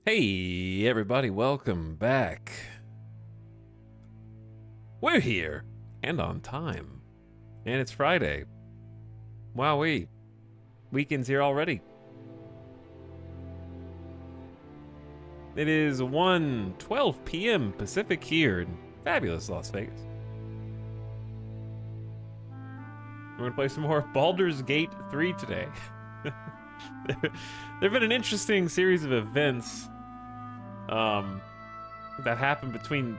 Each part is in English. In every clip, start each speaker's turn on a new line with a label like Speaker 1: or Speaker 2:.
Speaker 1: Hey, everybody, welcome back. We're here, and on time. And it's Friday. Wowee. Weekend's here already. It is 1:12 p.m. Pacific here in fabulous Las Vegas. We're gonna play some more Baldur's Gate 3 today. There've been an interesting series of events that happened between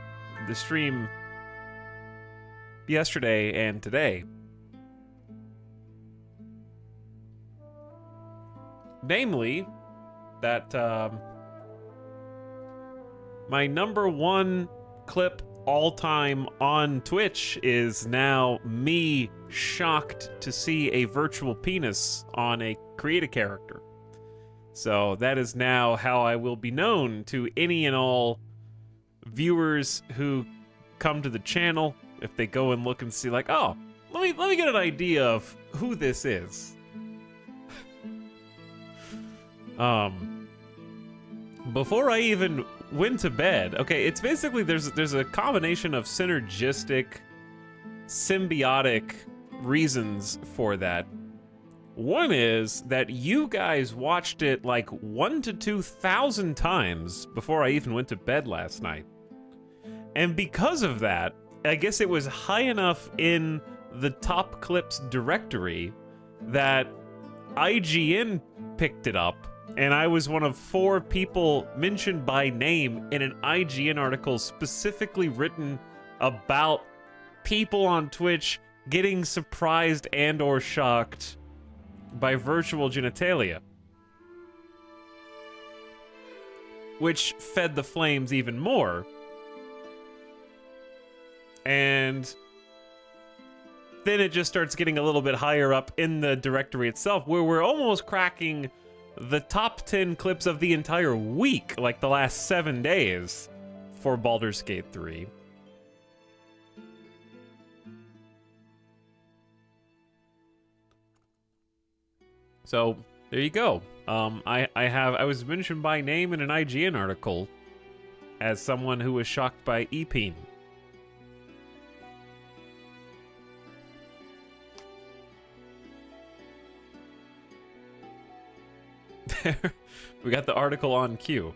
Speaker 1: the stream yesterday and today. Namely, that my number one clip all time on Twitch is now me shocked to see a virtual penis on a creative character. So that is now how I will be known to any and all viewers who come to the channel. If they go and look and see, like, oh, let me get an idea of who this is. Before I even went to bed, okay, it's basically there's a combination of synergistic, symbiotic reasons for that. One is that you guys watched it like 1,000 to 2,000 times before I even went to bed last night. And because of that, I guess it was high enough in the top clips directory that IGN picked it up, and I was one of 4 people mentioned by name in an IGN article specifically written about people on Twitch getting surprised and or shocked by virtual genitalia, which fed the flames even more. And then it just starts getting a little bit higher up in the directory itself, where we're almost cracking the top 10 clips of the entire week, like the last 7 days, for Baldur's Gate 3. So there you go. I was mentioned by name in an IGN article as someone who was shocked by Epeen. We got the article on cue.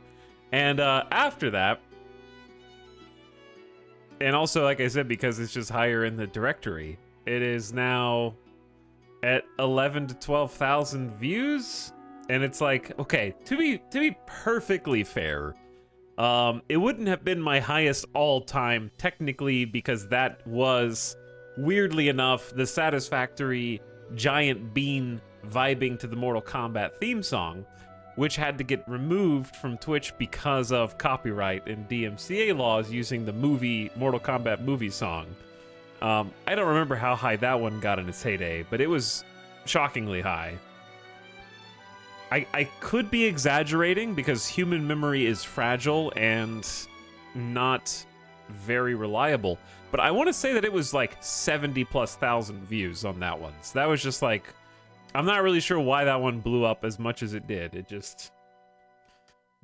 Speaker 1: And after that, and also, like I said, because it's just higher in the directory, it is now at 11 to 12,000 views. And it's like, okay, to be perfectly fair, it wouldn't have been my highest all-time technically, because that was, weirdly enough, the satisfactory giant bean vibing to the Mortal Kombat theme song, which had to get removed from Twitch because of copyright and DMCA laws using the Mortal Kombat movie song. I don't remember how high that one got in its heyday, but it was shockingly high. I could be exaggerating because human memory is fragile and not very reliable, but I want to say that it was like 70,000+ views on that one. So that was just like, I'm not really sure why that one blew up as much as it did. It just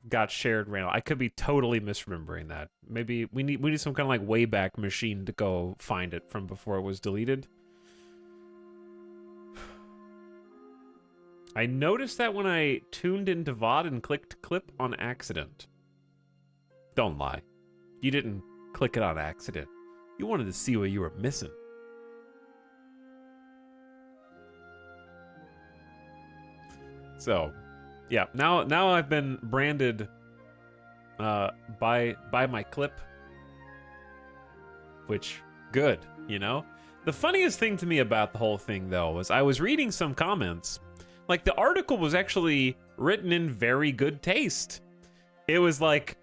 Speaker 1: got shared randomly. I could be totally misremembering that. Maybe we need some kind of like Wayback Machine to go find it from before it was deleted. I noticed that when I tuned into VOD and clicked clip on accident. Don't lie. You didn't click it on accident. You wanted to see what you were missing. So, yeah, now I've been branded by my clip, which, good, you know? The funniest thing to me about the whole thing, though, was I was reading some comments. Like, the article was actually written in very good taste. It was like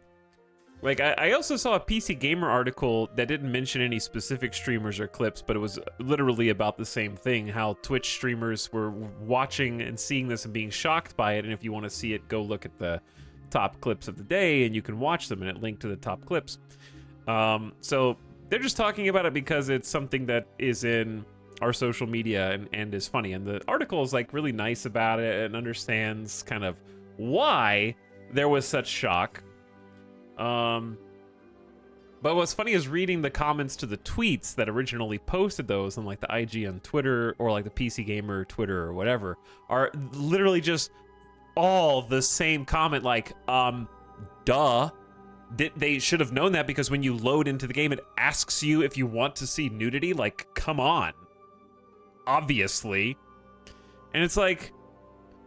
Speaker 1: I also saw a PC Gamer article that didn't mention any specific streamers or clips, but it was literally about the same thing, how Twitch streamers were watching and seeing this and being shocked by it, and if you want to see it, go look at the top clips of the day, and you can watch them, and it linked to the top clips. So they're just talking about it because it's something that is in our social media and is funny, and the article is like really nice about it and understands kind of why there was such shock. But what's funny is reading the comments to the tweets that originally posted those on like the IG on Twitter or like the PC Gamer Twitter or whatever are literally just all the same comment like, duh. They should have known that because when you load into the game, it asks you if you want to see nudity. Like, come on. Obviously. And it's like,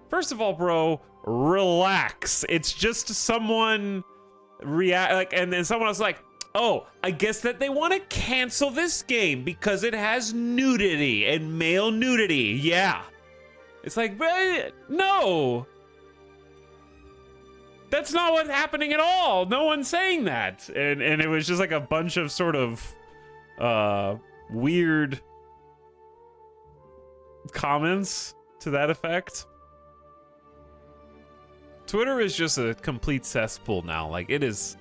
Speaker 1: first of all, bro, relax. It's just someone and then someone else like, oh, I guess that they want to cancel this game because it has nudity and male nudity. Yeah. It's like, no. That's not what's happening at all. No one's saying that. And it was just like a bunch of sort of weird comments to that effect. Twitter is just a complete cesspool now. Like, it is.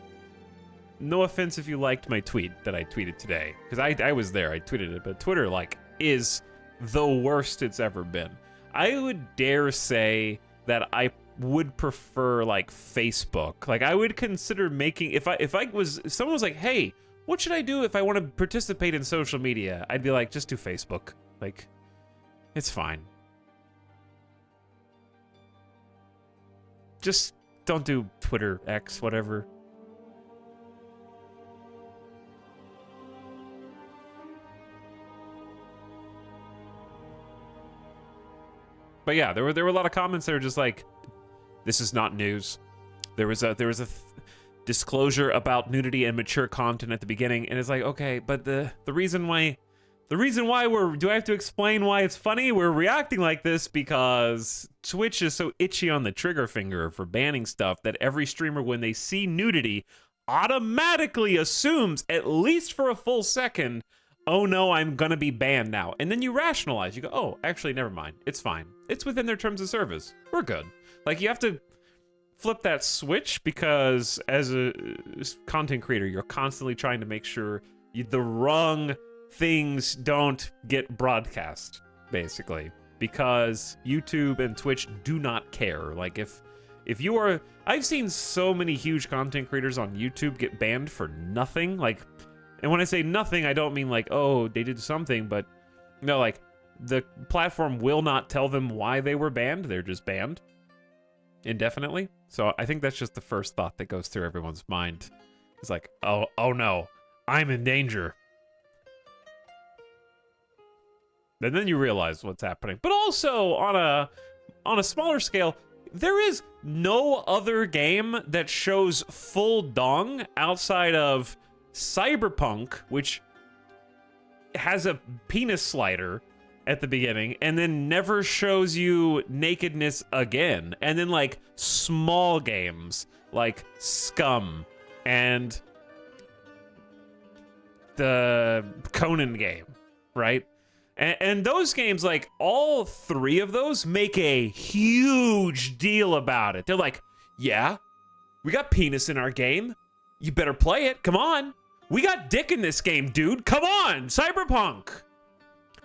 Speaker 1: No offense if you liked my tweet that I tweeted today, because I was there, I tweeted it, but Twitter, like, is the worst it's ever been. I would dare say that I would prefer, like, Facebook. Like, I would consider making, if someone was like, hey, what should I do if I want to participate in social media? I'd be like, just do Facebook. Like, it's fine. Just don't do Twitter, X, whatever. But yeah, there were a lot of comments that were just like, this is not news. There was a disclosure about nudity and mature content at the beginning, and it's like, okay, but the reason why do I have to explain why it's funny? We're reacting like this because Twitch is so itchy on the trigger finger for banning stuff that every streamer, when they see nudity, automatically assumes, at least for a full second, oh no, I'm gonna be banned now. And then you rationalize. You go, oh, actually, never mind. It's fine. It's within their terms of service. We're good. Like, you have to flip that switch because as a content creator, you're constantly trying to make sure the wrong things don't get broadcast, basically. Because YouTube and Twitch do not care. Like, if you are... I've seen so many huge content creators on YouTube get banned for nothing. Like... And when I say nothing, I don't mean like, oh, they did something, but no, like, the platform will not tell them why they were banned. They're just banned indefinitely. So I think that's just the first thought that goes through everyone's mind. It's like, oh no, I'm in danger. And then you realize what's happening. But also on a smaller scale, there is no other game that shows full dong outside of Cyberpunk, which has a penis slider at the beginning and then never shows you nakedness again. And then like small games like Scum and the Conan game, right? And those games, like, all three of those make a huge deal about it. They're like, yeah, we got penis in our game. You better play it. Come on. We got dick in this game, dude. Come on, Cyberpunk.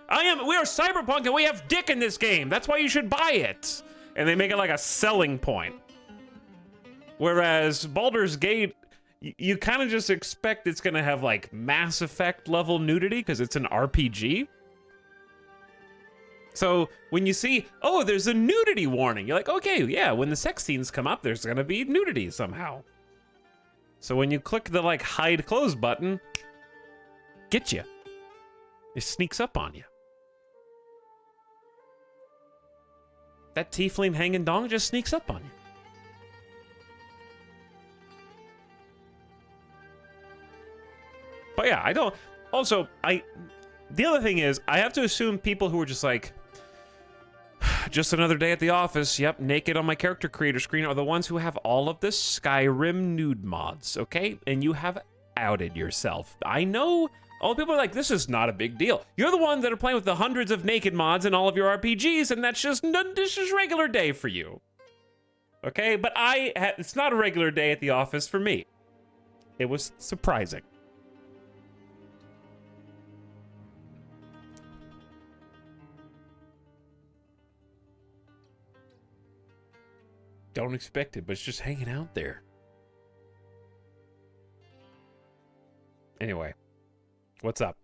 Speaker 1: We are Cyberpunk and we have dick in this game. That's why you should buy it. And they make it like a selling point. Whereas Baldur's Gate, you kind of just expect it's going to have like Mass Effect level nudity because it's an RPG. So when you see, oh, there's a nudity warning, you're like, okay, yeah, when the sex scenes come up, there's going to be nudity somehow. So when you click the like hide close button, get you. It sneaks up on you. That tiefling hanging dong just sneaks up on you. But yeah, I don't. Also, the other thing is, I have to assume people who are just like, just another day at the office, yep, naked on my character creator screen, are the ones who have all of the Skyrim nude mods, okay? And you have outed yourself. I know all the people are like, this is not a big deal. You're the ones that are playing with the hundreds of naked mods in all of your RPGs, and that's just regular day for you. Okay, but it's not a regular day at the office for me. It was surprising. Don't expect it, but it's just hanging out there. Anyway, what's up?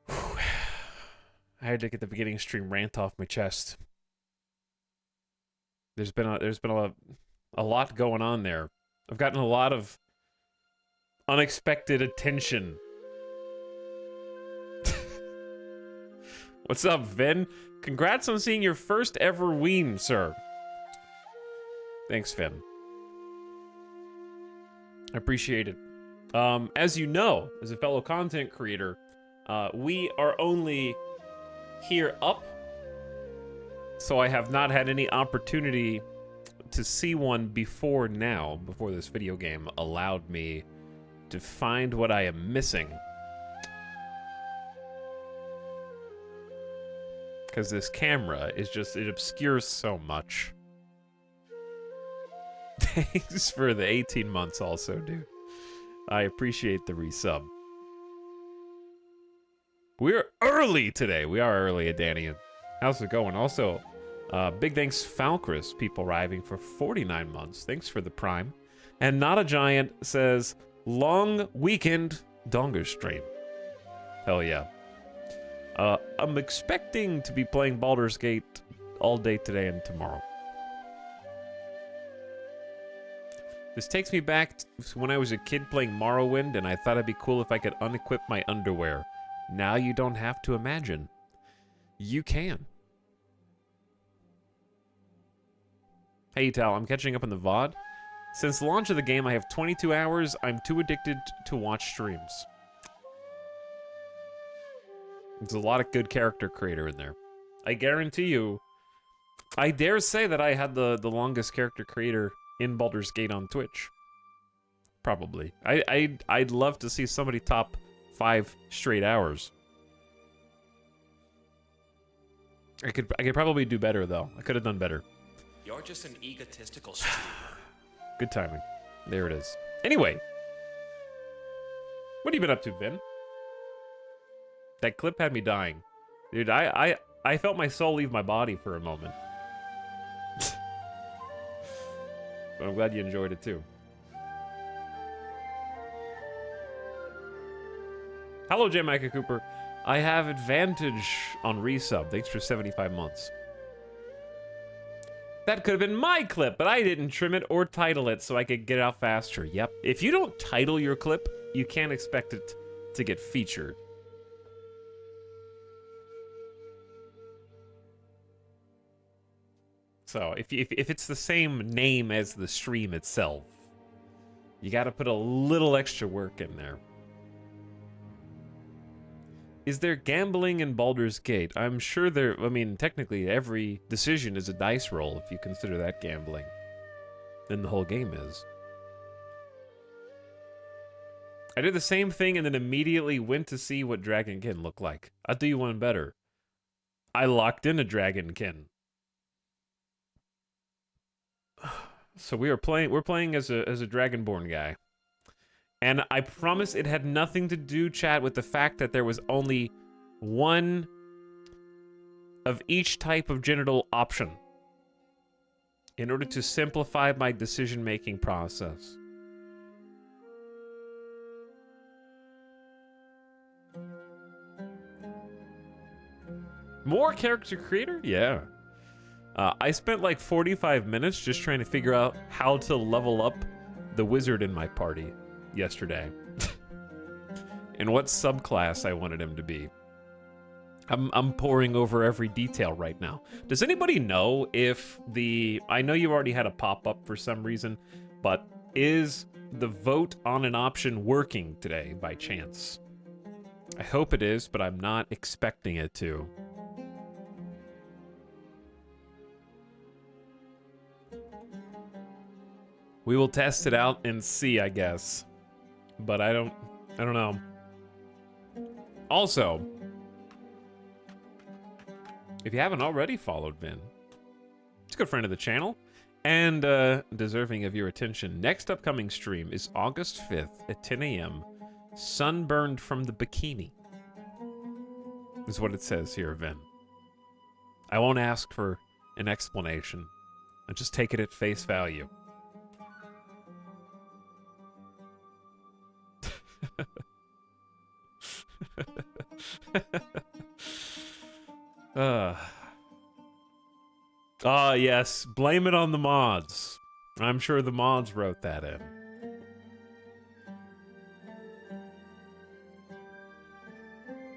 Speaker 1: Whew. I had to get the beginning stream rant off my chest. There's been a lot going on there. I've gotten a lot of unexpected attention. What's up, Vin? Congrats on seeing your first ever ween, sir. Thanks, Finn. I appreciate it. As you know, as a fellow content creator, we are only here up, so I have not had any opportunity to see one before now, before this video game allowed me to find what I am missing. Because this camera is just, it obscures so much. Thanks for the 18 months also, dude. I appreciate the resub. We're early today. We are early at Danny. How's it going? Also, big thanks Falcris, people arriving for 49 months. Thanks for the prime. And Not a Giant says, long weekend donger stream. Hell yeah. I'm expecting to be playing Baldur's Gate all day today and tomorrow. This takes me back to when I was a kid playing Morrowind, and I thought it'd be cool if I could unequip my underwear. Now you don't have to imagine. You can. Hey, Tal, I'm catching up on the VOD. Since the launch of the game, I have 22 hours. I'm too addicted to watch streams. There's a lot of good character creator in there. I guarantee you, I dare say that I had the longest character creator in Baldur's Gate on Twitch. Probably. I'd love to see somebody top 5 straight hours. I could probably do better though. I could have done better.
Speaker 2: You're just an egotistical streamer.
Speaker 1: Good timing. There it is. Anyway, what have you been up to, Vin? That clip had me dying. Dude, I felt my soul leave my body for a moment. But I'm glad you enjoyed it too. Hello, J. Micah Cooper. I have advantage on resub. Thanks for 75 months. That could have been my clip, but I didn't trim it or title it so I could get it out faster. Yep. If you don't title your clip, you can't expect it to get featured. So if it's the same name as the stream itself, you got to put a little extra work in there. Is there gambling in Baldur's Gate? I'm sure there. I mean, technically, every decision is a dice roll if you consider that gambling. Then the whole game is. I did the same thing and then immediately went to see what Dragonkin looked like. I'll do you one better. I locked in a Dragonkin. So we're playing as a Dragonborn guy. And I promise it had nothing to do, chat, with the fact that there was only one of each type of genital option in order to simplify my decision-making process. More character creator? Yeah. I spent like 45 minutes just trying to figure out how to level up the wizard in my party yesterday. And what subclass I wanted him to be. I'm poring over every detail right now. Does anybody know if I know you already had a pop-up for some reason, but is the vote on an option working today by chance? I hope it is, but I'm not expecting it to. We will test it out and see, I guess. But I don't know. Also, if you haven't already followed Vin, he's a good friend of the channel and deserving of your attention. Next upcoming stream is August 5th at 10 a.m. Sunburned from the bikini. Is what it says here, Vin. I won't ask for an explanation. I just take it at face value. Yes, blame it on the mods. I'm sure the mods wrote that in.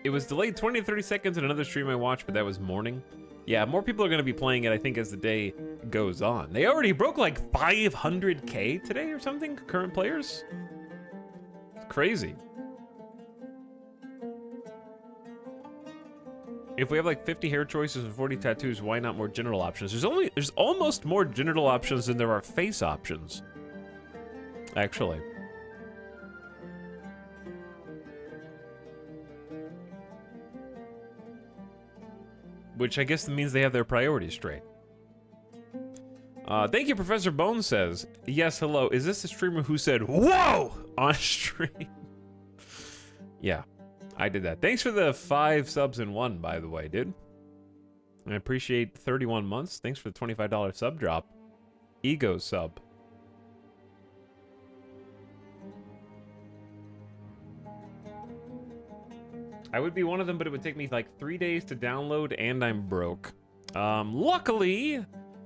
Speaker 1: It was delayed 20 to 30 seconds in another stream I watched, but that was morning. Yeah, more people are going to be playing it, I think, as the day goes on. They already broke like 500K today or something, current players. It's crazy. If we have like 50 hair choices and 40 tattoos, why not more genital options? There's almost more genital options than there are face options. Actually. Which I guess means they have their priorities straight. Thank you, Professor Bones says. Yes, hello. Is this the streamer who said, whoa, on stream? Yeah, I did that. Thanks for the 5 subs in 1, by the way, dude. I appreciate 31 months. Thanks for the $25 sub drop. Ego sub. I would be one of them, but it would take me like 3 days to download, and I'm broke. Luckily,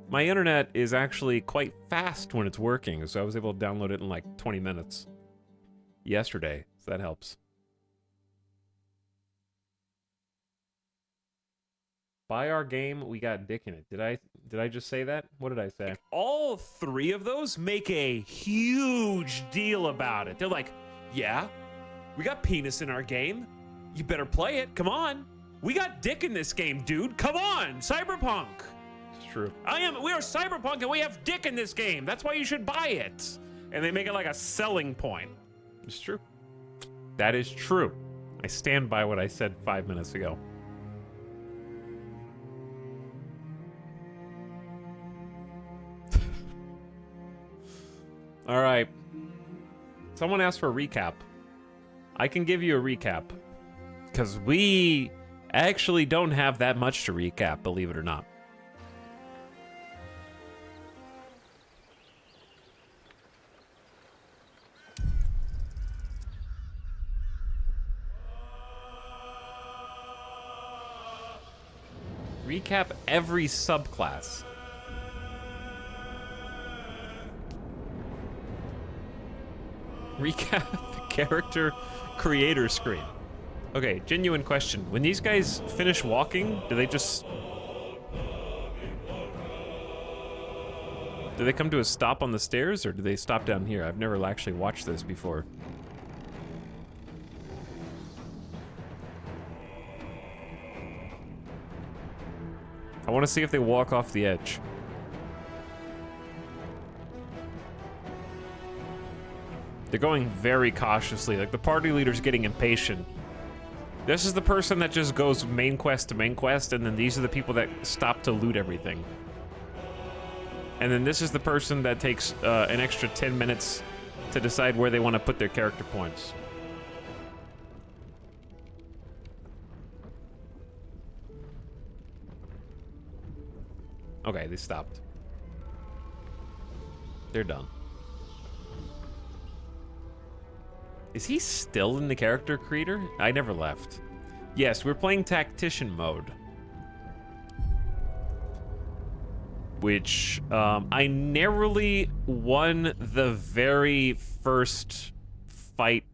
Speaker 1: my internet is actually quite fast when it's working, so I was able to download it in like 20 minutes yesterday, so that helps. Buy our game, we got dick in it. Did I just say that? What did I say? All 3 of those make a huge deal about it. They're like, yeah, we got penis in our game. You better play it. Come on. We got dick in this game, dude. Come on. Cyberpunk. It's true. We are Cyberpunk and we have dick in this game. That's why you should buy it. And they make it like a selling point. It's true. That is true. I stand by what I said 5 minutes ago. All right. Someone asked for a recap. I can give you a recap. Because we actually don't have that much to recap, believe it or not. Recap every subclass. Recap the character creator screen. Okay, genuine question. When these guys finish walking, do they just... do they come to a stop on the stairs, or do they stop down here? I've never actually watched this before. I want to see if they walk off the edge. They're going very cautiously, like the party leader's getting impatient. This is the person that just goes main quest to main quest, and then these are the people that stop to loot everything. And then this is the person that takes an extra 10 minutes to decide where they want to put their character points. Okay, they stopped. They're done. Is he still in the character creator? I never left. Yes, we're playing tactician mode. Which, I narrowly won the very first fight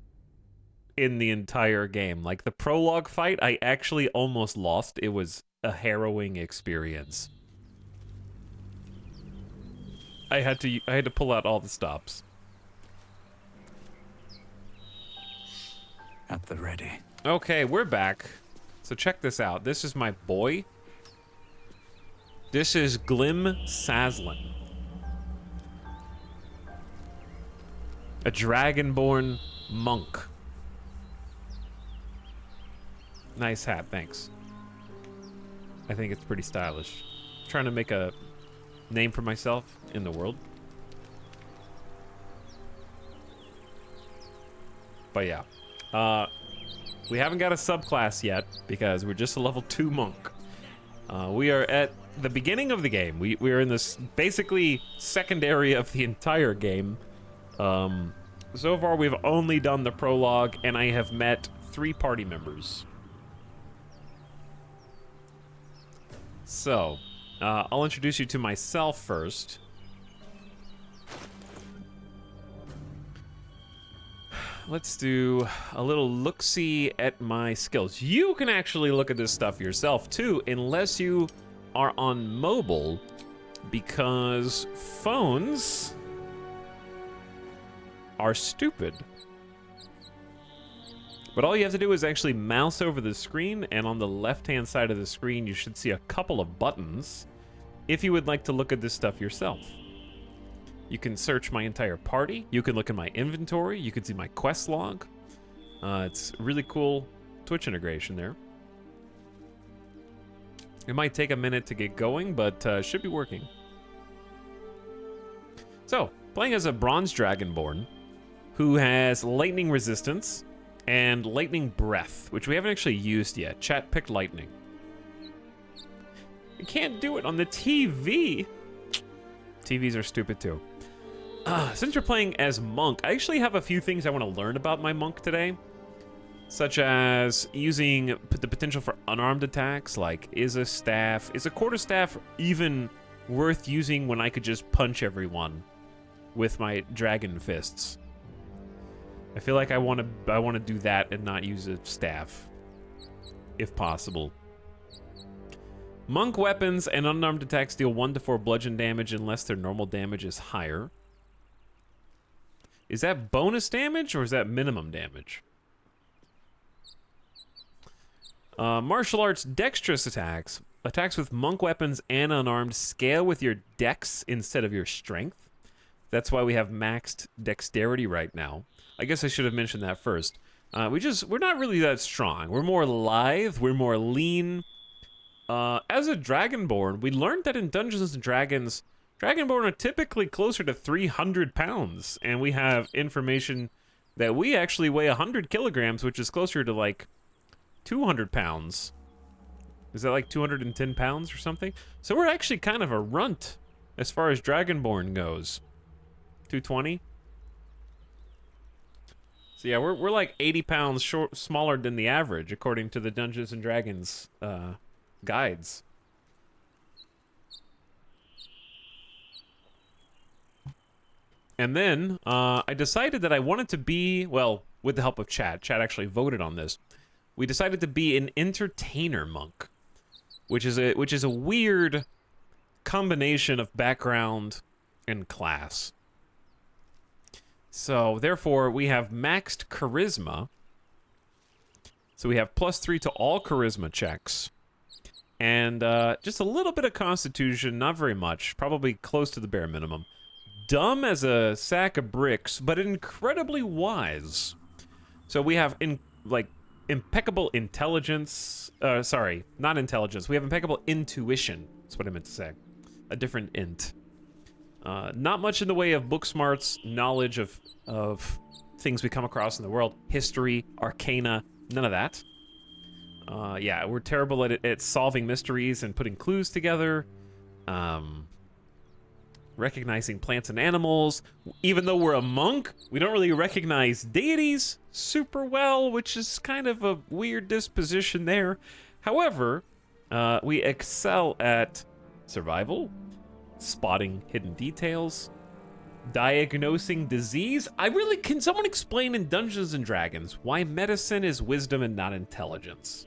Speaker 1: in the entire game. Like, the prologue fight, I actually almost lost. It was a harrowing experience. I had to pull out all the stops.
Speaker 3: At the ready.
Speaker 1: Okay, we're back. So check this out. This is my boy. This is Glim Saslin. A dragonborn monk. Nice hat, thanks. I think it's pretty stylish. I'm trying to make a name for myself in the world. But yeah. We haven't got a subclass yet because we're just a level 2 monk. We are at the beginning of the game. We're in this basically second area of the entire game. So far, we've only done the prologue, and I have met 3 party members. So, I'll introduce you to myself first. Let's do a little look-see at my skills. You can actually look at this stuff yourself, too, unless you are on mobile, because phones are stupid. But all you have to do is actually mouse over the screen, and on the left-hand side of the screen, you should see a couple of buttons if you would like to look at this stuff yourself. You can search my entire party. You can look at my inventory. You can see my quest log. It's really cool Twitch integration there. It might take a minute to get going, but should be working. So, playing as a Bronze Dragonborn who has lightning resistance and lightning breath, which we haven't actually used yet. Chat picked lightning. You can't do it on the TV. TVs are stupid too. Since you're playing as Monk, I actually have a few things I want to learn about my Monk today. Such as using the potential for unarmed attacks, like is a quarterstaff even worth using when I could just punch everyone with my dragon fists? I feel like I want to do that and not use a staff, if possible. Monk weapons and unarmed attacks deal 1 to 4 bludgeon damage unless their normal damage is higher. Is that bonus damage or is that minimum damage? Martial arts dexterous attacks. Attacks with monk weapons and unarmed scale with your dex instead of your strength. That's why we have maxed dexterity right now. I guess I should have mentioned that first. We're not really that strong. We're more lithe, we're more lean. As a Dragonborn, we learned that in Dungeons and Dragons, Dragonborn are typically closer to 300 pounds, and we have information that we actually weigh 100 kilograms, which is closer to like 200 pounds. Is that like 210 pounds or something? So we're actually kind of a runt as far as Dragonborn goes. 220? So yeah, we're like 80 pounds smaller than the average, according to the Dungeons and Dragons guides. And then I decided that I wanted to be, well, with the help of Chat actually voted on this. We decided to be an entertainer monk, which is a weird combination of background and class. So therefore, we have maxed charisma. So we have +3 to all charisma checks. And just a little bit of constitution, not very much, probably close to the bare minimum. Dumb as a sack of bricks, but incredibly wise. So we have impeccable intelligence. Sorry, not intelligence. We have impeccable intuition. That's what I meant to say. A different int. Not much in the way of book smarts, knowledge of things we come across in the world, history, arcana, none of that. Yeah, we're terrible at solving mysteries and putting clues together. Recognizing plants and animals. Even though we're a monk, we don't really recognize deities super well, which is kind of a weird disposition there. However, we excel at survival, spotting hidden details, diagnosing disease. Can someone explain in Dungeons and Dragons why medicine is wisdom and not intelligence?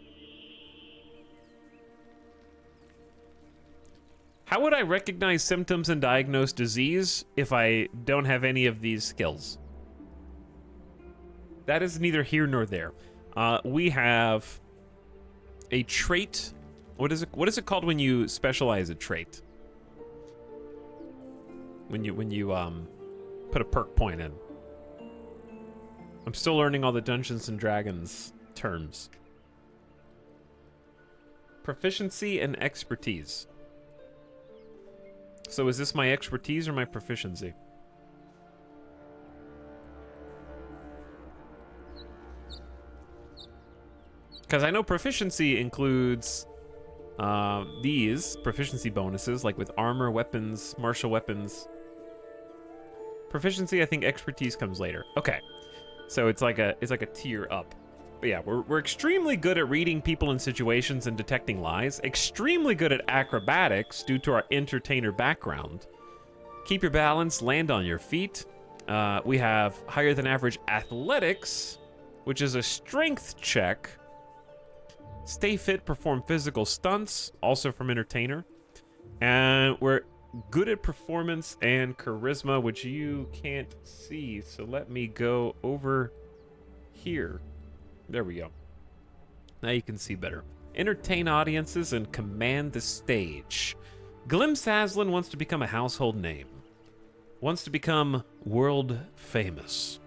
Speaker 1: How would I recognize symptoms and diagnose disease if I don't have any of these skills? That is neither here nor there. We have a trait. What is it called when you specialize a trait? When you put a perk point in. I'm still learning all the Dungeons and Dragons terms. Proficiency and expertise. So is this my expertise or my proficiency? Because I know proficiency includes these proficiency bonuses, like with armor, weapons, martial weapons. Proficiency, I think expertise comes later. Okay, so it's like a tier up. But yeah, we're extremely good at reading people in situations and detecting lies. Extremely good at acrobatics due to our entertainer background. Keep your balance, land on your feet. We have higher than average athletics, which is a strength check. Stay fit, perform physical stunts, also from entertainer. And we're good at performance and charisma, which you can't see. So let me go over here. There we go. Now you can see better. Entertain audiences and command the stage. Glimpse Aslan wants to become a household name. Wants to become world famous.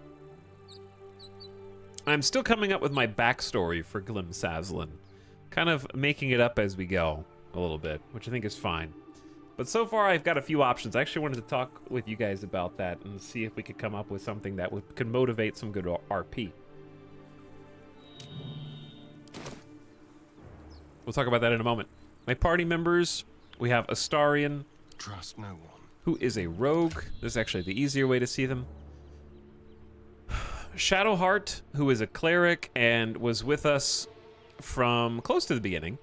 Speaker 1: I'm still coming up with my backstory for Glimpse Aslan. Kind of making it up as we go a little bit, which I think is fine. But so far I've got a few options. I actually wanted to talk with you guys about that and see if we could come up with something that could motivate some good RP. We'll talk about that in a moment. My party members, we have Astarion.
Speaker 3: Trust no one.
Speaker 1: Who is a rogue. This is actually the easier way to see them. Shadowheart, who is a cleric and was with us from close to the beginning.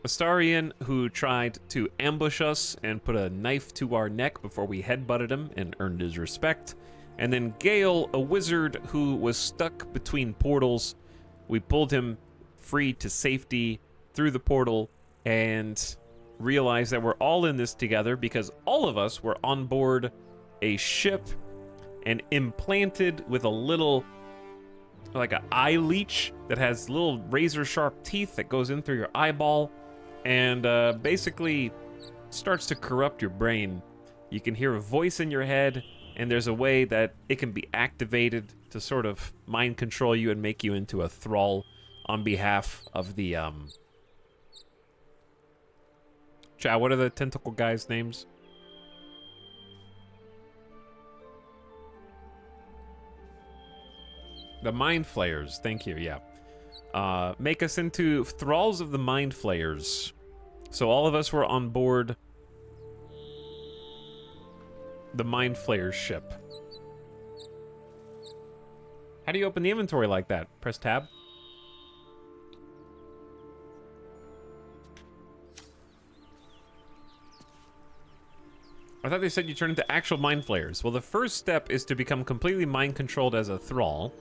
Speaker 1: Astarion, who tried to ambush us and put a knife to our neck before we headbutted him and earned his respect. And then Gale, a wizard who was stuck between portals. We pulled him free to safety through the portal and realized that we're all in this together because all of us were on board a ship and implanted with a little, like an eye leech that has little razor sharp teeth that goes in through your eyeball and basically starts to corrupt your brain. You can hear a voice in your head, and there's a way that it can be activated to sort of mind control you and make you into a thrall on behalf of the Chat, what are the tentacle guys' names? The Mind Flayers, thank you, yeah. Make us into thralls of the Mind Flayers. So all of us were on board the Mind Flayers ship. How do you open the inventory like that? Press tab? I thought they said you turn into actual Mind Flayers. Well, the first step is to become completely mind-controlled as a thrall.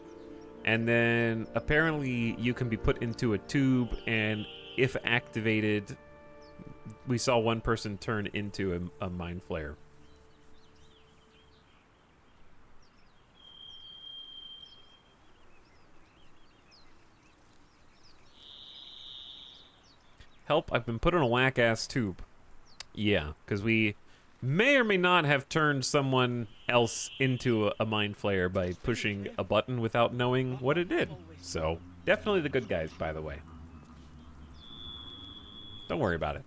Speaker 1: And then, apparently, you can be put into a tube, and if activated, we saw one person turn into a Mind Flayer. Help, I've been put in a whack-ass tube. Yeah, because we may or may not have turned someone else into a Mind Flayer by pushing a button without knowing what it did. So, definitely the good guys, by the way. Don't worry about it.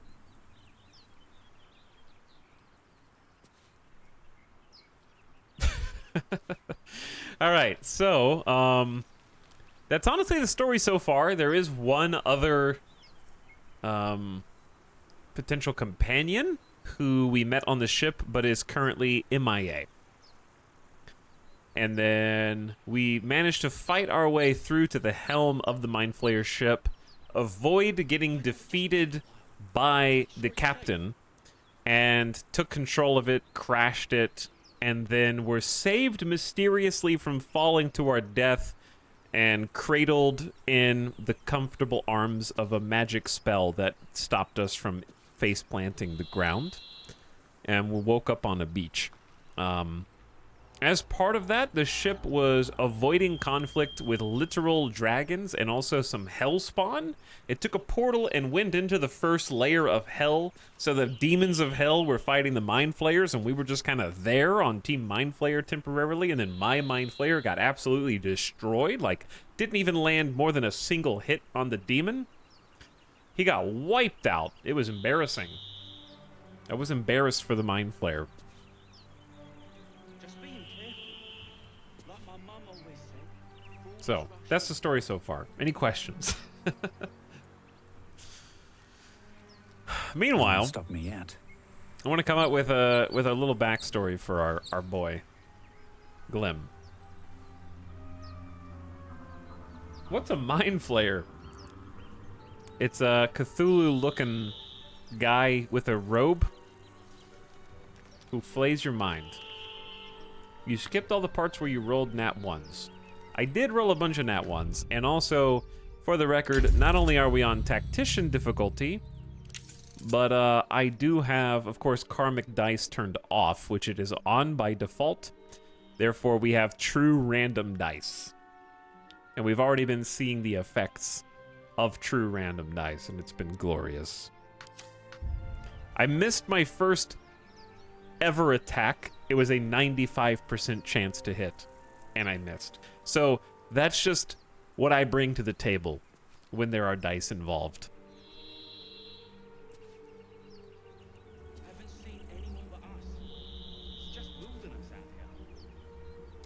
Speaker 1: Alright, so, that's honestly the story so far. There is one other, potential companion who we met on the ship, but is currently MIA. And then we managed to fight our way through to the helm of the Mind Flayer ship, avoid getting defeated by the captain, and took control of it, crashed it, and then were saved mysteriously from falling to our death and cradled in the comfortable arms of a magic spell that stopped us from face planting the ground, and we woke up on a beach. As part of that, the ship was avoiding conflict with literal dragons and also some hellspawn. It took a portal and went into the first layer of hell, so the demons of hell were fighting the Mind Flayers, and we were just kind of there on Team Mind Flayer temporarily, and then my Mind Flayer got absolutely destroyed, like, didn't even land more than a single hit on the demon. He got wiped out. It was embarrassing. I was embarrassed for the Mind Flayer. So, that's the story so far. Any questions? Meanwhile,
Speaker 3: Stop me yet.
Speaker 1: I want to come up with a little backstory for our boy, Glim. What's a mind flayer? It's a Cthulhu-looking guy with a robe who flays your mind. You skipped all the parts where you rolled nat 1s. I did roll a bunch of nat 1s, and also, for the record, not only are we on Tactician difficulty, but I do have, of course, Karmic Dice turned off, which it is on by default. Therefore, we have true random dice. And we've already been seeing the effects of true random dice, and it's been glorious. I missed my first ever attack. It was a 95% chance to hit, and I missed. So that's just what I bring to the table when there are dice involved.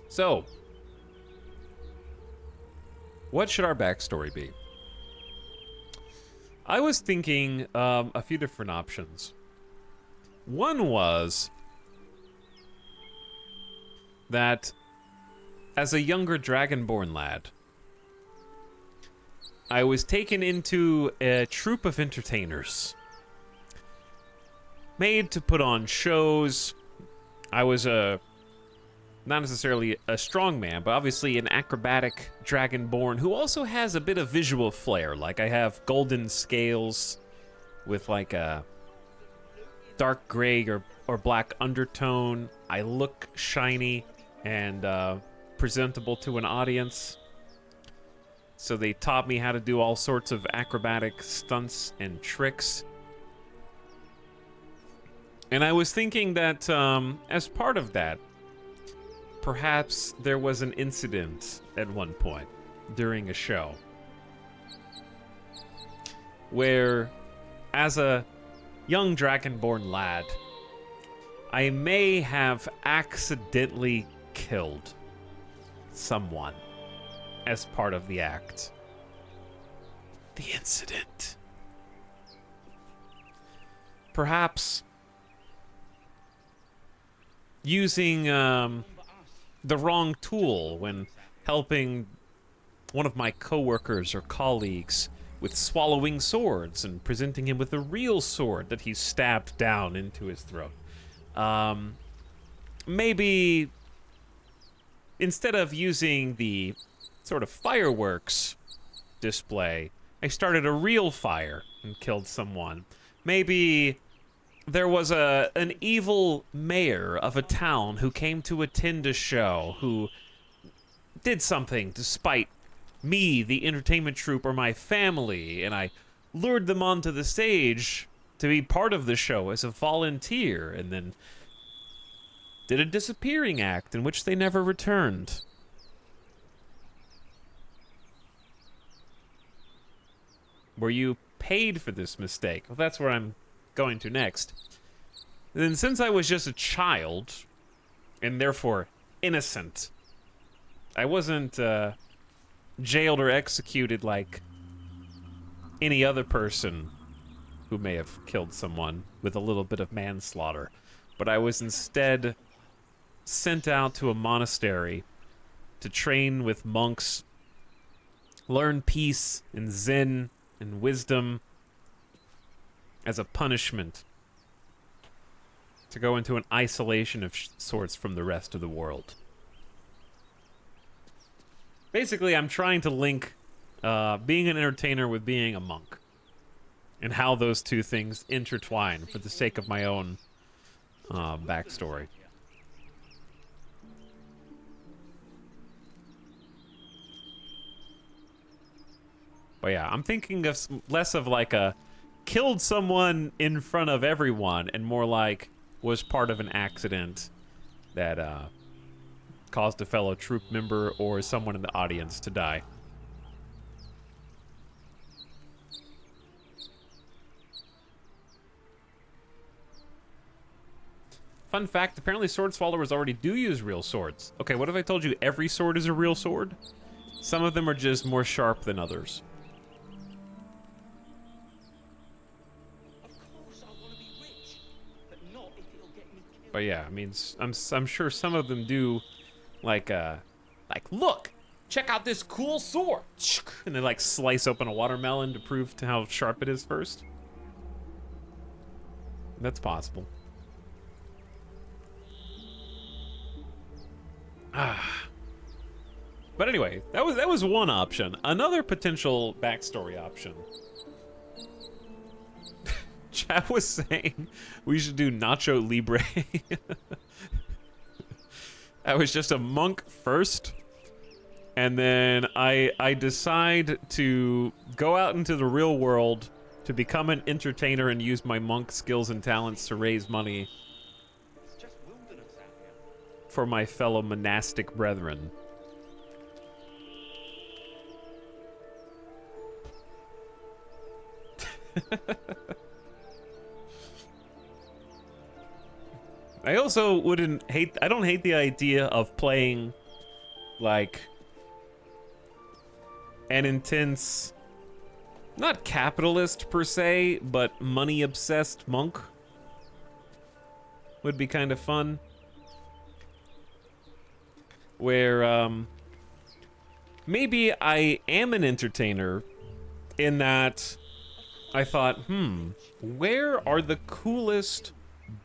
Speaker 1: So, what should our backstory be? I was thinking a few different options. One was that as a younger Dragonborn lad, I was taken into a troupe of entertainers, made to put on shows. I was not necessarily a strong man, but obviously an acrobatic Dragonborn who also has a bit of visual flair. Like, I have golden scales with like a dark gray or black undertone. I look shiny and presentable to an audience. So they taught me how to do all sorts of acrobatic stunts and tricks. And I was thinking that as part of that, perhaps there was an incident at one point during a show where, as a young Dragonborn lad, I may have accidentally killed someone as part of the act. The incident. Perhaps using the wrong tool when helping one of my coworkers or colleagues with swallowing swords and presenting him with a real sword that he stabbed down into his throat. Maybe instead of using the sort of fireworks display, I started a real fire and killed someone. Maybe there was an evil mayor of a town who came to attend a show who did something to spite me, the entertainment troupe, or my family, and I lured them onto the stage to be part of the show as a volunteer, and then did a disappearing act in which they never returned. Were you paid for this mistake? Well, that's where I'm going to next. Then, since I was just a child, and therefore innocent, I wasn't jailed or executed like any other person who may have killed someone with a little bit of manslaughter, but I was instead sent out to a monastery to train with monks, learn peace and zen and wisdom as a punishment, to go into an isolation of sorts from the rest of the world. Basically, I'm trying to link being an entertainer with being a monk, and how those two things intertwine for the sake of my own backstory. But yeah, I'm thinking of less of like a killed someone in front of everyone, and more like was part of an accident that caused a fellow troop member or someone in the audience to die. Fun fact, apparently sword swallowers already do use real swords. Okay, what if I told you every sword is a real sword? Some of them are just more sharp than others.
Speaker 4: Of course
Speaker 1: But yeah, I mean, I'm sure some of them do, like look, check out this cool sword, and they like slice open a watermelon to prove to how sharp it is first. That's possible. But anyway, that was one option. Another potential backstory option. Chat was saying we should do Nacho Libre. I was just a monk first, and then I decide to go out into the real world to become an entertainer and use my monk skills and talents to raise money for my fellow monastic brethren. I also I don't hate the idea of playing like an intense, not capitalist per se, but money obsessed monk. Would be kind of fun. Where maybe I am an entertainer in that I thought, where are the coolest,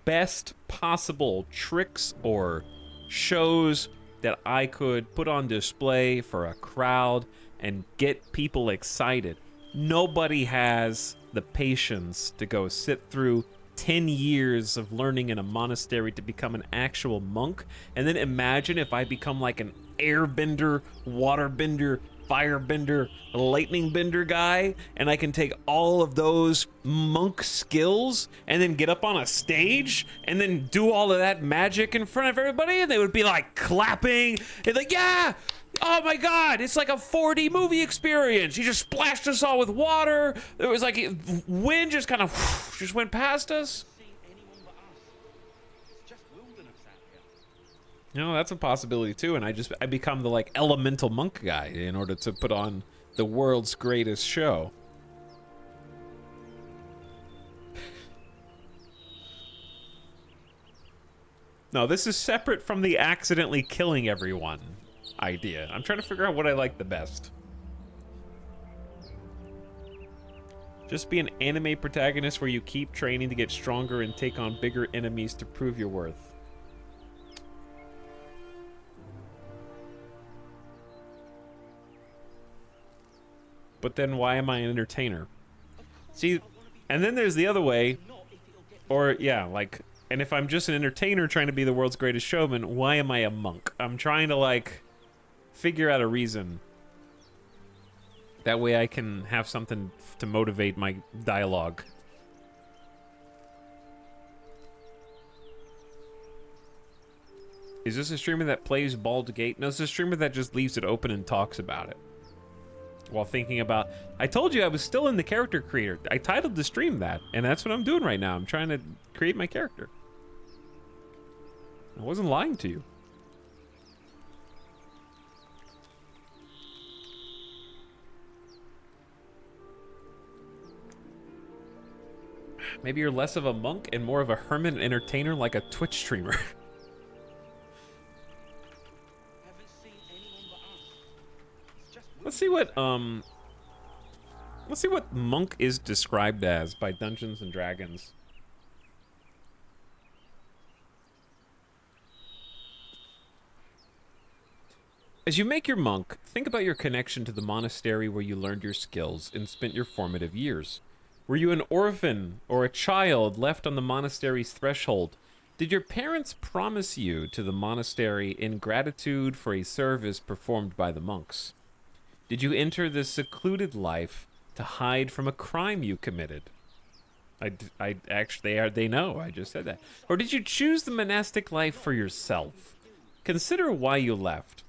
Speaker 1: best possible tricks or shows that I could put on display for a crowd and get people excited? Nobody has the patience to go sit through 10 years of learning in a monastery to become an actual monk, and then imagine if I become like an airbender, waterbender, firebender, lightning bender guy, and I can take all of those monk skills and then get up on a stage and then do all of that magic in front of everybody, and they would be like clapping and like, yeah, oh my god, it's like a 4D movie experience. He just splashed us all with water. It was like wind just kind of just went past us. You know, that's a possibility too, and I become the like elemental monk guy in order to put on the world's greatest show. No, this is separate from the accidentally killing everyone idea. I'm trying to figure out what I like the best. Just be an anime protagonist where you keep training to get stronger and take on bigger enemies to prove your worth. But then why am I an entertainer? See, and then there's the other way, or yeah, like, and if I'm just an entertainer trying to be the world's greatest showman, why am I a monk? I'm trying to like figure out a reason. That way I can have something to motivate my dialogue. Is this a streamer that plays Baldur Gate? No, it's a streamer that just leaves it open and talks about it. While thinking about, I told you I was still in the character creator. I titled the stream that, and that's what I'm doing right now. I'm trying to create my character. I wasn't lying to you. Maybe you're less of a monk and more of a hermit entertainer like a Twitch streamer. Let's see what monk is described as by Dungeons and Dragons. As you make your monk, think about your connection to the monastery where you learned your skills and spent your formative years. Were you an orphan or a child left on the monastery's threshold? Did your parents promise you to the monastery in gratitude for a service performed by the monks? Did you enter this secluded life to hide from a crime you committed? I actually, they know, I just said that. Or did you choose the monastic life for yourself? Consider why you left.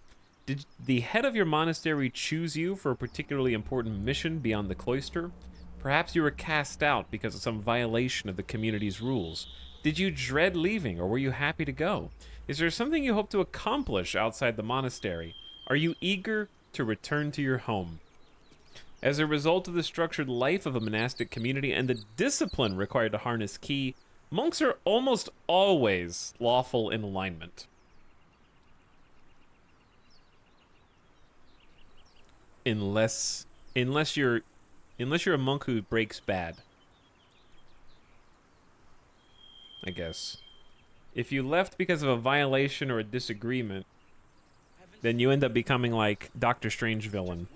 Speaker 1: Did the head of your monastery choose you for a particularly important mission beyond the cloister? Perhaps you were cast out because of some violation of the community's rules. Did you dread leaving, or were you happy to go? Is there something you hope to accomplish outside the monastery? Are you eager to return to your home? As a result of the structured life of a monastic community and the discipline required to harness ki, monks are almost always lawful in alignment. Unless you're a monk who breaks bad. I guess. If you left because of a violation or a disagreement, then you end up becoming like Doctor Strange villain.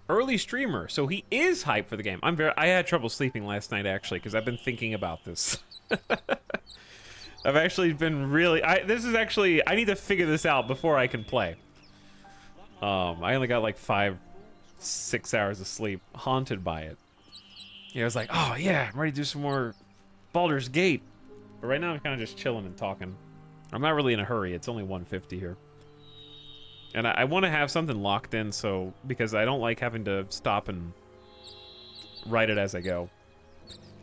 Speaker 1: Early streamer, so he is hyped for the game. I had trouble sleeping last night actually because I've been thinking about this. I've actually been really. I need to figure this out before I can play. I only got like 5-6 hours of sleep, haunted by it. Yeah, I was like, oh yeah, I'm ready to do some more Baldur's Gate. But right now I'm kind of just chilling and talking. I'm not really in a hurry. It's only 1:50 here. And I want to have something locked in, so because I don't like having to stop and write it as I go.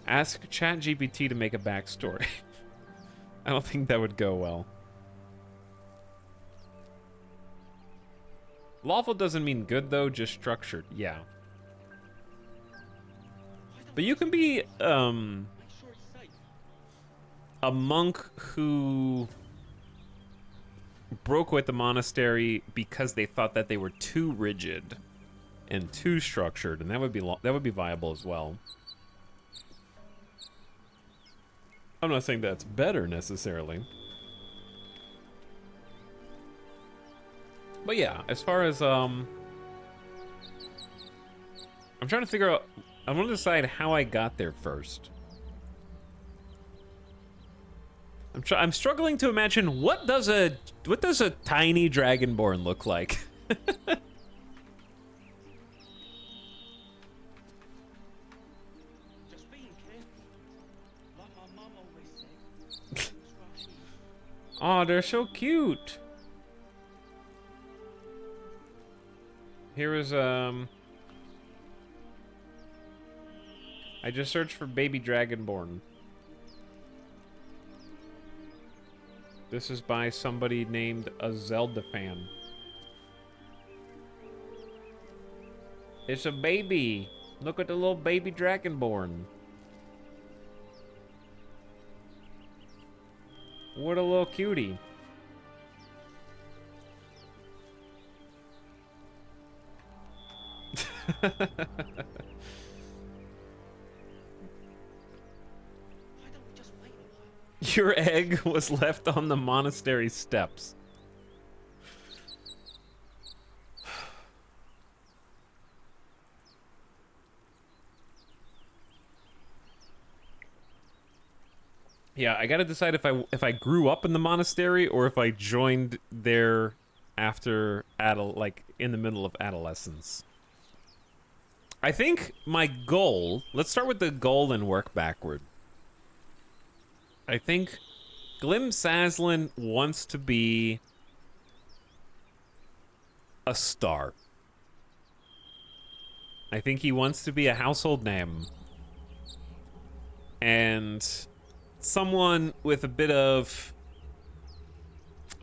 Speaker 1: Ask ChatGPT to make a backstory. I don't think that would go well. Lawful doesn't mean good though, just structured. Yeah. But you can be a monk who broke with the monastery because they thought that they were too rigid and too structured, and that would be viable as well. I'm not saying that's better necessarily. But yeah, as far as I'm trying to figure out, I want to decide how I got there first. I'm struggling to imagine what does a tiny dragonborn look like?
Speaker 3: Just being careful. Like my mum always said.
Speaker 1: Oh, they're so cute. Here is I just searched for baby dragonborn. This is by somebody named a Zelda fan. It's a baby. Look at the little baby dragonborn. What a little cutie. Your egg was left on the monastery steps. Yeah, I gotta decide if I grew up in the monastery or if I joined there after like in the middle of adolescence. I think my goal. Let's start with the goal and work backward. I think Glim Saslin wants to be a star. I think he wants to be a household name. And someone with a bit of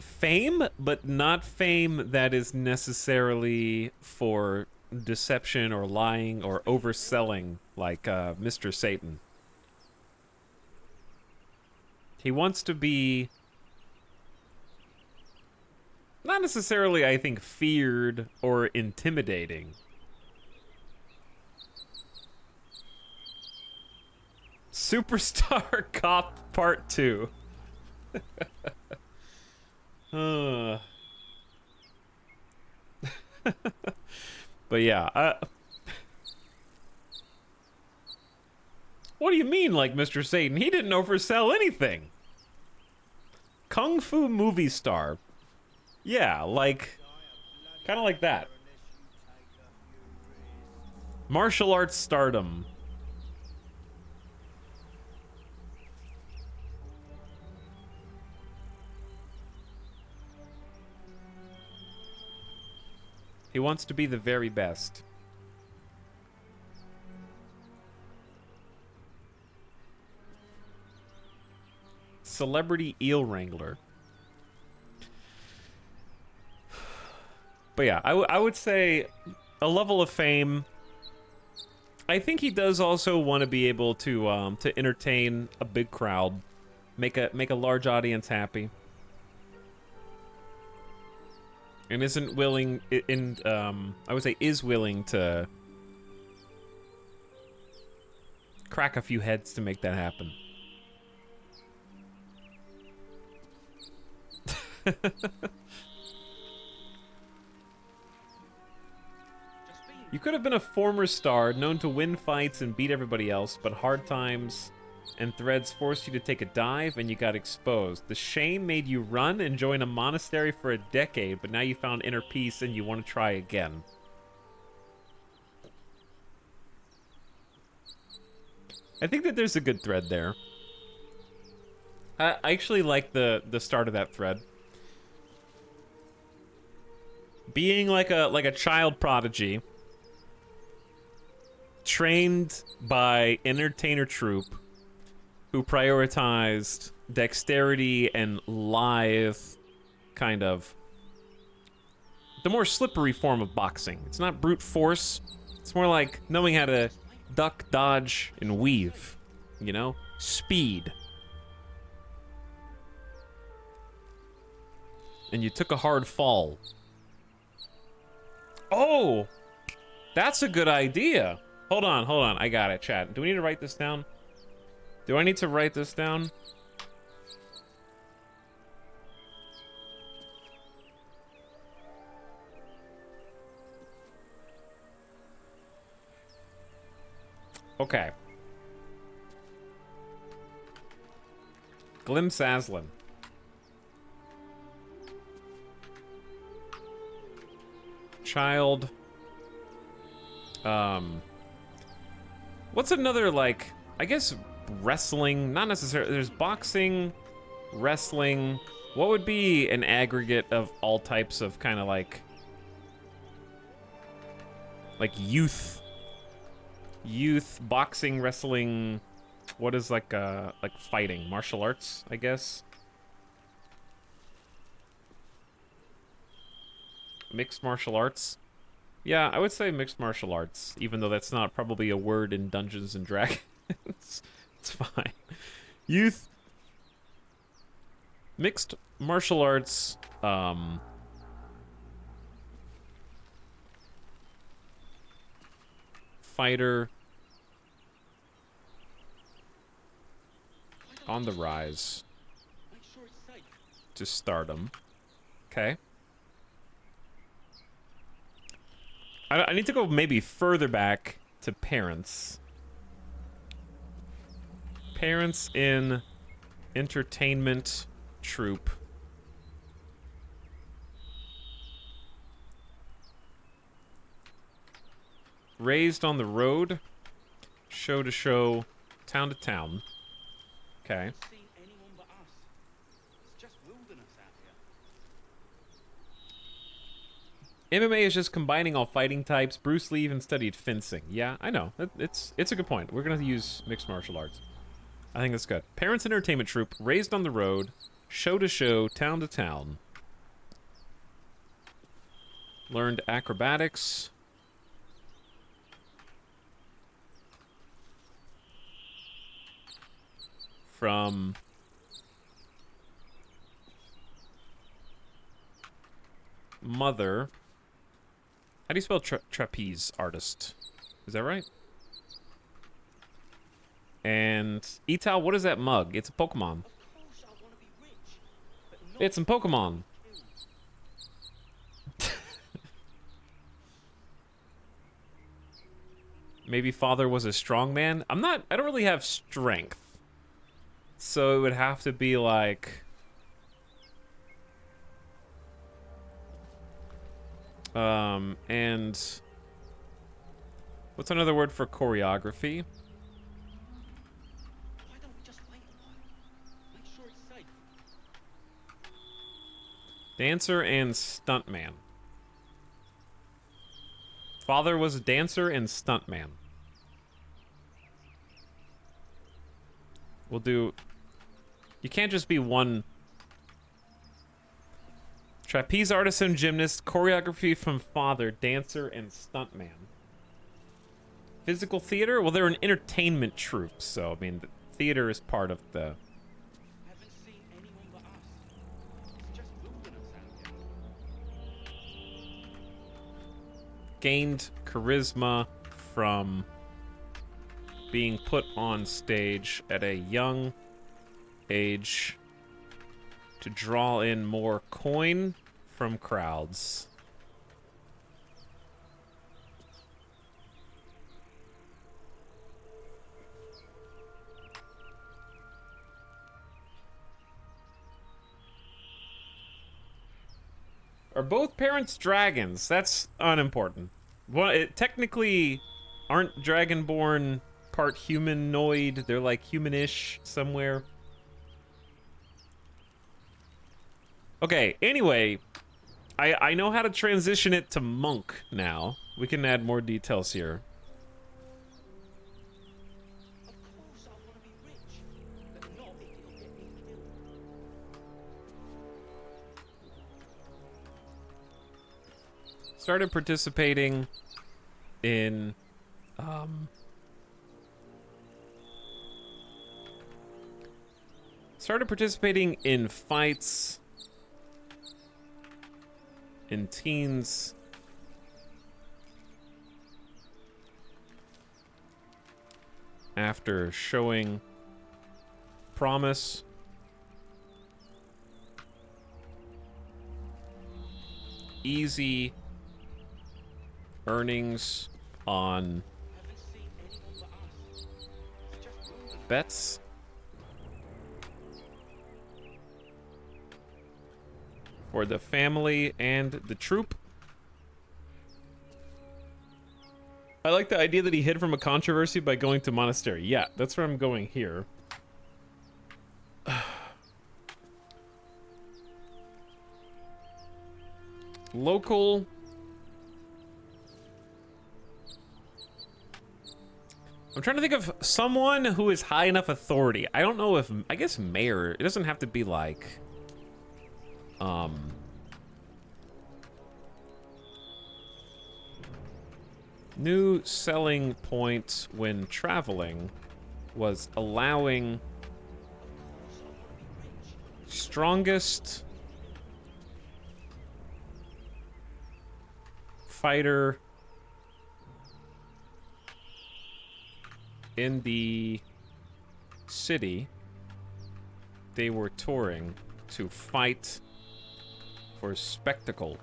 Speaker 1: fame, but not fame that is necessarily for deception or lying or overselling like Mr. Satan. He wants to be not necessarily, I think, feared or intimidating. Superstar Cop Part 2. But yeah, what do you mean, like Mr. Satan? He didn't oversell anything. Kung Fu movie star. Yeah, like, kind of like that. Martial arts stardom. He wants to be the very best. Celebrity eel wrangler. But yeah, I would say a level of fame. I think he does also want to be able to entertain a big crowd, make a large audience happy, and isn't willing I would say is willing to crack a few heads to make that happen. You could have been a former star, known to win fights and beat everybody else, but hard times and threads forced you to take a dive and you got exposed. The shame made you run and join a monastery for a decade, but now you found inner peace and you want to try again. I think that there's a good thread there. I actually like the start of that thread. Being like a child prodigy, trained by entertainer troupe who prioritized dexterity and lithe, kind of the more slippery form of boxing. It's not brute force. It's more like knowing how to duck, dodge, and weave, you know? Speed. And you took a hard fall. Oh! That's a good idea. Hold on. I got it, chat. Do we need to write this down? Do I need to write this down? Okay. Glim Saslin. Child. What's another, like, I guess wrestling, not necessarily, there's boxing, wrestling. What would be an aggregate of all types of kind of like youth boxing, wrestling? What is like fighting, martial arts, I guess? Mixed martial arts? Yeah, I would say mixed martial arts, even though that's not probably a word in Dungeons and Dragons. It's fine. Youth. Mixed martial arts, fighter. On the rise. To stardom. Okay. I need to go maybe further back to parents. Parents in entertainment troupe. Raised on the road, show to show, town to town. Okay. MMA is just combining all fighting types. Bruce Lee even studied fencing. Yeah, I know. It's a good point. We're gonna use mixed martial arts. I think that's good. Parents entertainment troupe, raised on the road, show to show, town to town. Learned acrobatics. From mother. How do you spell trapeze artist? Is that right? And Ital, what is that mug? It's a Pokemon. It's some Pokemon. Maybe father was a strong man. I don't really have strength. So it would have to be like and what's another word for choreography?
Speaker 3: Why don't we just wait a while? Make sure it's safe.
Speaker 1: Dancer and stuntman. Father was a dancer and stuntman. We'll do... You can't just be one... Trapeze artisan, gymnast, choreography from father, dancer, and stuntman. Physical theater? Well, they're an entertainment troupe, so, I mean, the theater is part of the...
Speaker 3: Haven't seen anyone but us. It's just wilderness out here.
Speaker 1: Gained charisma from being put on stage at a young age to draw in more coin from crowds. Are both parents dragons? That's unimportant. Well, it technically aren't dragonborn part humanoid. They're like humanish somewhere. Okay, anyway, I know how to transition it to monk now. We can add more details here.
Speaker 3: Of course I want to be rich, but not if it'll get me killed.
Speaker 1: Started participating in fights in teens. After showing promise. Easy earnings on
Speaker 3: Haven't seen anyone but us. It's just wilderness.
Speaker 1: bets. For the family and the troop. I like the idea that he hid from a controversy by going to monastery. Yeah, that's where I'm going here. Local. I'm trying to think of someone who is high enough authority. I don't know if, I guess mayor, it doesn't have to be like, new selling point when traveling was allowing strongest fighter in the city they were touring to fight for spectacle.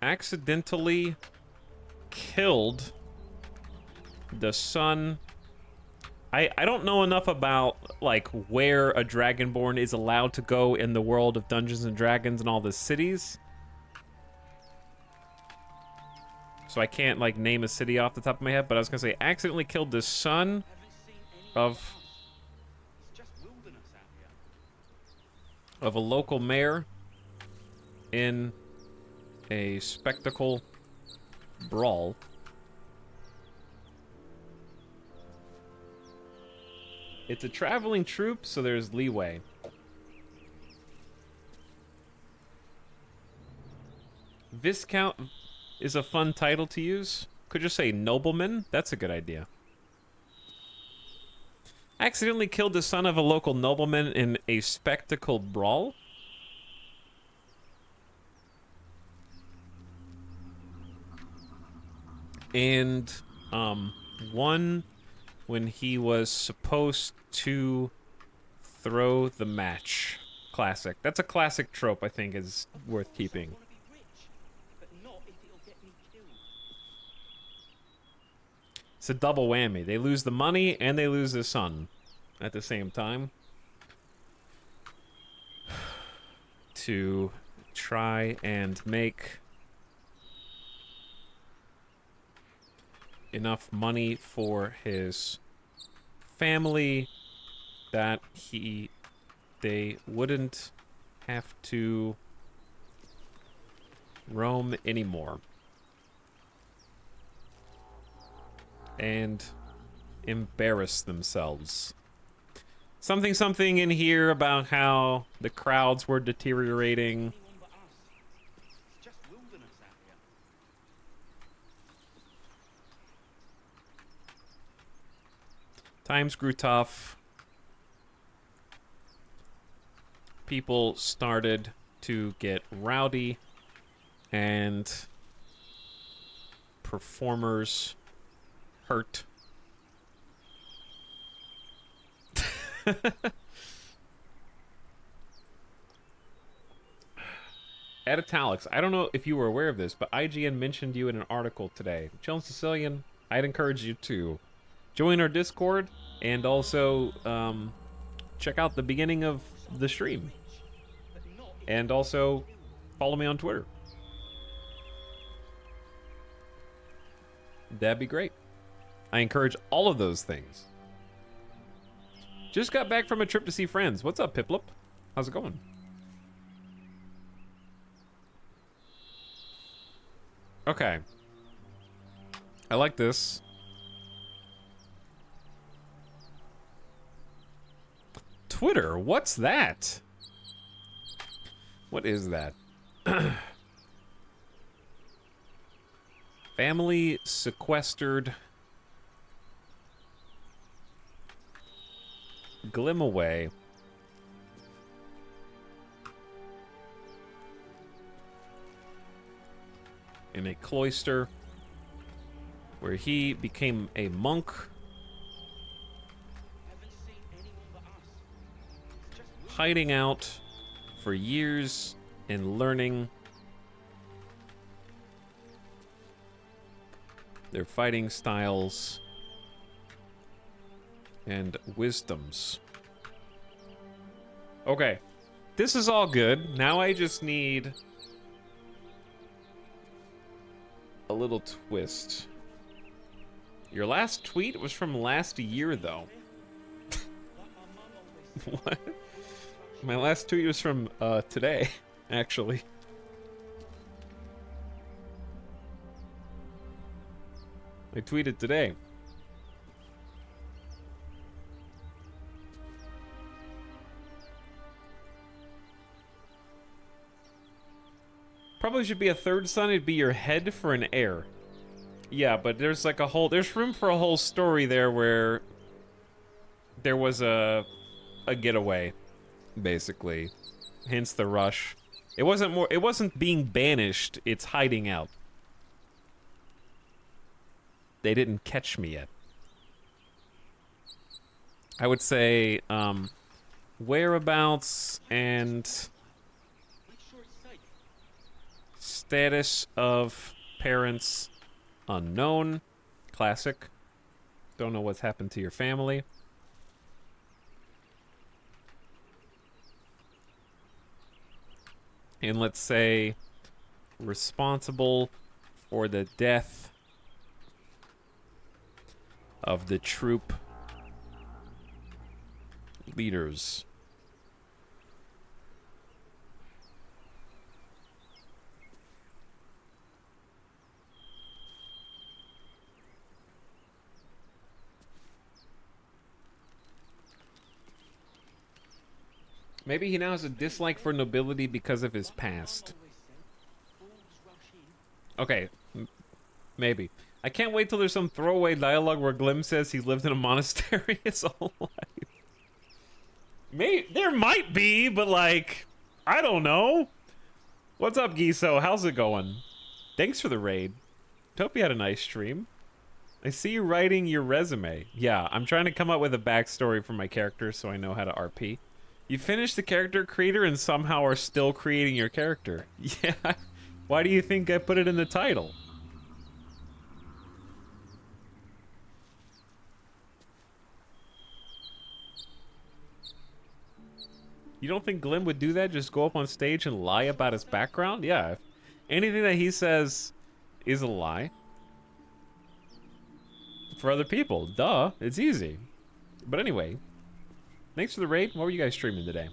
Speaker 1: Accidentally killed the son. I don't know enough about like where a dragonborn is allowed to go in the world of Dungeons and Dragons and all the cities. So I can't like name a city off the top of my head, but I was gonna say accidentally killed the son of
Speaker 3: It's just wilderness out here.
Speaker 1: a local mayor in a spectacle brawl. It's a traveling troupe, so there's leeway. Viscount is a fun title to use. Could just say nobleman. That's a good idea. Accidentally killed the son of a local nobleman in a spectacle brawl. And one when he was supposed to throw the match. Classic. That's a classic trope I think is worth keeping.
Speaker 3: I want to be rich, but not if it'll get me killed.
Speaker 1: It's a double whammy. They lose the money and they lose the son at the same time. To try and make enough money for his family that they wouldn't have to roam anymore and embarrass themselves. something something in here about how the crowds were deteriorating.
Speaker 3: Anyone but us. It's just wilderness out here.
Speaker 1: Times grew tough. People started to get rowdy, and performers hurt. At Italics, I don't know if you were aware of this, but IGN mentioned you in an article today. Chillin' Sicilian, I'd encourage you to join our Discord and also check out the beginning of the stream. And also follow me on Twitter. That'd be great. I encourage all of those things. Just got back from a trip to see friends. What's up, Piplup? How's it going? Okay. I like this. Twitter, what's that? What is that? Family sequestered. Glim away. In a cloister where he became a monk.
Speaker 3: Haven't seen anyone but us. It's just wilderness.
Speaker 1: Hiding out for years and learning their fighting styles and wisdoms. Okay, this is all good. Now I just need a little twist. Your last tweet was from last year, though.
Speaker 3: Like my mum always said.
Speaker 1: What? My last tweet was from today, actually. I tweeted today. Probably should be a third son. It'd be your head for an heir. Yeah, but there's like a whole, there's room for a whole story there where there was a getaway, basically. Hence the rush. It wasn't being banished, it's hiding out. They didn't catch me yet. I would say, whereabouts and
Speaker 3: Make sure it's safe.
Speaker 1: status of parents unknown. Classic. Don't know what's happened to your family. And let's say responsible for the death of the troop leaders. Maybe he now has a dislike for nobility because of his past.
Speaker 3: Always said, fools rush in.
Speaker 1: Okay, maybe. I can't wait till there's some throwaway dialogue where Glim says he lived in a monastery his whole life. There might be, but like, I don't know. What's up, Giso? How's it going? Thanks for the raid. Hope you had a nice stream. I see you writing your resume. Yeah, I'm trying to come up with a backstory for my character so I know how to RP. You finished the character creator and somehow are still creating your character. Yeah. Why do you think I put it in the title? You don't think Glim would do that? Just go up on stage and lie about his background? Yeah. Anything that he says is a lie. For other people. Duh. It's easy. But anyway. Thanks for the raid. What were you guys streaming today?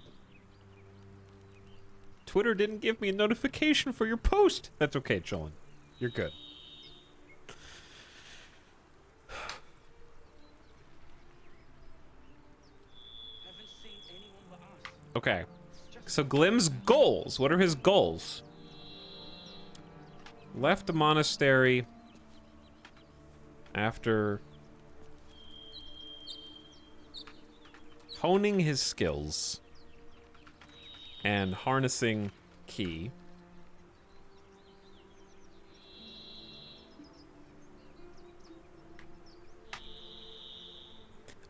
Speaker 1: Twitter didn't give me a notification for your post. That's okay, Chillin. You're good.
Speaker 3: Haven't
Speaker 1: Okay. So Glim's goals. What are his goals? Left the monastery after honing his skills and harnessing ki.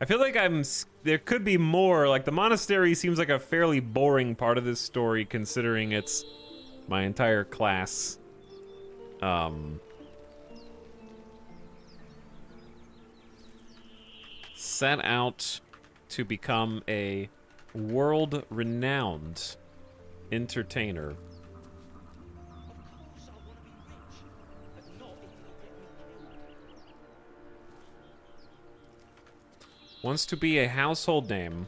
Speaker 1: I feel like there could be more. Like, the monastery seems like a fairly boring part of this story, considering it's my entire class. Set out to become a world-renowned entertainer.
Speaker 3: Of course I want to be rich, but not if it'll get me killed.
Speaker 1: Wants to be a household name.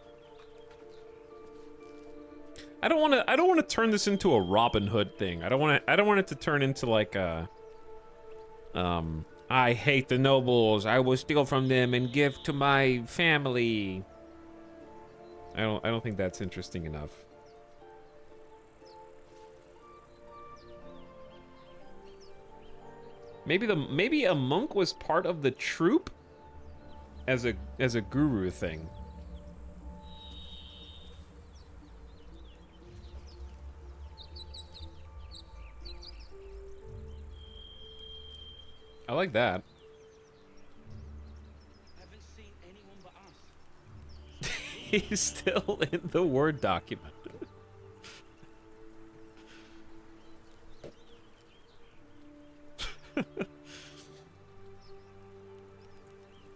Speaker 1: I don't want to turn this into a Robin Hood thing. I don't want it to turn into like a I hate the nobles. I will steal from them and give to my family. I don't think that's interesting enough. Maybe a monk was part of the troop as a guru thing. I like that.
Speaker 3: Haven't seen anyone but us.
Speaker 1: He's still in the Word document.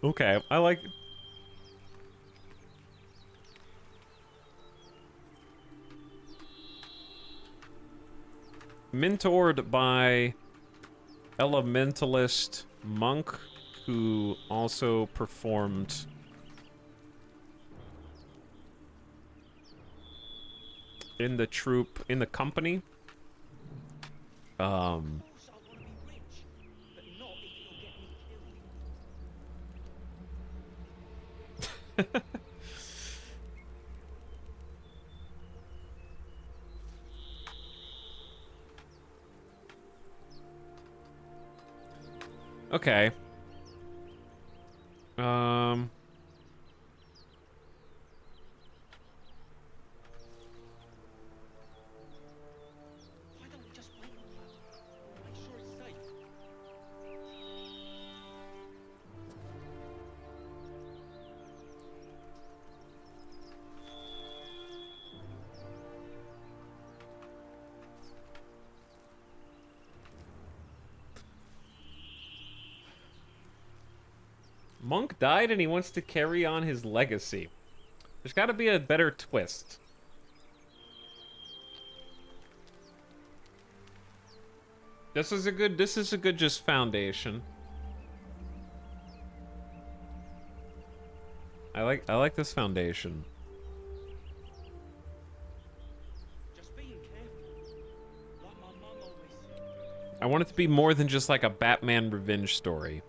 Speaker 1: Okay, I like... Mentored by elementalist monk who also performed in the troop, in the company.
Speaker 3: Of course I want to be rich, but not if it'll get me killed.
Speaker 1: Okay.
Speaker 3: Why don't we just wait a while? Make sure it's safe.
Speaker 1: Monk died and he wants to carry on his legacy. There's got to be a better twist. This is a good just foundation. I like this foundation.
Speaker 3: Just being careful. Like my mum always said.
Speaker 1: I want it to be more than just like a Batman revenge story.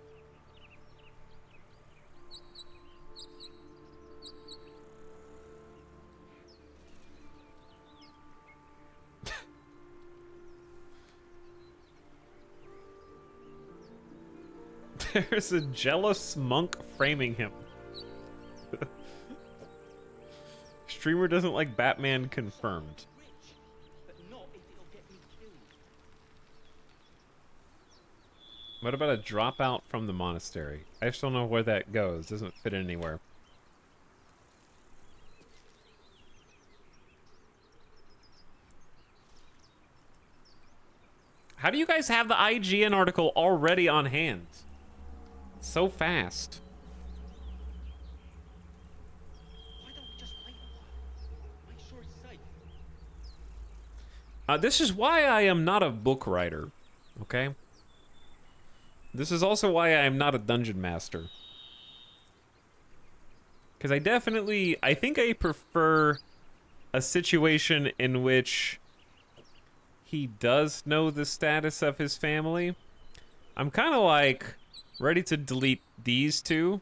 Speaker 1: There's a jealous monk framing him. Streamer doesn't like Batman confirmed.
Speaker 3: Rich, but not if it'll get me killed.
Speaker 1: What about a dropout from the monastery? I just don't know where that goes. Doesn't fit anywhere. How do you guys have the IGN article already on hand? So fast.
Speaker 3: Why don't we just wait a while? Make sure it's safe.
Speaker 1: This is why I am not a book writer, okay? This is also why I am not a dungeon master. Because I think I prefer a situation in which he does know the status of his family. I'm kind of like ready to delete these two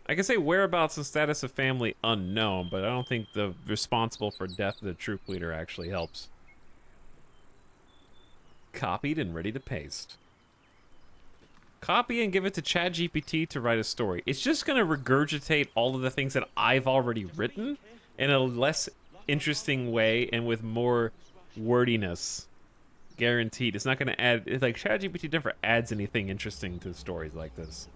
Speaker 1: I can say whereabouts and status of family unknown, but I don't think the responsible for death of the troop leader actually helps. Copied and ready to paste. Copy and give it to ChatGPT to write a story. It's just gonna regurgitate all of the things that I've already written in a less interesting way and with more wordiness. Guaranteed. It's not gonna add, it's like ChatGPT never adds anything interesting to stories like this.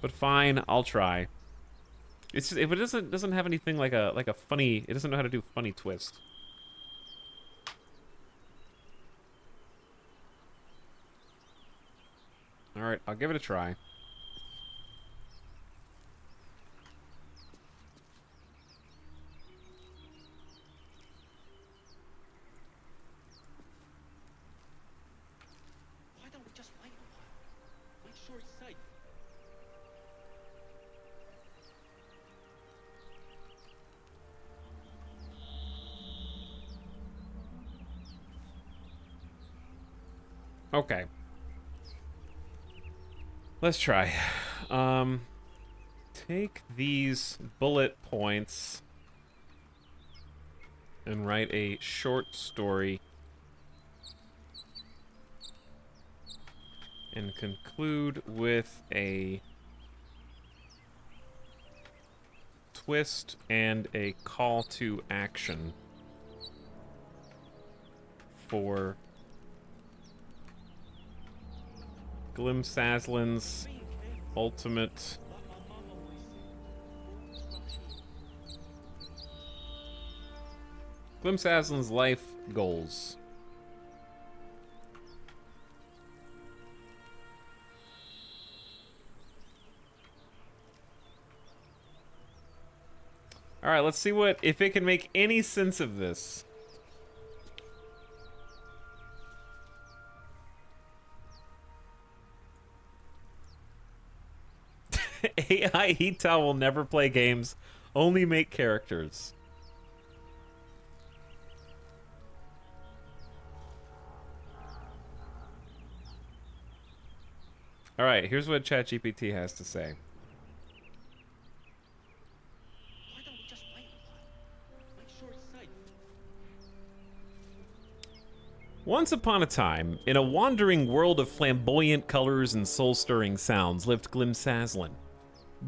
Speaker 1: But fine, I'll try. It's just, if it doesn't have anything like a funny, it doesn't know how to do funny twist. All right, I'll give it a try.
Speaker 3: Why don't we just wait a while? Make sure it's safe.
Speaker 1: Okay. Let's try. Take these bullet points and write a short story and conclude with a twist and a call to action for Glimsazlin's ultimate Glimsazlin's life goals. All right, let's see if it can make any sense of this. AI Hita will never play games, only make characters. All right, here's what ChatGPT has to say.
Speaker 3: Why don't we just wait a while? Make sure it's safe.
Speaker 1: Once upon a time, in a wandering world of flamboyant colors and soul-stirring sounds, lived Glimsazlin.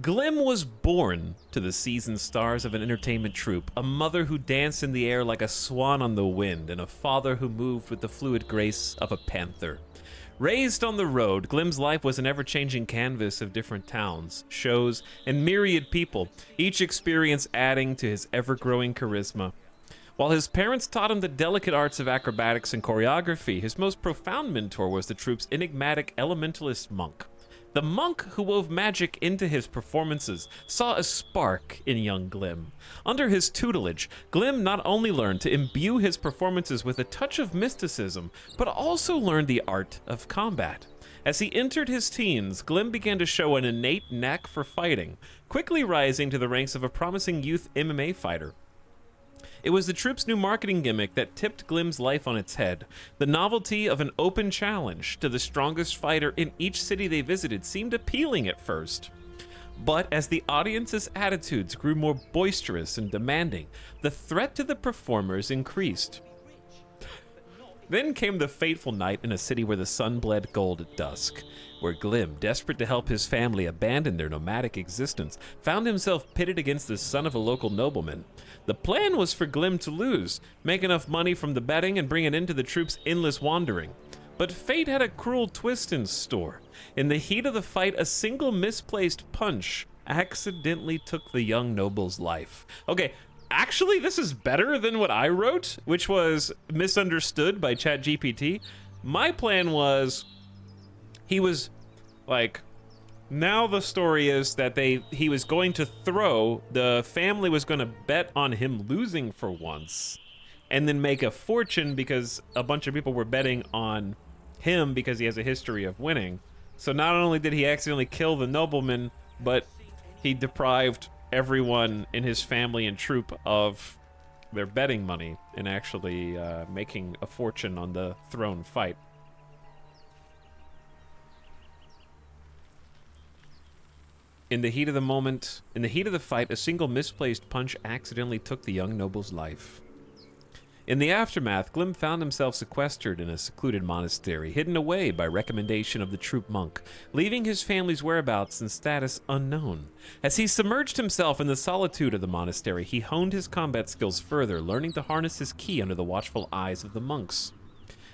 Speaker 1: Glim was born to the seasoned stars of an entertainment troupe, a mother who danced in the air like a swan on the wind, and a father who moved with the fluid grace of a panther. Raised on the road, Glim's life was an ever-changing canvas of different towns, shows, and myriad people, each experience adding to his ever-growing charisma. While his parents taught him the delicate arts of acrobatics and choreography, his most profound mentor was the troupe's enigmatic elementalist monk. The monk who wove magic into his performances saw a spark in young Glim. Under his tutelage, Glim not only learned to imbue his performances with a touch of mysticism, but also learned the art of combat. As he entered his teens, Glim began to show an innate knack for fighting, quickly rising to the ranks of a promising youth MMA fighter. It was the troupe's new marketing gimmick that tipped Glim's life on its head. The novelty of an open challenge to the strongest fighter in each city they visited seemed appealing at first. But as the audience's attitudes grew more boisterous and demanding, the threat to the performers increased. Then came the fateful night in a city where the sun bled gold at dusk, where Glim, desperate to help his family abandon their nomadic existence, found himself pitted against the son of a local nobleman. The plan was for Glim to lose, make enough money from the betting, and bring an end to the troupe's endless wandering. But fate had a cruel twist in store. In the heat of the fight, a single misplaced punch accidentally took the young noble's life. Okay, actually, this is better than what I wrote, which was misunderstood by ChatGPT. My plan was, he was like, now the story is that he was going to throw, the family was going to bet on him losing for once, and then make a fortune because a bunch of people were betting on him because he has a history of winning. So not only did he accidentally kill the nobleman, but he deprived everyone in his family and troupe of their betting money and actually making a fortune on the throne fight. In the heat of the fight, a single misplaced punch accidentally took the young noble's life. In the aftermath, Glim found himself sequestered in a secluded monastery, hidden away by recommendation of the troop monk, leaving his family's whereabouts and status unknown. As he submerged himself in the solitude of the monastery, he honed his combat skills further, learning to harness his ki under the watchful eyes of the monks.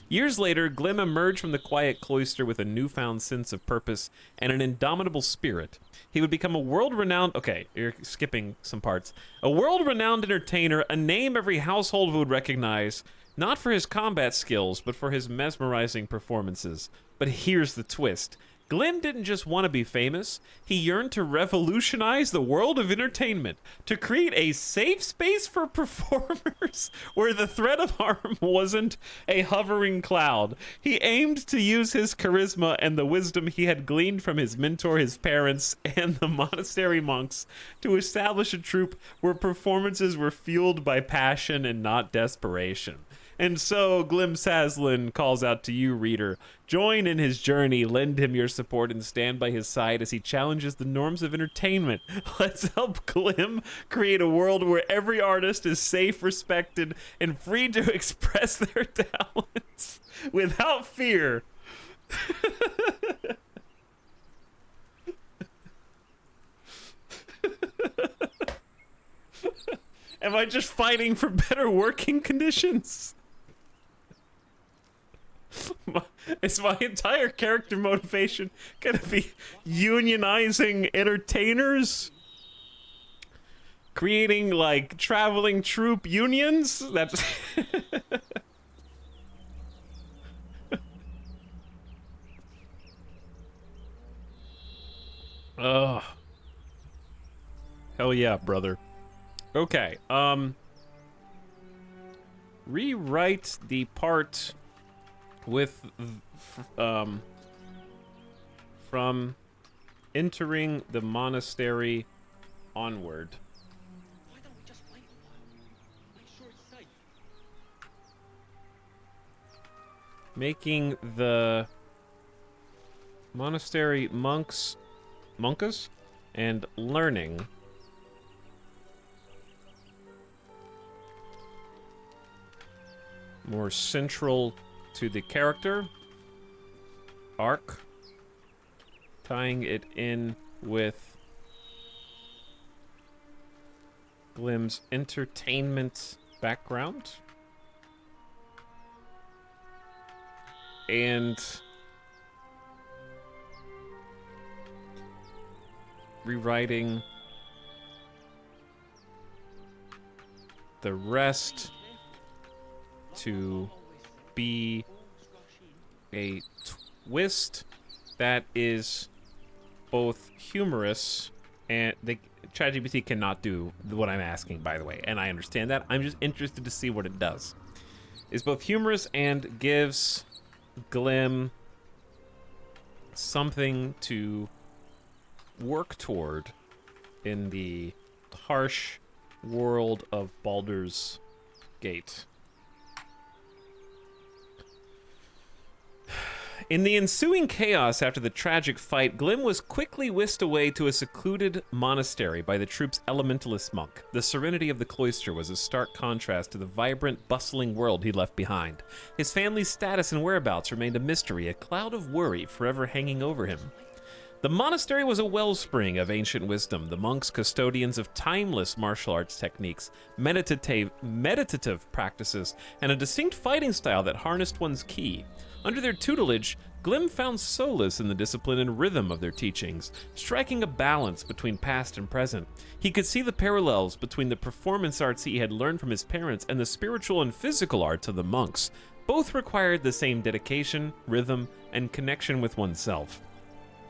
Speaker 1: Years later, Glim emerged from the quiet cloister with a newfound sense of purpose and an indomitable spirit. He would become a world-renowned... Okay, you're skipping some parts. A world-renowned entertainer, a name every household would recognize, not for his combat skills, but for his mesmerizing performances. But here's the twist. Glim didn't just want to be famous, he yearned to revolutionize the world of entertainment, to create a safe space for performers where the threat of harm wasn't a hovering cloud. He aimed to use his charisma and the wisdom he had gleaned from his mentor, his parents, and the monastery monks to establish a troupe where performances were fueled by passion and not desperation. And so, Glim Sazlin calls out to you, reader. Join in his journey, lend him your support, and stand by his side as he challenges the norms of entertainment. Let's help Glim create a world where every artist is safe, respected, and free to express their talents without fear. Am I just fighting for better working conditions? Is my entire character motivation gonna be unionizing entertainers? Creating, like, traveling troupe unions? That's... Ugh. Hell yeah, brother. Okay, rewrite the part with from entering the monastery onward.
Speaker 3: Why don't we just wait a while? Make sure it's safe.
Speaker 1: Making the monastery monks and learning more central to the character arc, tying it in with Glim's entertainment background, and rewriting the rest to be a twist that is both humorous and ChatGPT cannot do what I'm asking, by the way, and I understand that. I'm just interested to see what it does. It's both humorous and gives Glim something to work toward in the harsh world of Baldur's Gate. In the ensuing chaos after the tragic fight, Glim was quickly whisked away to a secluded monastery by the troop's elementalist monk. The serenity of the cloister was a stark contrast to the vibrant, bustling world he left behind. His family's status and whereabouts remained a mystery, a cloud of worry forever hanging over him. The monastery was a wellspring of ancient wisdom, the monks custodians of timeless martial arts techniques, meditative practices, and a distinct fighting style that harnessed one's ki. Under their tutelage, Glim found solace in the discipline and rhythm of their teachings, striking a balance between past and present. He could see the parallels between the performance arts he had learned from his parents and the spiritual and physical arts of the monks. Both required the same dedication, rhythm, and connection with oneself.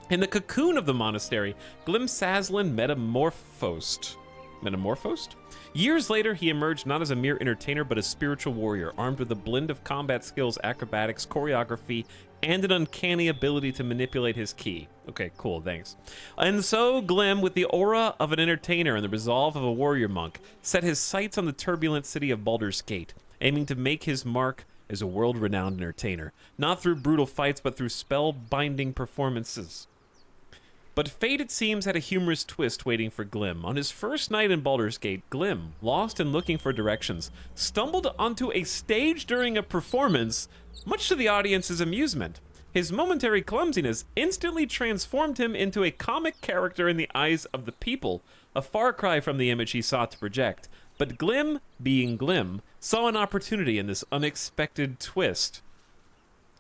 Speaker 1: In the cocoon of the monastery, Glim Sazlin metamorphosed. Years later, he emerged not as a mere entertainer, but a spiritual warrior, armed with a blend of combat skills, acrobatics, choreography, and an uncanny ability to manipulate his ki. Okay, cool, thanks. And so, Glim, with the aura of an entertainer and the resolve of a warrior monk, set his sights on the turbulent city of Baldur's Gate, aiming to make his mark as a world-renowned entertainer, not through brutal fights, but through spell-binding performances. But fate, it seems, had a humorous twist waiting for Glim. On his first night in Baldur's Gate, Glim, lost and looking for directions, stumbled onto a stage during a performance, much to the audience's amusement. His momentary clumsiness instantly transformed him into a comic character in the eyes of the people, a far cry from the image he sought to project. But Glim, being Glim, saw an opportunity in this unexpected twist.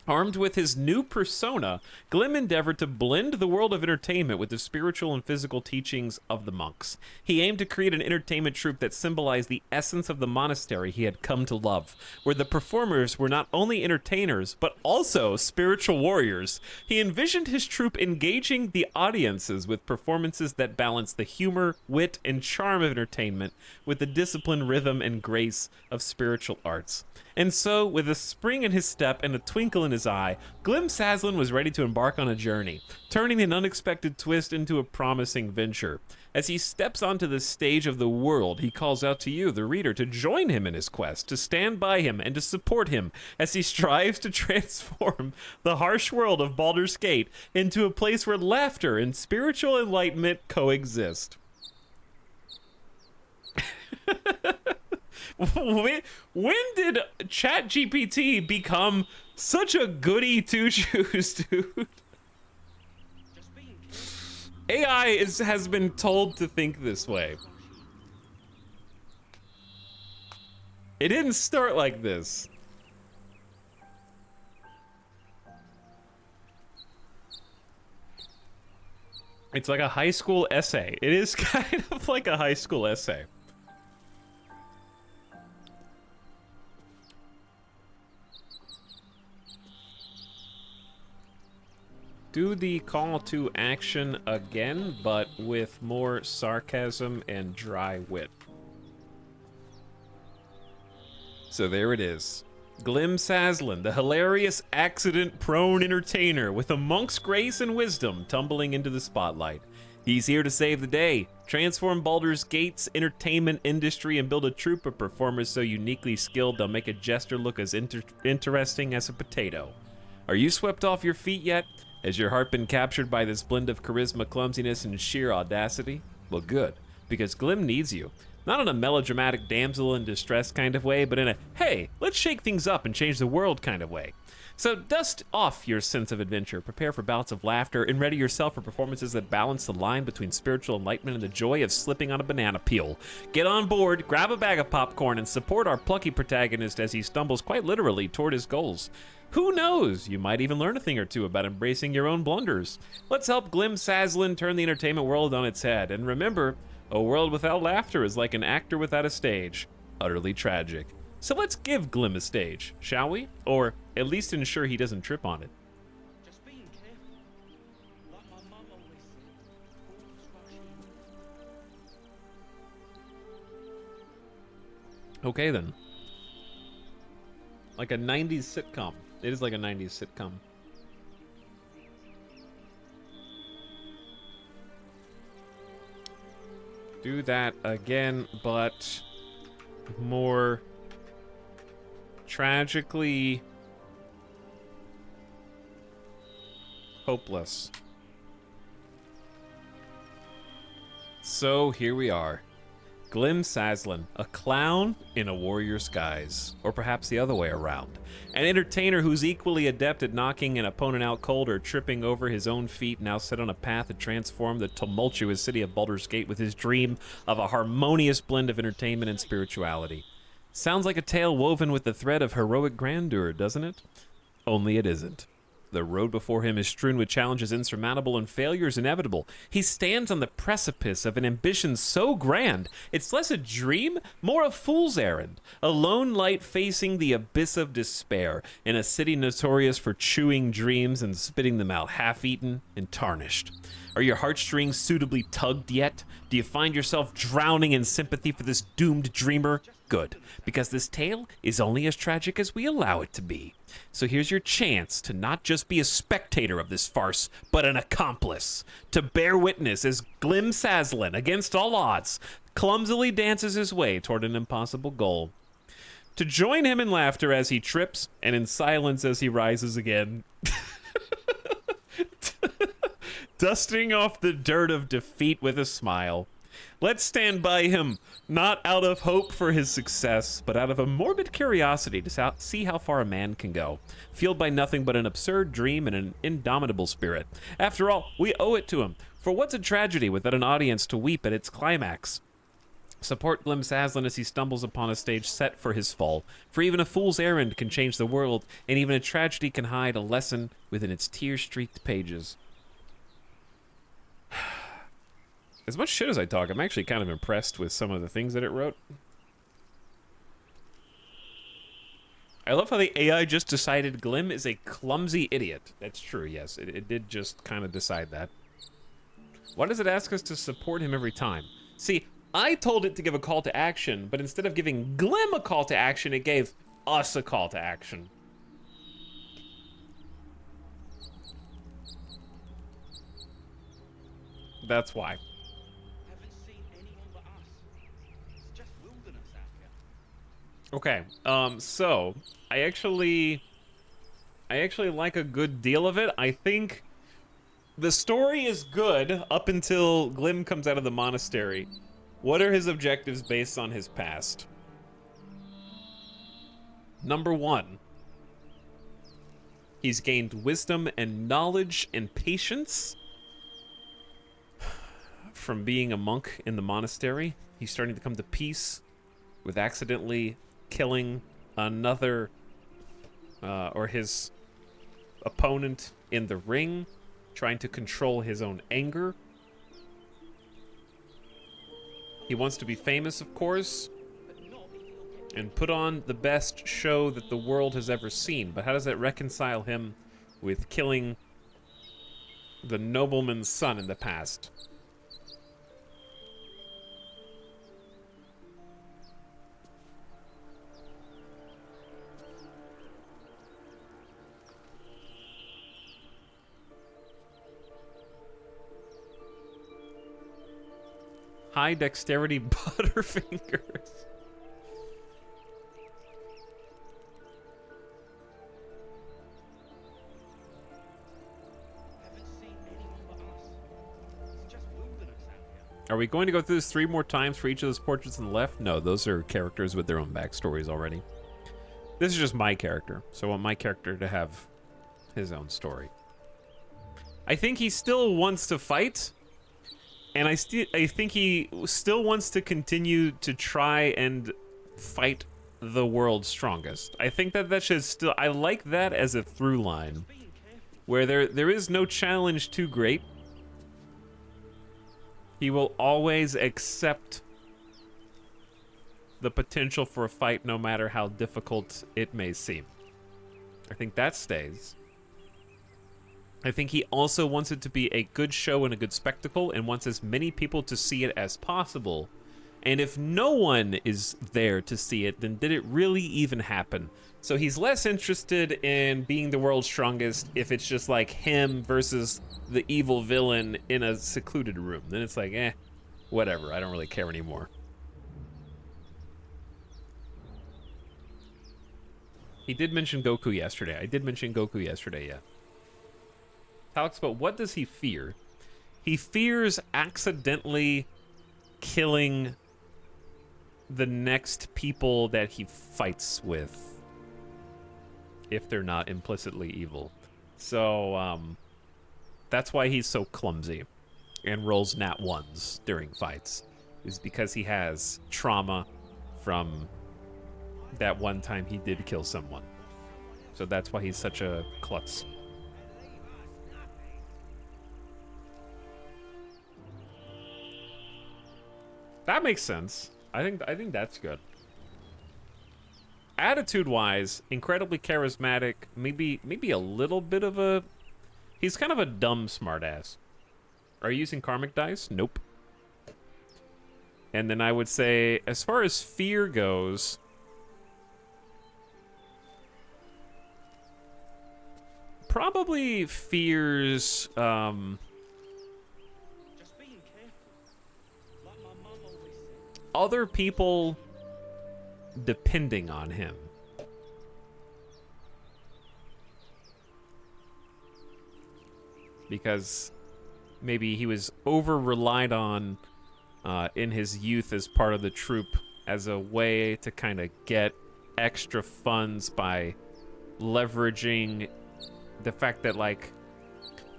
Speaker 1: Armed with his new persona, Glim endeavored to blend the world of entertainment with the spiritual and physical teachings of the monks. He aimed to create an entertainment troupe that symbolized the essence of the monastery he had come to love, where the performers were not only entertainers, but also spiritual warriors. He envisioned his troupe engaging the audiences with performances that balanced the humor, wit, and charm of entertainment with the discipline, rhythm, and grace of spiritual arts. And so, with a spring in his step and a twinkle in his eye, Glim Sazlin was ready to embark on a journey, turning an unexpected twist into a promising venture. As he steps onto the stage of the world, he calls out to you, the reader, to join him in his quest, to stand by him, and to support him as he strives to transform the harsh world of Baldur's Gate into a place where laughter and spiritual enlightenment coexist. When did ChatGPT become such a goody two-shoes, dude?
Speaker 3: Just being
Speaker 1: AI has been told to think this way. It didn't start like this. It's like a high school essay. It is kind of like a high school essay. Do the call to action again, but with more sarcasm and dry wit. So there it is. Glim Sazlin, the hilarious accident-prone entertainer with a monk's grace and wisdom tumbling into the spotlight. He's here to save the day, transform Baldur's Gate's entertainment industry, and build a troupe of performers so uniquely skilled they'll make a jester look as interesting as a potato. Are you swept off your feet yet? Has your heart been captured by this blend of charisma, clumsiness, and sheer audacity? Well, good, because Glim needs you. Not in a melodramatic damsel in distress kind of way, but in a, hey, let's shake things up and change the world kind of way. So dust off your sense of adventure, prepare for bouts of laughter, and ready yourself for performances that balance the line between spiritual enlightenment and the joy of slipping on a banana peel. Get on board, grab a bag of popcorn, and support our plucky protagonist as he stumbles quite literally toward his goals. Who knows? You might even learn a thing or two about embracing your own blunders. Let's help Glim Sazlin turn the entertainment world on its head. And remember, a world without laughter is like an actor without a stage. Utterly tragic. So let's give Glim a stage, shall we? Or at least ensure he doesn't trip on it.
Speaker 3: Just being careful. Like my mum always said, fools rush in.
Speaker 1: Okay then. Like a 90s sitcom. It is like a 90s sitcom. Do that again, but more tragically hopeless. So here we are. Glim Sazlin, a clown in a warrior's guise, or perhaps the other way around. An entertainer who's equally adept at knocking an opponent out cold or tripping over his own feet, now set on a path to transform the tumultuous city of Baldur's Gate with his dream of a harmonious blend of entertainment and spirituality. Sounds like a tale woven with the thread of heroic grandeur, doesn't it? Only it isn't. The road before him is strewn with challenges insurmountable and failures inevitable. He stands on the precipice of an ambition so grand, it's less a dream, more a fool's errand. A lone light facing the abyss of despair, in a city notorious for chewing dreams and spitting them out half-eaten and tarnished. Are your heartstrings suitably tugged yet? Do you find yourself drowning in sympathy for this doomed dreamer? Good, because this tale is only as tragic as we allow it to be. So here's your chance to not just be a spectator of this farce, but an accomplice. To bear witness as Glim Sazlin, against all odds, clumsily dances his way toward an impossible goal. To join him in laughter as he trips, and in silence as he rises again. dusting off the dirt of defeat with a smile. Let's stand by him, not out of hope for his success, but out of a morbid curiosity to see how far a man can go, fueled by nothing but an absurd dream and an indomitable spirit. After all, we owe it to him, for what's a tragedy without an audience to weep at its climax? Support Glim's Aslan as he stumbles upon a stage set for his fall, for even a fool's errand can change the world, and even a tragedy can hide a lesson within its tear-streaked pages. As much shit as I talk, I'm actually kind of impressed with some of the things that it wrote. I love how the AI just decided Glim is a clumsy idiot. That's true, yes. It did just kind of decide that. Why does it ask us to support him every time? See, I told it to give a call to action, but instead of giving Glim a call to action, it gave us a call to action. That's why.
Speaker 3: Haven't seen anyone but us. It's just wilderness out here.
Speaker 1: Okay, so I actually like a good deal of it. I think the story is good up until Glim comes out of the monastery. What are his objectives based on his past? Number 1, he's gained wisdom and knowledge and patience from being a monk in the monastery. He's starting to come to peace with accidentally killing another or his opponent in the ring, trying to control his own anger. He wants to be famous, of course, and put on the best show that the world has ever seen. But how does that reconcile him with killing the nobleman's son in the past? High dexterity butterfingers.
Speaker 3: Haven't seen anyone but us. It's just wilderness out here.
Speaker 1: Are we going to go through this 3 more times for each of those portraits on the left? No, those are characters with their own backstories already. This is just my character, so I want my character to have his own story. I think he still wants to fight. And I think he still wants to continue to try and fight the world's strongest. I think that should still... I like that as a through line, where there is no challenge too great. He will always accept the potential for a fight, no matter how difficult it may seem. I think that stays. I think he also wants it to be a good show and a good spectacle, and wants as many people to see it as possible. And if no one is there to see it, then did it really even happen? So he's less interested in being the world's strongest if it's just like him versus the evil villain in a secluded room. Then it's like, whatever, I don't really care anymore. He did mention Goku yesterday. I did mention Goku yesterday, yeah. Talks about what does he fear? He fears accidentally killing the next people that he fights with, if they're not implicitly evil. So that's why he's so clumsy and rolls nat 1s during fights, is because he has trauma from that one time he did kill someone. So that's why he's such a klutz. That makes sense. I think that's good. Attitude-wise, incredibly charismatic. Maybe a little bit of a... He's kind of a dumb smartass. Are you using karmic dice? Nope. And then I would say, as far as fear goes, probably fears
Speaker 3: Just being careful. Like my mum always said.
Speaker 1: other people depending on him. Because maybe he was over-relied on in his youth as part of the troop as a way to kind of get extra funds by leveraging the fact that, like,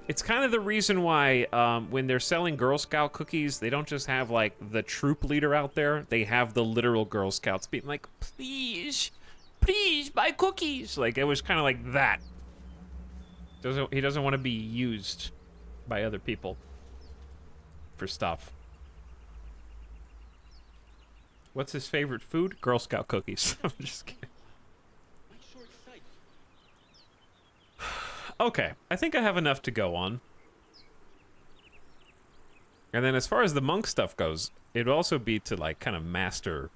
Speaker 1: it's kind of the reason why when they're selling Girl Scout cookies, they don't just have, like, the troop leader out there. They have the literal Girl Scouts being like, please, please buy cookies. Like, it was kind of like that. He doesn't want to be used by other people for stuff. What's his favorite food? Girl Scout cookies. I'm just kidding.
Speaker 3: Make sure it's safe.
Speaker 1: Okay, I think I have enough to go on. And then as far as the monk stuff goes, it'd also be to, like, kind of master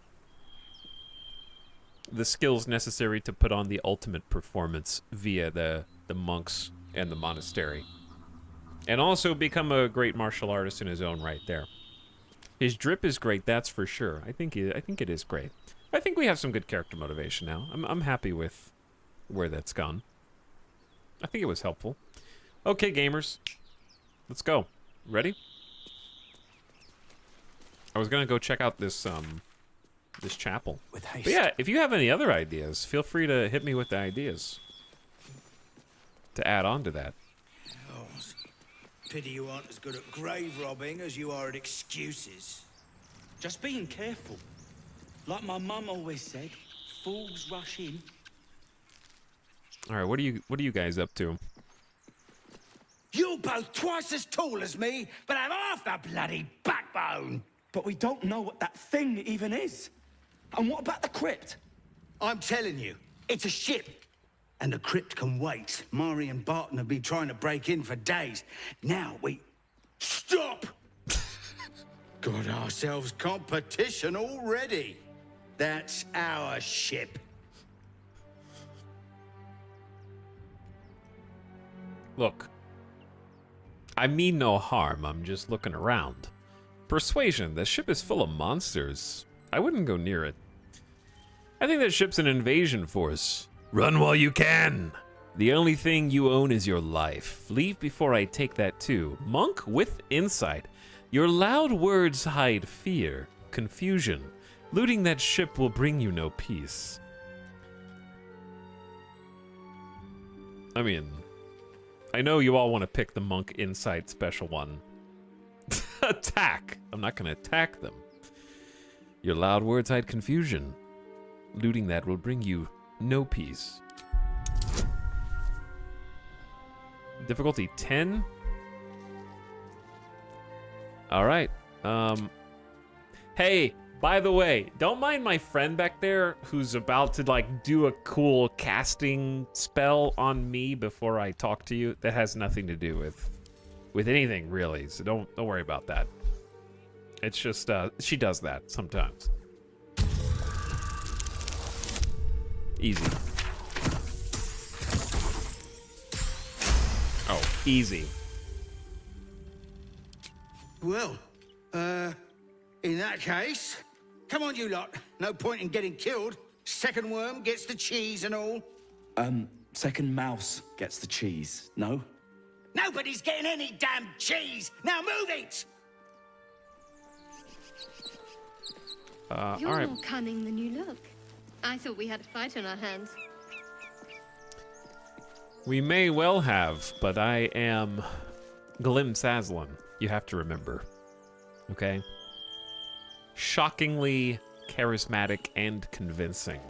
Speaker 1: the skills necessary to put on the ultimate performance via the monks and the monastery. And also become a great martial artist in his own right there. His drip is great, that's for sure. I think it is great. I think we have some good character motivation now. I'm happy with where that's gone. I think it was helpful. Okay, gamers. Let's go. Ready? I was gonna go check out this this chapel.
Speaker 4: With haste.
Speaker 1: But yeah, if you have any other ideas, feel free to hit me with the ideas to add on to that.
Speaker 4: Oh, pity you aren't as good at grave robbing as you are at excuses.
Speaker 3: Just being careful. Like my mum always said, fools rush in.
Speaker 1: All right, what are you guys up to?
Speaker 4: You're both twice as tall as me, but have half the bloody backbone.
Speaker 3: But we don't know what that thing even is. And what about the crypt?
Speaker 4: I'm telling you, it's a ship. And the crypt can wait. Mari and Barton have been trying to break in for days. Now we... Stop! Got ourselves competition already. That's our ship.
Speaker 1: Look, I mean no harm. I'm just looking around. Persuasion, the ship is full of monsters. I wouldn't go near it. I think that ship's an invasion force. Run while you can. The only thing you own is your life. Leave before I take that too. Monk with insight. Your loud words hide fear, confusion. Looting that ship will bring you no peace. I mean, I know you all want to pick the monk insight special one. Attack! I'm not going to attack them. Your loud words hide confusion. Looting that will bring you no peace. Difficulty 10? Alright. Hey, by the way, don't mind my friend back there who's about to, like, do a cool casting spell on me before I talk to you. That has nothing to do with anything, really, so don't worry about that. It's just, she does that sometimes. Easy. Oh, easy.
Speaker 4: Well, in that case, come on, you lot. No point in getting killed. Second worm gets the cheese and all.
Speaker 3: Second mouse gets the cheese, no?
Speaker 4: Nobody's getting any damn cheese. Now move it!
Speaker 5: You're
Speaker 1: all right.
Speaker 5: more cunning than you look. I thought we had a fight on our hands.
Speaker 1: We may well have, but I am Glim Sazlin. You have to remember. Okay? Shockingly charismatic and convincing.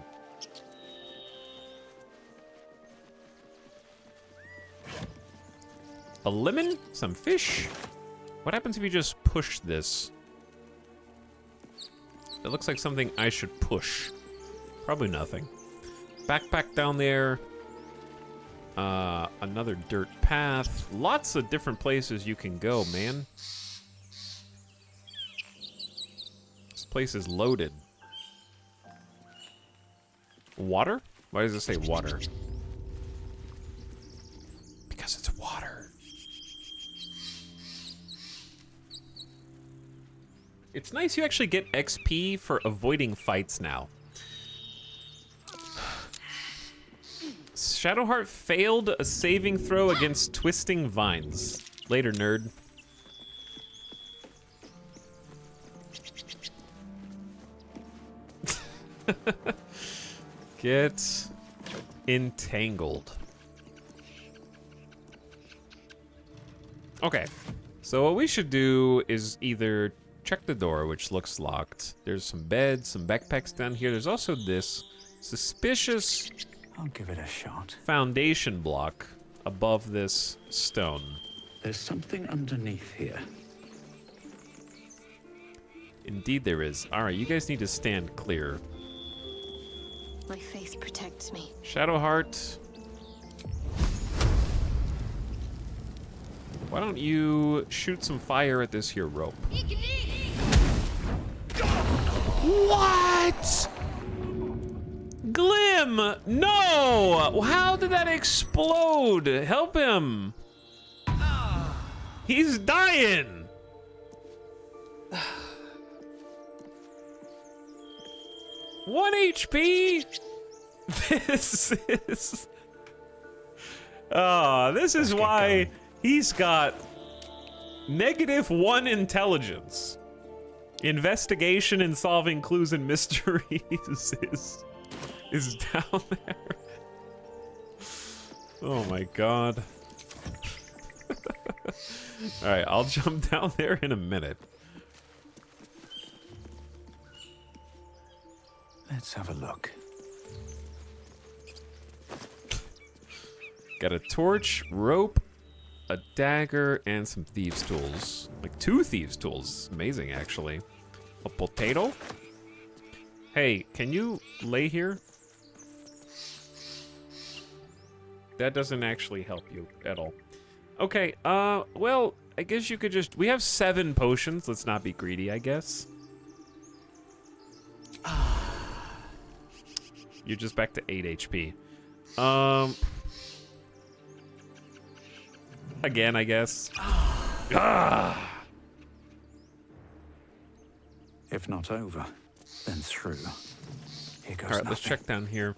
Speaker 1: A lemon? Some fish? What happens if you just push this? It looks like something I should push. Probably nothing. Backpack down there. Another dirt path. Lots of different places you can go, man. This place is loaded. Water? Why does it say water? Because it's water. It's nice you actually get XP for avoiding fights now. Shadowheart failed a saving throw against twisting vines. Later, nerd. Get entangled. Okay, so what we should do is either check the door, which looks locked. There's some beds, some backpacks down here. There's also this suspicious
Speaker 4: I'll give it a shot.
Speaker 1: foundation block above this stone.
Speaker 4: There's something underneath here.
Speaker 1: Indeed there is. All right, you guys need to stand clear.
Speaker 5: My faith protects me.
Speaker 1: Shadowheart. Why don't you shoot some fire at this here rope? What? Glim! No! How did that explode? Help him! He's dying! One HP? This is... Oh, this is why he's got -1 intelligence. Investigation and solving clues and mysteries is down there. Oh my god. All right, I'll jump down there in a minute.
Speaker 4: Let's have a look.
Speaker 1: Got a torch, rope, a dagger, and some thieves' tools. Like 2 thieves' tools. Amazing, actually. A potato? Hey, can you lay here? That doesn't actually help you at all. Okay, well, I guess you could just... We have 7 potions. Let's not be greedy, I guess. You're just back to 8 HP. Again, I guess.
Speaker 4: If not over, then through. Here goes
Speaker 1: All right, let's
Speaker 4: nothing.
Speaker 1: check down here.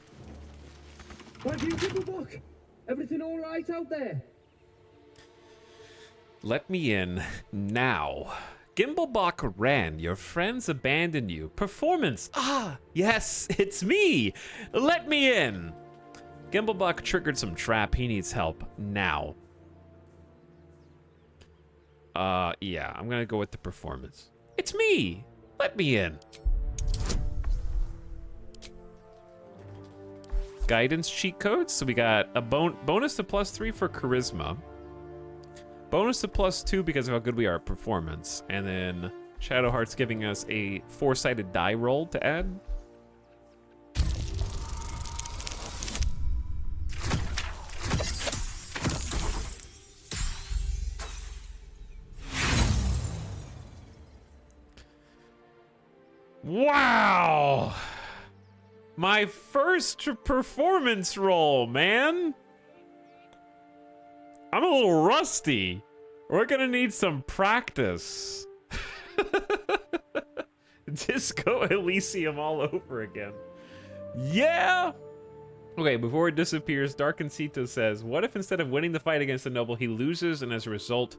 Speaker 6: What do you think of book? Everything all right out there?
Speaker 1: Let me in now. Gimblebach ran. Your friends abandoned you. Performance. Ah, yes, it's me. Let me in. Gimblebach triggered some trap. He needs help now. Yeah, I'm gonna go with the performance. It's me. Let me in. Guidance cheat codes. So we got a bonus to +3 for charisma. Bonus to +2 because of how good we are at performance. And then Shadowheart's giving us a 4-sided die roll to add. Wow! My first performance roll, man! I'm a little rusty. We're gonna need some practice. Disco Elysium all over again. Yeah! Okay, before it disappears, Darkencito says, what if instead of winning the fight against the noble, he loses and as a result,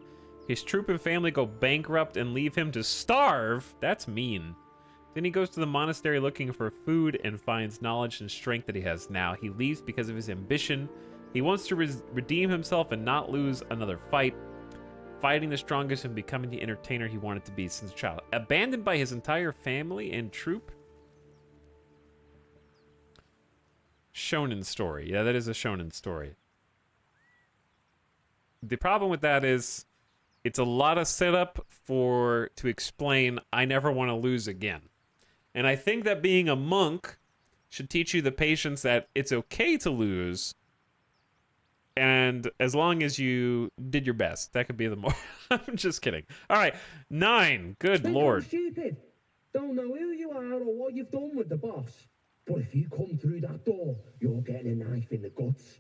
Speaker 1: his troop and family go bankrupt and leave him to starve? That's mean. Then he goes to the monastery looking for food and finds knowledge and strength that he has now. He leaves because of his ambition. He wants to redeem himself and not lose another fight. Fighting the strongest and becoming the entertainer he wanted to be since a child. Abandoned by his entire family and troop? Shonen story. Yeah, that is a shonen story. The problem with that is it's a lot of setup to explain I never want to lose again. And I think that being a monk should teach you the patience that it's okay to lose. And as long as you did your best, that could be the more. I'm just kidding. All right, 9. Good
Speaker 6: Think
Speaker 1: lord.
Speaker 6: I'm stupid. Don't know who you are or what you've done with the boss. But if you come through that door, you're getting a knife in the guts.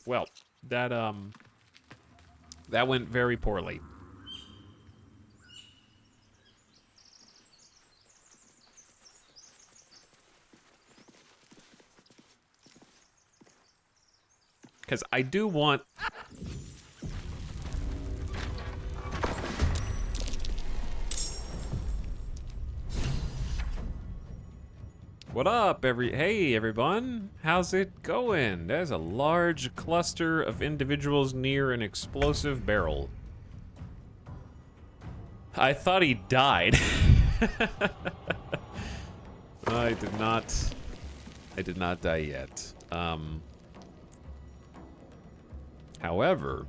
Speaker 1: Well, that went very poorly. Because I do want... What up, hey everyone? How's it going? There's a large cluster of individuals near an explosive barrel. I thought he died. I did not die yet. However,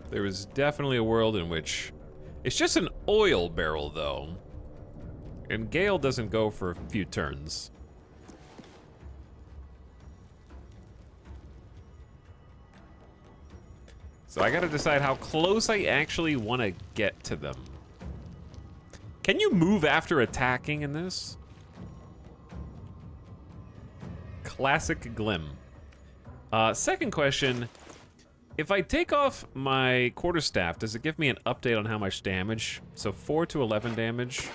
Speaker 1: there is definitely a world in which it's just an oil barrel, though. And Gale doesn't go for a few turns. So I gotta decide how close I actually want to get to them. Can you move after attacking in this? Classic Glim. Second question. If I take off my quarterstaff, does it give me an update on how much damage? So 4 to 11 damage.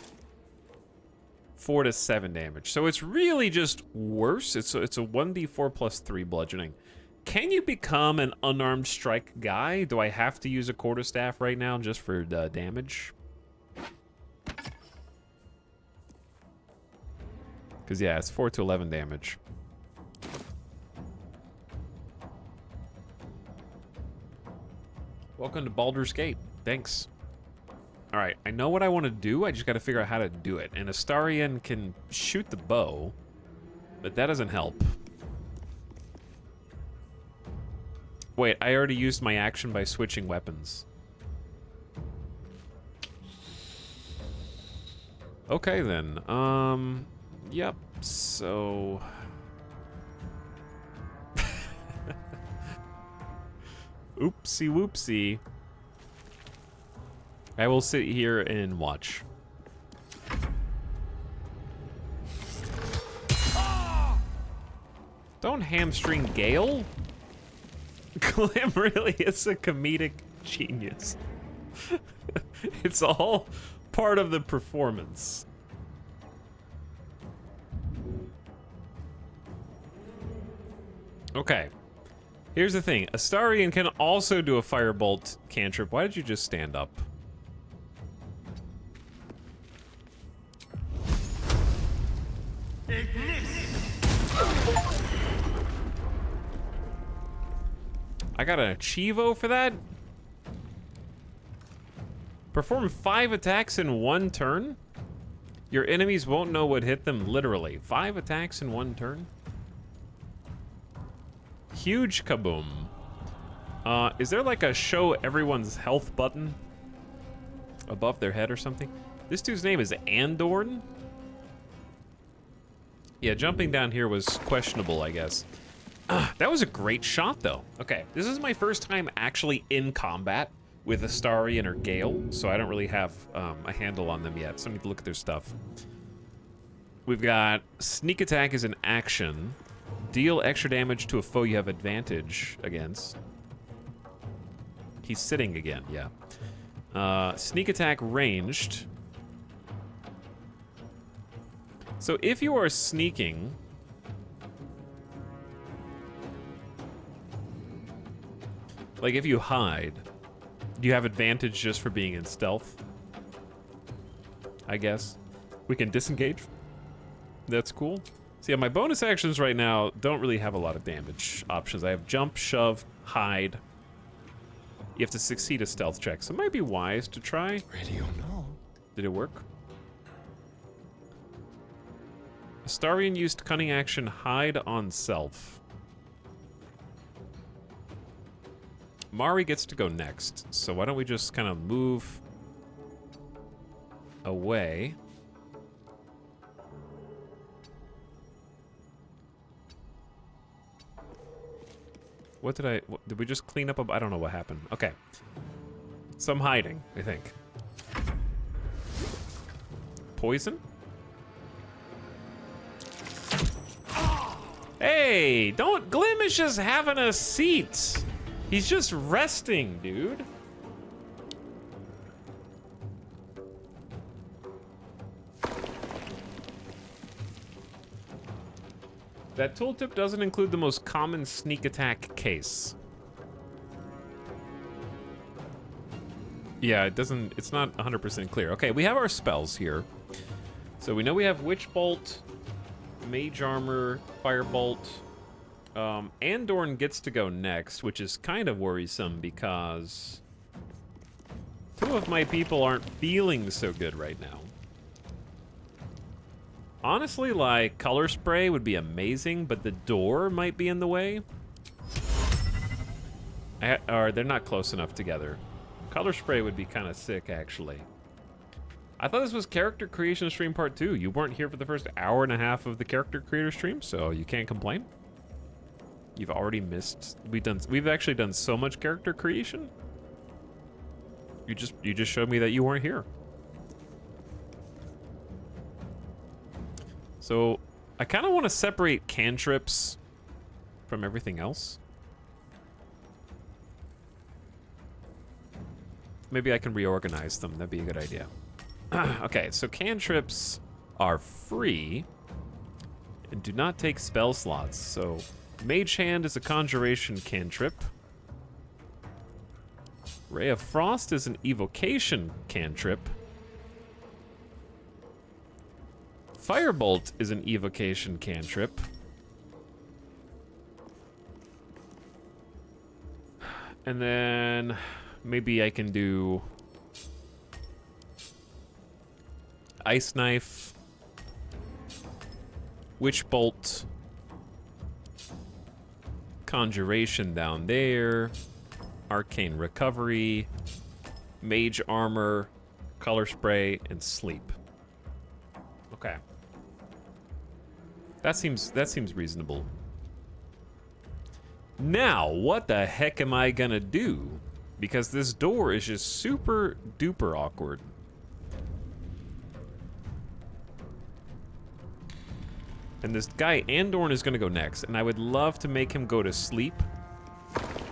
Speaker 1: 4 to 7 damage. So it's really just worse. It's a 1d4 plus 3 bludgeoning. Can you become an unarmed strike guy? Do I have to use a quarterstaff right now just for damage? Because yeah, it's 4 to 11 damage. Welcome to Baldur's Gate. Thanks. All right, I know what I want to do. I just got to figure out how to do it. And Astarion can shoot the bow, but that doesn't help. Wait, I already used my action by switching weapons. Okay then. Yep. So oopsie whoopsie. I will sit here and watch. Don't hamstring Gale. Glim really is a comedic genius. It's all part of the performance. Okay. Here's the thing. Astarion can also do a firebolt cantrip. Why did you just stand up? I got an achievo for that? Perform 5 attacks in 1 turn? Your enemies won't know what hit them, literally. 5 attacks in 1 turn? Huge kaboom. Is there like a show everyone's health button above their head or something? This dude's name is Andorn? Yeah, jumping down here was questionable, I guess. That was a great shot, though. Okay, this is my first time actually in combat with Astarion or Gale, so I don't really have a handle on them yet, so I need to look at their stuff. We've got sneak attack is an action. Deal extra damage to a foe you have advantage against. He's sitting again, yeah. Sneak attack ranged. So if you are sneaking, like if you hide, do you have advantage just for being in stealth? I guess. We can disengage. That's cool. So yeah, my bonus actions right now don't really have a lot of damage options. I have jump, shove, hide. You have to succeed a stealth check, so it might be wise to try.
Speaker 2: Ready or not?
Speaker 1: Did it work? Astarion used cunning action hide on self. Mari gets to go next, so why don't we just kind of move away. Did we just clean up I don't know what happened. Okay. Some hiding, I think. Poison? Hey, Glim is just having a seat. He's just resting, dude. That tooltip doesn't include the most common sneak attack case. Yeah, it's not 100% clear. Okay, we have our spells here. So we know we have Witch Bolt, Mage Armor, Firebolt. Andorn gets to go next, which is kind of worrisome because 2 of my people aren't feeling so good right now. Honestly, like, Color Spray would be amazing, but the door might be in the way. Or they're not close enough together. Color Spray would be kind of sick, actually. I thought this was Character Creation Stream Part 2. You weren't here for the first hour and a half of the Character Creator stream, so you can't complain. You've already missed... We've actually done so much character creation. You just showed me that you weren't here. So, I kind of want to separate cantrips from everything else. Maybe I can reorganize them. That'd be a good idea. Okay, so cantrips are free and do not take spell slots. So, Mage Hand is a conjuration cantrip. Ray of Frost is an evocation cantrip. Firebolt is an evocation cantrip. And then maybe I can do Ice Knife, Witch Bolt, Conjuration down there, Arcane Recovery, Mage Armor, Color Spray, and Sleep. Okay. That seems reasonable. Now, what the heck am I gonna do? Because this door is just super duper awkward. And this guy, Andorn, is gonna go next, and I would love to make him go to sleep.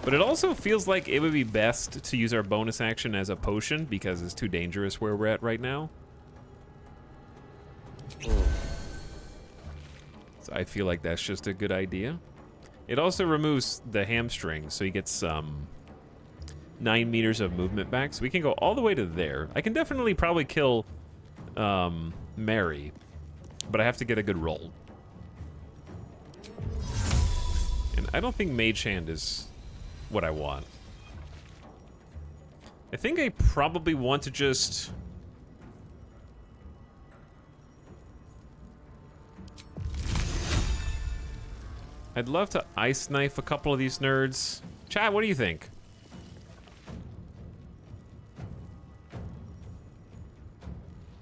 Speaker 1: But it also feels like it would be best to use our bonus action as a potion, because it's too dangerous where we're at right now. So I feel like that's just a good idea. It also removes the hamstring, so he gets 9 meters of movement back, so we can go all the way to there. I can definitely probably kill Mary, but I have to get a good roll. And I don't think Mage Hand is what I want. I think I probably want to just... I'd love to Ice Knife a couple of these nerds. Chat, what do you think?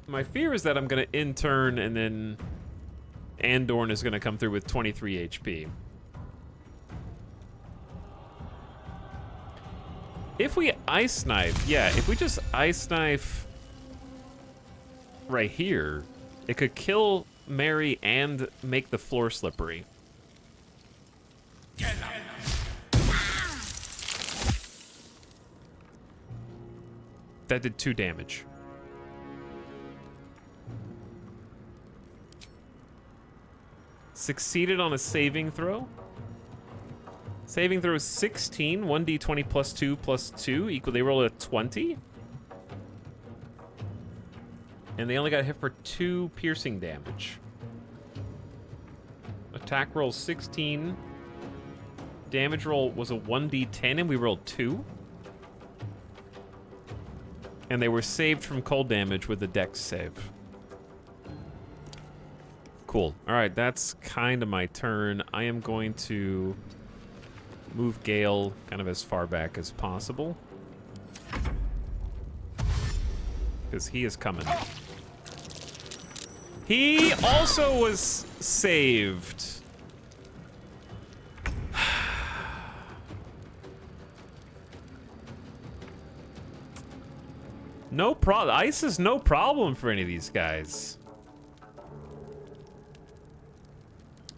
Speaker 1: My fear is that I'm gonna in-turn and then Andorn is gonna come through with 23 HP. If we Ice Knife, yeah, if we just Ice Knife right here, it could kill Mary and make the floor slippery. That did 2 damage. Succeeded on a saving throw. Saving throw is 16, 1d20 plus 2 plus 2 equal. They rolled a 20. And they only got hit for 2 piercing damage. Attack roll 16. Damage roll was a 1d10 and we rolled 2. And they were saved from cold damage with a dex save. Cool. All right, that's kind of my turn. I am going to move Gale kind of as far back as possible. Because he is coming. He also was saved. No problem. Ice is no problem for any of these guys.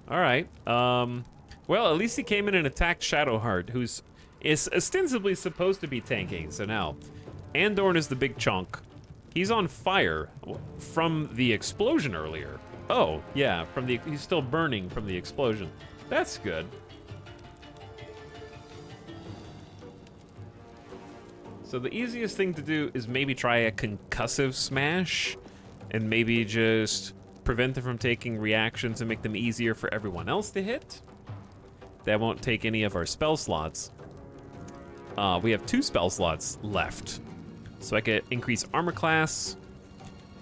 Speaker 1: All right. Well, at least he came in and attacked Shadowheart, who's ostensibly supposed to be tanking. So now, Andorn is the big chunk. He's on fire from the explosion earlier. Oh, yeah, he's still burning from the explosion. That's good. So the easiest thing to do is maybe try a concussive smash and maybe just prevent them from taking reactions and make them easier for everyone else to hit. That won't take any of our spell slots. We have 2 spell slots left. So I could increase armor class.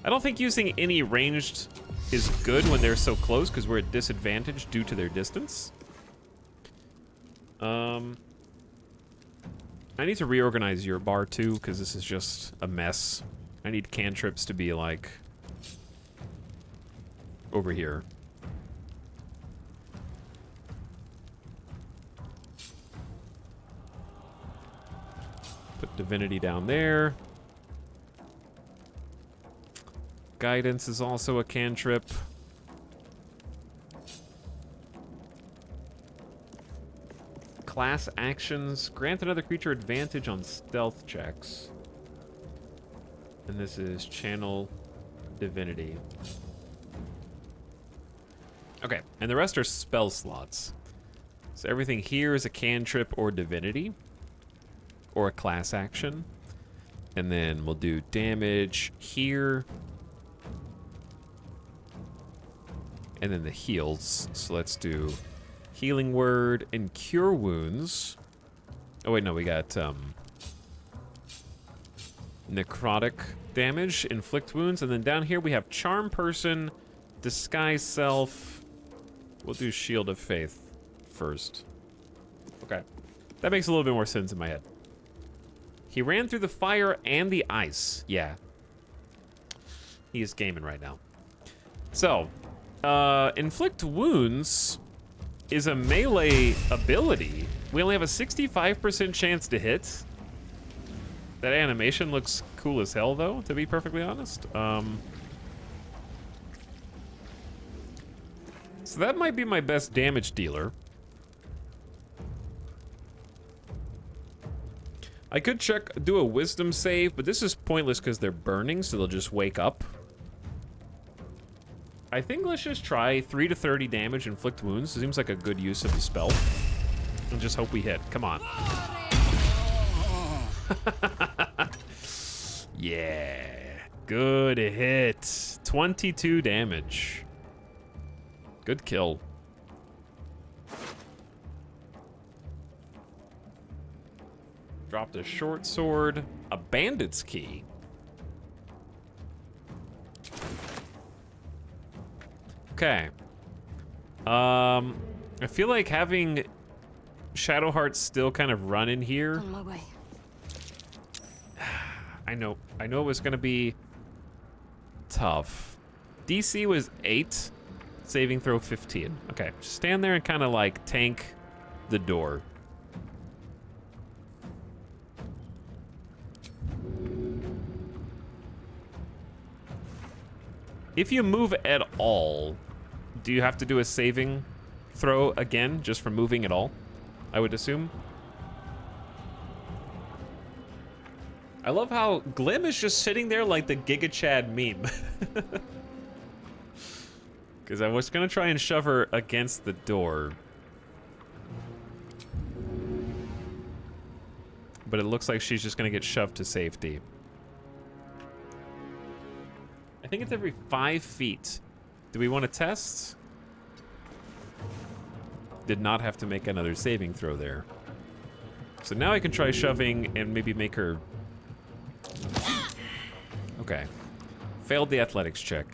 Speaker 1: I don't think using any ranged is good when they're so close because we're at disadvantage due to their distance. I need to reorganize your bar too because this is just a mess. I need cantrips to be like over here. Put divinity down there. Guidance is also a cantrip. Class actions. Grant another creature advantage on stealth checks. And this is channel divinity. Okay, and the rest are spell slots. So everything here is a cantrip or divinity. Or a class action. And then we'll do damage here. And then the heals. So let's do healing word and cure wounds. Oh wait, no, we got necrotic damage, inflict wounds, and then down here we have charm person, disguise self. We'll do shield of faith first. Okay, that makes a little bit more sense in my head. He ran through the fire and the ice. Yeah, he is gaming right now. So inflict wounds is a melee ability. We only have a 65% chance to hit. That animation looks cool as hell, though, to be perfectly honest. So that might be my best damage dealer. I could do a wisdom save, but this is pointless because they're burning, so they'll just wake up. I think let's just try 3 to 30 damage, inflict wounds. It seems like a good use of the spell. And just hope we hit. Come on. Yeah. Good hit. 22 damage. Good kill. Dropped a short sword. A bandit's key. Okay. I feel like having Shadowheart still kind of run in here.
Speaker 5: On my way.
Speaker 1: I know it was gonna be tough. DC was 8, saving throw 15. Okay, just stand there and kind of like tank the door. If you move at all, do you have to do a saving throw again just for moving at all? I would assume. I love how Glim is just sitting there like the Giga Chad meme. Because I was gonna try and shove her against the door. But it looks like she's just gonna get shoved to safety. I think it's every 5 feet. Do we want to test? Did not have to make another saving throw there. So now I can try shoving and maybe make her... Okay. Failed the athletics check.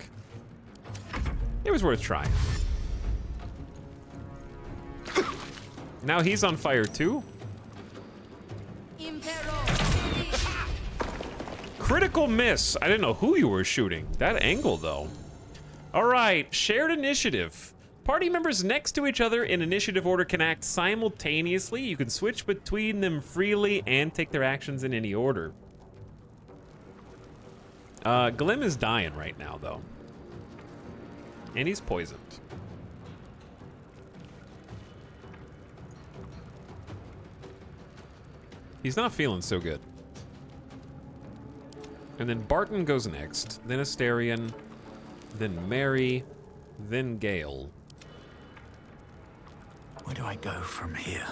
Speaker 1: It was worth trying. Now he's on fire too? Critical miss. I didn't know who you were shooting. That angle, though. All right, shared initiative. Party members next to each other in initiative order can act simultaneously. You can switch between them freely and take their actions in any order. Glim is dying right now, though. And he's poisoned. He's not feeling so good. And then Barton goes next, then Asterion, then Mary, then Gale.
Speaker 4: Where do I go from here?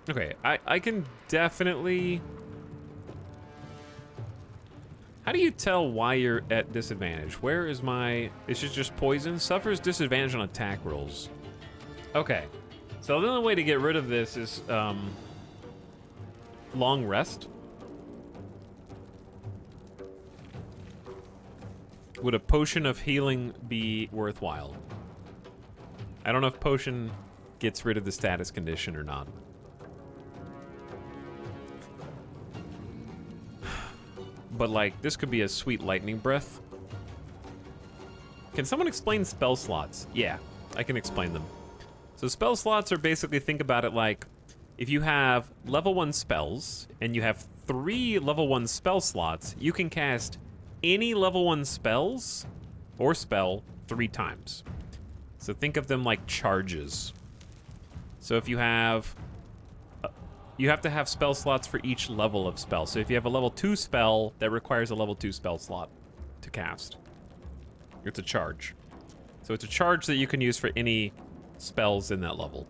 Speaker 1: Okay, I can definitely How do you tell why you're at disadvantage? Where is my... Is it just poison? Suffers disadvantage on attack rolls. Okay. So the only way to get rid of this is long rest. Would a potion of healing be worthwhile? I don't know if potion gets rid of the status condition or not. But like, this could be a sweet lightning breath. Can someone explain spell slots? Yeah, I can explain them. So spell slots are basically, think about it like, if you have level 1 spells, and you have 3 level 1 spell slots, you can cast any level 1 spells, or spell, 3 times. So think of them like charges. So if you have to have spell slots for each level of spell. So if you have a level 2 spell, that requires a level 2 spell slot to cast. It's a charge. So it's a charge that you can use for any spells in that level.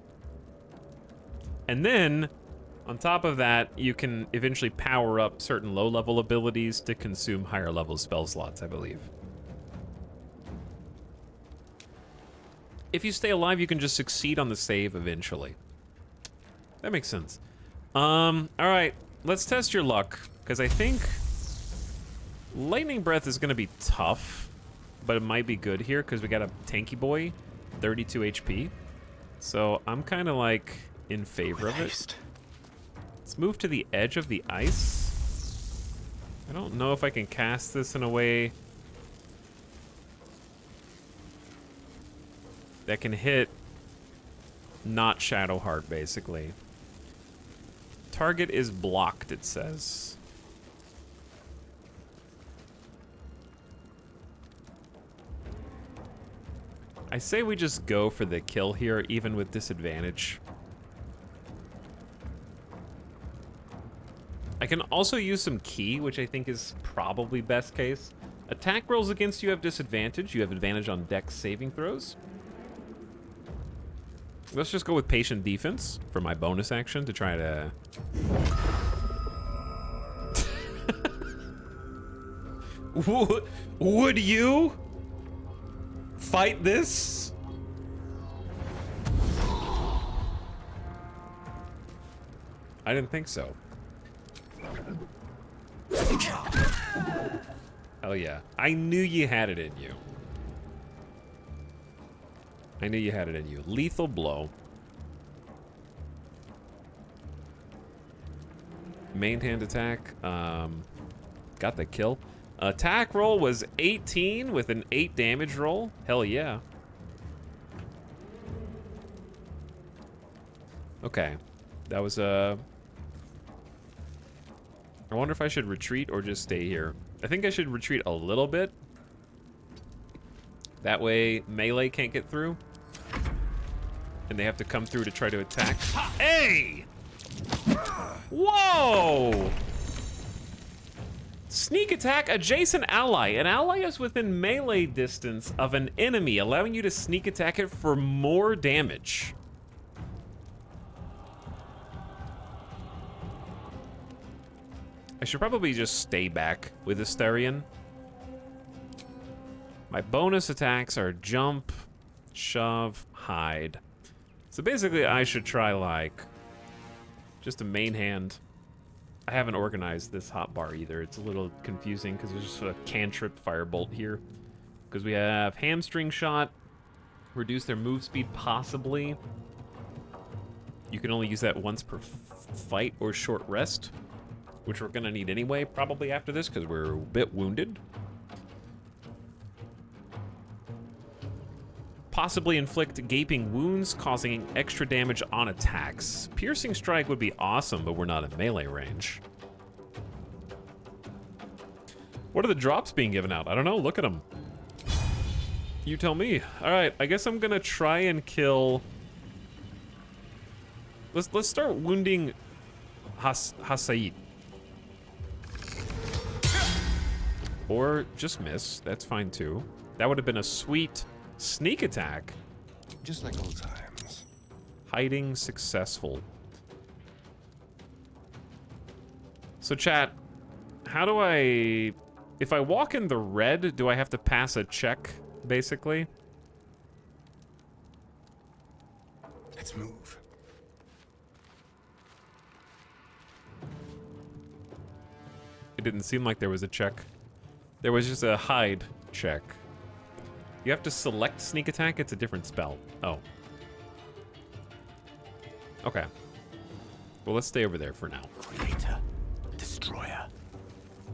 Speaker 1: And then, on top of that, you can eventually power up certain low-level abilities to consume higher-level spell slots, I believe. If you stay alive, you can just succeed on the save eventually. That makes sense. Alright, let's test your luck, because I think Lightning Breath is going to be tough, but it might be good here, because we got a tanky boy, 32 HP. So I'm kind of like in favor of it. Let's move to the edge of the ice. I don't know if I can cast this in a way that can hit not Shadowheart, basically. Target is blocked, it says. I say we just go for the kill here, even with disadvantage. I can also use some ki, which I think is probably best case. Attack rolls against you have disadvantage. You have advantage on dex saving throws. Let's just go with patient defense for my bonus action to try to... Would you fight this? I didn't think so. Hell yeah. I knew you had it in you. I knew you had it in you. Lethal blow. Main hand attack. Got the kill. Attack roll was 18 with an 8 damage roll. Hell yeah. Okay. That was I wonder if I should retreat or just stay here. I think I should retreat a little bit. That way melee can't get through. And they have to come through to try to attack. Hey! Whoa! Sneak attack adjacent ally. An ally is within melee distance of an enemy, allowing you to sneak attack it for more damage. I should probably just stay back with Asterion. My bonus attacks are jump, shove, hide. So basically I should try like just a main hand. I haven't organized this hotbar either. It's a little confusing because there's just a cantrip firebolt here. Because we have hamstring shot, reduce their move speed possibly. You can only use that once per fight or short rest, which we're gonna need anyway probably after this because we're a bit wounded. Possibly inflict gaping wounds, causing extra damage on attacks. Piercing strike would be awesome, but we're not in melee range. What are the drops being given out? I don't know, look at them. You tell me. All right, I guess I'm gonna try and kill... Let's start wounding Hasaid. Or just miss, that's fine too. That would have been a sweet sneak attack.
Speaker 7: Just like old times.
Speaker 1: Hiding successful. So chat, how do I if I walk in the red, do I have to pass a check, basically?
Speaker 7: Let's move.
Speaker 1: It didn't seem like there was a check. There was just a hide check. You have to select sneak attack. It's a different spell. Oh. Okay. Well, let's stay over there for now.
Speaker 4: Creator, destroyer.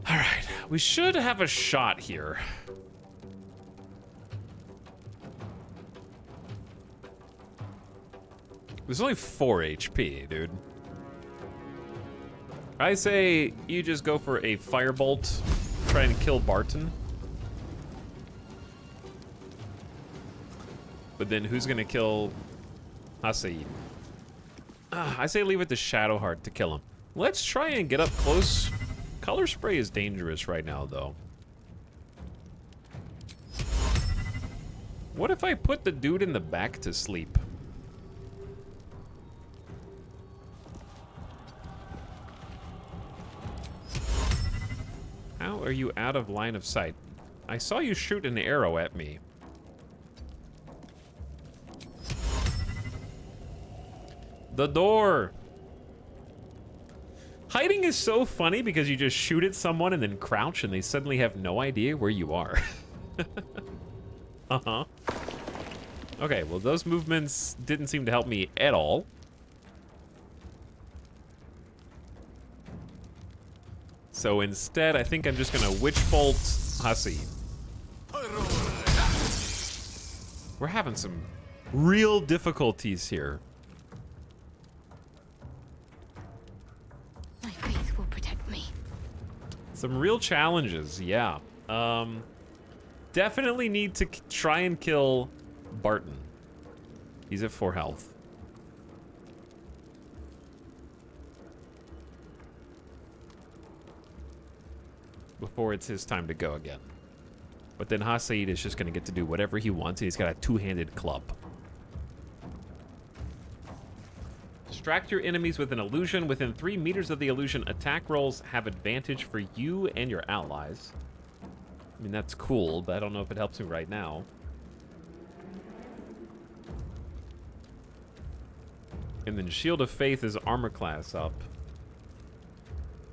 Speaker 1: All right. We should have a shot here. There's only 4 HP, dude. I say you just go for a firebolt, try and kill Barton. But then who's gonna kill Hasaid? I say leave it to Shadowheart to kill him. Let's try and get up close. Color spray is dangerous right now, though. What if I put the dude in the back to sleep? How are you out of line of sight? I saw you shoot an arrow at me. The door! Hiding is so funny because you just shoot at someone and then crouch and they suddenly have no idea where you are. Uh-huh. Okay, well those movements didn't seem to help me at all. So instead, I think I'm just gonna Witch Bolt Hasaid. We're having some real difficulties here.
Speaker 5: My faith will protect me.
Speaker 1: Some real challenges, yeah. Definitely need to try and kill Barton. He's at 4 health. Before it's his time to go again. But then Hasaid is just gonna get to do whatever he wants. He's got a 2-handed club. Distract your enemies with an illusion. Within 3 meters of the illusion, attack rolls have advantage for you and your allies. I mean, that's cool, but I don't know if it helps me right now. And then Shield of Faith is armor class up.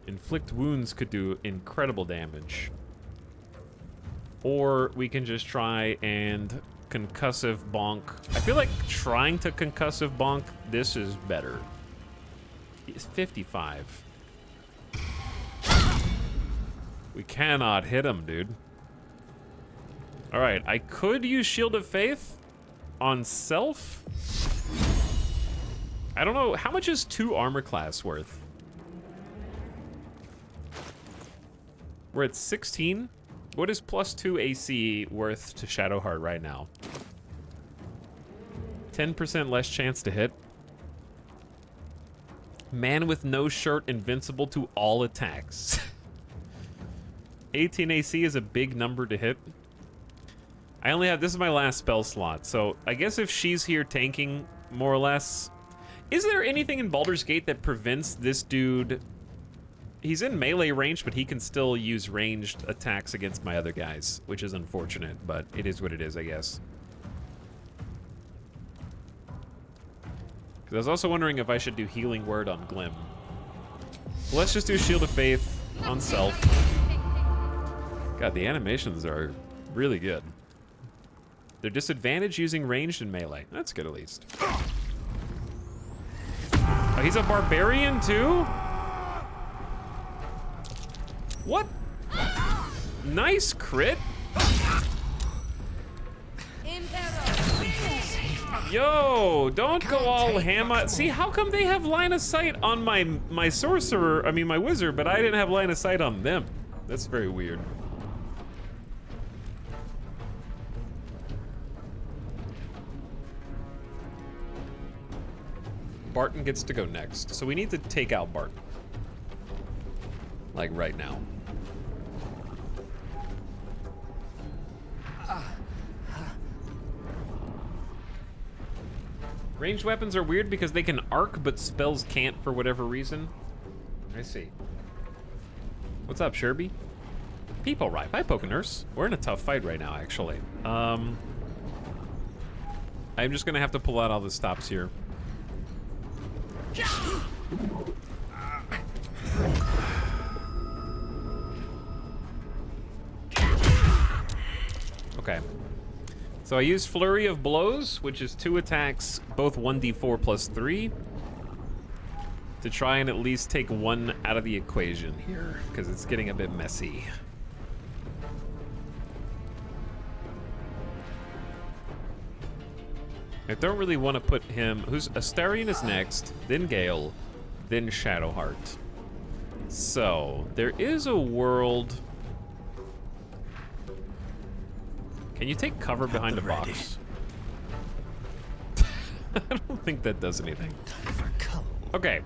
Speaker 1: Inflict wounds could do incredible damage. Or we can just try and concussive bonk. I feel like trying to concussive bonk, this is better. He's 55. We cannot hit him, dude. All right, I could use Shield of Faith on self. I don't know, how much is 2 armor class worth? We're at 16. What is +2 AC worth to Shadowheart right now? 10% less chance to hit. Man with no shirt, invincible to all attacks. 18 AC is a big number to hit. I only have, this is my last spell slot, so I guess if she's here tanking, more or less. Is there anything in Baldur's Gate that prevents this dude? He's in melee range, but he can still use ranged attacks against my other guys, which is unfortunate, but it is what it is, I guess. Because I was also wondering if I should do Healing Word on Glim. Well, let's just do Shield of Faith on self. God, the animations are really good. They're disadvantaged using ranged and melee. That's good, at least. Oh, he's a barbarian, too? What? Nice crit. Yo, don't go all hammer. See, how come they have line of sight on my sorcerer, I mean my wizard, but I didn't have line of sight on them? That's very weird. Barton gets to go next, so we need to take out Barton. Like right now. Ranged weapons are weird because they can arc, but spells can't for whatever reason. I see. What's up, Sherby? People arrive. Hi, Pokenurse. We're in a tough fight right now, actually. I'm just gonna have to pull out all the stops here. Okay. So I use Flurry of Blows, which is 2 attacks, both 1d4 plus 3, to try and at least take 1 out of the equation here, because it's getting a bit messy. I don't really want to put him... Astarion is next, then Gale, then Shadowheart. So, there is a world... Can you take cover behind a box? I don't think that does anything. Okay.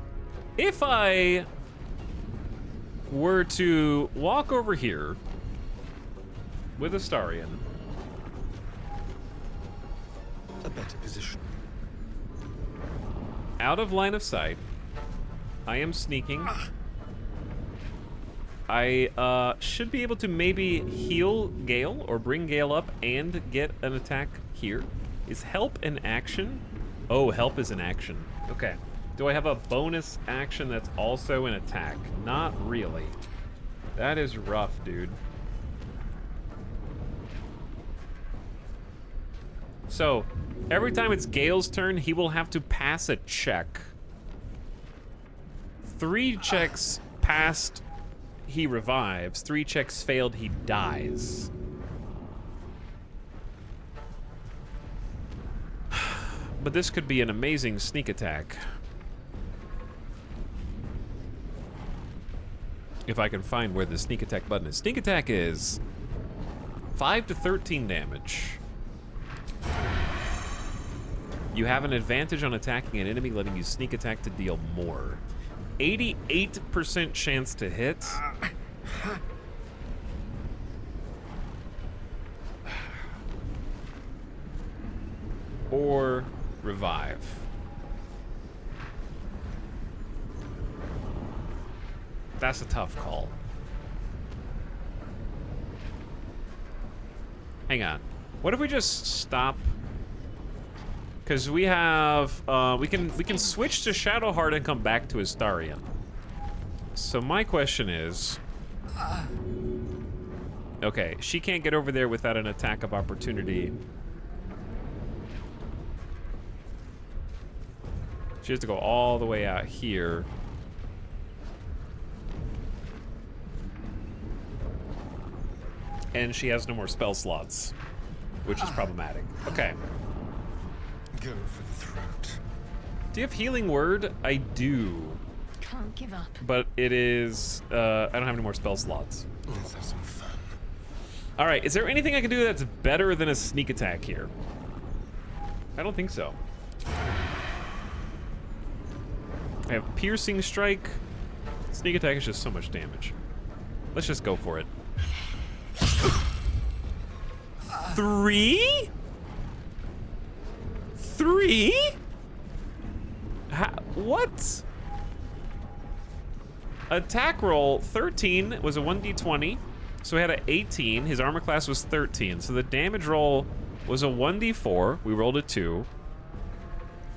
Speaker 1: If I were to walk over here with Astarion...
Speaker 7: A better position.
Speaker 1: Out of line of sight. I am sneaking. I should be able to maybe heal Gale or bring Gale up and get an attack here. Is help an action? Oh, help is an action. Okay. Do I have a bonus action that's also an attack? Not really. That is rough, dude. So, every time it's Gale's turn, he will have to pass a check. 3 checks passed, he revives. 3 checks failed, he dies. But this could be an amazing sneak attack. If I can find where the sneak attack button is. Sneak attack is 5 to 13 damage. You have an advantage on attacking an enemy, letting you sneak attack to deal more. 88% chance to hit. Or revive. That's a tough call. Hang on. What if we just stop? Because we have, we can switch to Shadowheart and come back to Astarion. So my question is, okay, she can't get over there without an attack of opportunity. She has to go all the way out here. And she has no more spell slots, which is problematic. Okay.
Speaker 7: Go for the throat.
Speaker 1: Do you have Healing Word? I do.
Speaker 8: Can't give up.
Speaker 1: But it is, I don't have any more spell slots.
Speaker 7: Let's have some fun.
Speaker 1: All right, is there anything I can do that's better than a sneak attack here? I don't think so. I have Piercing Strike. Sneak attack is just so much damage. Let's just go for it. 3? 3? What? Attack roll 13 was a 1d20, so he had an 18. His armor class was 13, so the damage roll was a 1d4. We rolled a 2,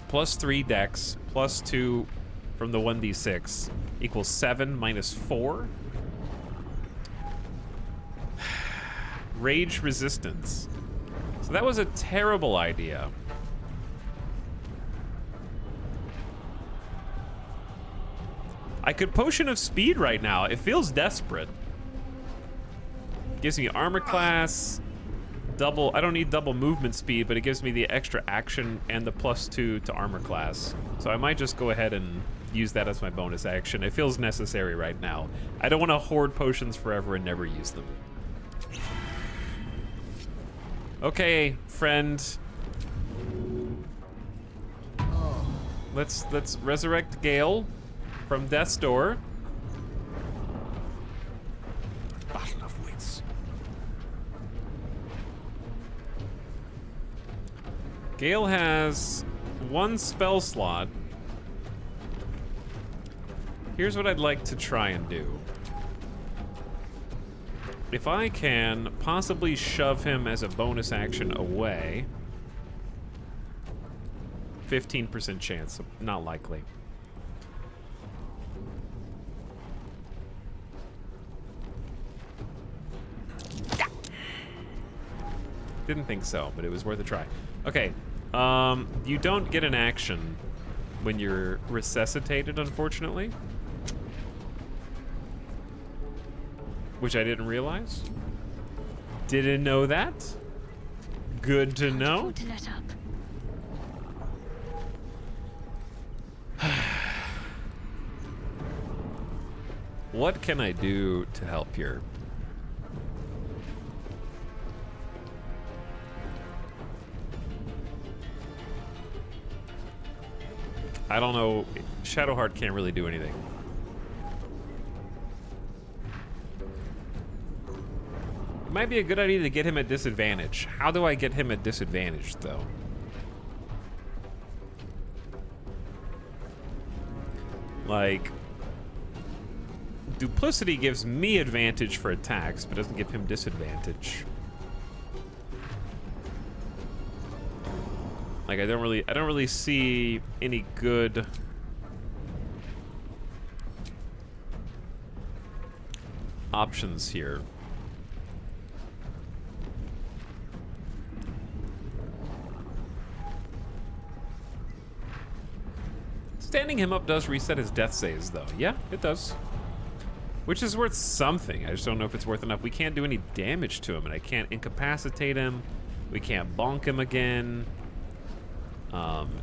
Speaker 1: plus 3 dex, plus 2 from the 1d6 equals 7 minus 4. Rage resistance. So that was a terrible idea. I could Potion of Speed right now. It feels desperate. Gives me armor class, double, I don't need double movement speed, but it gives me the extra action and the +2 to armor class. So I might just go ahead and use that as my bonus action. It feels necessary right now. I don't want to hoard potions forever and never use them. Okay, friend. Let's resurrect Gale from Death's Door.
Speaker 7: Battle of wits.
Speaker 1: Gale has 1 spell slot. Here's what I'd like to try and do. if I can possibly shove him as a bonus action away, 15% chance, not likely. Didn't think so, but it was worth a try. Okay, you don't get an action when you're resuscitated, unfortunately. Which I didn't realize. Didn't know that. Good to know.
Speaker 5: To let up.
Speaker 1: What can I do to help here? I don't know. Shadowheart can't really do anything. It might be a good idea to get him at disadvantage. How do I get him at disadvantage, though? Like, duplicity gives me advantage for attacks, but doesn't give him disadvantage. Like, I don't really see any good options here. Standing him up does reset his death saves, though. Yeah, it does. Which is worth something. I just don't know if it's worth enough. We can't do any damage to him, and I can't incapacitate him. We can't bonk him again.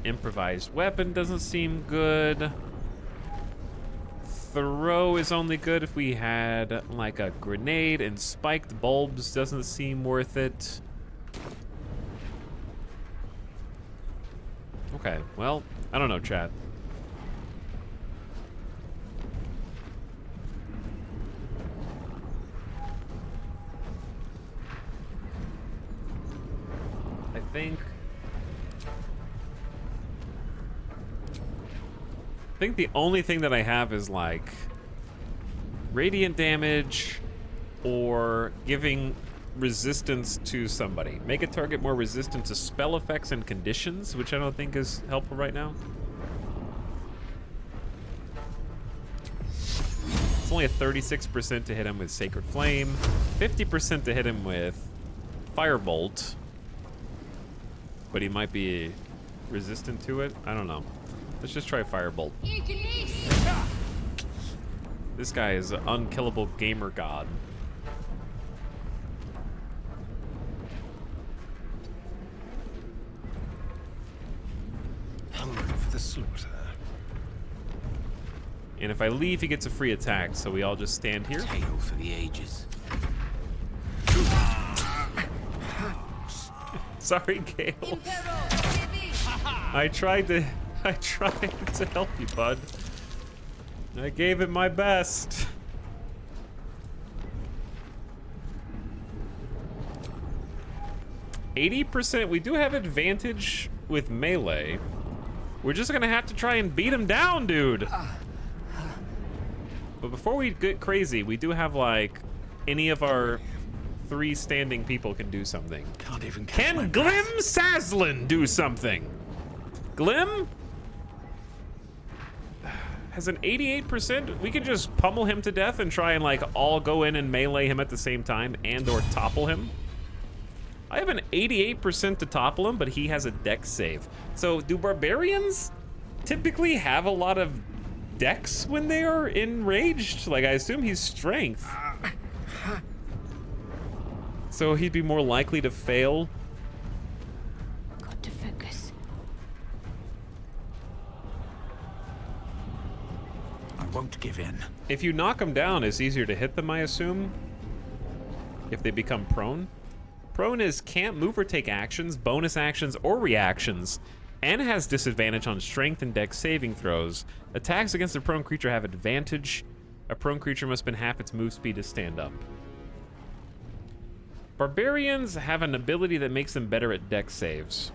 Speaker 1: Improvised weapon doesn't seem good. Throw is only good if we had like a grenade, and spiked bulbs doesn't seem worth it. Okay, well, I don't know, chat. I think the only thing that I have is like radiant damage or giving resistance to somebody. Make a target more resistant to spell effects and conditions, which I don't think is helpful right now. It's only a 36% to hit him with Sacred Flame, 50% to hit him with Firebolt, but he might be resistant to it. I don't know. Let's just try Firebolt. This guy is an unkillable gamer god.
Speaker 7: Hungry for the slaughter.
Speaker 1: And if I leave, he gets a free attack, so we all just stand here.
Speaker 2: Tale for the ages.
Speaker 1: Sorry, Gale. I tried to help you, bud. I gave it my best. %. We do have advantage with melee. We're just gonna have to try and beat him down, dude. But before we get crazy, we do have like any of our 3 standing people can do something.
Speaker 7: Can't even catch my
Speaker 1: Can
Speaker 7: breath.
Speaker 1: Glim Saslin do something? Glim has an 88%. We could just pummel him to death and try and like all go in and melee him at the same time and or topple him. I have an 88% to topple him, but he has a dex save. So do barbarians typically have a lot of dex when they are enraged? Like, I assume he's strength. So he'd be more likely to fail.
Speaker 5: Got to focus.
Speaker 4: I won't give in.
Speaker 1: If you knock them down, it's easier to hit them, I assume. If they become prone. Prone is can't move or take actions, bonus actions, or reactions, and has disadvantage on strength and dex saving throws. Attacks against a prone creature have advantage. A prone creature must spend half its move speed to stand up. Barbarians have an ability that makes them better at dex saves.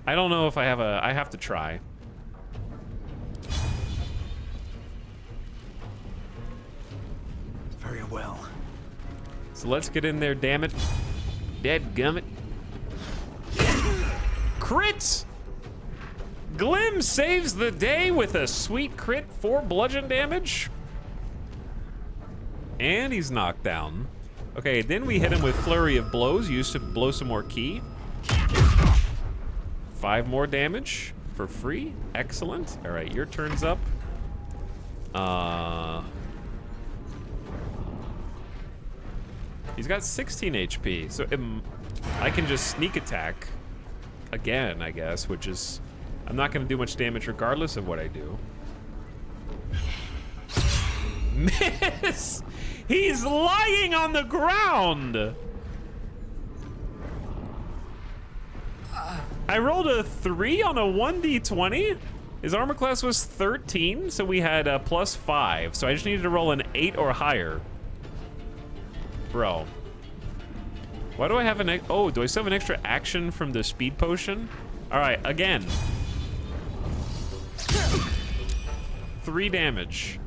Speaker 1: I don't know if I have to try.
Speaker 7: Very well.
Speaker 1: So let's get in there, damn it. Dadgummit. Crit! Glim saves the day with a sweet crit for bludgeon damage. And he's knocked down. Okay, then we hit him with Flurry of Blows, used to blow some more ki. 5 more damage for free. Excellent. All right, your turn's up. He's got 16 HP, so I can just sneak attack again, I guess, which is... I'm not going to do much damage regardless of what I do. Miss! He's lying on the ground! I rolled a 3 on a 1d20. His armor class was 13, so we had a +5. So I just needed to roll an 8 or higher. Bro. Why do I have an... Oh, do I still have an extra action from the speed potion? All right, again. 3 damage.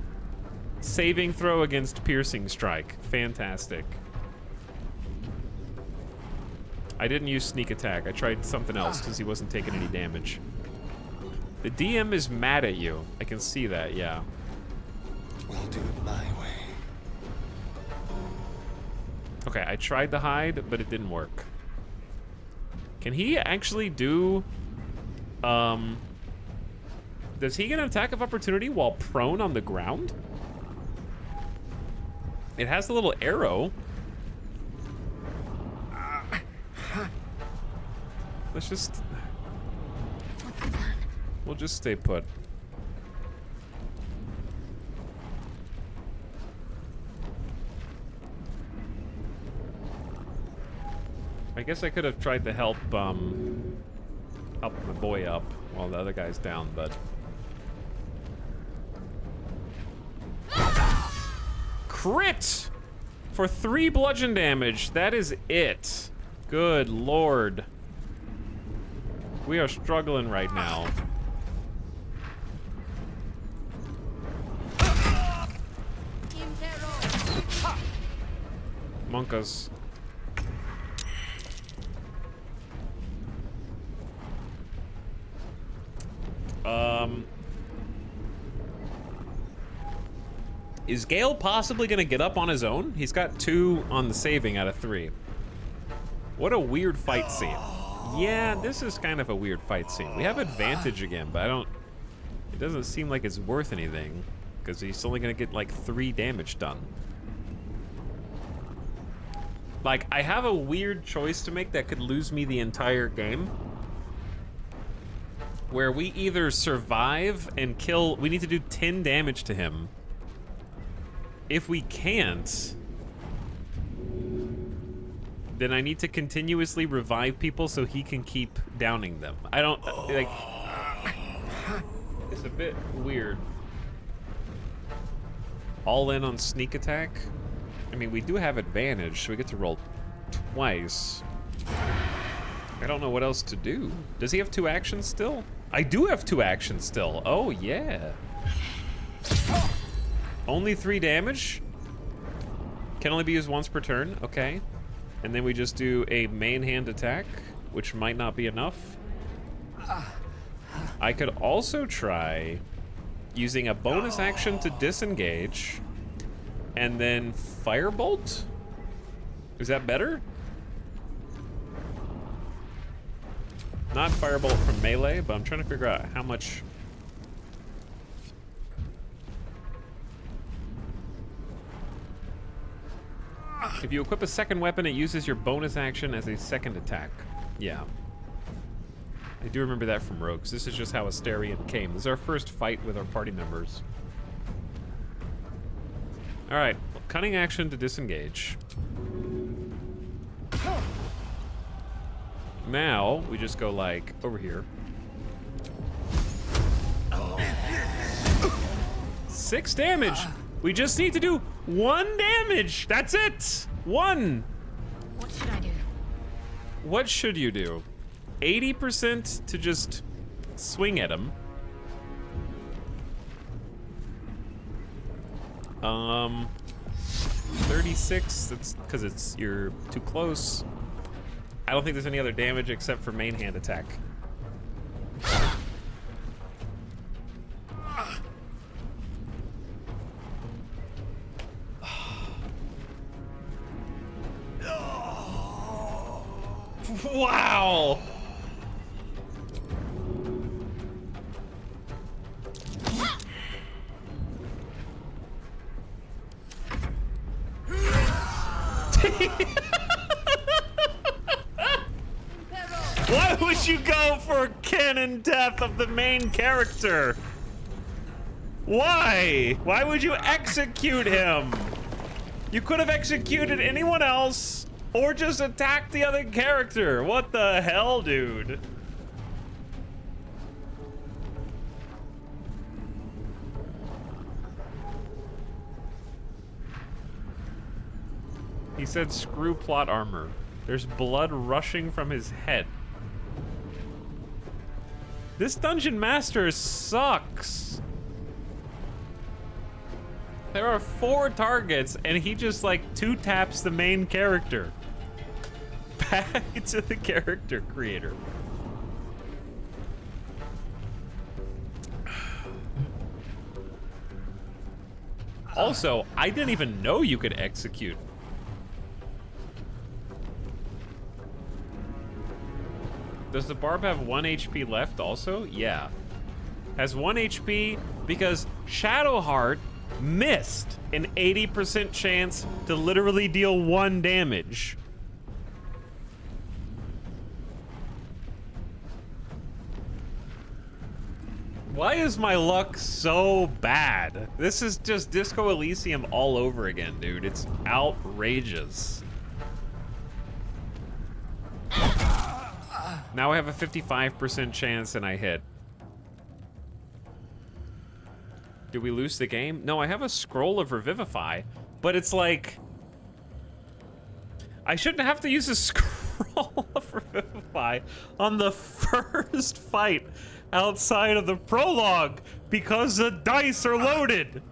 Speaker 1: Saving throw against piercing strike. Fantastic. I didn't use sneak attack. I tried something else because he wasn't taking any damage. The DM is mad at you. I can see that, yeah.
Speaker 7: We'll do it my way.
Speaker 1: Okay, I tried to hide, but it didn't work. Can he actually do... Does he get an attack of opportunity while prone on the ground? It has the little arrow. Let's just... We'll just stay put. I guess I could have tried to help my boy up while the other guy's down, but... Crit! For 3 bludgeon damage. That is it. Good lord. We are struggling right now. Monkas. Is Gale possibly gonna get up on his own? He's got 2 on the saving out of 3. What a weird fight scene. Yeah, this is kind of a weird fight scene. We have advantage again, but it doesn't seem like it's worth anything because he's only gonna get like 3 damage done. Like, I have a weird choice to make that could lose me the entire game. Where we either survive and kill, we need to do 10 damage to him. If we can't, then I need to continuously revive people so he can keep downing them. I don't, like, it's a bit weird. All in on sneak attack. I mean, we do have advantage, so we get to roll twice. I don't know what else to do. Does he have 2 actions still? I do have 2 actions still. Oh, yeah. Only 3 damage? Can only be used once per turn. Okay. And then we just do a main hand attack, which might not be enough. I could also try using a bonus action to disengage and then firebolt? Is that better? Not firebolt from melee, but I'm trying to figure out how much. If you equip a second weapon, it uses your bonus action as a second attack. Yeah. I do remember that from Rogues. This is just how Asterion came. This is our first fight with our party members. Alright, cunning action to disengage. Now, we just go like, over here. 6 damage! We just need to do 1 damage! That's it! 1!
Speaker 8: What should I do?
Speaker 1: What should you do? 80% to just swing at him. 36, that's because you're too close. I don't think there's any other damage except for main hand attack. Wow! Why would you go for canon death of the main character? Why? Why would you execute him? You could have executed anyone else or just attacked the other character. What the hell, dude? He said screw plot armor. There's blood rushing from his head. This dungeon master sucks. There are 4 targets and he just like 2-taps the main character. Back to the character creator. Also, I didn't even know you could execute. Does the barb have 1 HP left also? Yeah. Has 1 HP because Shadowheart missed an 80% chance to literally deal 1 damage. Why is my luck so bad? This is just Disco Elysium all over again, dude. It's outrageous. Now I have a 55% chance and I hit. Did we lose the game? No, I have a scroll of Revivify, but it's like... I shouldn't have to use a scroll of Revivify on the first fight outside of the prologue because the dice are loaded.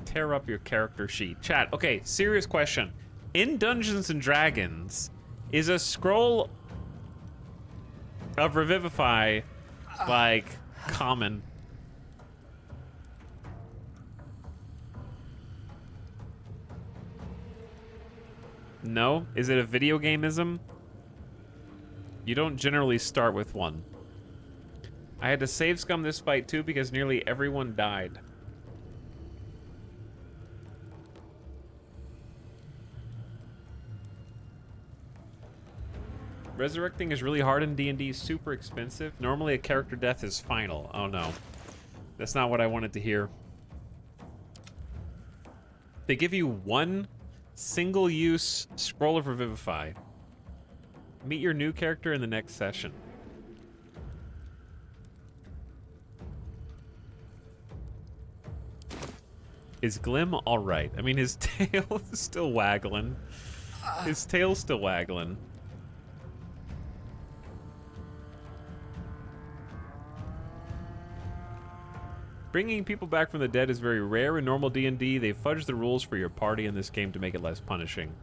Speaker 1: Tear up your character sheet. Chat, okay, serious question. In Dungeons and Dragons, is a scroll of Revivify, like, common? No? Is it a video gameism? You don't generally start with one. I had to save scum this fight too because nearly everyone died. Resurrecting is really hard in D&D, super expensive. Normally a character death is final. Oh no. That's not what I wanted to hear. They give you 1 single-use scroll of Revivify. Meet your new character in the next session. Is Glim alright? I mean, his tail is still waggling. His tail's still waggling. Bringing people back from the dead is very rare in normal D&D. They fudge the rules for your party in this game to make it less punishing.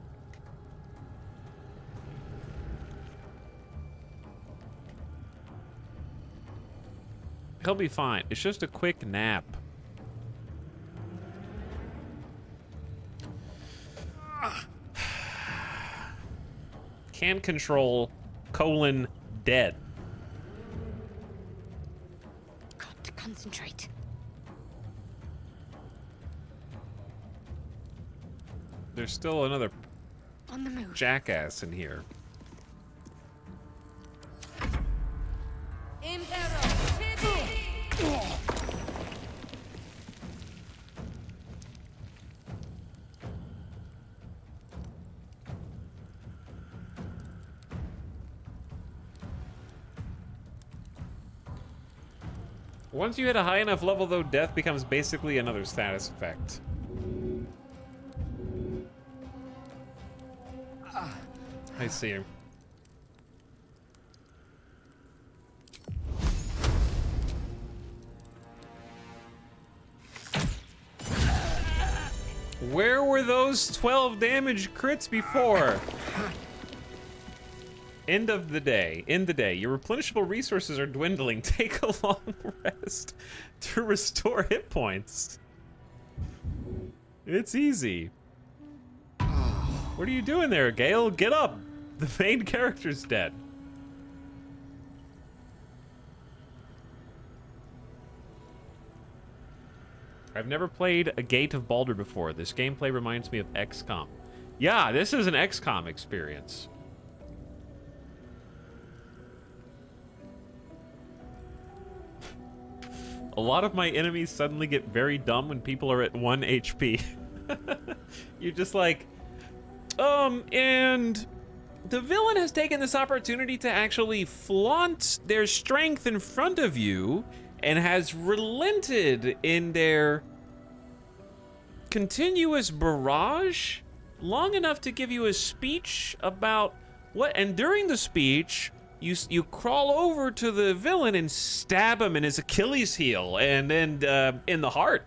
Speaker 1: He'll be fine. It's just a quick nap. Can control, dead.
Speaker 5: Got to concentrate.
Speaker 1: There's still another
Speaker 5: On the move.
Speaker 1: jackass in here. Once you hit a high enough level, though, death becomes basically another status effect. I see. those 12 damage crits before. End of the day. End the day. Your replenishable resources are dwindling. Take a long rest to restore hit points. It's easy. What are you doing there, Gale? Get up. The main character's dead. I've never played a Gate of Baldur before. This gameplay reminds me of XCOM. Yeah, this is an XCOM experience. A lot of my enemies suddenly get very dumb when people are at 1 HP. You're just like, and the villain has taken this opportunity to actually flaunt their strength in front of you and has relented in their continuous barrage long enough to give you a speech about what, and during the speech, you crawl over to the villain and stab him in his Achilles heel and then in the heart.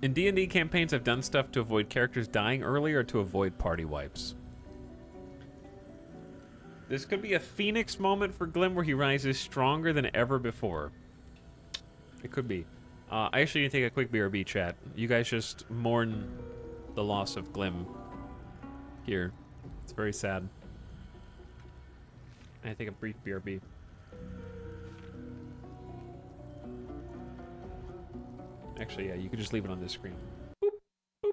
Speaker 1: In D&D campaigns, I've done stuff to avoid characters dying early or to avoid party wipes. This could be a phoenix moment for Glim where he rises stronger than ever before. It could be. I actually need to take a quick BRB chat. You guys just mourn the loss of Glim here. It's very sad. I take a brief BRB. Actually, yeah, you could just leave it on this screen. Boop, boop,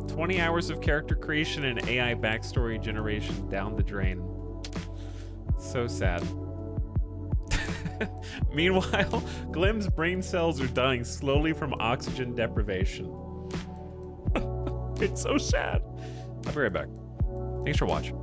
Speaker 1: boop. 20 hours of character creation and AI backstory generation down the drain. So sad. Meanwhile, Glim's brain cells are dying slowly from oxygen deprivation. It's so sad. I'll be right back. Thanks for watching.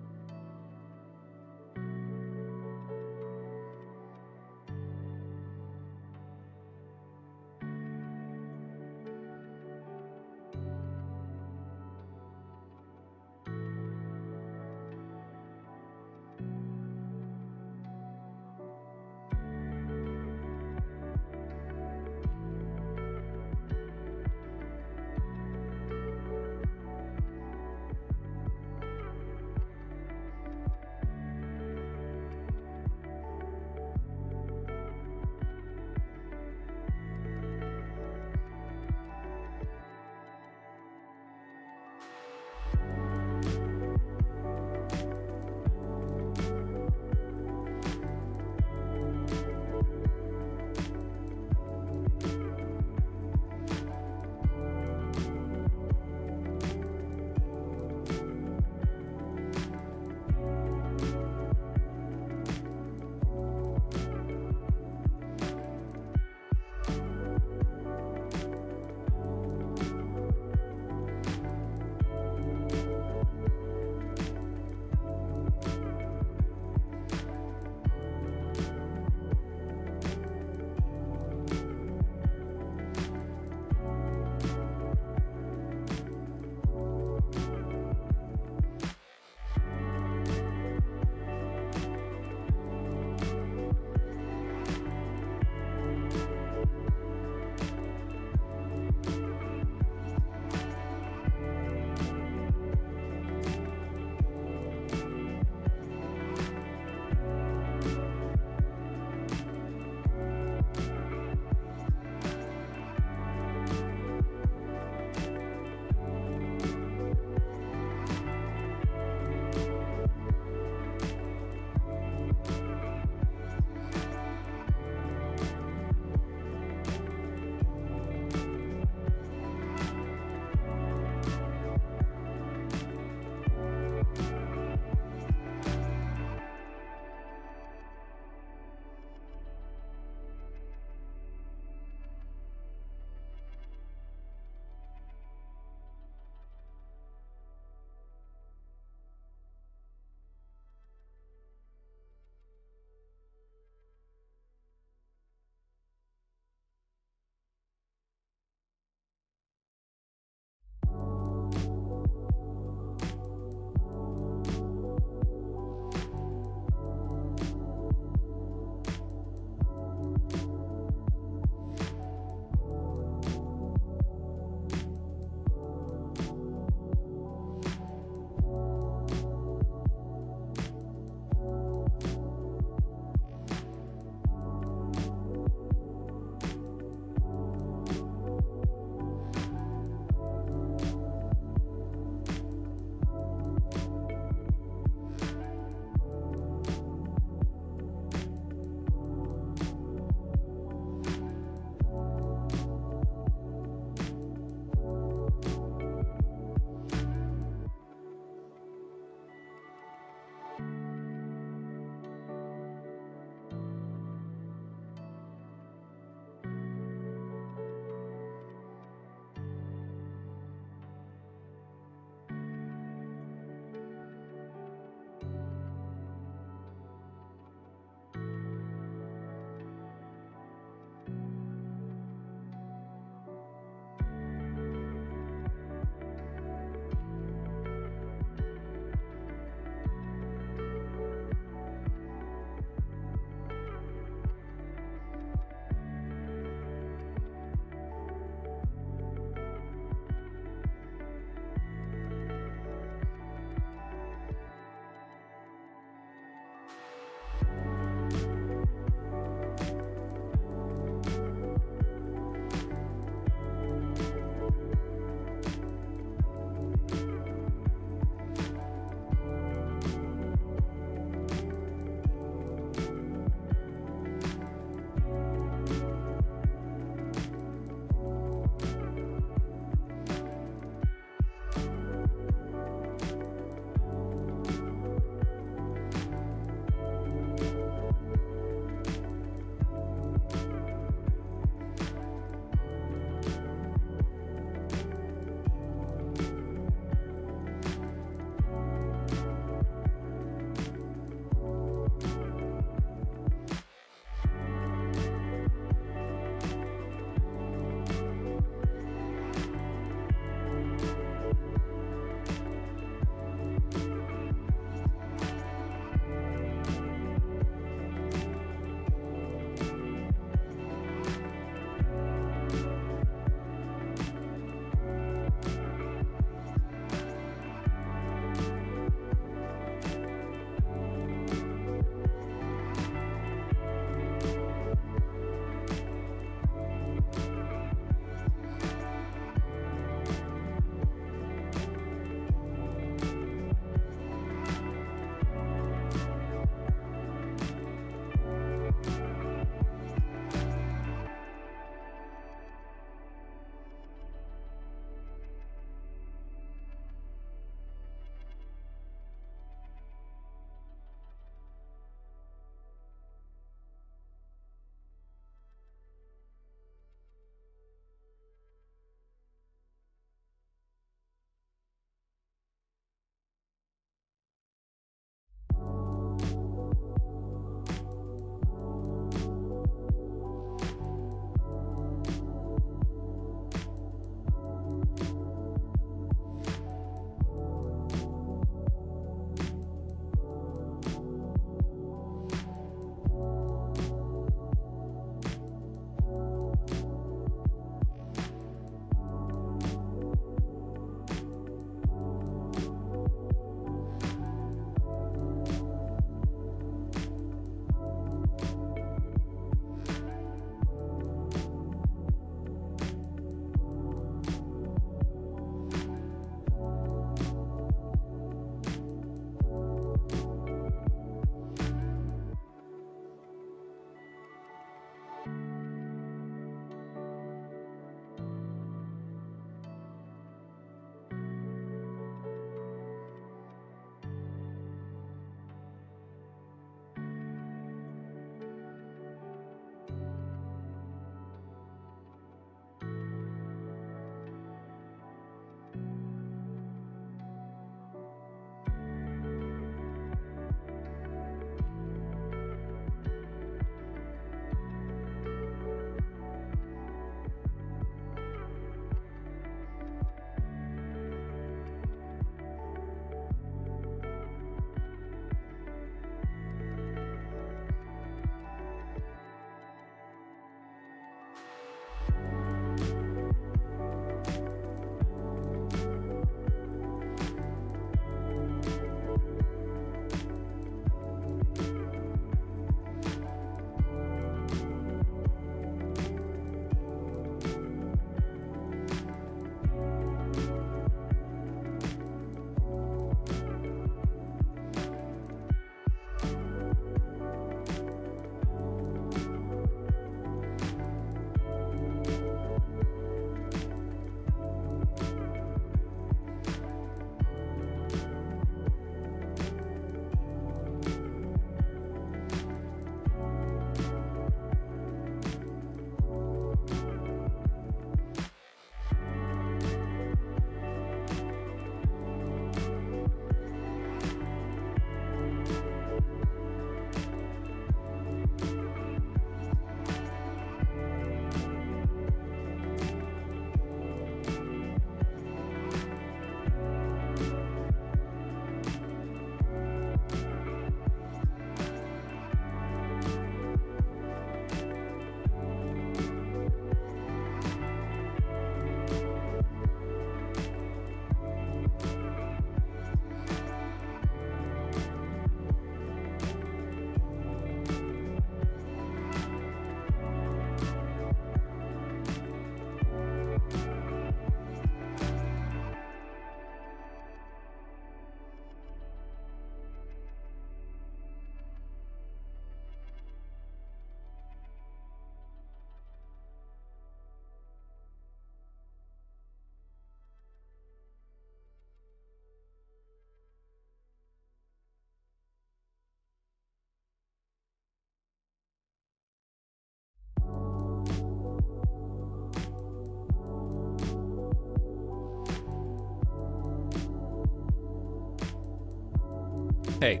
Speaker 1: Hey.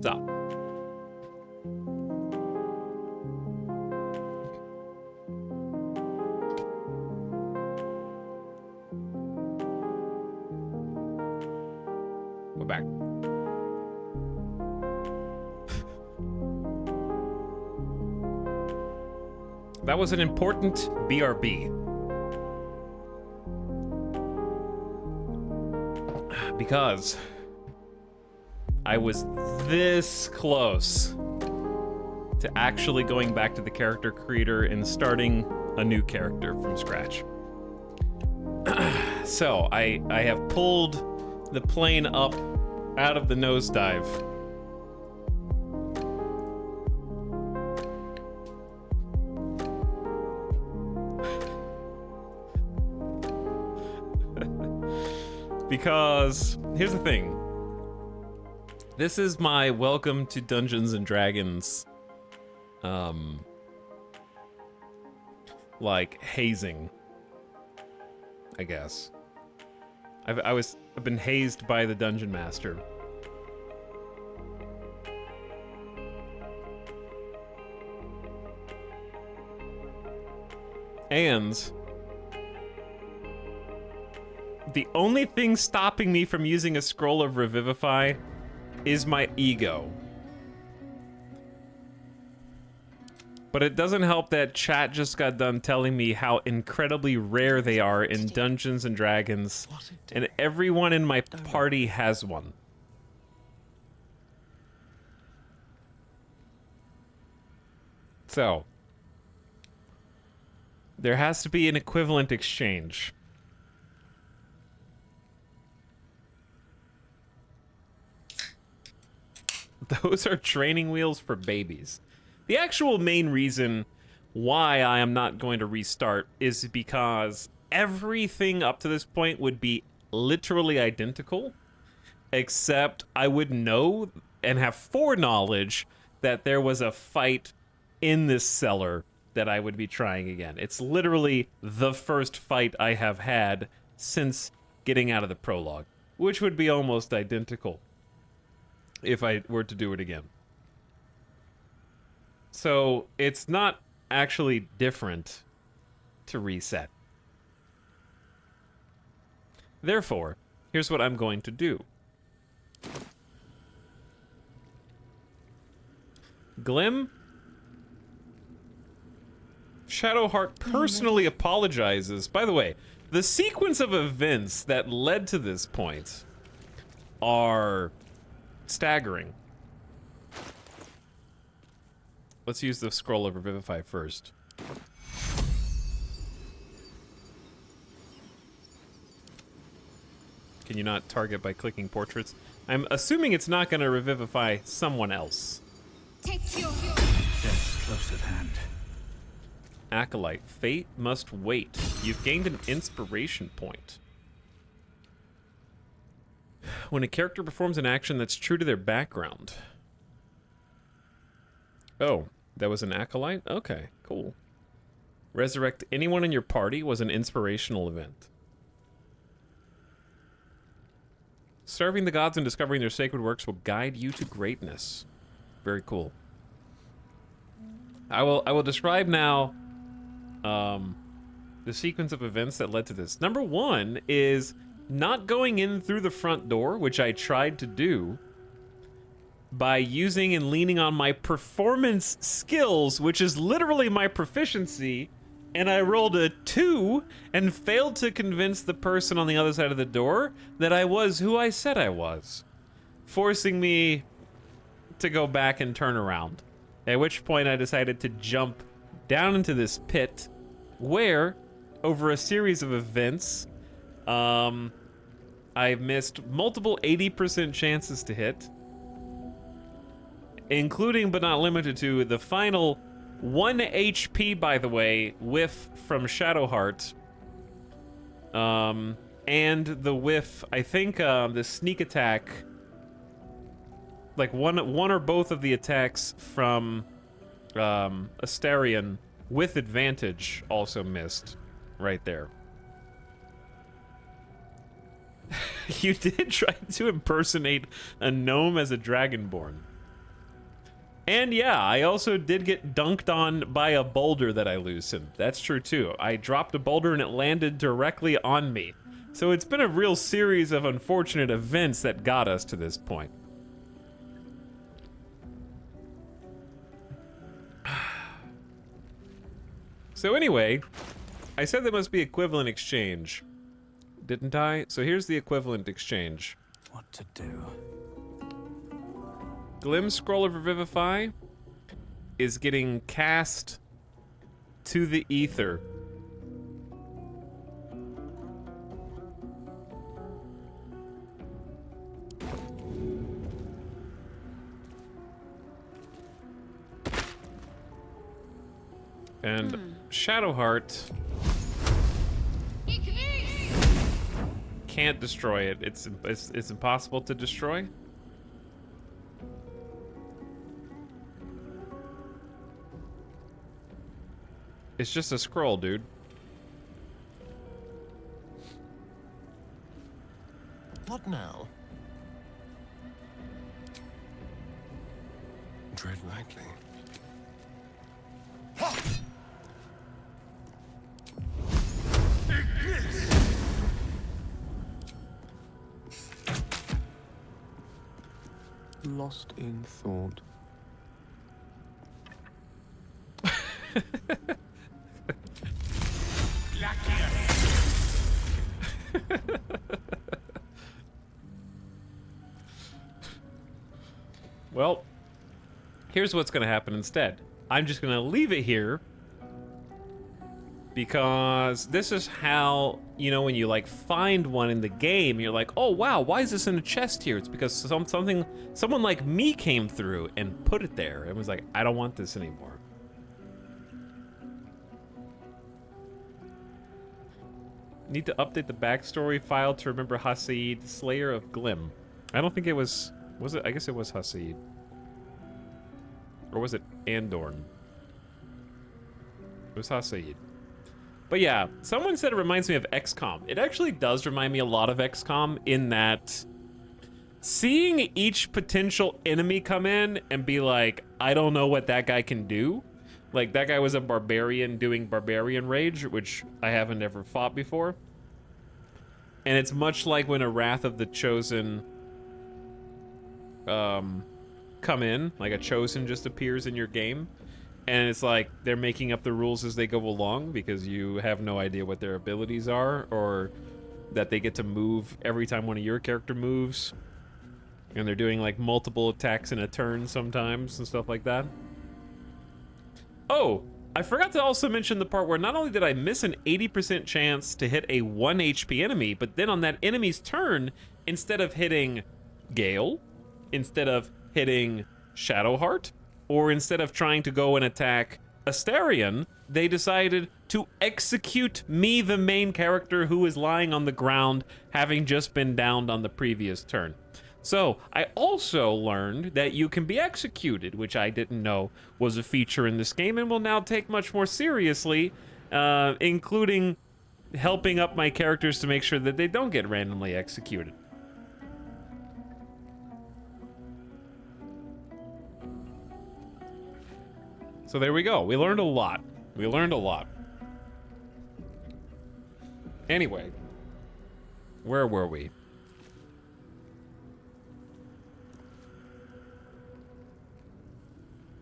Speaker 1: Stop. We're back. That was an important BRB. Because I was this close to actually going back to the character creator and starting a new character from scratch. So I have pulled the plane up out of the nosedive. Because here's the thing. This is my welcome to Dungeons and Dragons like hazing, I guess. I've been hazed by the dungeon master. And the only thing stopping me from using a scroll of Revivify is my ego. But it doesn't help that chat just got done telling me how incredibly rare they are in Dungeons and Dragons, and everyone in my party has one. So, there has to be an equivalent exchange. Those are training wheels for babies. The actual main reason why I am not going to restart is because everything up to this point would be literally identical, except I would know and have foreknowledge that there was a fight in this cellar that I would be trying again. It's literally the first fight I have had since getting out of the prologue, which would be almost identical if I were to do it again. So it's not actually different to reset. Therefore, here's what I'm going to do. Glim, Shadowheart personally apologizes. By the way, the sequence of events that led to this point are staggering. Let's use the scroll of Revivify first. Can you not target by clicking portraits? I'm assuming it's not going to revivify someone else.
Speaker 4: Death close at hand.
Speaker 1: Acolyte, fate must wait. You've gained an inspiration point. When a character performs an action that's true to their background. Oh, that was an acolyte? Okay, cool. Resurrect anyone in your party was an inspirational event. Serving the gods and discovering their sacred works will guide you to greatness. Very cool. I will describe now the sequence of events that led to this. Number one is not going in through the front door, which I tried to do by using and leaning on my performance skills, which is literally my proficiency, and I rolled a 2 and failed to convince the person on the other side of the door that I was who I said I was, forcing me to go back and turn around. At which point I decided to jump down into this pit where, over a series of events, I missed multiple 80% chances to hit, including but not limited to the final 1 HP, by the way, whiff from Shadowheart, and the whiff, I think, the sneak attack, like one or both of the attacks from Astarion with advantage also missed right there. You did try to impersonate a gnome as a dragonborn. And yeah, I also did get dunked on by a boulder that I loosened. That's true too. I dropped a boulder and it landed directly on me. So it's been a real series of unfortunate events that got us to this point. So anyway, I said there must be equivalent exchange, didn't I? So here's the equivalent exchange.
Speaker 8: What to do?
Speaker 1: Glim Scroll of Revivify is getting cast to the ether. And Shadowheart can't destroy it. It's impossible to destroy. It's just a scroll, dude.
Speaker 7: What now? Tread lightly. Lost in thought.
Speaker 1: Well, here's what's gonna happen instead. I'm just gonna leave it here because this is how, you know, when you like find one in the game, you're like, oh wow, why is this in a chest here? It's because someone like me came through and put it there and was like, I don't want this anymore. Need to update the backstory file to remember Hasid, Slayer of Glim. I don't think it was it? I guess it was Hasid. Or was it Andorn? It was Hasid. But yeah, someone said it reminds me of XCOM. It actually does remind me a lot of XCOM in that seeing each potential enemy come in and be like, I don't know what that guy can do. Like, that guy was a barbarian doing barbarian rage, which I haven't ever fought before. And it's much like when a Wrath of the Chosen come in, like a Chosen just appears in your game. And it's like they're making up the rules as they go along because you have no idea what their abilities are, or that they get to move every time one of your character moves. And they're doing like multiple attacks in a turn sometimes and stuff like that. Oh, I forgot to also mention the part where not only did I miss an 80% chance to hit a 1 HP enemy, but then on that enemy's turn, instead of hitting Gale, instead of hitting Shadowheart, or instead of trying to go and attack Astarion, they decided to execute me, the main character who is lying on the ground, having just been downed on the previous turn. So, I also learned that you can be executed, which I didn't know was a feature in this game and will now take much more seriously, including helping up my characters to make sure that they don't get randomly executed. So there we go. We learned a lot. We learned a lot. Anyway, where were we?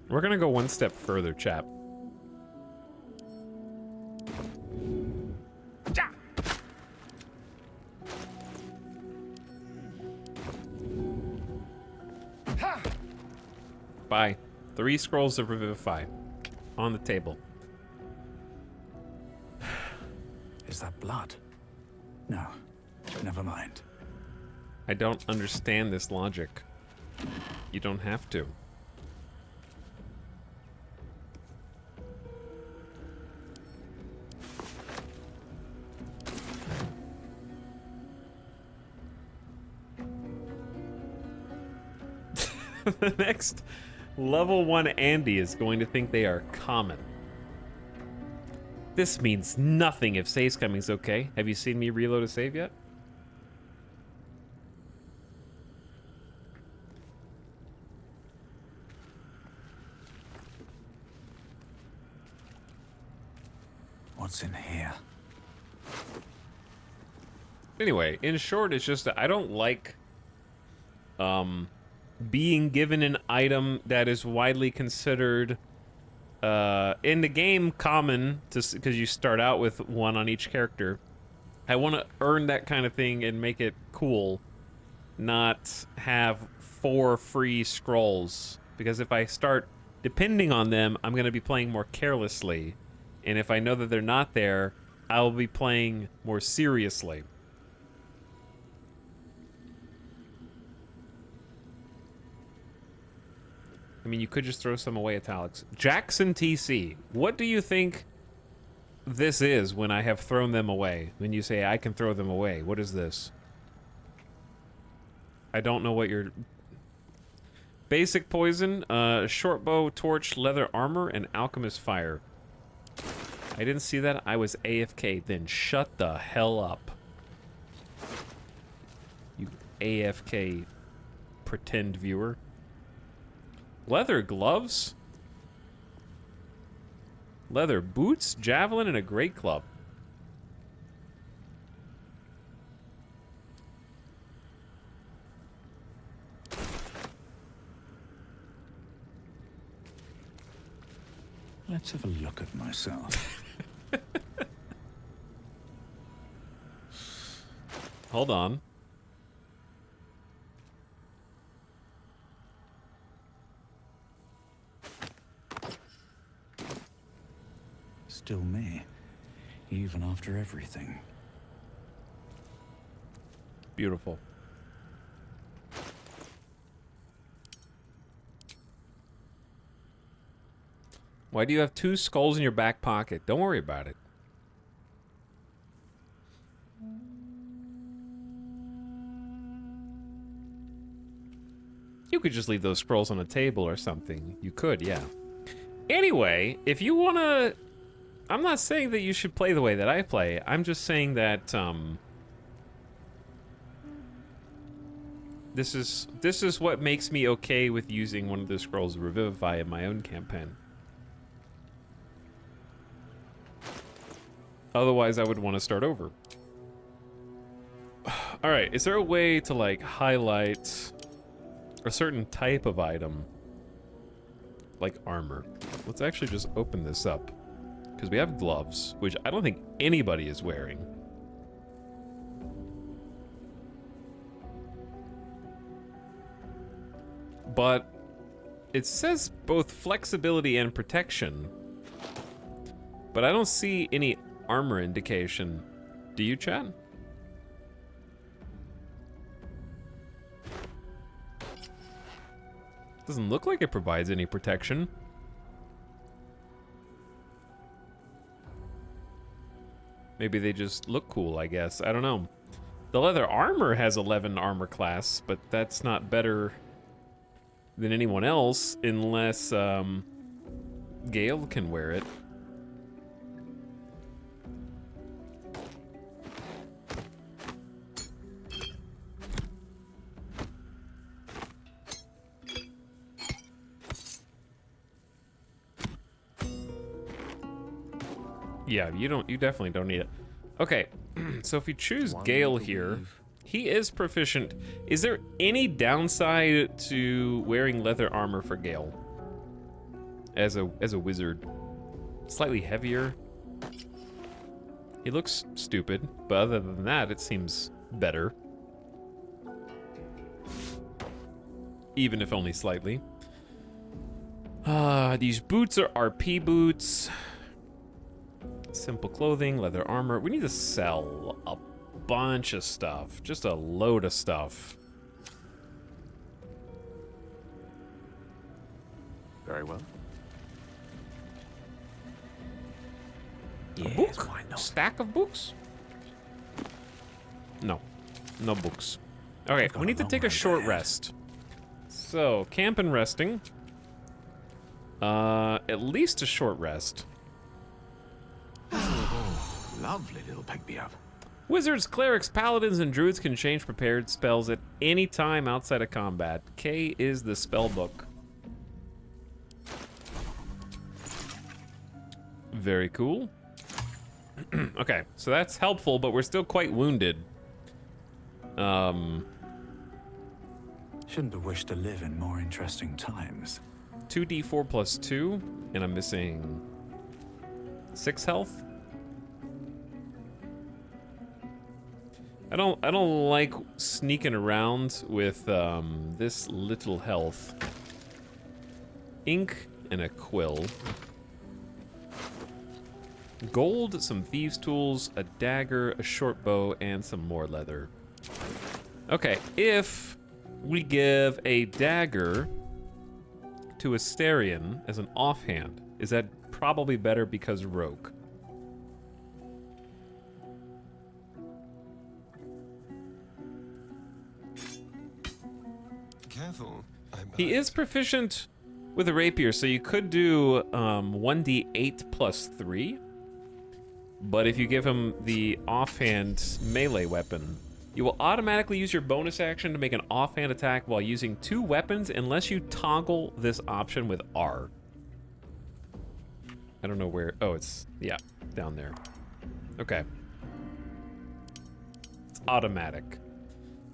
Speaker 1: We're gonna go one step further, chap. Bye. 3 scrolls of Revivify. On the table.
Speaker 8: Is that blood? No. Never mind.
Speaker 1: I don't understand this logic. You don't have to. The next level 1 Andy is going to think they are common. This means nothing if save's coming's okay. Have you seen me reload a save yet?
Speaker 8: What's in here?
Speaker 1: Anyway, in short, it's just that I don't like being given an item that is widely considered in the game common, because you start out with one on each character. I want to earn that kind of thing and make it cool, not have 4 free scrolls, because if I start depending on them, I'm going to be playing more carelessly, and if I know that they're not there, I will be playing more seriously. I mean, you could just throw some away, Italics. Jackson TC, what do you think this is when I have thrown them away? When you say I can throw them away, what is this? I don't know what you're... Basic poison, short bow, torch, leather armor, and alchemist fire. I didn't see that. I was AFK. Then shut the hell up. You AFK pretend viewer. Leather gloves, leather boots, javelin, and a great club.
Speaker 8: Let's have a look at myself.
Speaker 1: Hold on.
Speaker 8: Still me, even after everything.
Speaker 1: Beautiful. Why do you have 2 skulls in your back pocket? Don't worry about it. You could just leave those scrolls on a table or something. You could, yeah. Anyway, if you want to... I'm not saying that you should play the way that I play. I'm just saying that, this is what makes me okay with using one of the scrolls of Revivify in my own campaign. Otherwise, I would want to start over. Alright, is there a way to, like, highlight a certain type of item? Like armor. Let's actually just open this up. Because we have gloves, which I don't think anybody is wearing. But it says both flexibility and protection. But I don't see any armor indication. Do you, chat? Doesn't look like it provides any protection. Maybe they just look cool, I guess. I don't know. The leather armor has 11 armor class, but that's not better than anyone else unless Gale can wear it. Yeah, you definitely don't need it. Okay, so if you choose Gale here, he is proficient. Is there any downside to wearing leather armor for Gale? As a wizard. Slightly heavier. He looks stupid, but other than that, it seems better. Even if only slightly. These boots are RP boots. Simple clothing, leather armor. We need to sell a bunch of stuff. Just a load of stuff.
Speaker 7: Very well.
Speaker 1: A book? Stack of books? No. No books. Okay, we need to take a short rest. So, camp and resting. At least a short rest.
Speaker 8: Lovely little pick me up.
Speaker 1: Wizards, clerics, paladins, and druids can change prepared spells at any time outside of combat. K is the spell book. Very cool. Okay, so that's helpful, but we're still quite wounded.
Speaker 8: Shouldn't have wished to live in more interesting times.
Speaker 1: 2d4 plus 2, and I'm missing 6 health. I don't like sneaking around with this little health. Ink and a quill. Gold, some thieves' tools, a dagger, a short bow, and some more leather. Okay, if we give a dagger to Asterion as an offhand, is that probably better because rogue?
Speaker 7: Careful.
Speaker 1: He is proficient with a rapier, so you could do 1d8 plus 3. But if you give him the offhand melee weapon, you will automatically use your bonus action to make an offhand attack while using 2 weapons unless you toggle this option with R. I don't know where. Oh, it's, yeah, down there. Okay. It's automatic.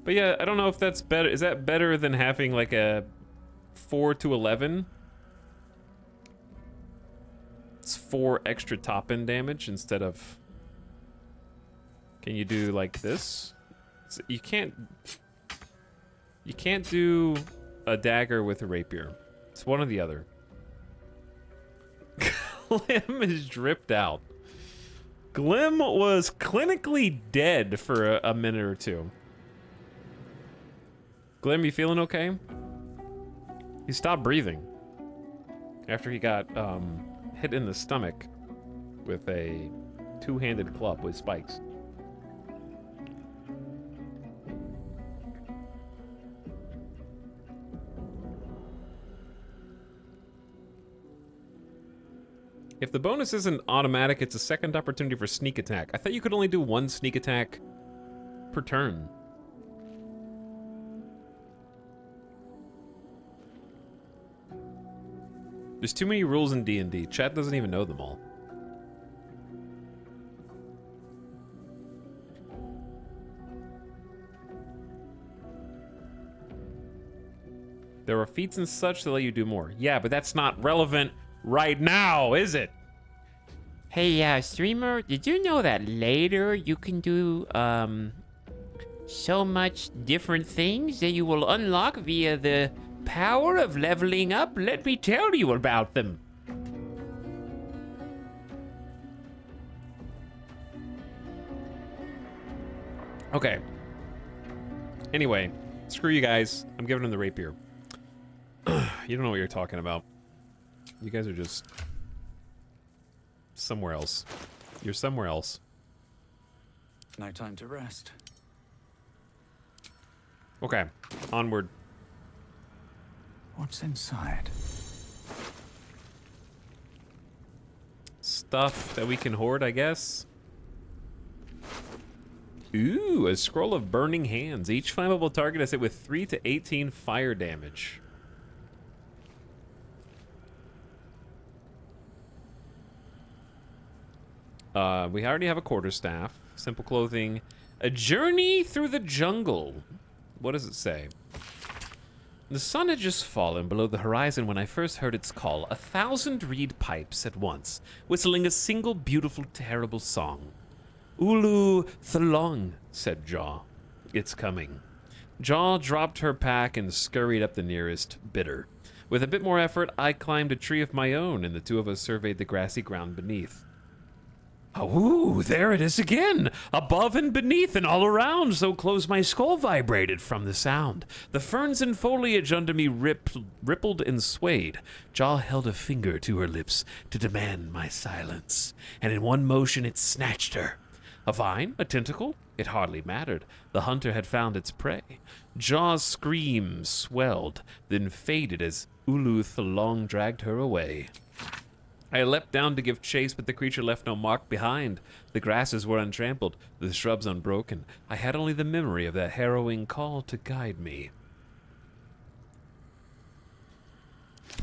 Speaker 1: But yeah, I don't know if that's better. Is that better than having like a 4 to 11? It's 4 extra top-end damage instead of... Can you do like this? So you can't do a dagger with a rapier. It's one or the other. Glim is dripped out. Glim was clinically dead for a minute or two. Glim, you feeling okay? He stopped breathing after he got hit in the stomach with a 2-handed club with spikes. If the bonus isn't automatic, it's a second opportunity for sneak attack. I thought you could only do 1 sneak attack per turn. There's too many rules in D&D. Chat doesn't even know them all. There are feats and such that let you do more. Yeah, but that's not relevant right now, is it?
Speaker 9: Hey, streamer, did you know that later you can do, so much different things that you will unlock via the power of leveling up? Let me tell you about them.
Speaker 1: Okay. Anyway, screw you guys. I'm giving him the rapier. You don't know what you're talking about. You guys are just somewhere else. You're somewhere else.
Speaker 8: No time to rest.
Speaker 1: Okay, onward.
Speaker 8: What's inside?
Speaker 1: Stuff that we can hoard, I guess. Ooh, a scroll of burning hands. Each flammable target is hit with 3 to 18 fire damage. We already have a quarterstaff, simple clothing, a journey through the jungle. What does it say? The sun had just fallen below the horizon when I first heard its call, 1,000 reed pipes at once, whistling a single beautiful, terrible song. Ulu Thalong, said Jaw. It's coming. Jaw dropped her pack and scurried up the nearest bitter. With a bit more effort, I climbed a tree of my own, and the two of us surveyed the grassy ground beneath. Oh, there it is again! Above and beneath and all around, so close my skull vibrated from the sound. The ferns and foliage under me rippled and swayed. Jaw held a finger to her lips to demand my silence, and in one motion it snatched her. A vine? A tentacle? It hardly mattered. The hunter had found its prey. Jaw's scream swelled, then faded as Ulu Thalong dragged her away. I leapt down to give chase, but the creature left no mark behind. The grasses were untrampled, the shrubs unbroken. I had only the memory of that harrowing call to guide me.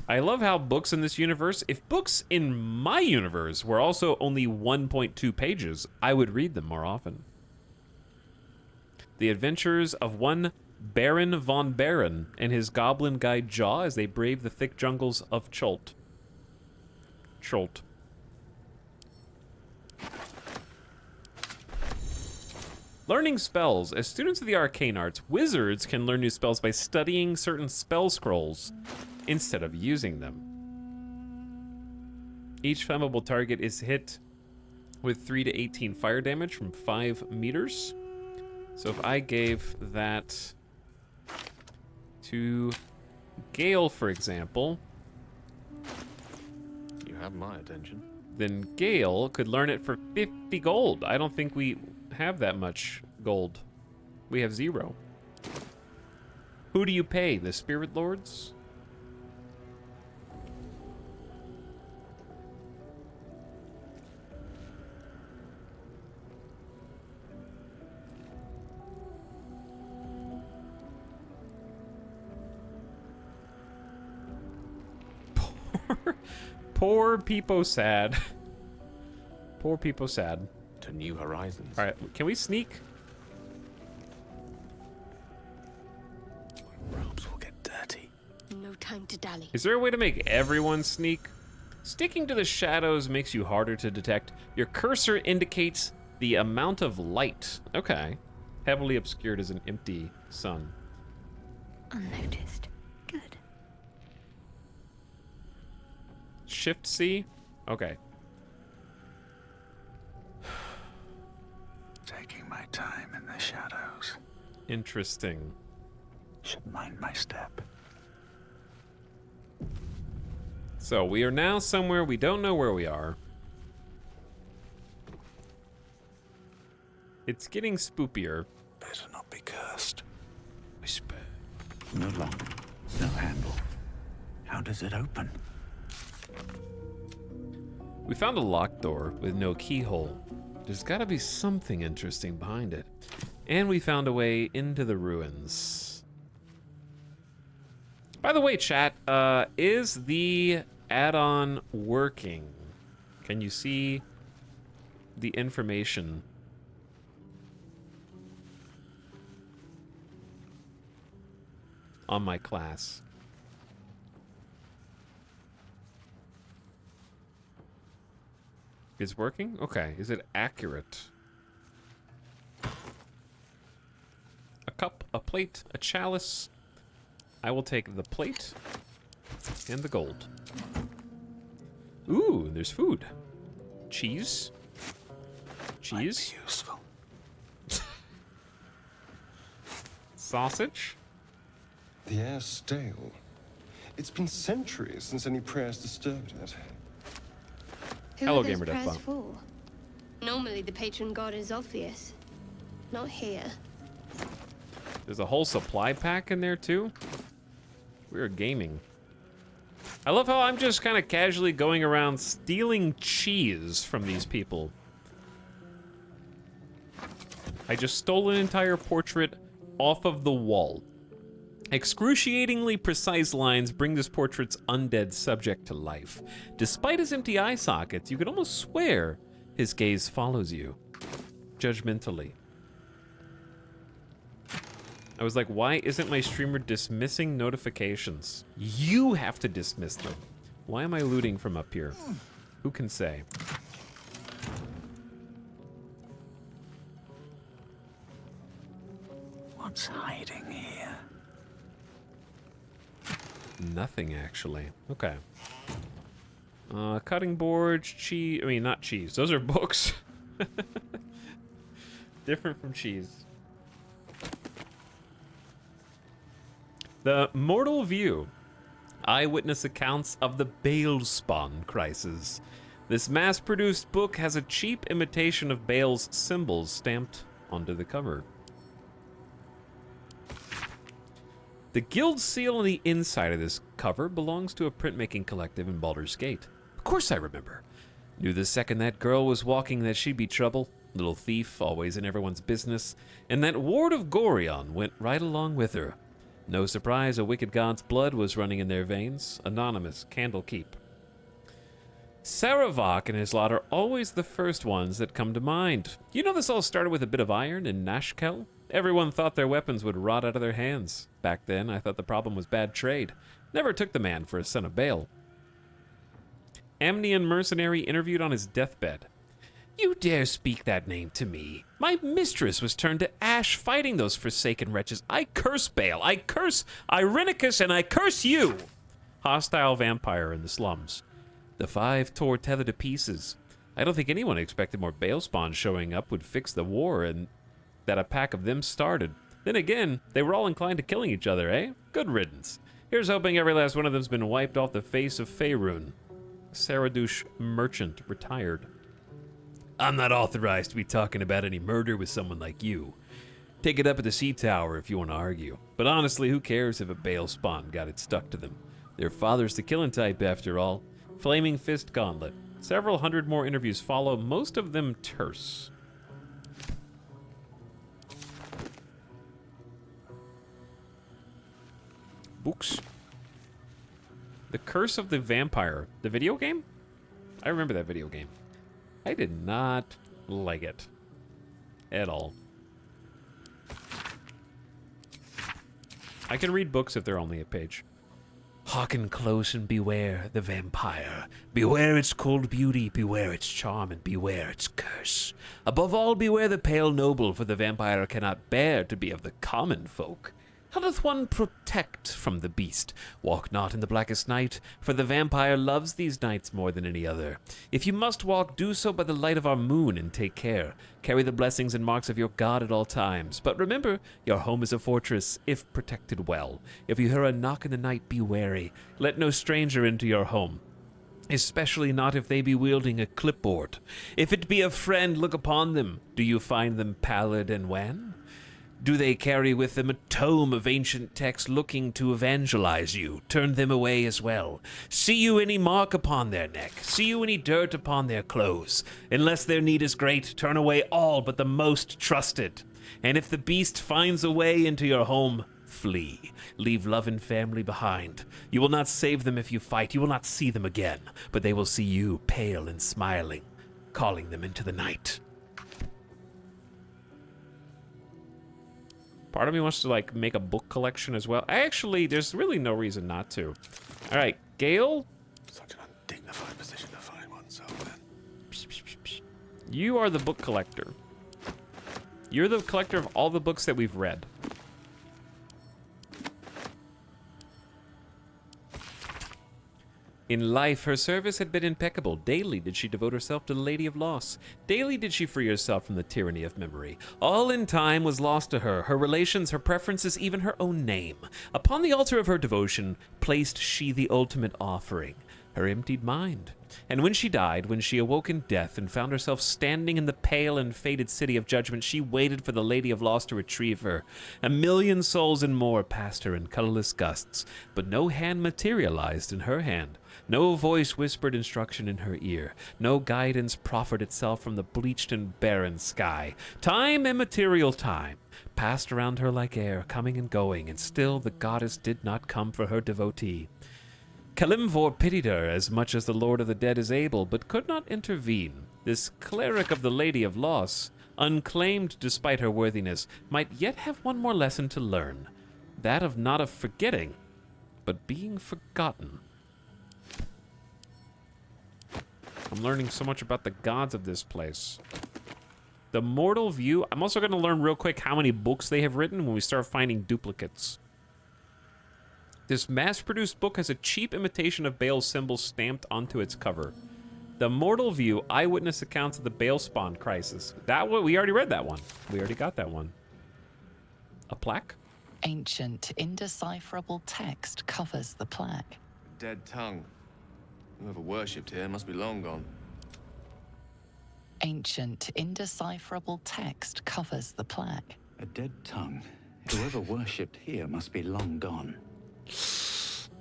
Speaker 1: I love how books in this universe, if books in my universe were also only 1.2 pages, I would read them more often. The adventures of one Baron von Baron and his goblin guide Jaw as they brave the thick jungles of Chult. Learning spells. As students of the arcane arts, wizards can learn new spells by studying certain spell scrolls instead of using them. Each flammable target is hit with 3 to 18 fire damage from 5 meters. So if I gave that to Gale, for example,
Speaker 7: You have my attention.
Speaker 1: then Gale could learn it for 50 gold. I don't think we have that much gold. We have 0. Who do you pay? The Spirit Lords? Poor people sad. Poor people sad.
Speaker 7: To new horizons.
Speaker 1: All right, can we sneak?
Speaker 8: Robes will get dirty.
Speaker 5: No time to dally.
Speaker 1: Is there a way to make everyone sneak? Sticking to the shadows makes you harder to detect. Your cursor indicates the amount of light. Okay. Heavily obscured as an empty sun.
Speaker 5: Unnoticed. Good.
Speaker 1: Shift C? Okay.
Speaker 8: Taking my time in the shadows.
Speaker 1: Interesting.
Speaker 8: Should mind my step.
Speaker 1: So we are now somewhere we don't know where we are. It's getting spoopier.
Speaker 8: Better not be cursed.
Speaker 1: Whisper.
Speaker 8: No lock. No handle. How does it open?
Speaker 1: We found a locked door with no keyhole. There's gotta be something interesting behind it. And we found a way into the ruins. By the way, chat, is the add-on working? Can you see the information? On my class. It's working? Okay. Is it accurate? A cup, a plate, a chalice. I will take the plate and the gold. Ooh, there's food. Cheese. Cheese.
Speaker 8: Might be useful.
Speaker 1: Sausage.
Speaker 10: The air's stale. It's been centuries since any prayers disturbed it.
Speaker 5: Who
Speaker 1: Hello,
Speaker 5: are those
Speaker 1: Gamer Death
Speaker 5: prayers
Speaker 1: Bomb.
Speaker 5: for? Normally the patron god is obvious. Not here.
Speaker 1: There's a whole supply pack in there too. We're gaming. I love how I'm just kind of casually going around stealing cheese from these people. I just stole an entire portrait off of the wall. Excruciatingly precise lines bring this portrait's undead subject to life. Despite his empty eye sockets, you could almost swear his gaze follows you, judgmentally. I was like, why isn't my streamer dismissing notifications? You have to dismiss them. Why am I looting from up here? Who can say?
Speaker 8: What's hiding here?
Speaker 1: Nothing, actually. Okay. Cutting boards, cheese. I mean, not cheese. Those are books. Different from cheese. The Mortal View. Eyewitness accounts of the Balespawn crisis. This mass-produced book has a cheap imitation of Bale's symbols stamped onto the cover. The guild seal on the inside of this cover belongs to a printmaking collective in Baldur's Gate. Of course I remember. Knew the second that girl was walking that she'd be trouble. Little thief, always in everyone's business. And that Ward of Gorion went right along with her. No surprise, a wicked god's blood was running in their veins. Anonymous, Candlekeep. Saravok and his lot are always the first ones that come to mind. You know, this all started with a bit of iron in Nashkel? Everyone thought their weapons would rot out of their hands. Back then, I thought the problem was bad trade. Never took the man for a son of Baal. Amnian mercenary interviewed on his deathbed. You dare speak that name to me? My mistress was turned to ash fighting those forsaken wretches. I curse Baal, I curse Irenicus, and I curse you! Hostile vampire in the slums. The 5 tore Tether to pieces. I don't think anyone expected more Baal spawns showing up would fix the war and that a pack of them started. Then again, they were all inclined to killing each other, eh? Good riddance. Here's hoping every last one of them's been wiped off the face of Faerun. Saradush Merchant, retired. I'm not authorized to be talking about any murder with someone like you. Take it up at the Sea Tower if you want to argue. But honestly, who cares if a Baal spawn got it stuck to them? Their father's the killing type, after all. Flaming Fist Gauntlet. Several hundred more interviews follow, most of them terse. Books. The Curse of the Vampire. The video game? I remember that video game. I did not like it. At all. I can read books if they're only a page. Hearken close and beware the vampire. Beware its cold beauty, beware its charm, and beware its curse. Above all, beware the pale noble, for the vampire cannot bear to be of the common folk. How doth one protect from the beast? Walk not in the blackest night, for the vampire loves these nights more than any other. If you must walk, do so by the light of our moon, and take care. Carry the blessings and marks of your God at all times. But remember, your home is a fortress, if protected well. If you hear a knock in the night, be wary. Let no stranger into your home, especially not if they be wielding a clipboard. If it be a friend, look upon them. Do you find them pallid and wan? Do they carry with them a tome of ancient texts looking to evangelize you? Turn them away as well. See you any mark upon their neck? See you any dirt upon their clothes? Unless their need is great, turn away all but the most trusted. And if the beast finds a way into your home, flee. Leave love and family behind. You will not save them if you fight. You will not see them again. But they will see you, pale and smiling, calling them into the night. Part of me wants to, like, make a book collection as well. Actually, there's really no reason not to. All right, Gale.
Speaker 8: Such an undignified position to find oneself in.
Speaker 1: You are the book collector. You're the collector of all the books that we've read. In life, her service had been impeccable. Daily did she devote herself to the Lady of Loss. Daily did she free herself from the tyranny of memory. All in time was lost to her, her relations, her preferences, even her own name. Upon the altar of her devotion placed she the ultimate offering, her emptied mind. And when she died, when she awoke in death and found herself standing in the pale and faded city of judgment, she waited for the Lady of Loss to retrieve her. 1,000,000 souls and more passed her in colorless gusts, but no hand materialized in her hand. No voice whispered instruction in her ear. No guidance proffered itself from the bleached and barren sky. Time, immaterial time, passed around her like air, coming and going, and still the goddess did not come for her devotee. Kalimvor pitied her as much as the Lord of the Dead is able, but could not intervene. This cleric of the Lady of Loss, unclaimed despite her worthiness, might yet have one more lesson to learn. That of not of forgetting, but being forgotten. I'm learning so much about the gods of this place. The Mortal View. I'm also going to learn real quick how many books they have written when we start finding duplicates. This mass-produced book has a cheap imitation of Baal's symbol stamped onto its cover. The Mortal View, Eyewitness Accounts of the Baal Spawn Crisis. That one, we already read that one. We already got that one. A plaque?
Speaker 11: Ancient, indecipherable text covers the plaque.
Speaker 7: Dead tongue. Whoever worshipped here must be long gone.
Speaker 11: Ancient, indecipherable text covers the plaque.
Speaker 8: A dead tongue. Whoever worshipped here must be long gone.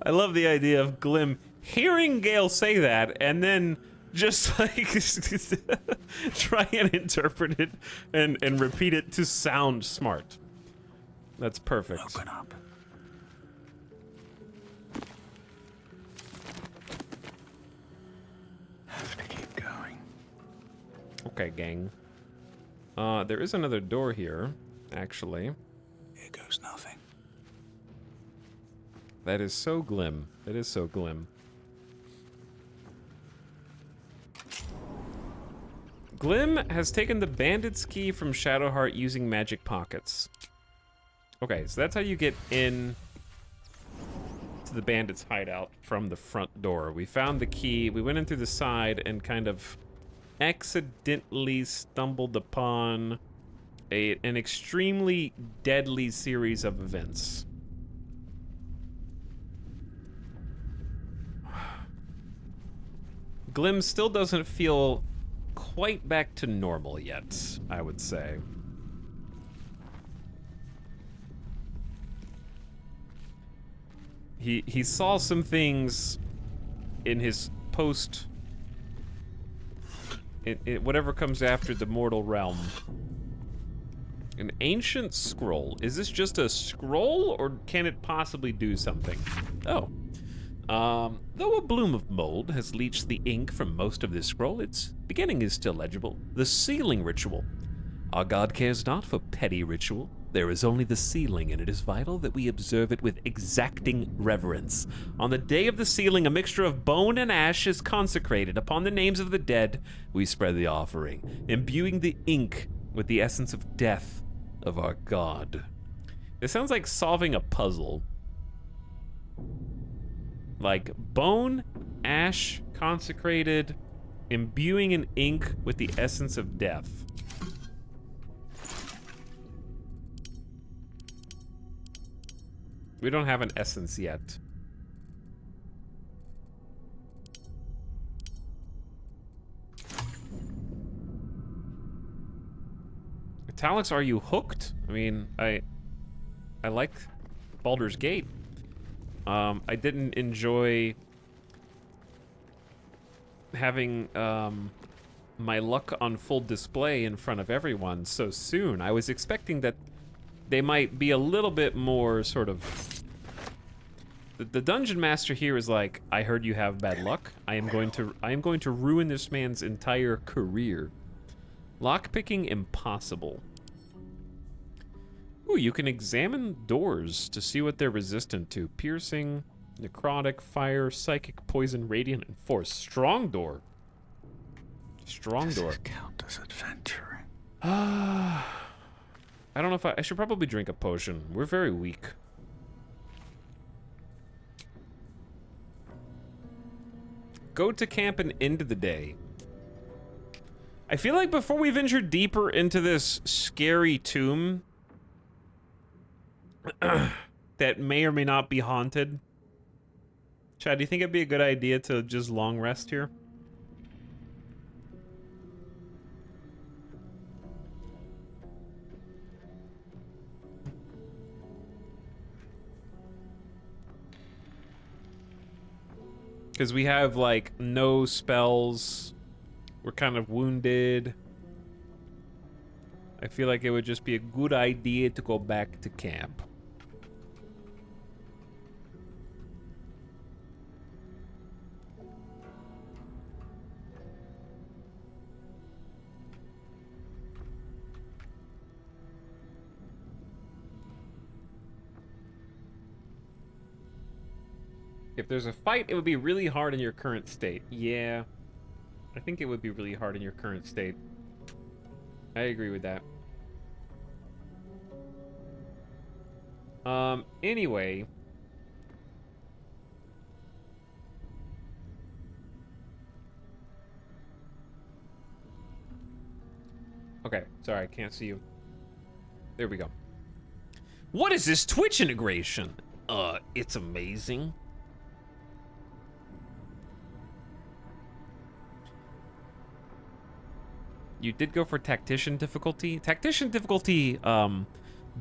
Speaker 1: I love the idea of Glim hearing Gale say that and then just like try and interpret it and repeat it to sound smart. That's perfect.
Speaker 8: Open up.
Speaker 1: Okay, gang. There is another door here, actually.
Speaker 8: Here goes nothing.
Speaker 1: That is so glim. That is so glim. Glim has taken the bandit's key from Shadowheart using magic pockets. Okay, so that's how you get in to the bandit's hideout from the front door. We found the key, we went in through the side and kind of accidentally stumbled upon an extremely deadly series of events. Glim still doesn't feel quite back to normal yet, I would say. He saw some things in his post, whatever comes after the mortal realm. An ancient scroll. Is this just a scroll, or can it possibly do something? Oh. Though a bloom of mold has leached the ink from most of this scroll, its beginning is still legible. The sealing ritual. Our god cares not for petty ritual. There is only the sealing, and it is vital that we observe it with exacting reverence. On the day of the sealing, a mixture of bone and ash is consecrated. Upon the names of the dead, we spread the offering, imbuing the ink with the essence of death of our god. It sounds like solving a puzzle. Like bone, ash, consecrated, imbuing an ink with the essence of death. We don't have an essence yet. Italics, are you hooked? I mean, I like Baldur's Gate. I didn't enjoy having my luck on full display in front of everyone so soon. I was expecting that they might be a little bit more sort of... The dungeon master here is like, I heard you have bad luck. I am going to ruin this man's entire career. Lockpicking impossible. Ooh, you can examine doors to see what they're resistant to. Piercing, necrotic, fire, psychic, poison, radiant, and force. Strong door. Strong door.
Speaker 8: Does this count as adventuring?
Speaker 1: I don't know if I should probably drink a potion. We're very weak. Go to camp and end the day. I feel like before we venture deeper into this scary tomb that may or may not be haunted, Chad, do you think it'd be a good idea to just long rest here? Because we have, like, no spells. We're kind of wounded. I feel like it would just be a good idea to go back to camp. If there's a fight, it would be really hard in your current state. Yeah. I think it would be really hard in your current state. I agree with that. Anyway. Okay, sorry, I can't see you. There we go. What is this Twitch integration? It's amazing. You did go for tactician difficulty. Tactician difficulty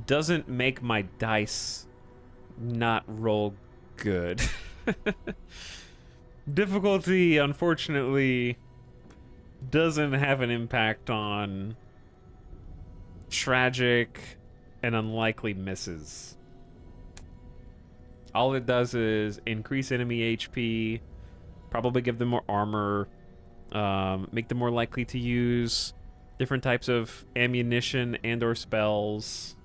Speaker 1: doesn't make my dice not roll good. Difficulty, unfortunately, doesn't have an impact on tragic and unlikely misses. All it does is increase enemy HP, probably give them more armor, Make them more likely to use different types of ammunition and or spells.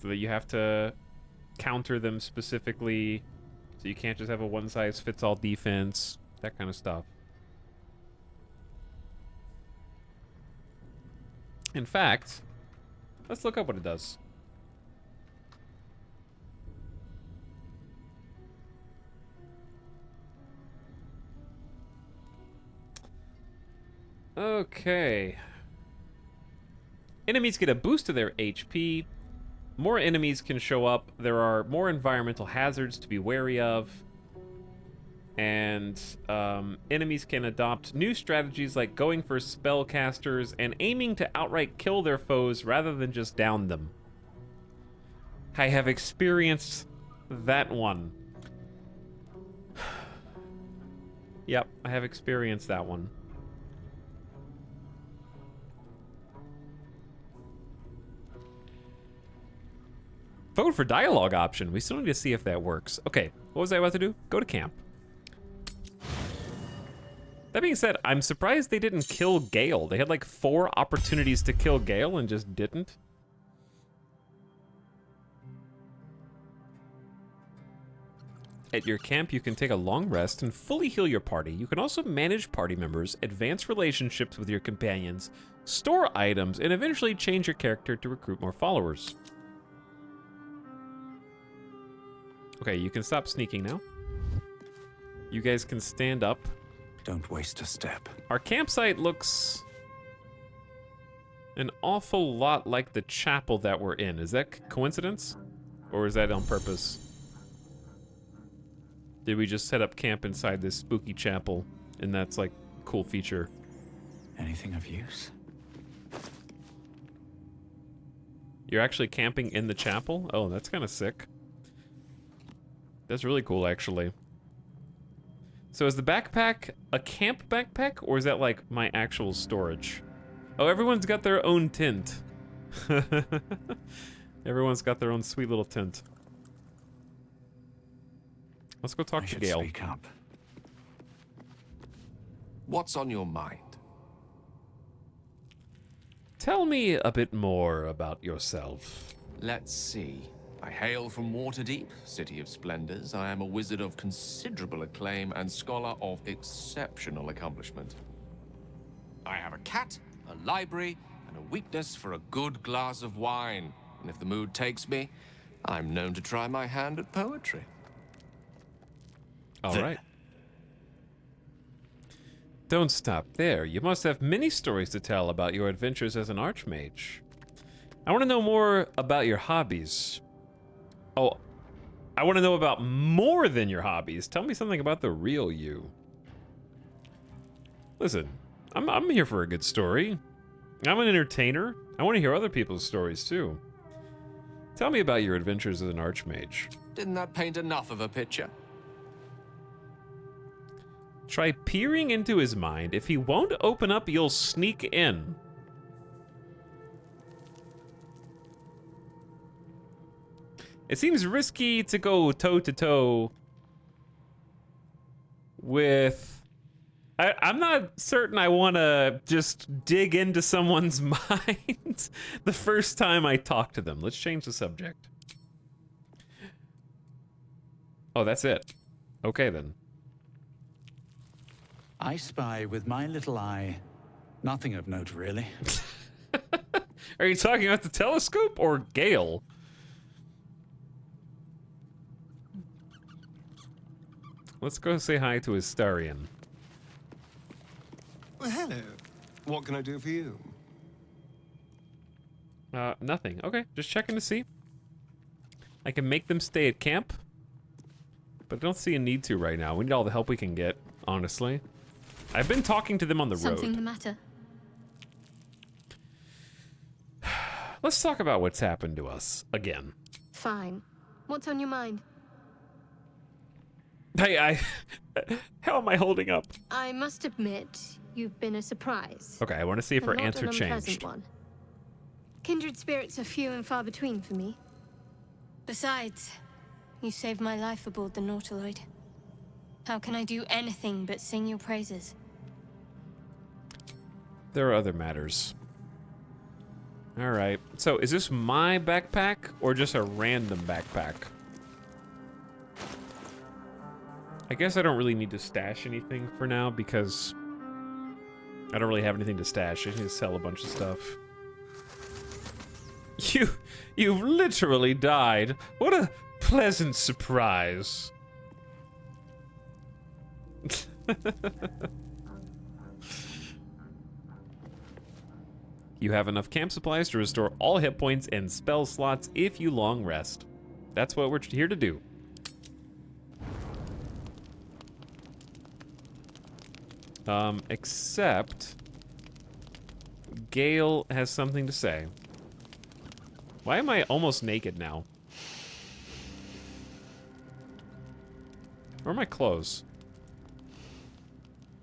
Speaker 1: So that you have to counter them specifically. So you can't just have a one-size-fits-all defense. That kind of stuff. In fact, let's look up what it does. Okay. Enemies get a boost to their HP. More enemies can show up. There are more environmental hazards to be wary of. And enemies can adopt new strategies like going for spellcasters and aiming to outright kill their foes rather than just down them. I have experienced that one. Yep, I have experienced that one. Vote for dialogue option. We still need to see if that works. Okay, what was I about to do? Go to camp. That being said, I'm surprised they didn't kill Gale. They had like 4 opportunities to kill Gale and just didn't. At your camp, you can take a long rest and fully heal your party. You can also manage party members, advance relationships with your companions, store items, and eventually change your character to recruit more followers. Okay, you can stop sneaking now. You guys can stand up.
Speaker 8: Don't waste a step.
Speaker 1: Our campsite looks an awful lot like the chapel that we're in. Is that coincidence? Or is that on purpose? Did we just set up camp inside this spooky chapel and that's like a cool feature?
Speaker 8: Anything of use?
Speaker 1: You're actually camping in the chapel? Oh, that's kind of sick. That's really cool, actually. So is the backpack a camp backpack, or is that like my actual storage? Oh, everyone's got their own tent. Everyone's got their own sweet little tent. Let's go talk to Gale.
Speaker 8: Speak up.
Speaker 7: What's on your mind?
Speaker 1: Tell me a bit more about yourself.
Speaker 7: Let's see. I hail from Waterdeep, City of Splendors. I am a wizard of considerable acclaim and scholar of exceptional accomplishment. I have a cat, a library, and a weakness for a good glass of wine. And if the mood takes me, I'm known to try my hand at poetry.
Speaker 1: All right. Don't stop there. You must have many stories to tell about your adventures as an archmage. I want to know more about your hobbies. Oh, I want to know about more than your hobbies. Tell me something about the real you. Listen, I'm here for a good story. I'm an entertainer. I want to hear other people's stories too. Tell me about your adventures as an archmage.
Speaker 7: Didn't that paint enough of a picture?
Speaker 1: Try peering into his mind. If he won't open up, you'll sneak in. It seems risky to go toe-to-toe with... I'm not certain I want to just dig into someone's mind the first time I talk to them. Let's change the subject. Oh, that's it. Okay, then.
Speaker 8: I spy with my little eye. Nothing of note, really.
Speaker 1: Are you talking about the telescope or Gale? Let's go say hi to Astarion.
Speaker 10: Well, hello. What can I do for you?
Speaker 1: Nothing. Okay, just checking to see. I can make them stay at camp, but I don't see a need to right now. We need all the help we can get, honestly. I've been talking to them on the road.
Speaker 5: Something the matter?
Speaker 1: Let's talk about what's happened to us again.
Speaker 5: Fine. What's on your mind?
Speaker 1: Hey, how am I holding up?
Speaker 5: I must admit, you've been a surprise.
Speaker 1: Okay, I want to see if her
Speaker 5: But not
Speaker 1: answer
Speaker 5: an unpleasant
Speaker 1: changed.
Speaker 5: one. Kindred spirits are few and far between for me. Besides, you saved my life aboard the Nautiloid. How can I do anything but sing your praises?
Speaker 1: There are other matters. Alright, so is this my backpack or just a random backpack? I guess I don't really need to stash anything for now because I don't really have anything to stash. I need to sell a bunch of stuff. You've literally died. What a pleasant surprise. You have enough camp supplies to restore all hit points and spell slots if you long rest. That's what we're here to do. Except Gale has something to say. Why am I almost naked now? Where are my clothes?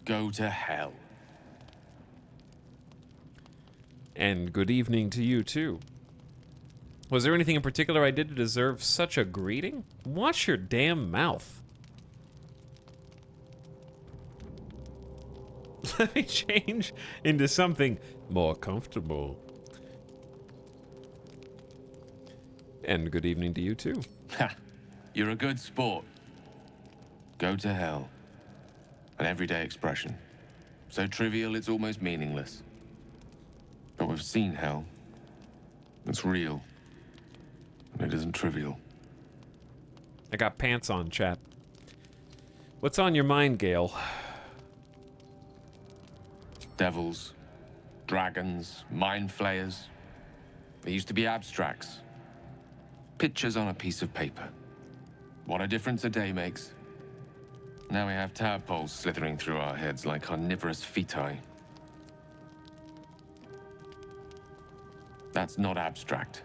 Speaker 7: Go to hell.
Speaker 1: And good evening to you, too. Was there anything in particular I did to deserve such a greeting? Watch your damn mouth. Let me change into something more comfortable. And good evening to you, too.
Speaker 7: Ha! You're a good sport. Go to hell. An everyday expression. So trivial it's almost meaningless. But we've seen hell. It's real. And it isn't trivial.
Speaker 1: I got pants on, chat. What's on your mind, Gale?
Speaker 7: Devils, dragons, mind flayers. They used to be abstracts. Pictures on a piece of paper. What a difference a day makes. Now we have tadpoles slithering through our heads like carnivorous feti. That's not abstract.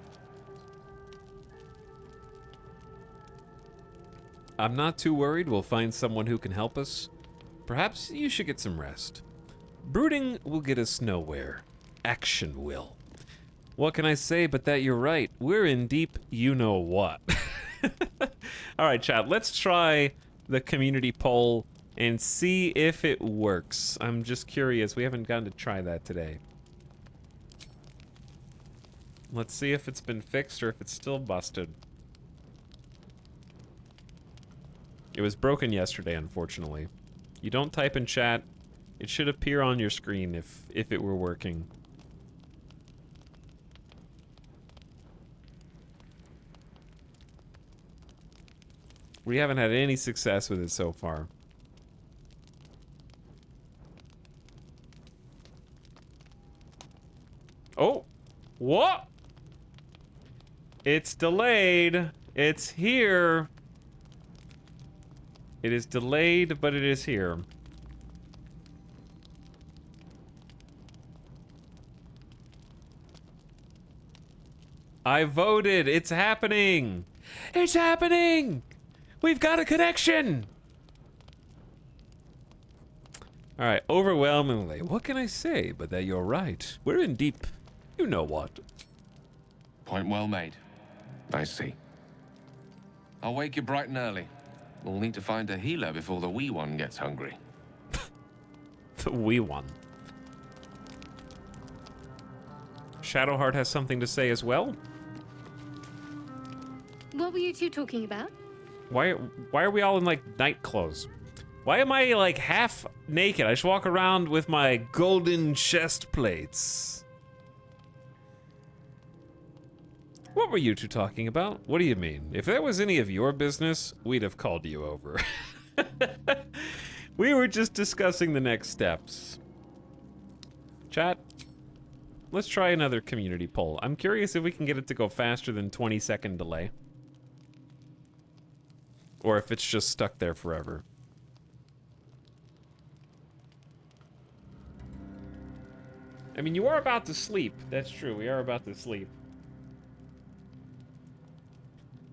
Speaker 1: I'm not too worried we'll find someone who can help us. Perhaps you should get some rest. Brooding will get us nowhere. Action will. What can I say but that you're right? We're in deep you-know-what. All right, chat, let's try the community poll and see if it works. I'm just curious. We haven't gotten to try that today. Let's see if it's been fixed or if it's still busted. It was broken yesterday, unfortunately. You don't type in chat. It should appear on your screen if it were working. We haven't had any success with it so far. Oh! What? It's delayed. It's here. It is delayed, but it is here. I voted. It's happening. It's happening. We've got a connection. All right, overwhelmingly. What can I say but that you're right? We're in deep, you know what.
Speaker 7: Point well made. I see. I'll wake you bright and early. We'll need to find a healer before the wee one gets hungry.
Speaker 1: The wee one. Shadowheart has something to say as well.
Speaker 5: What were you two talking about?
Speaker 1: Why are we all in like night clothes? Why am I like half naked? I just walk around with my golden chest plates. What were you two talking about? What do you mean? If that was any of your business, we'd have called you over. We were just discussing the next steps. Chat, let's try another community poll. I'm curious if we can get it to go faster than 20-second delay. Or if it's just stuck there forever. I mean, you are about to sleep. That's true, we are about to sleep.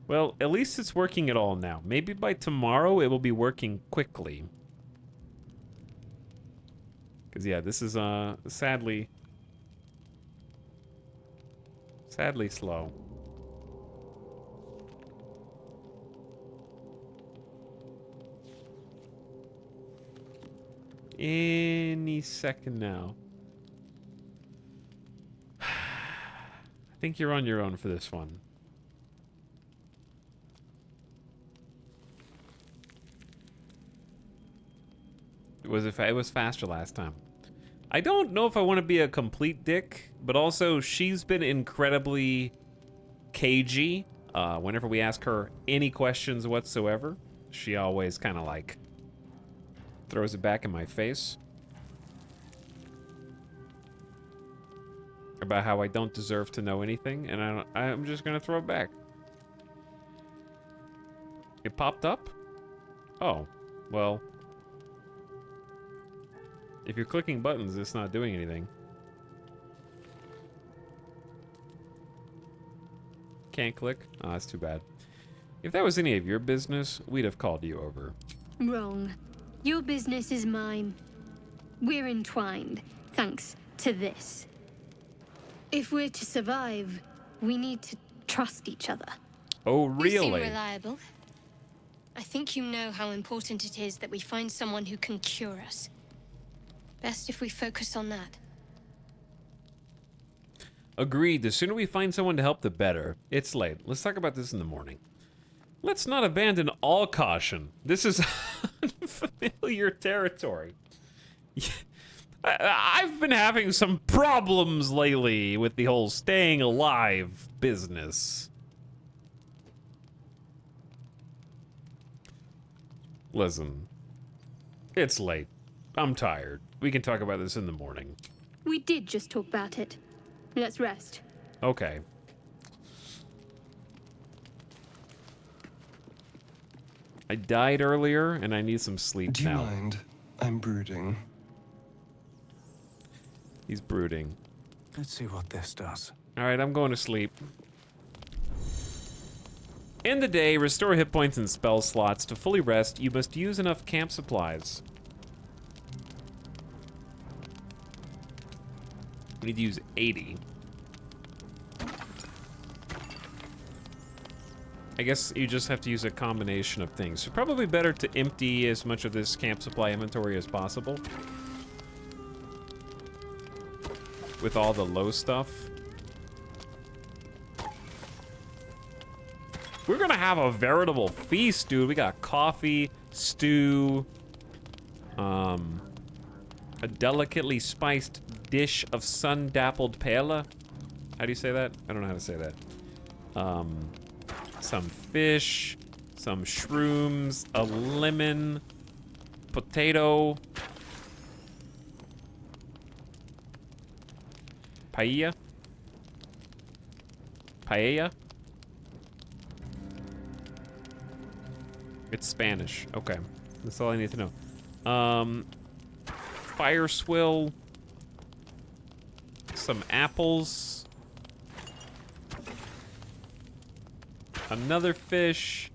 Speaker 1: Well, at least it's working at all now. Maybe by tomorrow it will be working quickly. Because, yeah, this is, sadly slow. Any second now. I think you're on your own for this one. It was faster last time. I don't know if I want to be a complete dick, but also she's been incredibly cagey. Whenever we ask her any questions whatsoever, she always kind of like throws it back in my face about how I don't deserve to know anything, and I'm just gonna throw it back. It popped up? Oh, well. If you're clicking buttons, it's not doing anything. Can't click? Oh, that's too bad. If that was any of your business, we'd have called you over.
Speaker 5: Wrong. Your business is mine. We're entwined, thanks to this. If we're to survive, we need to trust each other.
Speaker 1: Oh,
Speaker 5: You seem
Speaker 1: really?
Speaker 5: reliable. I think you know how important it is that we find someone who can cure us. Best if we focus on that.
Speaker 1: Agreed. The sooner we find someone to help, the better. It's late. Let's talk about this in the morning. Let's not abandon all caution. This is unfamiliar territory. I've been having some problems lately with the whole staying alive business. Listen, it's late. I'm tired. We can talk about this in the morning.
Speaker 5: We did just talk about it. Let's rest.
Speaker 1: Okay. I died earlier, and I need some sleep
Speaker 10: Do you
Speaker 1: now.
Speaker 10: mind? I'm brooding.
Speaker 1: He's brooding.
Speaker 8: Let's see what this does.
Speaker 1: Alright, I'm going to sleep. In the day, restore hit points and spell slots. To fully rest, you must use enough camp supplies. We need to use 80. I guess you just have to use a combination of things. So probably better to empty as much of this camp supply inventory as possible. With all the low stuff. We're gonna have a veritable feast, dude. We got coffee, stew, a delicately spiced dish of sun-dappled paella. How do you say that? I don't know how to say that. Some fish, some shrooms, a lemon, potato, paella. Paella? It's Spanish. Okay. That's all I need to know. Fire swill. Some apples. Another fish.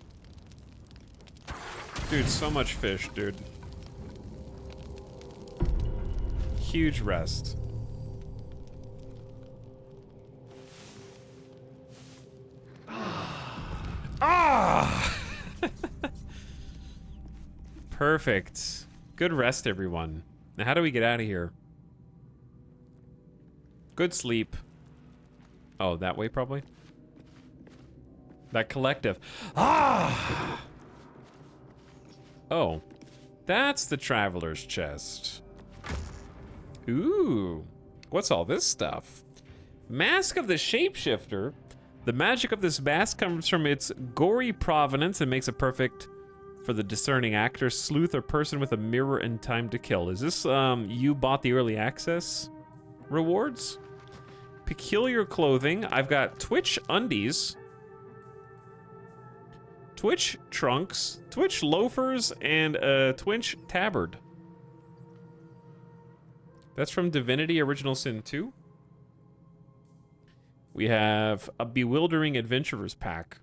Speaker 1: Dude, so much fish, dude. Huge rest. Ah! Perfect. Good rest, everyone. Now, how do we get out of here? Good sleep. Oh, that way, probably? That collective. Ah! Oh. That's the traveler's chest. Ooh. What's all this stuff? Mask of the Shapeshifter. The magic of this mask comes from its gory provenance and makes it perfect for the discerning actor, sleuth, or person with a mirror and time to kill. Is this, you bought the early access rewards? Peculiar clothing. I've got Twitch undies, Twitch trunks, Twitch loafers, and a Twitch tabard. That's from Divinity Original Sin 2. We have a Bewildering Adventurers pack.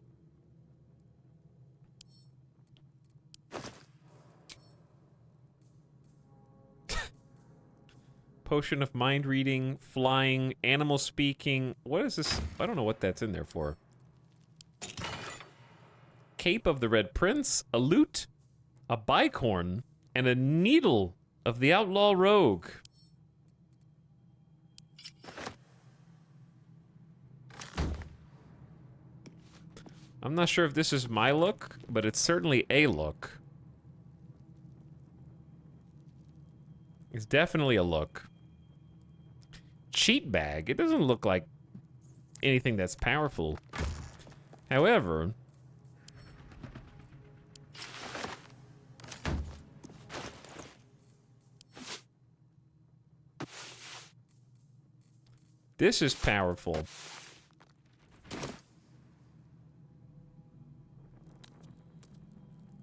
Speaker 1: Potion of mind reading, flying, animal speaking. What is this? I don't know what that's in there for. Cape of the Red Prince, a lute, a bicorn, and a needle of the outlaw rogue. I'm not sure if this is my look, but it's certainly a look. It's definitely a look. Cheat bag. It doesn't look like anything that's powerful. However, this is powerful.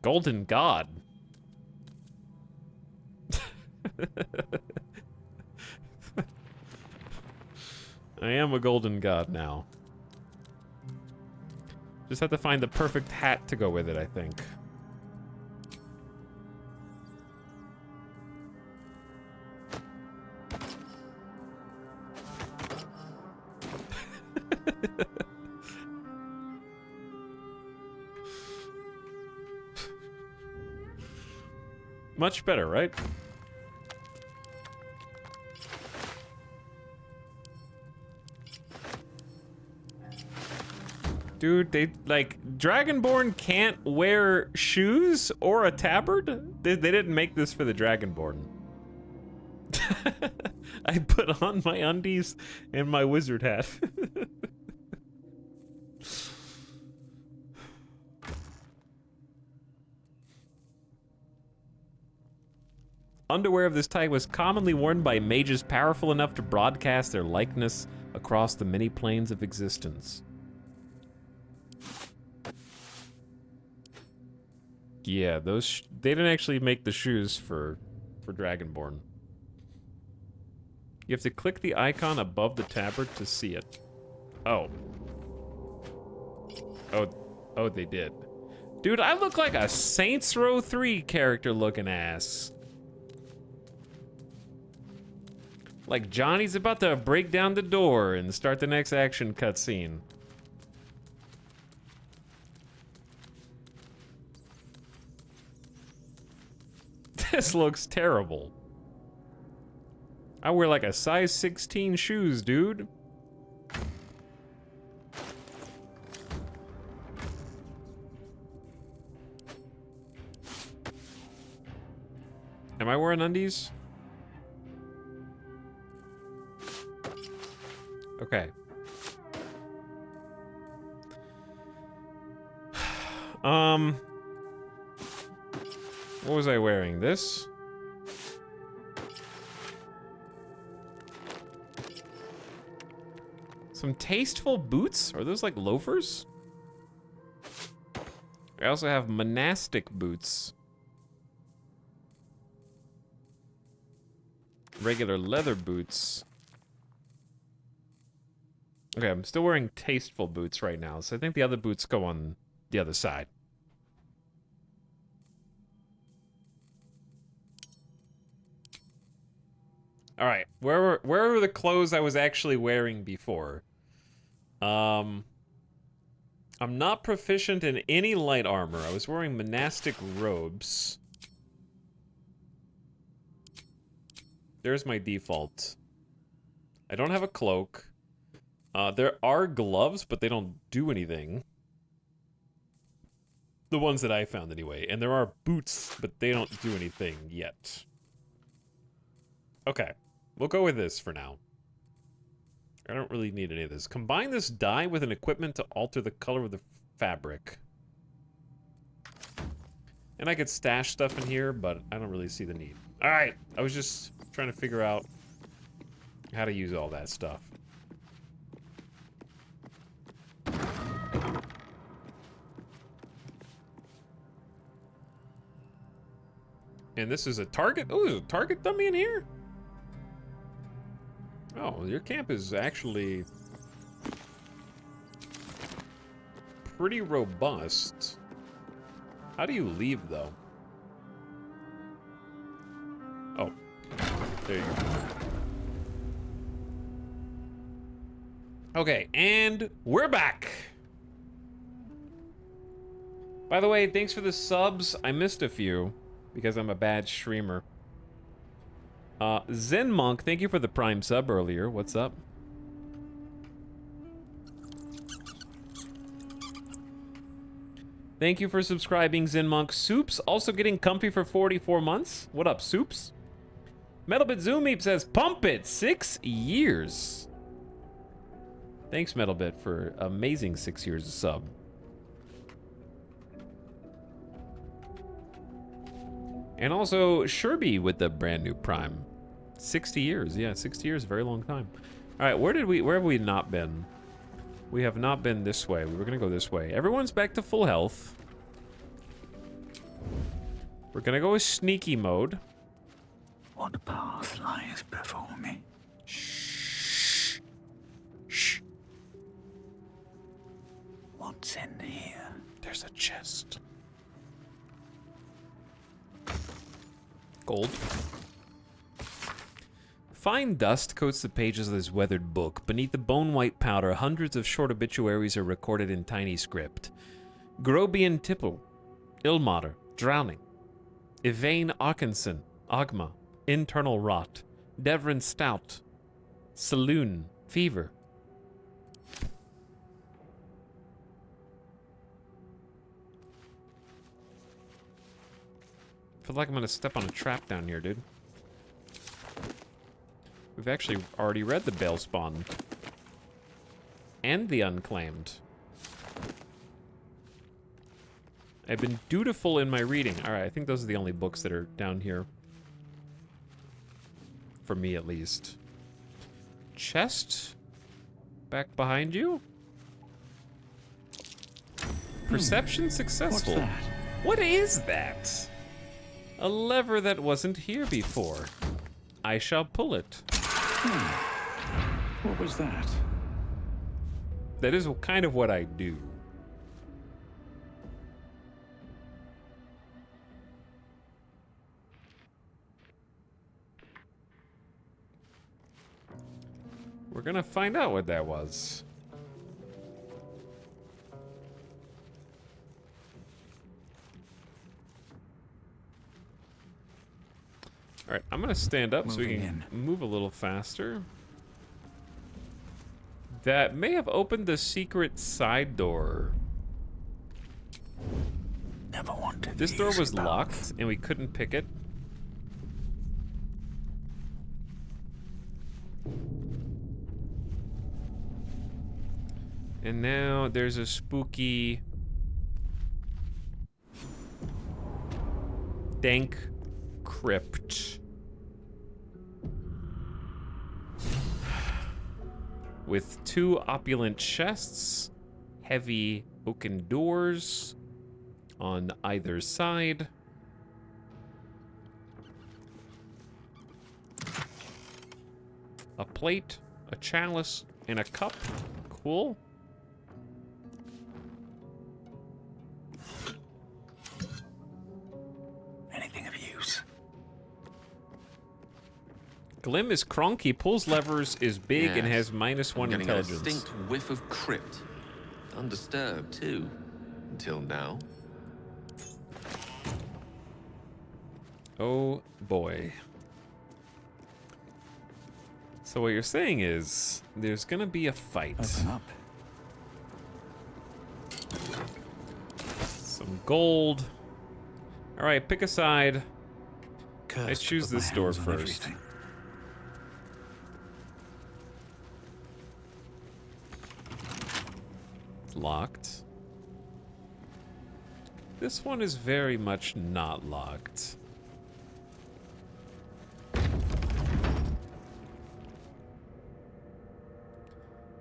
Speaker 1: Golden God. I am a golden god now. Just have to find the perfect hat to go with it, I think. Much better, right? Dude, they, like, Dragonborn can't wear shoes or a tabard? They didn't make this for the Dragonborn. I put on my undies and my wizard hat. Underwear of this type was commonly worn by mages powerful enough to broadcast their likeness across the many planes of existence. Yeah, those they didn't actually make the shoes for Dragonborn. You have to click the icon above the tabard to see it. Oh. Oh, they did. Dude, I look like a Saints Row 3 character looking ass. Like Johnny's about to break down the door and start the next action cutscene. This looks terrible. I wear like a size 16 shoes, dude. Am I wearing undies? Okay. What was I wearing? This? Some tasteful boots? Are those like loafers? I also have monastic boots. Regular leather boots. Okay, I'm still wearing tasteful boots right now, so I think the other boots go on the other side. All right, where were the clothes I was actually wearing before? I'm not proficient in any light armor. I was wearing monastic robes. There's my default. I don't have a cloak. There are gloves, but they don't do anything. The ones that I found anyway. And there are boots, but they don't do anything yet. Okay. We'll go with this for now. I don't really need any of this. Combine this dye with an equipment to alter the color of the fabric. And I could stash stuff in here, but I don't really see the need. Alright, I was just trying to figure out how to use all that stuff. And this is a target? Oh, there's a target dummy in here? Oh, your camp is actually pretty robust. How do you leave, though? Oh, there you go. Okay, and we're back. By the way, thanks for the subs. I missed a few because I'm a bad streamer. Zen Monk, thank you for the Prime sub earlier. What's up? Thank you for subscribing, Zen Monk. Soups also getting comfy for 44 months. What up, Soups? Metalbit Zoomeep says, pump it, 6 years. Thanks, Metalbit, for amazing 6 years of sub. And also, Sherby with the brand new Prime. 60 years, yeah, 60 years, a very long time. All right, where have we not been? We have not been this way. We were gonna go this way. Everyone's back to full health. We're gonna go with sneaky mode.
Speaker 8: What path lies before me?
Speaker 1: Shh. Shh.
Speaker 8: What's in here?
Speaker 1: There's a chest. Gold. Fine dust coats the pages of this weathered book. Beneath the bone-white powder, hundreds of short obituaries are recorded in tiny script. Grobian Tipple, Ilmater, drowning. Yvain Arkinson, Agma, internal rot. Devrin Stout, saloon, fever. Feel like I'm gonna step on a trap down here, dude. We've actually already read the Balespawn. And the Unclaimed. I've been dutiful in my reading. Alright, I think those are the only books that are down here. For me, at least. Chest? Back behind you? Perception successful.
Speaker 8: What's that?
Speaker 1: What is that? A lever that wasn't here before. I shall pull it.
Speaker 8: What was that?
Speaker 1: That is kind of what I do. We're gonna find out what that was. All right, I'm gonna stand up so we can move a little faster. That may have opened the secret side door.
Speaker 8: Never wanted
Speaker 1: This door was locked and we couldn't pick it. And now there's a spooky dank crypt with 2 opulent chests, heavy oaken doors on either side. A plate, a chalice, and a cup. Cool.
Speaker 8: Anything of use?
Speaker 1: Glim is cronky, pulls levers, is big, and has -1
Speaker 7: I'm getting
Speaker 1: intelligence.
Speaker 7: a distinct whiff of crypt. Undisturbed, too. Until now.
Speaker 1: Oh, boy. So what you're saying is, there's gonna be a fight.
Speaker 8: Open up.
Speaker 1: Some gold. Alright, pick a side. I
Speaker 8: Cursed
Speaker 1: choose
Speaker 8: to put my
Speaker 1: this door
Speaker 8: hands on
Speaker 1: first.
Speaker 8: everything.
Speaker 1: Locked. This one is very much not locked.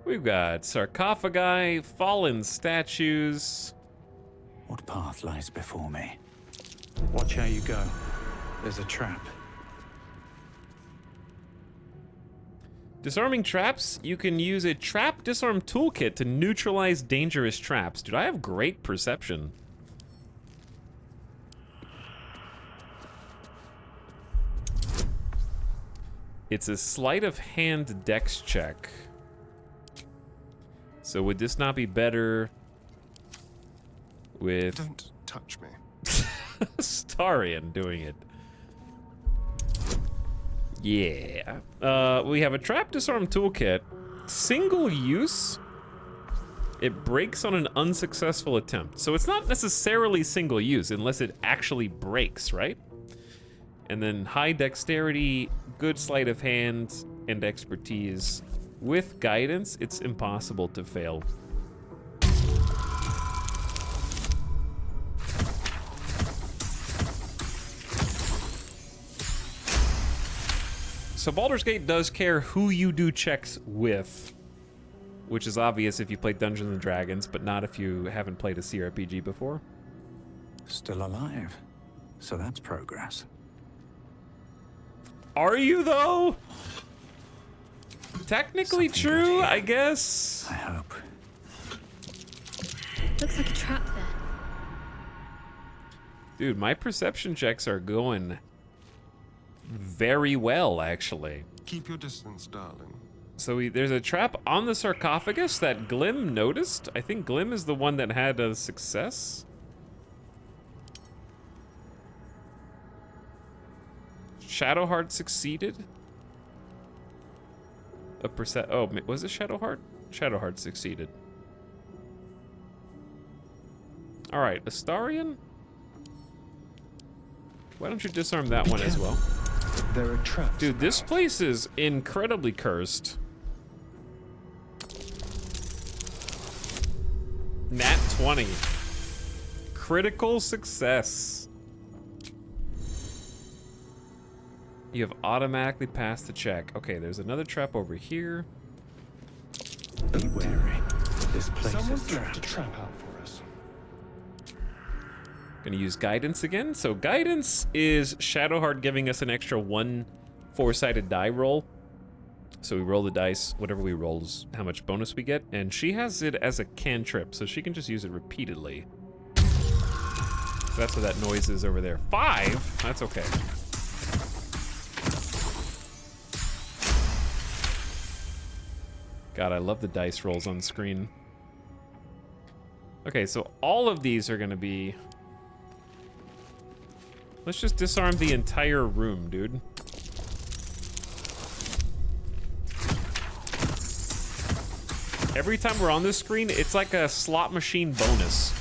Speaker 1: We've got sarcophagi, fallen statues.
Speaker 8: What path lies before me? Watch how you go. There's a trap.
Speaker 1: Disarming traps, you can use a trap disarm toolkit to neutralize dangerous traps. Dude, I have great perception. It's a sleight of hand dex check. So would this not be better with
Speaker 10: Don't touch me.
Speaker 1: Starion doing it? Yeah. We have a trap disarm toolkit. Single use. It breaks on an unsuccessful attempt. So it's not necessarily single use unless it actually breaks, right? And then high dexterity, good sleight of hand, and expertise. With guidance, it's impossible to fail. So Baldur's Gate does care who you do checks with, which is obvious if you play Dungeons and Dragons, but not if you haven't played a CRPG before.
Speaker 8: Still alive. So that's progress.
Speaker 1: Are you, though? Technically true, I guess.
Speaker 8: I hope.
Speaker 5: Looks like a trap there.
Speaker 1: Dude, my perception checks are going very well, actually.
Speaker 10: Keep your distance, darling.
Speaker 1: So there's a trap on the sarcophagus that Glim noticed. I think Glim is the one that had a success. Shadowheart succeeded. Oh, was it Shadowheart? Shadowheart succeeded. All right, Astarion. Why don't you disarm that one as well?
Speaker 10: There are traps.
Speaker 1: Dude, this place is incredibly cursed. Nat 20. Critical success. You have automatically passed the check. Okay, there's another trap over here.
Speaker 8: Be wary. This place
Speaker 10: Someone's
Speaker 8: is
Speaker 10: left a
Speaker 8: trapped.
Speaker 10: trap out for us.
Speaker 1: Gonna use guidance again. So guidance is Shadowheart giving us an extra 1 4-sided die roll. So we roll the dice, whatever we roll is how much bonus we get. And she has it as a cantrip, so she can just use it repeatedly. So that's what that noise is over there. 5? That's okay. God, I love the dice rolls on screen. Okay, so all of these are gonna be... Let's just disarm the entire room, dude. Every time we're on this screen, it's like a slot machine bonus.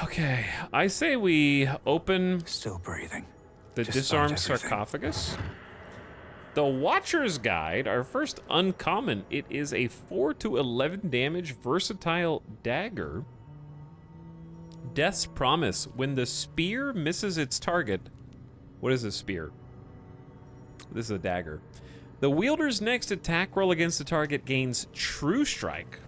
Speaker 1: Okay, I say we open...
Speaker 8: Still breathing.
Speaker 1: The
Speaker 8: Just
Speaker 1: disarmed
Speaker 8: start everything.
Speaker 1: sarcophagus. The Watcher's Guide, our first uncommon. It is a 4 to 11 damage versatile dagger. Death's Promise. When the spear misses its target. What is a spear? This is a dagger. The wielder's next attack roll against the target gains True Strike.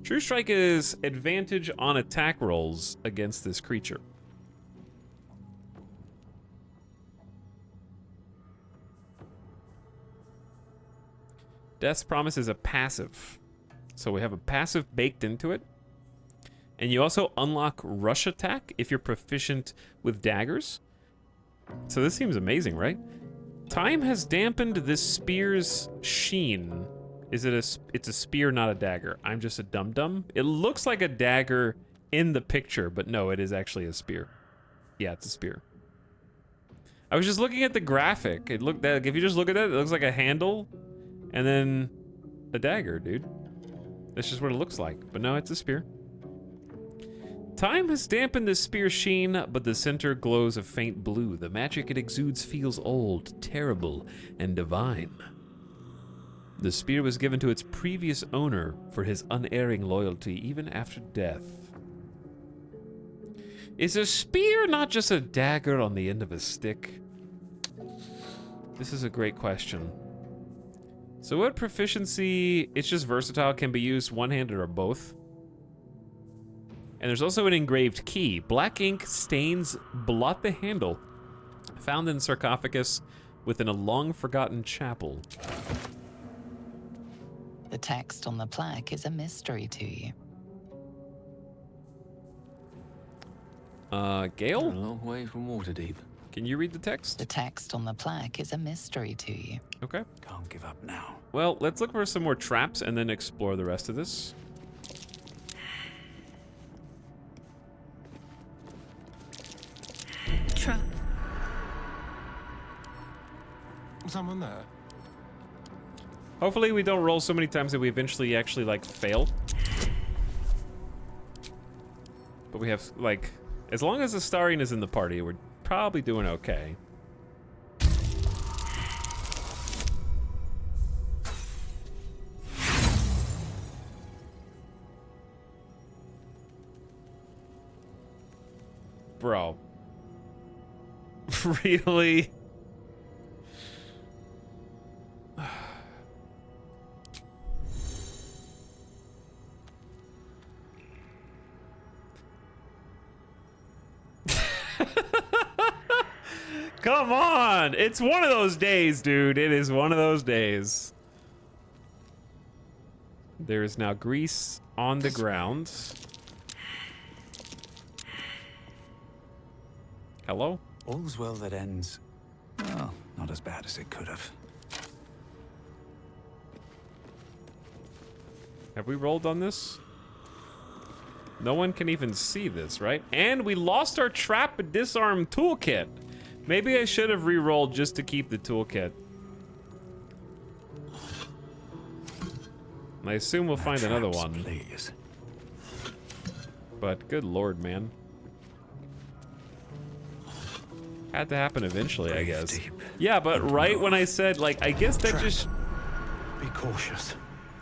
Speaker 1: True Strike is advantage on attack rolls against this creature. Death's Promise is a passive. So we have a passive baked into it. And you also unlock Rush Attack if you're proficient with daggers. So this seems amazing, right? Time has dampened this spear's sheen. It's a spear, not a dagger. I'm just a dum-dum. It looks like a dagger in the picture, but no, it is actually a spear. Yeah, it's a spear. I was just looking at the graphic. It looked that if you just look at that, it looks like a handle. And then a dagger, dude. That's just what it looks like. But no, it's a spear. Time has dampened the spear's sheen, but the center glows a faint blue. The magic it exudes feels old, terrible, and divine. The spear was given to its previous owner for his unerring loyalty, even after death. Is a spear not just a dagger on the end of a stick? This is a great question. So what proficiency, it's just versatile, can be used one-handed or both. And there's also an engraved key. Black ink stains blot the handle. Found in sarcophagus within a long-forgotten chapel.
Speaker 11: The text on the plaque is a mystery to you.
Speaker 1: Gale?
Speaker 7: A long way from Waterdeep.
Speaker 1: Can you read the text?
Speaker 11: The text on the plaque is a mystery to you.
Speaker 1: Okay.
Speaker 8: Can't give up now.
Speaker 1: Well, let's look for some more traps and then explore the rest of this.
Speaker 10: Someone there?
Speaker 1: Hopefully we don't roll so many times that we eventually actually, like, fail. But we have, like, as long as the Astarion is in the party, we're probably doing okay. Bro. Really? Come on! It's one of those days, dude. It is one of those days. There is now grease on the ground. Hello?
Speaker 8: All's well that ends. Well, not as bad as it could have.
Speaker 1: Have we rolled on this? No one can even see this, right? And we lost our trap and disarm toolkit. Maybe I should have re-rolled just to keep the toolkit. I assume we'll find another one.
Speaker 8: Please.
Speaker 1: But good lord, man. Had to happen eventually, I guess.
Speaker 8: Deep.
Speaker 1: Yeah, but right when I said, like, I guess that just...
Speaker 8: Be cautious.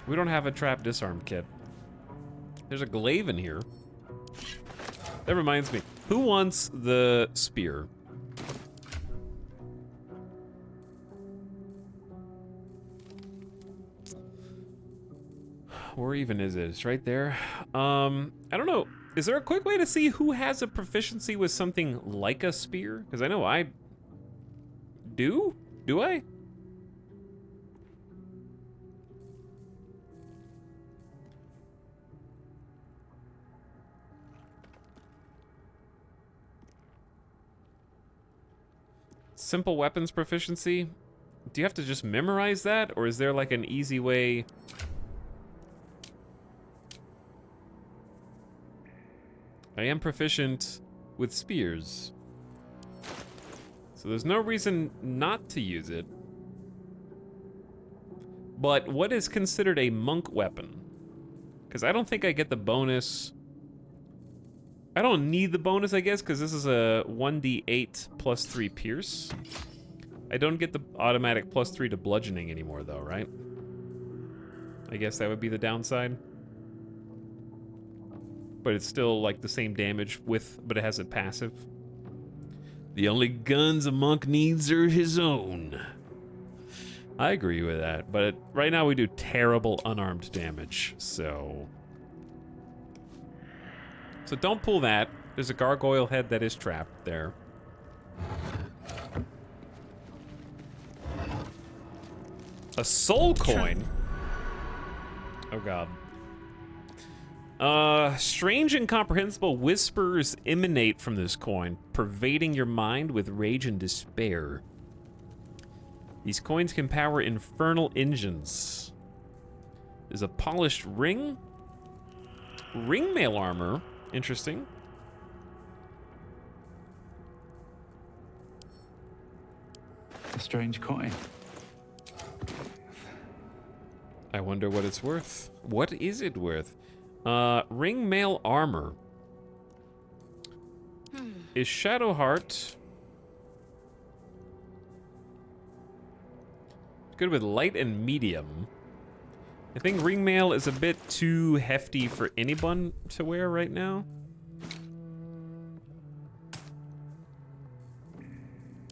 Speaker 1: We don't have a trap disarm kit. There's a glaive in here. That reminds me. Who wants the spear? Where even is it? It's right there. I don't know. Is there a quick way to see who has a proficiency with something like a spear? Because I know I do. Do I? Simple weapons proficiency? Do you have to just memorize that? Or is there like an easy way? I am proficient with spears. So there's no reason not to use it. But what is considered a monk weapon? Because I don't think I get the bonus. I don't need the bonus, I guess, because this is a 1d8 plus 3 pierce. I don't get the automatic plus 3 to bludgeoning anymore, though, right? I guess that would be the downside. But it's still like the same damage but it has a passive. The only guns a monk needs are his own. I agree with that, but right now we do terrible unarmed damage, so don't pull that. There's a gargoyle head that is trapped there. A soul coin? Oh god. Strange incomprehensible whispers emanate from this coin, pervading your mind with rage and despair. These coins can power infernal engines. There's a polished ring. Ringmail armor. Interesting.
Speaker 8: A strange coin.
Speaker 1: I wonder what it's worth. What is it worth? Ringmail armor. Is Shadowheart good with light and medium? I think ringmail is a bit too hefty for anyone to wear right now.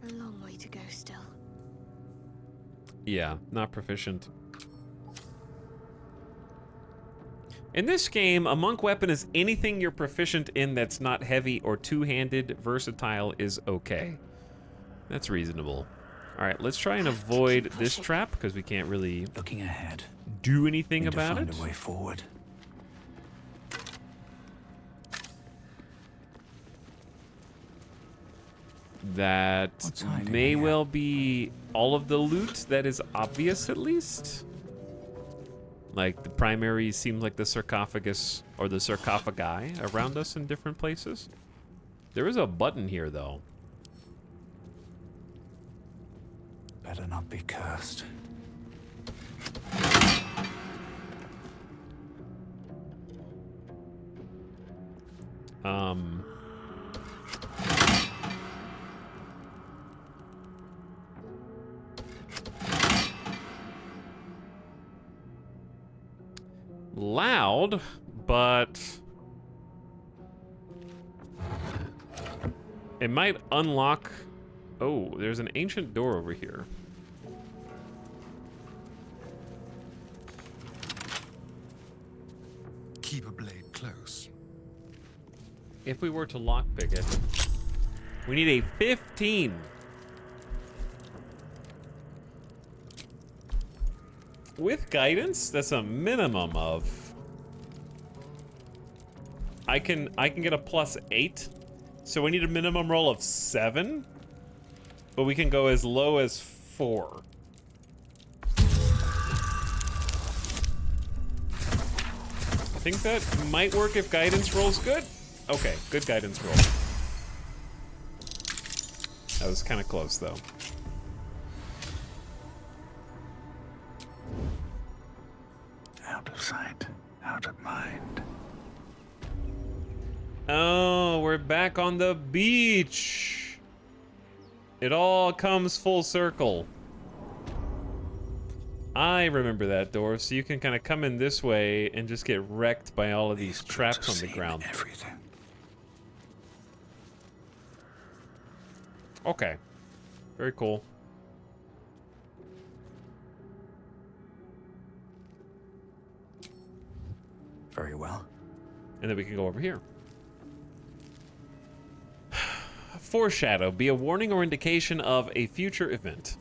Speaker 5: A long way to go still.
Speaker 1: Yeah, not proficient. In this game, a monk weapon is anything you're proficient in that's not heavy or two-handed. Versatile is okay. That's reasonable. All right, let's try and avoid this trap because we can't really
Speaker 8: looking ahead.
Speaker 1: Do anything about it.
Speaker 8: Find a way forward.
Speaker 1: That may well be all of the loot that is obvious, at least. Like, the primary seems like the sarcophagus or the sarcophagi around us in different places. There is a button here, though.
Speaker 8: better not be cursed.
Speaker 1: Loud, but it might unlock. Oh, there's an ancient door over here.
Speaker 10: Keep a blade close.
Speaker 1: If we were to lockpick it, we need a 15. With guidance, that's a minimum of. I can get a +8, so we need a minimum roll of 7, but we can go as low as 4. I think that might work if guidance rolls good. Okay, good guidance roll. That was kind of close, though.
Speaker 8: Out of sight, out of mind.
Speaker 1: Oh, we're back on the beach. It all comes full circle. I remember that door, so you can kind of come in this way and just get wrecked by all of these traps on the ground.
Speaker 8: Everything.
Speaker 1: Okay. Very cool.
Speaker 8: Very well.
Speaker 1: And then we can go over here. Foreshadow. Be a warning or indication of a future event.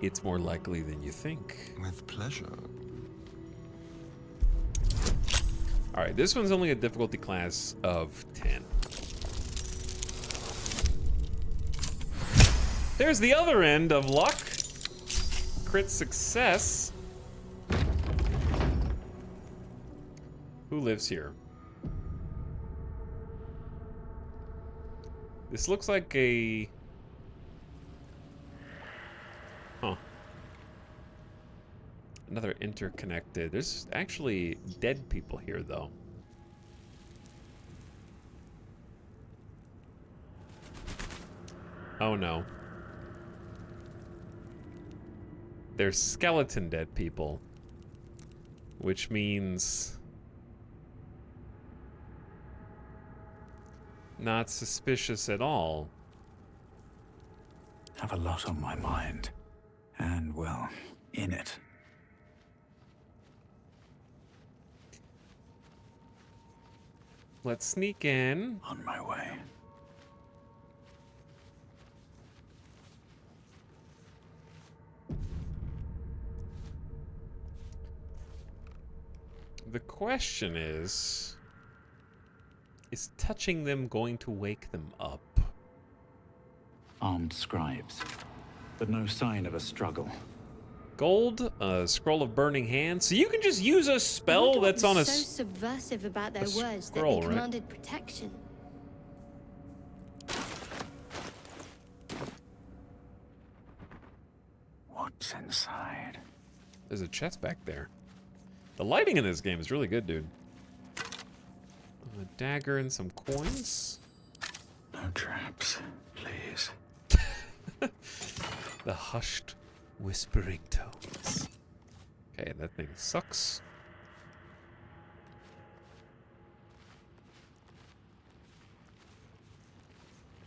Speaker 1: It's more likely than you think.
Speaker 10: With pleasure.
Speaker 1: Alright, this one's only a difficulty class of 10. There's the other end of luck. Crit success. Who lives here? This looks like a... Huh. Another interconnected. There's actually dead people here, though. Oh, no. They're skeleton dead people. Which means... not suspicious at all.
Speaker 8: Have a lot on my mind. And, well, in it.
Speaker 1: Let's sneak in.
Speaker 8: On my way.
Speaker 1: The question is touching them going to wake them up?
Speaker 8: Armed scribes, but no sign of a struggle.
Speaker 1: Gold, a scroll of burning hands. So you can just use a spell that's on a...
Speaker 5: so subversive about their words
Speaker 1: scroll,
Speaker 5: that they
Speaker 1: right?
Speaker 5: commanded protection.
Speaker 8: What's inside?
Speaker 1: There's a chest back there. The lighting in this game is really good, dude. A dagger and some coins.
Speaker 8: No traps, please.
Speaker 1: The hushed, whispering tones. Okay, that thing sucks.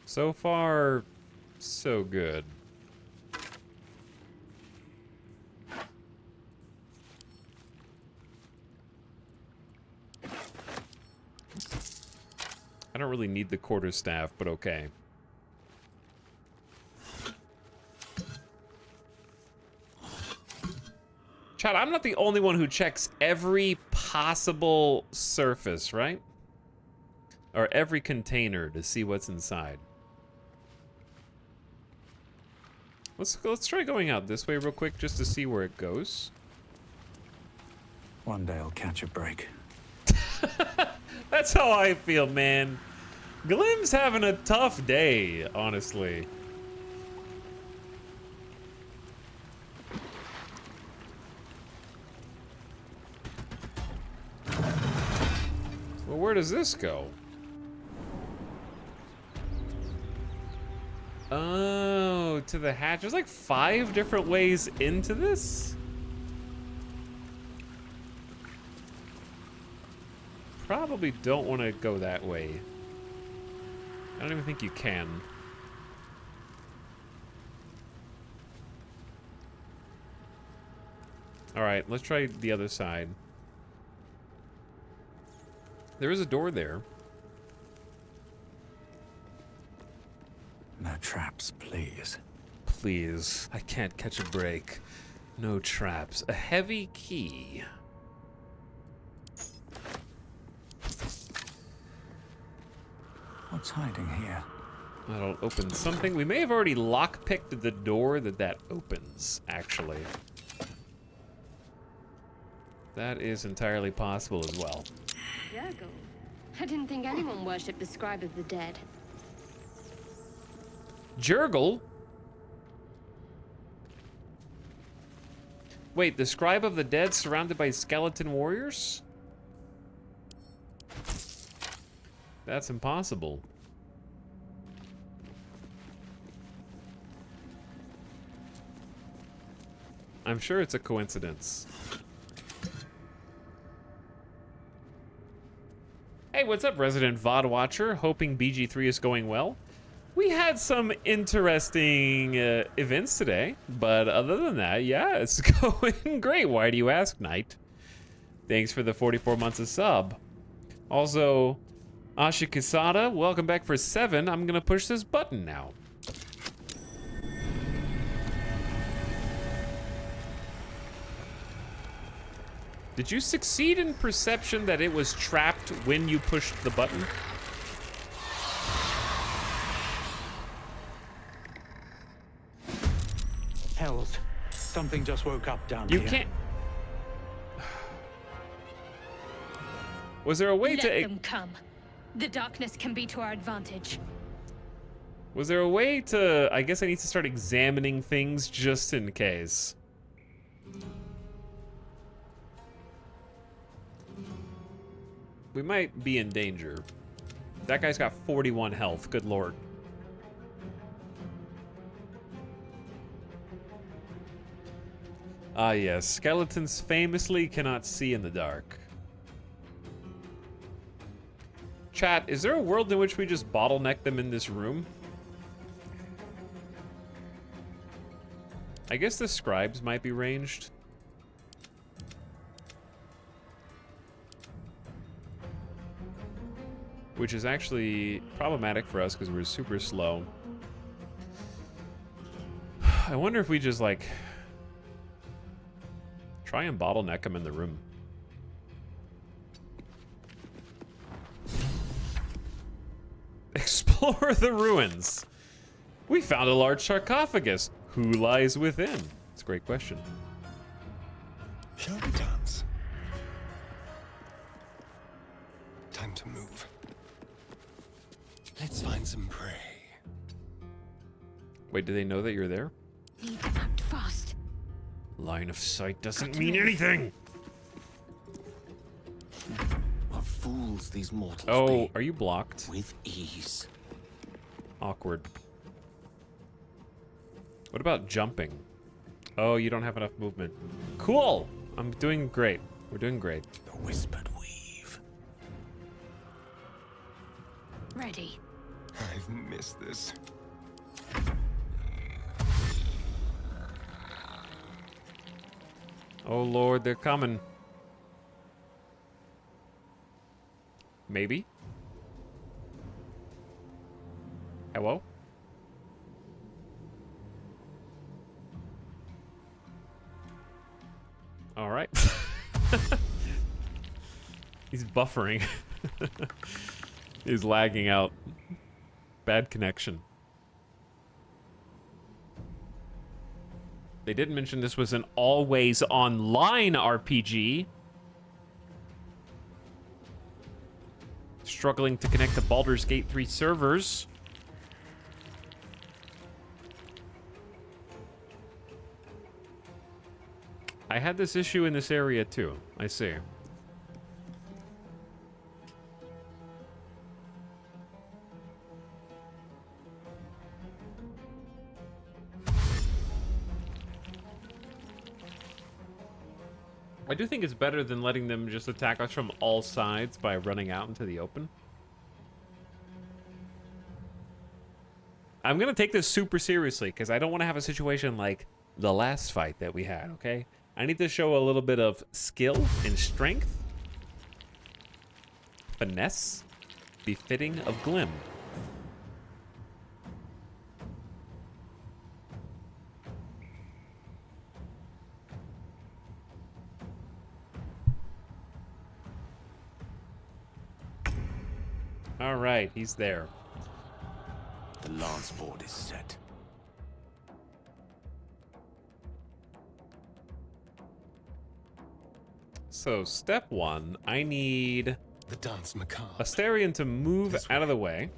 Speaker 1: So far, so good. I don't really need the quarterstaff, but okay. Chad, I'm not the only one who checks every possible surface, right? Or every container to see what's inside. Let's try going out this way real quick just to see where it goes.
Speaker 8: One day I'll catch a break.
Speaker 1: That's how I feel, man. Glim's having a tough day, honestly. Well, where does this go? Oh, to the hatch. There's like 5 different ways into this? Probably don't want to go that way. I don't even think you can. Alright, let's try the other side. There is a door there.
Speaker 8: No traps, please.
Speaker 1: Please. I can't catch a break. No traps. A heavy key.
Speaker 8: What's hiding here?
Speaker 1: That'll open something. We may have already lockpicked the door that opens, actually. That is entirely possible as well.
Speaker 5: Jurgle. I didn't think anyone worshipped the scribe of the dead.
Speaker 1: Jurgle? Wait, the scribe of the dead surrounded by skeleton warriors? That's impossible. I'm sure it's a coincidence. Hey, what's up, resident VOD watcher? Hoping BG3 is going well. We had some interesting events today, but other than that, yeah, it's going great. Why do you ask, Knight? Thanks for the 44 months of sub. Also, Ashikisada, welcome back for 7. I'm gonna push this button now. Did you succeed in perception that it was trapped when you pushed the button?
Speaker 4: Hells, something just woke up down
Speaker 1: You
Speaker 4: here.
Speaker 1: can't. Was there a way
Speaker 5: Let
Speaker 1: to?
Speaker 5: them come. The darkness can be to our advantage.
Speaker 1: Was there a way to? I guess I need to start examining things just in case. We might be in danger. That guy's got 41 health. Good lord. Ah, yes. Skeletons famously cannot see in the dark. Chat, is there a world in which we just bottleneck them in this room? I guess the scribes might be ranged. Which is actually problematic for us because we're super slow. I wonder if we just, like, try and bottleneck them in the room. Explore the ruins. We found a large sarcophagus. Who lies within? It's a great question.
Speaker 10: Shall we dance? Time to move. Let's find some prey.
Speaker 1: Wait, do they know that you're there?
Speaker 5: Need to act fast.
Speaker 1: Line of sight doesn't mean anything.
Speaker 7: What fools these mortals
Speaker 1: Oh,
Speaker 7: be.
Speaker 1: are you blocked?
Speaker 7: With ease.
Speaker 1: Awkward. What about jumping? Oh, you don't have enough movement. Cool. I'm doing great. We're doing great.
Speaker 7: The whispered weave.
Speaker 5: Ready.
Speaker 10: I've missed this.
Speaker 1: Oh lord, they're coming. Maybe? Hello? All right. He's buffering. He's lagging out. Bad connection. They did mention this was an always online RPG. Struggling to connect to Baldur's Gate 3 servers. I had this issue in this area too. I see. I do think it's better than letting them just attack us from all sides by running out into the open. I'm gonna take this super seriously because I don't want to have a situation like the last fight that we had, okay? I need to show a little bit of skill and strength. Finesse, befitting of Glim. All right, he's there.
Speaker 7: The lance board is set.
Speaker 1: So step one, I need
Speaker 10: The dance macabre.
Speaker 1: Astarion to move out of the way.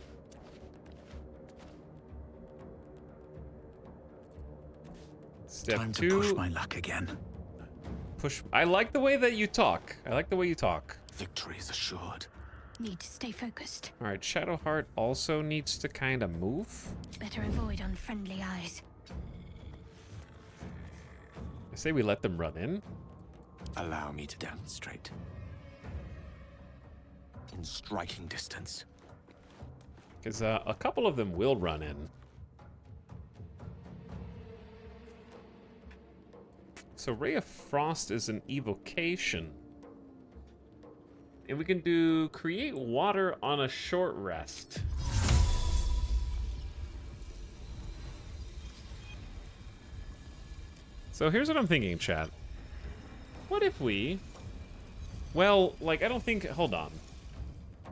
Speaker 1: Step
Speaker 8: Time
Speaker 1: two,
Speaker 8: to push my luck again.
Speaker 1: push. I like the way that you talk. I like the way you talk.
Speaker 8: Victory is assured.
Speaker 5: Need to stay focused.
Speaker 1: All right, Shadowheart also needs to kind of move.
Speaker 5: Better avoid unfriendly eyes.
Speaker 1: I say we let them run in.
Speaker 7: Allow me to demonstrate. In striking distance.
Speaker 1: Because a couple of them will run in. So Ray of Frost is an evocation. And we can do create water on a short rest. So here's what I'm thinking, chat. What if we... Well, like, I don't think... Hold on.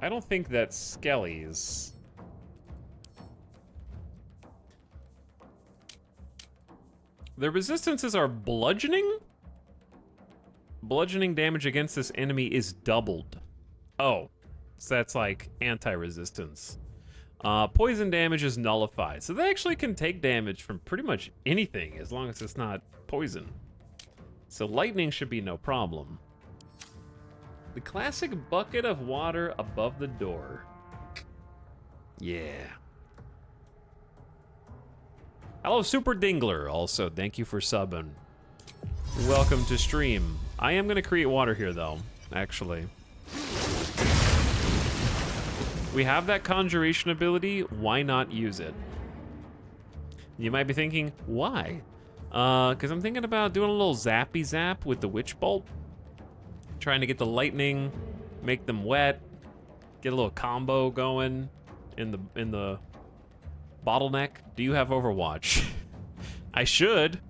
Speaker 1: I don't think that Skelly's... The resistances are bludgeoning? Bludgeoning damage against this enemy is doubled. Oh, so that's like anti-resistance. Poison damage is nullified. So they actually can take damage from pretty much anything as long as it's not poison. So lightning should be no problem. The classic bucket of water above the door. Yeah. Hello, Super Dingler. Also, thank you for subbing. Welcome to stream. I am going to create water here, though, actually. We have that conjuration ability. Why not use it? You might be thinking, why? Because I'm thinking about doing a little zappy zap with the Witch Bolt. Trying to get the lightning, make them wet, get a little combo going in the bottleneck. Do you have Overwatch? I should.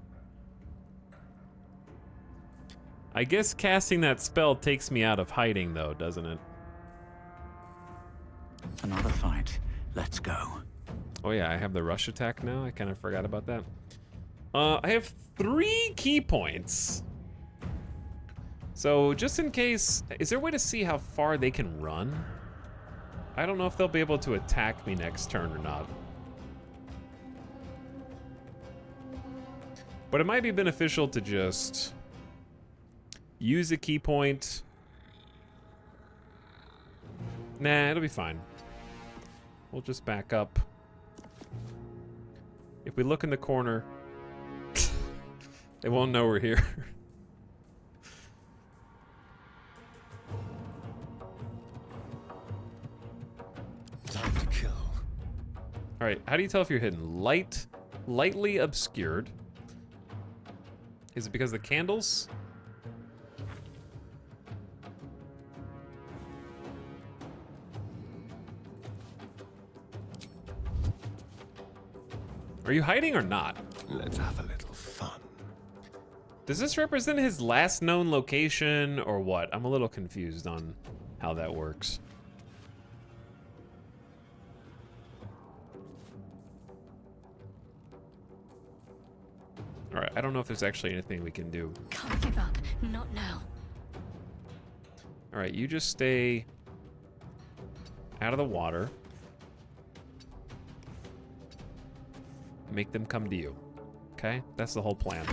Speaker 1: I guess casting that spell takes me out of hiding, though, doesn't it?
Speaker 8: Another fight. Let's go.
Speaker 1: Oh yeah, I have the rush attack now. I kind of forgot about that. I have 3 key points. So just in case, is there a way to see how far they can run? I don't know if they'll be able to attack me next turn or not. But it might be beneficial to just use a key point. Nah, it'll be fine. We'll just back up. If we look in the corner, they won't know we're here.
Speaker 10: Time to kill.
Speaker 1: All right, how do you tell if you're hidden? Lightly obscured. Is it because of the candles? Are you hiding or not?
Speaker 10: Let's have a little fun.
Speaker 1: Does this represent his last known location or what? I'm a little confused on how that works. All right, I don't know if there's actually anything we can do.
Speaker 5: Can't give up. Not now.
Speaker 1: All right, you just stay out of the water. Make them come to you. Okay? That's the whole plan.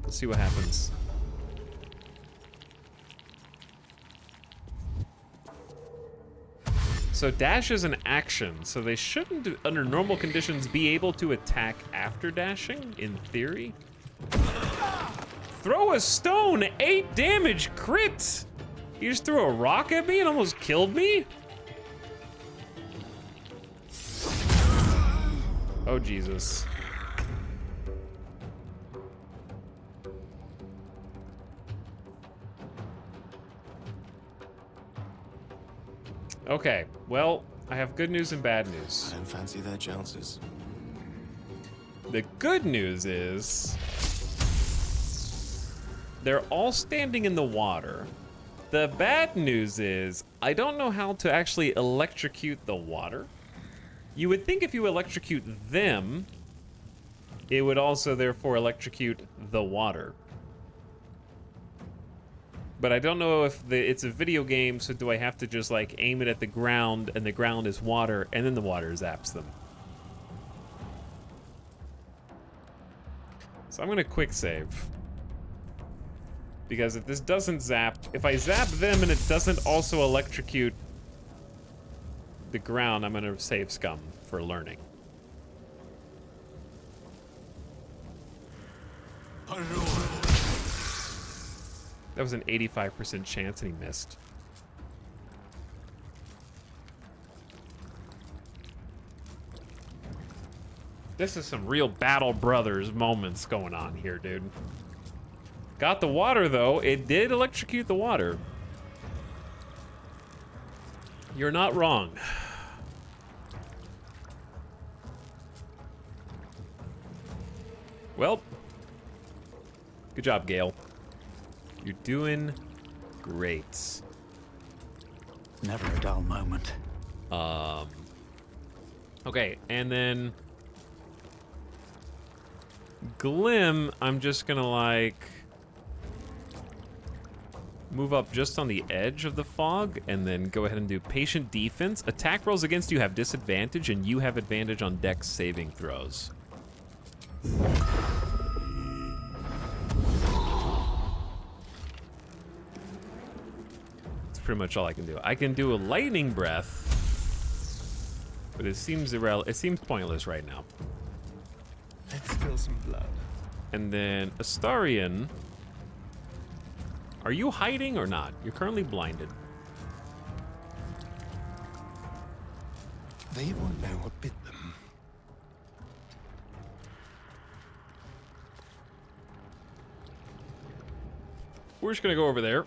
Speaker 1: Let's see what happens. So dash is an action, so they shouldn't, under normal conditions, be able to attack after dashing, in theory. throw a stone, 8 damage crit. You just threw a rock at me and almost killed me? Oh, Jesus. Okay, well, I have good news and bad news.
Speaker 12: I don't fancy their chances.
Speaker 1: The good news is they're all standing in the water. The bad news is I don't know how to actually electrocute the water. You would think if you electrocute them, it would also therefore electrocute the water. But I don't know if it's a video game, so do I have to just like aim it at the ground and the ground is water and then the water zaps them? So I'm gonna quick save. Because if this doesn't zap, if I zap them and it doesn't also electrocute the ground, I'm gonna save scum for learning. That was an 85% chance and he missed. This is some real Battle Brothers moments going on here, dude. Got the water, though. It did electrocute the water. You're not wrong. Well, good job, Gale. You're doing great.
Speaker 8: Never a dull moment.
Speaker 1: Okay, and then Glim, I'm just gonna like move up just on the edge of the fog and then go ahead and do patient defense. Attack rolls against you have disadvantage and you have advantage on dex saving throws. That's pretty much all I can do. I can do a lightning breath, but it seems pointless right now.
Speaker 10: Let's spill some blood.
Speaker 1: And then Astarion, are you hiding or not? You're currently blinded.
Speaker 10: They won't know what bit them.
Speaker 1: We're just gonna go over there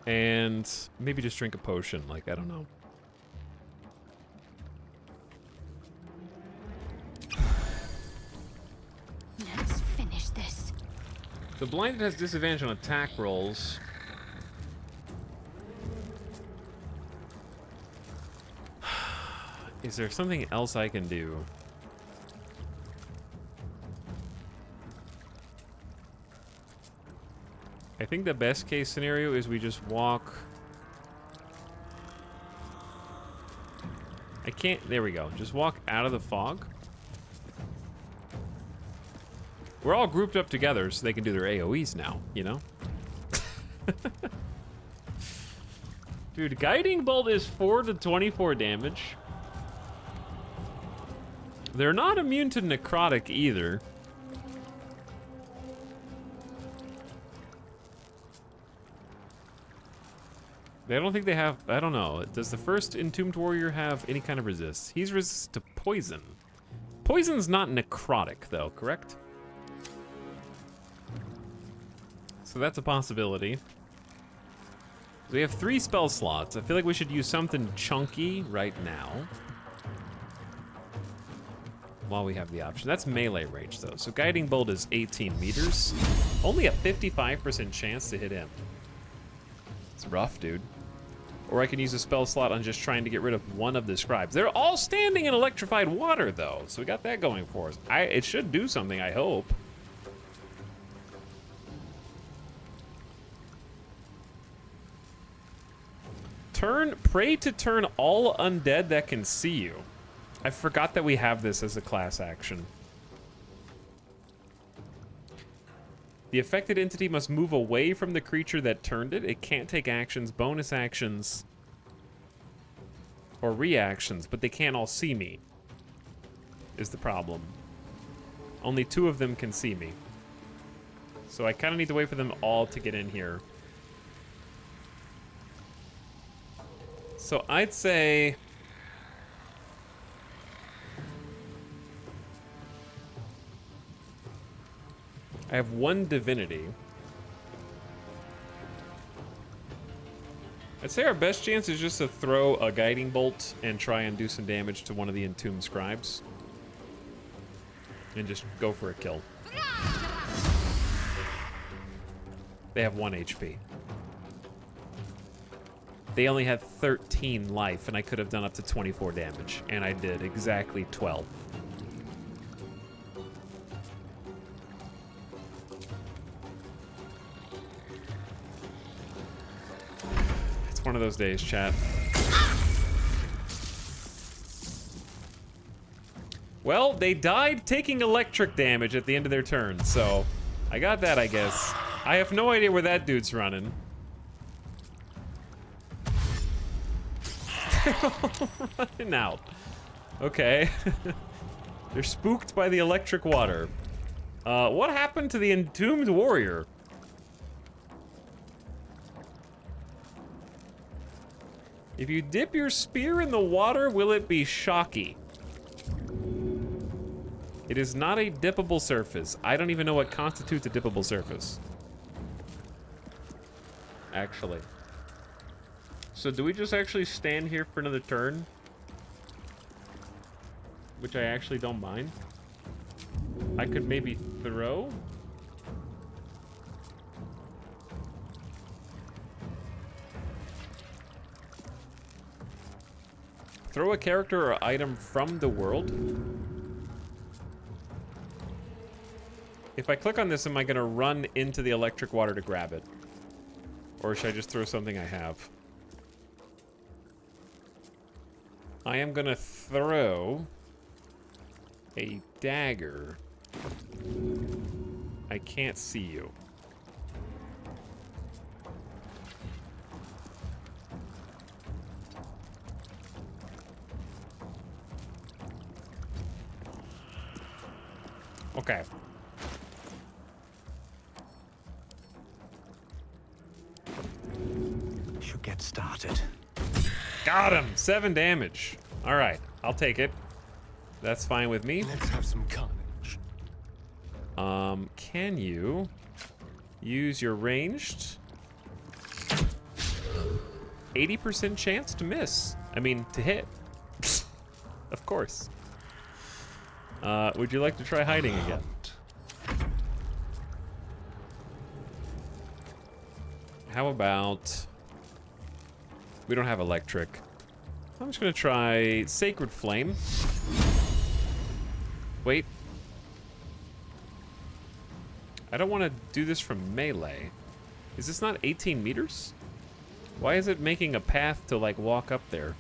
Speaker 1: and maybe just drink a potion, like, I don't know.
Speaker 5: Let's finish this.
Speaker 1: The blinded has disadvantage on attack rolls. Is there something else I can do? I think the best case scenario is we just walk. I can't, there we go. Just walk out of the fog. We're all grouped up together so they can do their AoEs now, you know? Dude, Guiding Bolt is 4 to 24 damage. They're not immune to necrotic either. I don't think they have, I don't know. Does the first Entombed Warrior have any kind of resist? He's resistant to poison. Poison's not necrotic though, correct? So that's a possibility. We have 3 spell slots. I feel like we should use something chunky right now. While we have the option. That's melee range though. So Guiding Bolt is 18 meters. Only a 55% chance to hit him. It's rough, dude. Or I can use a spell slot on just trying to get rid of one of the scribes. They're all standing in electrified water though. So we got that going for us. It should do something, I hope. Pray to turn all undead that can see you. I forgot that we have this as a class action. The affected entity must move away from the creature that turned it. It can't take actions, bonus actions, or reactions, but they can't all see me, is the problem. Only 2 of them can see me. So I kind of need to wait for them all to get in here. So I'd say... I have one divinity. I'd say our best chance is just to throw a guiding bolt and try and do some damage to one of the entombed scribes. And just go for a kill. They have 1 HP. They only had 13 life, and I could have done up to 24 damage, and I did exactly 12. It's one of those days, chat. Well, they died taking electric damage at the end of their turn, so I got that, I guess. I have no idea where that dude's running. Running out. Okay. They're spooked by the electric water. What happened to the entombed warrior? If you dip your spear in the water, will it be shocky? It is not a dippable surface. I don't even know what constitutes a dippable surface. Actually. So do we just actually stand here for another turn? Which I actually don't mind. I could maybe throw? Throw a character or item from the world? If I click on this, am I gonna run into the electric water to grab it? Or should I just throw something I have? I am gonna throw a dagger. I can't see you. Okay.
Speaker 8: Should get started.
Speaker 1: Got him! 7 damage. All right, I'll take it. That's fine with me.
Speaker 10: Let's have some carnage.
Speaker 1: Can you use your ranged? 80% chance to miss. I mean, to hit. Of course. Would you like to try hiding again? How about... We don't have electric. I'm just gonna try Sacred Flame. Wait. I don't want to do this from melee. Is this not 18 meters? Why is it making a path to, like, walk up there?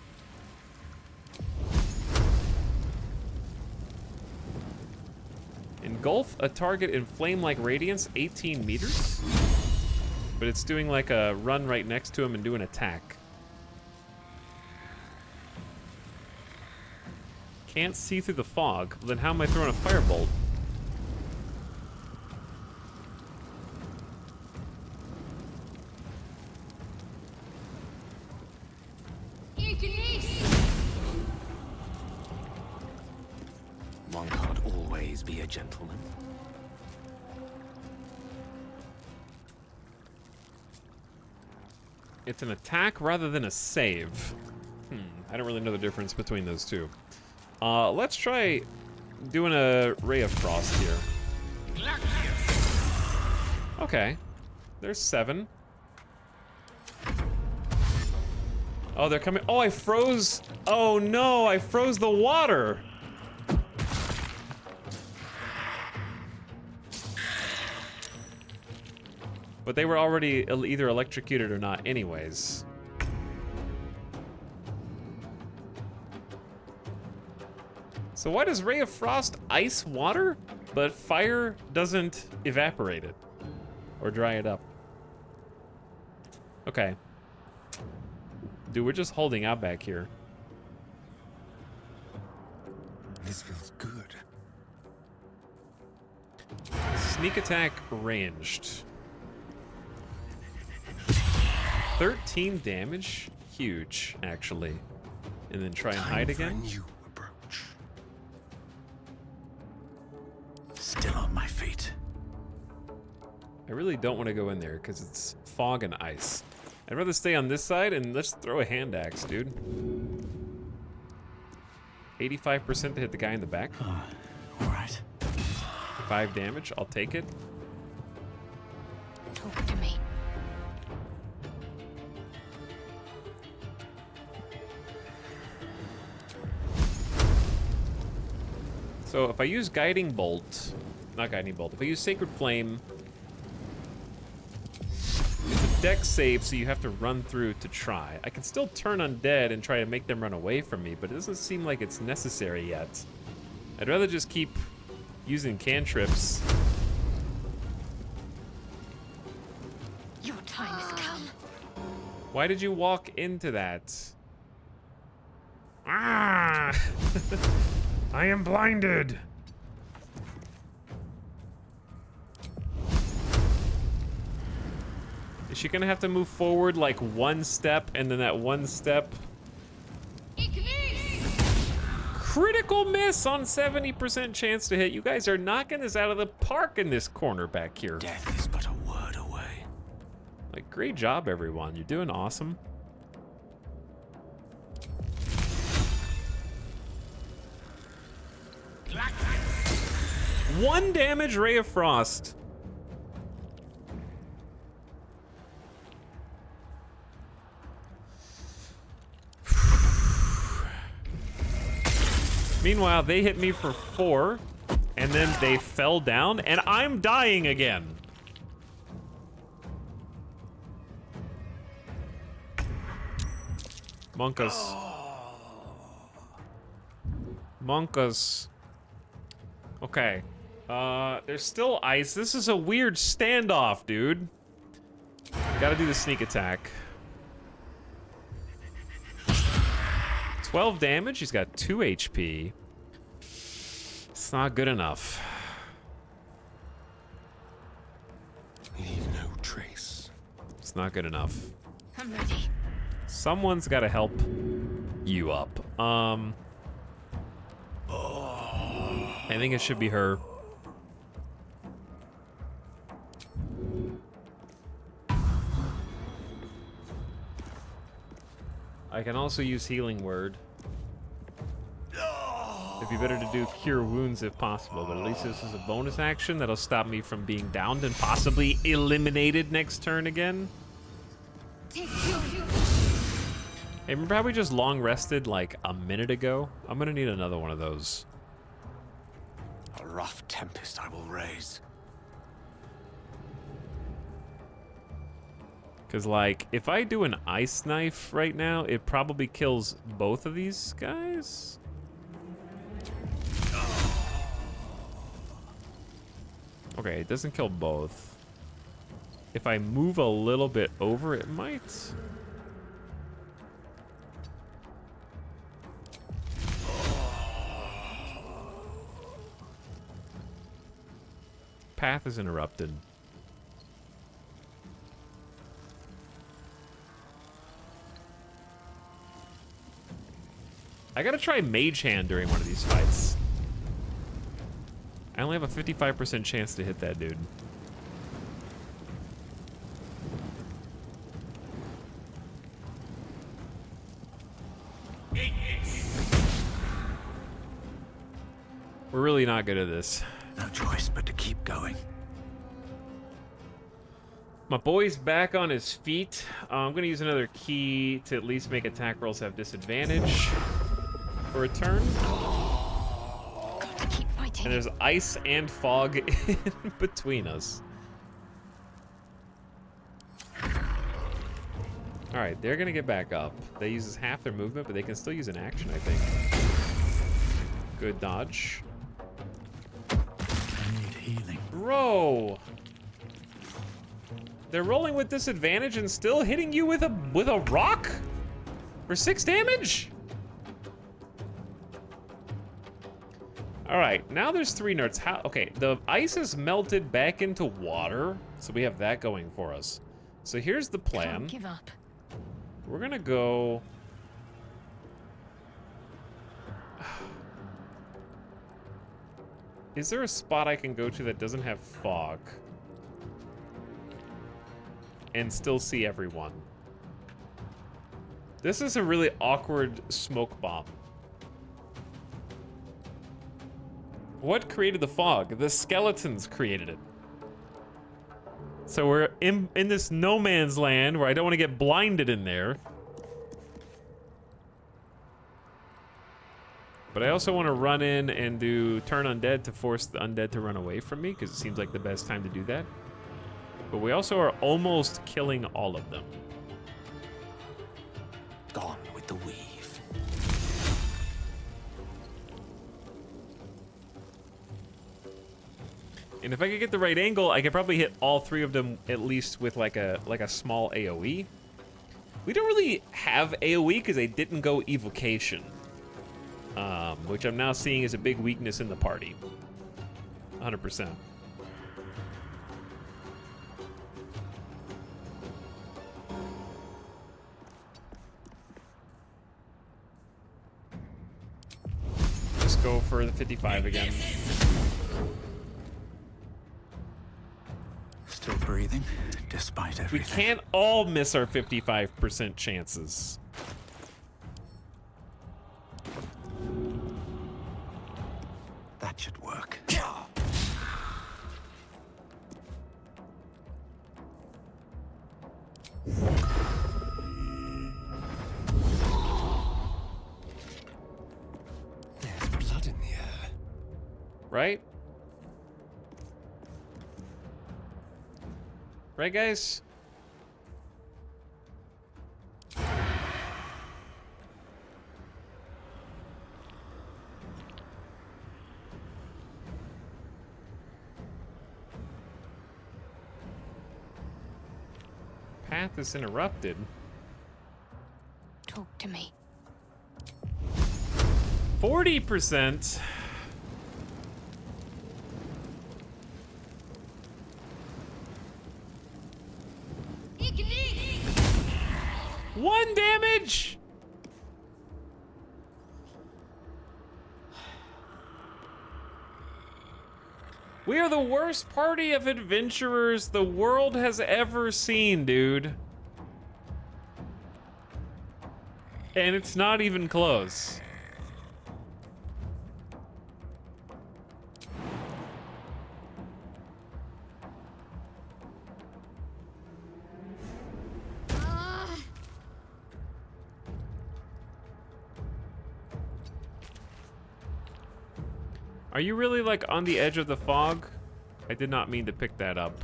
Speaker 1: Engulf a target in flame-like radiance, 18 meters? But it's doing, like, a run right next to him and do an attack. Can't see through the fog. Well, then how am I throwing a firebolt?
Speaker 7: One can't always be a gentleman.
Speaker 1: It's an attack rather than a save. I don't really know the difference between those two. Let's try doing a Ray of Frost here. Okay. There's 7. Oh, they're coming. Oh, I froze. Oh, no, I froze the water. But they were already either electrocuted or not anyways. So why does Ray of Frost ice water, but fire doesn't evaporate it or dry it up? Okay. Dude, we're just holding out back here.
Speaker 10: This feels good.
Speaker 1: Sneak attack ranged. 13 damage? Huge, actually. And then try and hide again?
Speaker 8: Still on my feet.
Speaker 1: I really don't want to go in there because it's fog and ice. I'd rather stay on this side and let's throw a hand axe, dude. 85% to hit the guy in the back.
Speaker 8: All right.
Speaker 1: 5 damage, I'll take it.
Speaker 5: Talk to me.
Speaker 1: So if I use Guiding Bolt, not Guiding Bolt, if I use Sacred Flame, it's a dex save, so you have to run through to try. I can still turn undead and try to make them run away from me, but it doesn't seem like it's necessary yet. I'd rather just keep using cantrips.
Speaker 5: Your time has come.
Speaker 1: Why did you walk into that? Ah! I am blinded. Is she gonna have to move forward like one step and then that one step? Critical miss on 70% chance to hit. You guys are knocking this out of the park in this corner back here.
Speaker 8: Death is but a word away.
Speaker 1: Like, great job, everyone. You're doing awesome. One damage Ray of Frost. Meanwhile, they hit me for 4, and then they fell down, and I'm dying again. Monkus. Monkus. Okay. There's still ice. This is a weird standoff, dude. Gotta do the sneak attack. 12 damage. He's got 2 HP. It's not good enough.
Speaker 10: Leave no trace.
Speaker 1: It's not good enough.
Speaker 5: I'm ready.
Speaker 1: Someone's gotta help you up. I think it should be her. I can also use Healing Word. It'd be better to do Cure Wounds if possible, but at least this is a bonus action that'll stop me from being downed and possibly eliminated next turn again. Hey, remember how we just long rested like a minute ago? I'm gonna need another one of those.
Speaker 8: A rough tempest I will raise.
Speaker 1: Because, like, if I do an ice knife right now, it probably kills both of these guys. Okay, it doesn't kill both. If I move a little bit over, it might. Path is interrupted. I gotta try Mage Hand during one of these fights. I only have a 55% chance to hit that dude. We're really not good at this.
Speaker 8: No choice but to keep going.
Speaker 1: My boy's back on his feet. I'm gonna use another key to at least make attack rolls have disadvantage for a turn. And there's ice and fog in between us. All right, they're gonna get back up. They use half their movement, but they can still use an action, I think. Good dodge.
Speaker 8: I need healing.
Speaker 1: Bro! They're rolling with disadvantage and still hitting you with a rock? For 6 damage? All right, now there's 3 nerds. How? Okay, the ice is melted back into water, so we have that going for us. So here's the plan.
Speaker 5: Can't give up.
Speaker 1: We're gonna go. Is there a spot I can go to that doesn't have fog and still see everyone? This is a really awkward smoke bomb. What created the fog? The skeletons created it. So we're in this no man's land where I don't want to get blinded in there. But I also want to run in and do turn undead to force the undead to run away from me, because it seems like the best time to do that. But we also are almost killing all of them.
Speaker 8: Gone with the weave.
Speaker 1: And if I could get the right angle, I could probably hit all 3 of them at least with like a small AoE. We don't really have AoE because they didn't go evocation, which I'm now seeing is a big weakness in the party. 100%. Let's go for the 55 again.
Speaker 8: Still breathing, despite
Speaker 1: We
Speaker 8: everything.
Speaker 1: can't all miss our 55% chances.
Speaker 8: That should work.
Speaker 10: There's blood in the air.
Speaker 1: Right? Right, guys? Path is interrupted.
Speaker 5: Talk to me.
Speaker 1: 40%. One damage. We are the worst party of adventurers the world has ever seen, dude. And it's not even close. Are you really like on the edge of the fog? I did not mean to pick that up.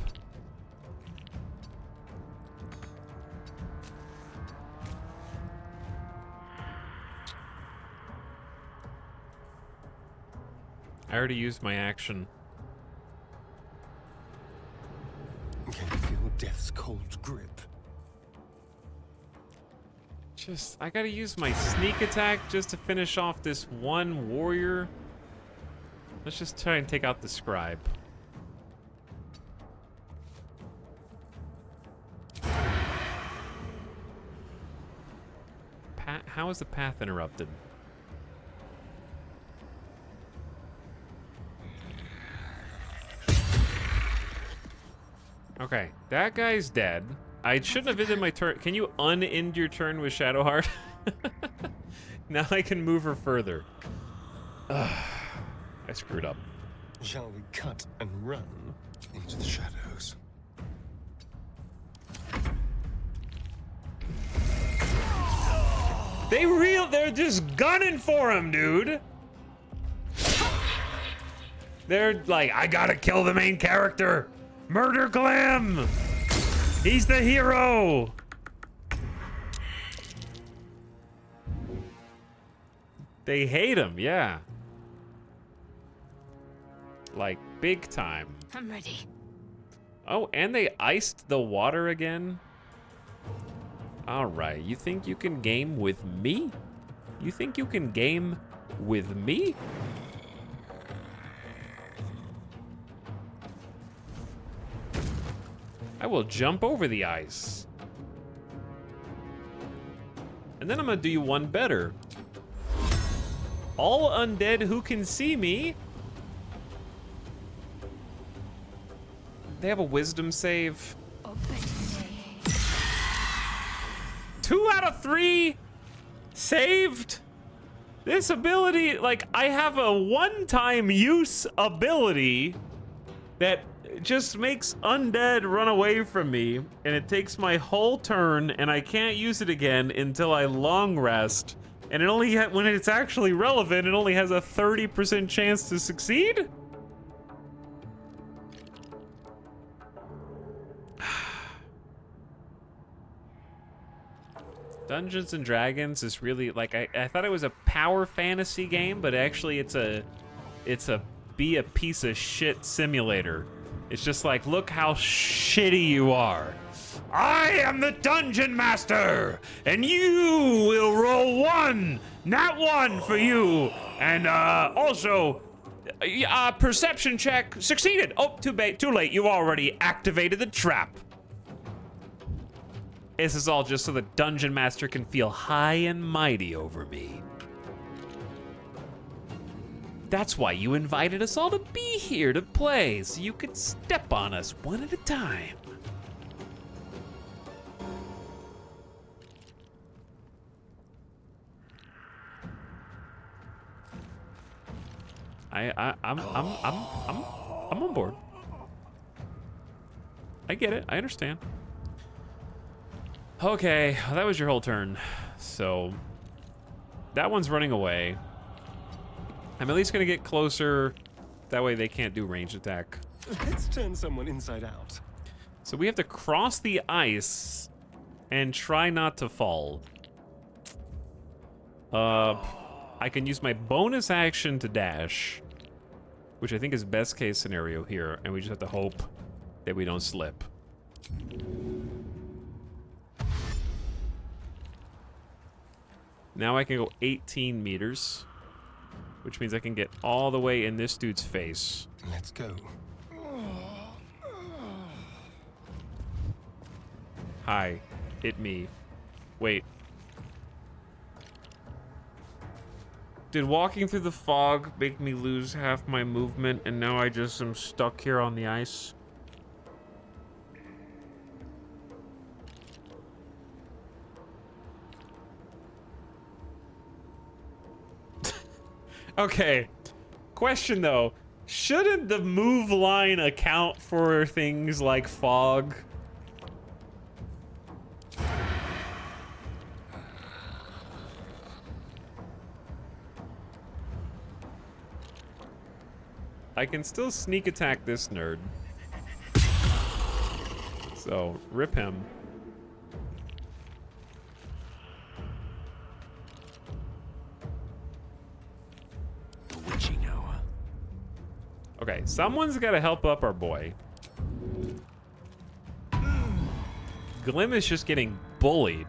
Speaker 1: I already used my action.
Speaker 10: Can you feel death's cold grip?
Speaker 1: I gotta use my sneak attack just to finish off this one warrior. Let's just try and take out the scribe. How is the path interrupted? Okay, that guy's dead. I shouldn't have ended my turn. Can you un-end your turn with Shadowheart? Now I can move her further. Ugh. I screwed up.
Speaker 10: Shall we cut and run into the shadows?
Speaker 1: They're just gunning for him, dude. They're like, I gotta kill the main character. Murder Glam. He's the hero. They hate him, yeah. Like, big time.
Speaker 5: I'm ready.
Speaker 1: Oh, and they iced the water again? Alright, you think you can game with me? You think you can game with me? I will jump over the ice. And then I'm gonna do you one better. All undead who can see me. They have a wisdom save. 2 out of 3 saved. This ability, like, I have a one-time use ability that just makes undead run away from me, and it takes my whole turn, and I can't use it again until I long rest. And it only when it's actually relevant, it only has a 30% chance to succeed? Dungeons and Dragons is really, like, I thought it was a power fantasy game, but actually it's a be a piece of shit simulator. It's just like, look how shitty you are. I am the Dungeon Master, and you will roll 1, not 1 for you. And also, perception check succeeded. Oh, too late, you already activated the trap. This is all just so the Dungeon Master can feel high and mighty over me. That's why you invited us all to be here to play, so you could step on us one at a time. I'm on board. I get it. I understand. Okay, well, that was your whole turn. So that one's running away. I'm at least gonna get closer. That way they can't do ranged attack.
Speaker 10: Let's turn someone inside out.
Speaker 1: So we have to cross the ice and try not to fall. I can use my bonus action to dash, which I think is best case scenario here, and we just have to hope that we don't slip. Now I can go 18 meters, which means I can get all the way in this dude's face.
Speaker 10: Let's go.
Speaker 1: Hi, it me. Wait. Did walking through the fog make me lose half my movement, and now I just am stuck here on the ice? Okay, question though, shouldn't the move line account for things like fog? I can still sneak attack this nerd. So, rip him. Okay, someone's got to help up our boy. Glim is just getting bullied.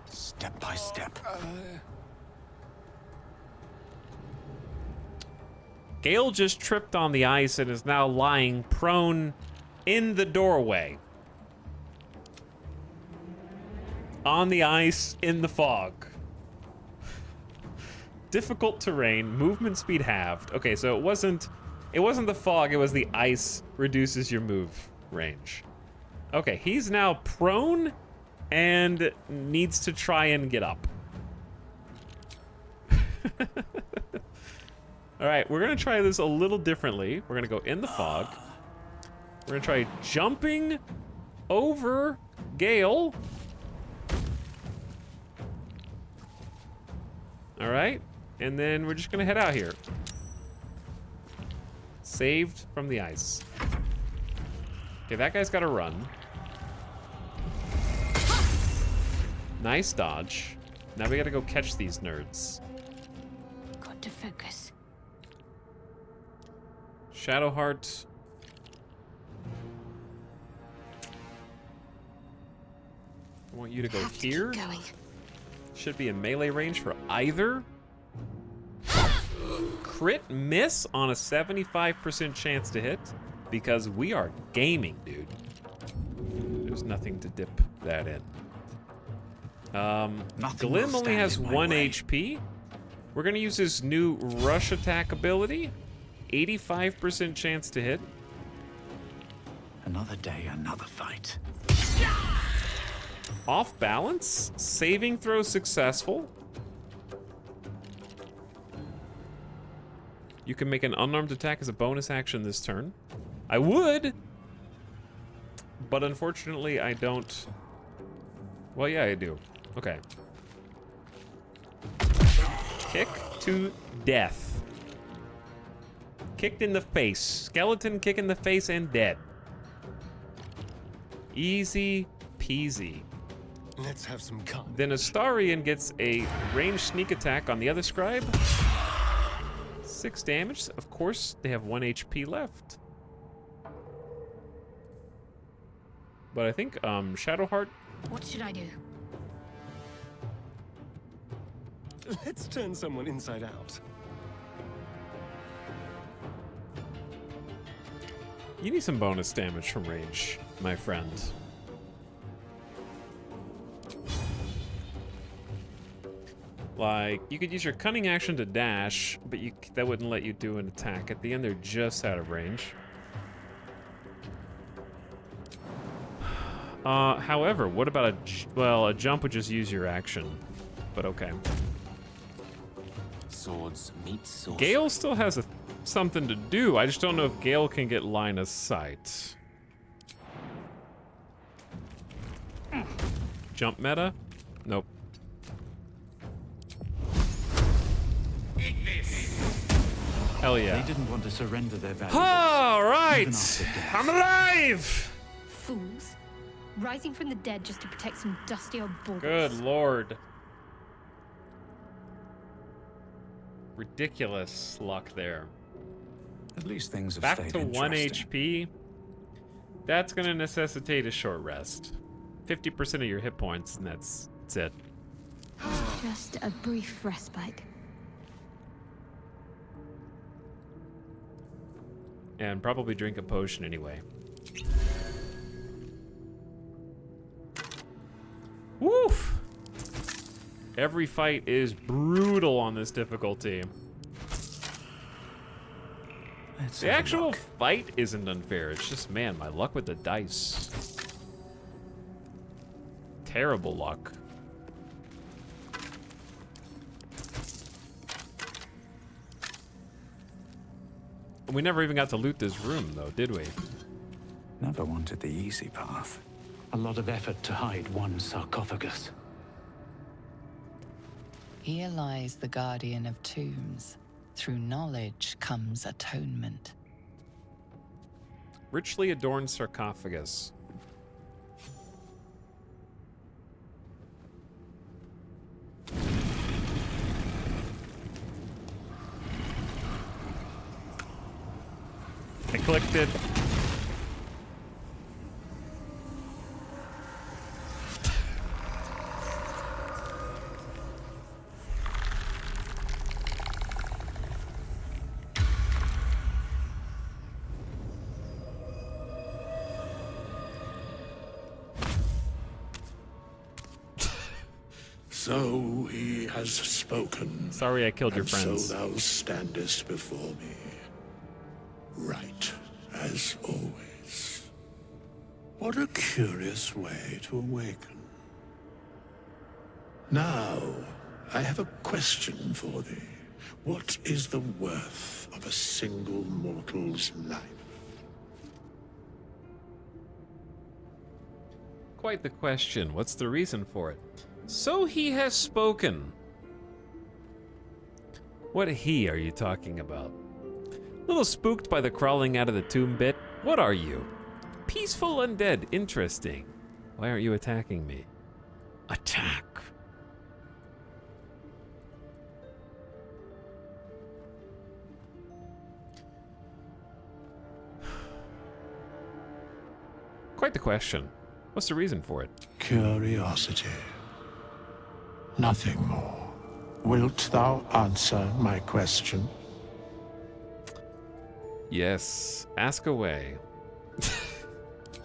Speaker 8: Step by step.
Speaker 1: Gale just tripped on the ice and is now lying prone in the doorway. On the ice, in the fog. Difficult terrain, movement speed halved. Okay, so it wasn't the fog, it was the ice reduces your move range. Okay, he's now prone and needs to try and get up. All right, we're gonna try this a little differently. We're gonna go in the fog. We're gonna try jumping over Gale. All right. And then we're just gonna head out here. Saved from the ice. Okay, that guy's gotta run. Nice dodge. Now we gotta go catch these nerds.
Speaker 5: Got to focus.
Speaker 1: Shadowheart. I want you to go here. Should be in melee range for either. crit miss on a 75% chance to hit because we are gaming, dude. There's nothing to dip that in. Glim only has 1 HP. We're gonna use his new rush attack ability. 85% chance to hit.
Speaker 8: Another day, another fight.
Speaker 1: Off balance. Saving throw successful. You can make an unarmed attack as a bonus action this turn. I would, but unfortunately I don't. Well, yeah, I do. Okay. Kick to death. Kicked in the face. Skeleton kick in the face and dead. Easy peasy.
Speaker 10: Let's have some fun.
Speaker 1: Then Astarion gets a ranged sneak attack on the other scribe. 6 damage. Of course, they have 1 HP left. But I think Shadowheart.
Speaker 5: What should I do?
Speaker 10: Let's turn someone inside out.
Speaker 1: You need some bonus damage from range, my friend. Like, you could use your cunning action to dash, but that wouldn't let you do an attack. At the end, they're just out of range. However, what about a jump would just use your action, but okay.
Speaker 7: Swords meet swords.
Speaker 1: Gale still has something to do. I just don't know if Gale can get line of sight. Jump meta? Nope. Hell yeah.
Speaker 8: They didn't want to surrender their valuables.
Speaker 1: All right,
Speaker 8: even after death.
Speaker 1: I'm alive.
Speaker 5: Fools. Rising from the dead just to protect some dusty old balls.
Speaker 1: Good lord. Ridiculous luck there.
Speaker 8: At least things have
Speaker 1: Back
Speaker 8: stayed
Speaker 1: to 1
Speaker 8: interesting.
Speaker 1: HP. That's gonna necessitate a short rest. 50% of your hit points, and that's it.
Speaker 5: Just a brief respite.
Speaker 1: And probably drink a potion anyway. Woof! Every fight is brutal on this difficulty. The actual fight isn't unfair. It's just, man, my luck with the dice. Terrible luck. We never even got to loot this room, though, did we?
Speaker 8: Never wanted the easy path. A lot of effort to hide one sarcophagus.
Speaker 11: Here lies the guardian of tombs. Through knowledge comes atonement.
Speaker 1: Richly adorned sarcophagus. I clicked it.
Speaker 12: So he has spoken.
Speaker 1: Sorry I killed your
Speaker 12: and
Speaker 1: friends.
Speaker 12: So thou standest before me, right as always. What a curious way to awaken. Now, I have a question for thee. What is the worth of a single mortal's life?
Speaker 1: Quite the question. What's the reason for it? So he has spoken. What he are you talking about? Little spooked by the crawling out of the tomb bit? What are you? Peaceful undead. Interesting. Why aren't you attacking me? Attack. Quite the question. What's the reason for it?
Speaker 12: Curiosity. Nothing more. Wilt thou answer my question?
Speaker 1: Yes, ask away.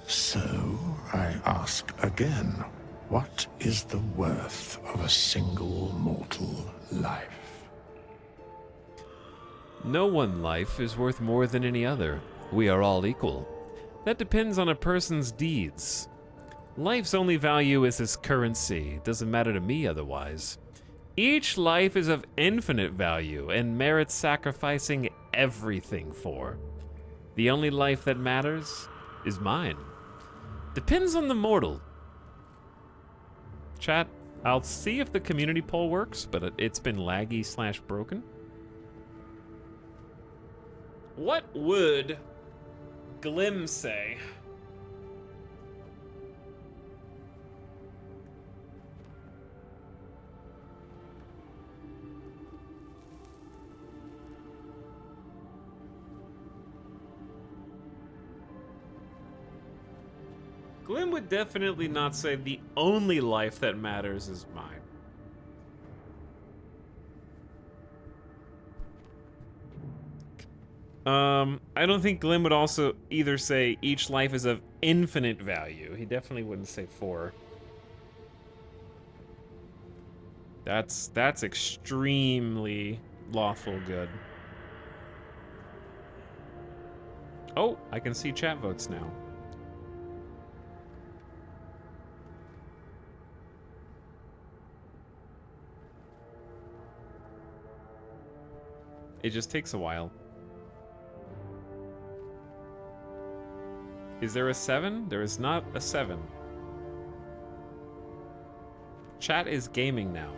Speaker 12: So, I ask again, what is the worth of a single mortal life?
Speaker 1: No one life is worth more than any other. We are all equal. That depends on a person's deeds. Life's only value is its currency. Doesn't matter to me otherwise. Each life is of infinite value and merits sacrificing everything for. The only life that matters is mine. Depends on the mortal. Chat, I'll see if the community poll works, but it's been laggy / broken. What would Glim say? Glim would definitely not say the only life that matters is mine. I don't think Glim would also either say each life is of infinite value. He definitely wouldn't say 4. That's extremely lawful good. Oh, I can see chat votes now. It just takes a while. Is there a 7? There is not a 7. Chat is gaming now.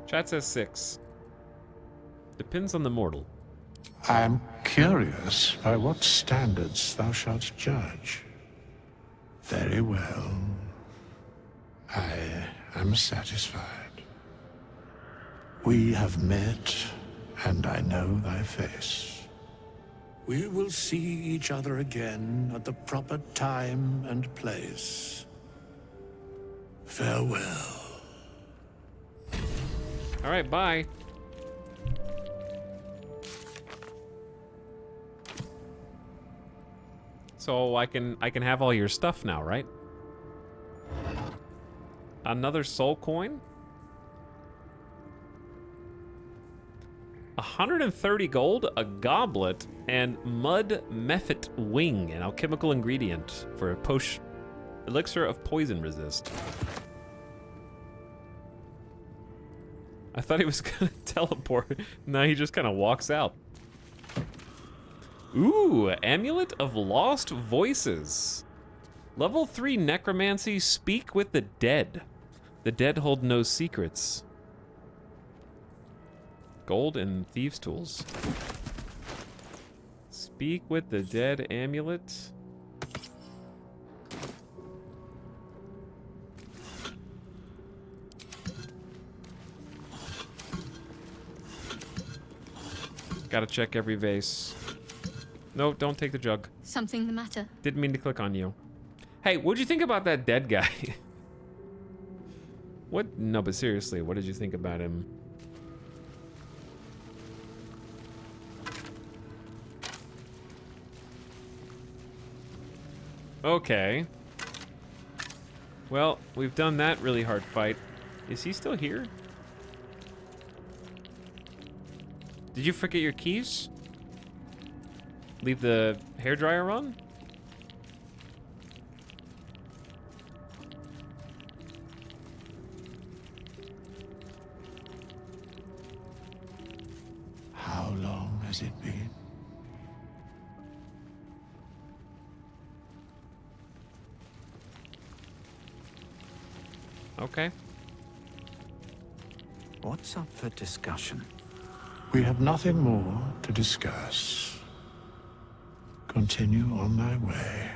Speaker 1: Chat says 6. Depends on the mortal.
Speaker 12: I am curious by what standards thou shalt judge. Very well. I am satisfied. We have met, and I know thy face. We will see each other again at the proper time and place. Farewell.
Speaker 1: All right, bye. So I can have all your stuff now, right? Another soul coin? 130 gold, a goblet, and mud mephit wing, an alchemical ingredient for a elixir of poison resist. I thought he was gonna teleport. Now he just kind of walks out. Ooh, amulet of lost voices. Level 3 necromancy, speak with the dead. The dead hold no secrets. Gold and thieves' tools. Speak with the dead amulet. Gotta check every vase. No, don't take the jug.
Speaker 5: Something the matter?
Speaker 1: Didn't mean to click on you. Hey, what'd you think about that dead guy? What? No, but seriously, what did you think about him? Okay. Well, we've done that really hard fight. Is he still here? Did you forget your keys? Leave the hairdryer on?
Speaker 12: How long has it been?
Speaker 1: Okay.
Speaker 8: What's up for discussion?
Speaker 12: We have nothing more to discuss. Continue on thy way,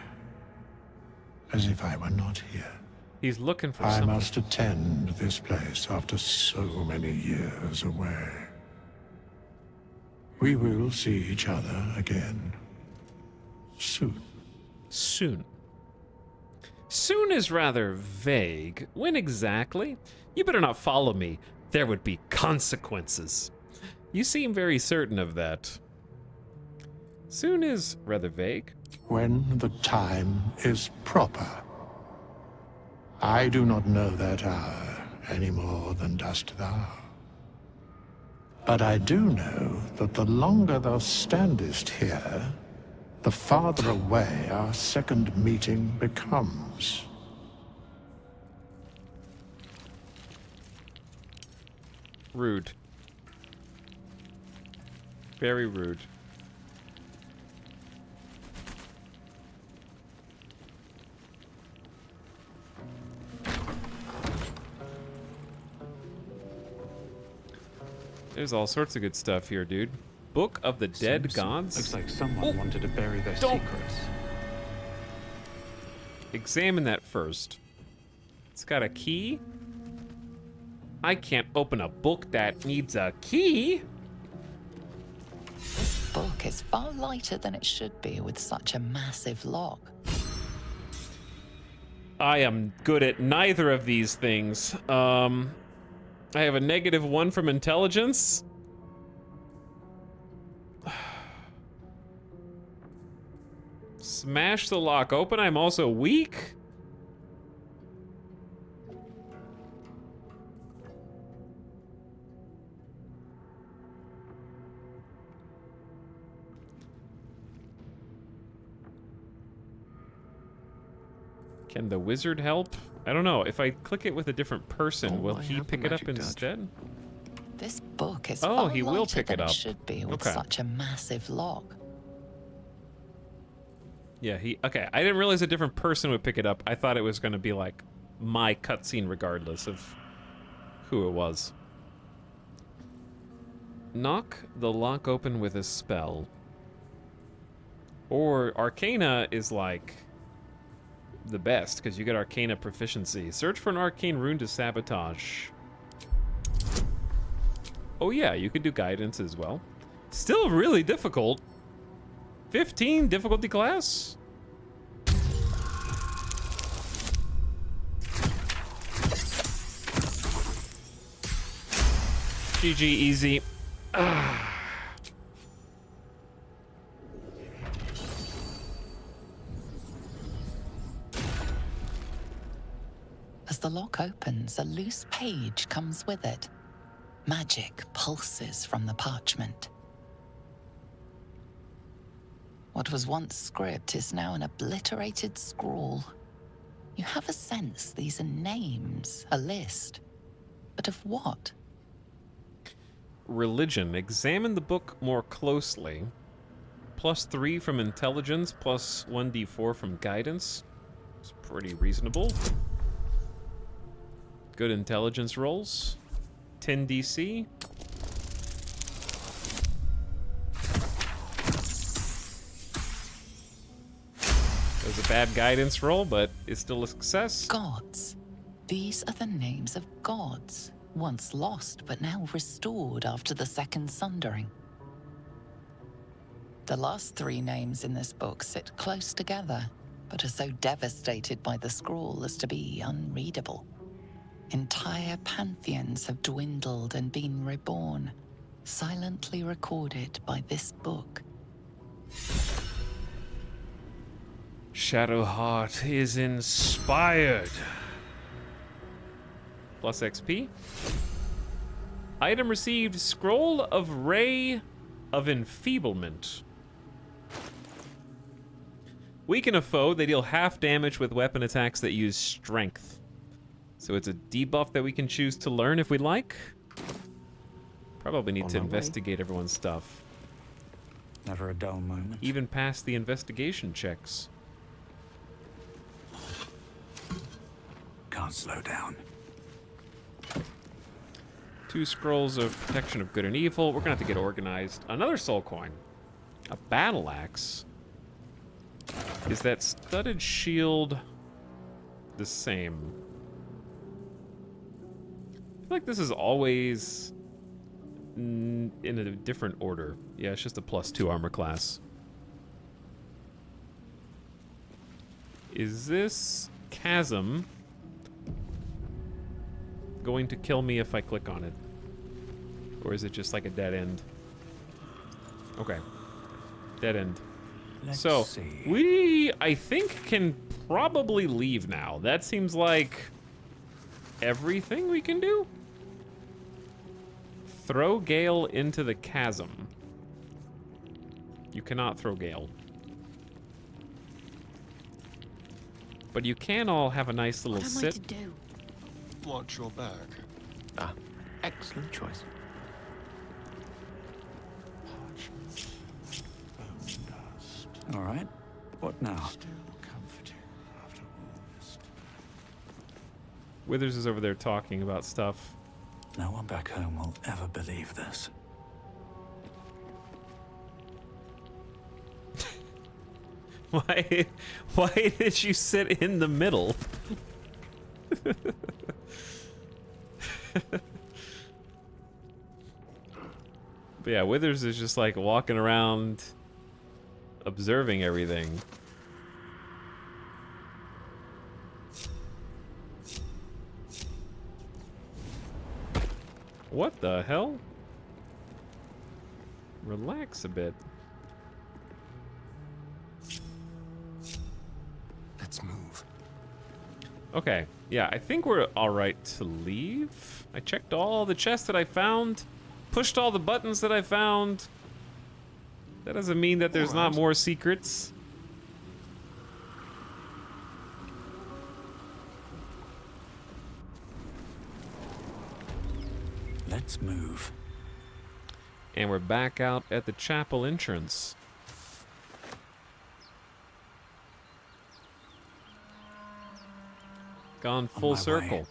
Speaker 12: as if I were not here.
Speaker 1: He's looking for
Speaker 12: I
Speaker 1: something.
Speaker 12: must attend this place after so many years away. We will see each other again soon.
Speaker 1: Soon. Soon is rather vague. When exactly? You better not follow me. There would be consequences. You seem very certain of that. Soon is rather vague.
Speaker 12: When the time is proper. I do not know that hour any more than dost thou. But I do know that the longer thou standest here, the farther away our second meeting becomes.
Speaker 1: Rude. Very rude. There's all sorts of good stuff here, dude. Book of the Dead Gods.
Speaker 8: Looks like someone wanted to bury their secrets.
Speaker 1: Examine that first. It's got a key. I can't open a book that needs a key.
Speaker 11: This book is far lighter than it should be with such a massive lock.
Speaker 1: I am good at neither of these things. I have a -1 from intelligence. Smash the lock open. I'm also weak. Can the wizard help? I don't know. If I click it with a different person, will he pick it up instead?
Speaker 11: This book is
Speaker 1: Oh,
Speaker 11: far
Speaker 1: he will
Speaker 11: lighter
Speaker 1: pick
Speaker 11: than
Speaker 1: it up.
Speaker 11: should be with
Speaker 1: Okay.
Speaker 11: such a massive lock.
Speaker 1: Yeah, okay, I didn't realize a different person would pick it up. I thought it was going to be like my cutscene regardless of who it was. Knock the lock open with a spell. Or Arcana is like the best because you get Arcana proficiency. Search for an arcane rune to sabotage. Oh yeah, you can do guidance as well. Still really difficult. 15 difficulty class. GG easy.
Speaker 11: As the lock opens, a loose page comes with it. Magic pulses from the parchment. What was once script is now an obliterated scrawl. You have a sense these are names, a list. But of what?
Speaker 1: Religion. Examine the book more closely. +3 from intelligence, plus 1d4 from guidance. It's pretty reasonable. Good intelligence rolls. 10 DC. It was a bad guidance roll, but it's still a success.
Speaker 11: Gods. These are the names of gods, once lost but now restored after the Second Sundering. The last 3 names in this book sit close together, but are so devastated by the scroll as to be unreadable. Entire pantheons have dwindled and been reborn, silently recorded by this book.
Speaker 1: Shadowheart is inspired. Plus XP. Item received, Scroll of Ray of Enfeeblement. Weaken a foe, they deal half damage with weapon attacks that use strength. So it's a debuff that we can choose to learn if we like. Probably need to investigate everyone's stuff.
Speaker 8: Never a dull moment.
Speaker 1: Even past the investigation checks.
Speaker 8: Can't slow down.
Speaker 1: 2 scrolls of protection of good and evil. We're gonna have to get organized. Another soul coin. A battle axe. Is that studded shield the same? I feel like this is always in a different order. Yeah, it's just a +2 armor class. Is this chasm going to kill me if I click on it? Or is it just like a dead end? Okay. Dead end.
Speaker 8: Let's
Speaker 1: So,
Speaker 8: see.
Speaker 1: we, I think, can probably leave now. That seems like everything we can do? Throw Gale into the chasm. You cannot throw Gale. But you can all have a nice little sit.
Speaker 5: What am I to do?
Speaker 10: Watch your back.
Speaker 7: Ah, excellent choice.
Speaker 8: All right. What now?
Speaker 1: Withers is over there talking about stuff.
Speaker 8: No one back home will ever believe this.
Speaker 1: Why did you sit in the middle? But yeah, Withers is just like walking around observing everything. What the hell? Relax a bit.
Speaker 10: Let's move.
Speaker 1: Okay, yeah, I think we're all right to leave. I checked all the chests that I found, pushed all the buttons that I found. That doesn't mean that there's not more secrets.
Speaker 8: Let's move.
Speaker 1: And we're back out at the chapel entrance. Gone full circle.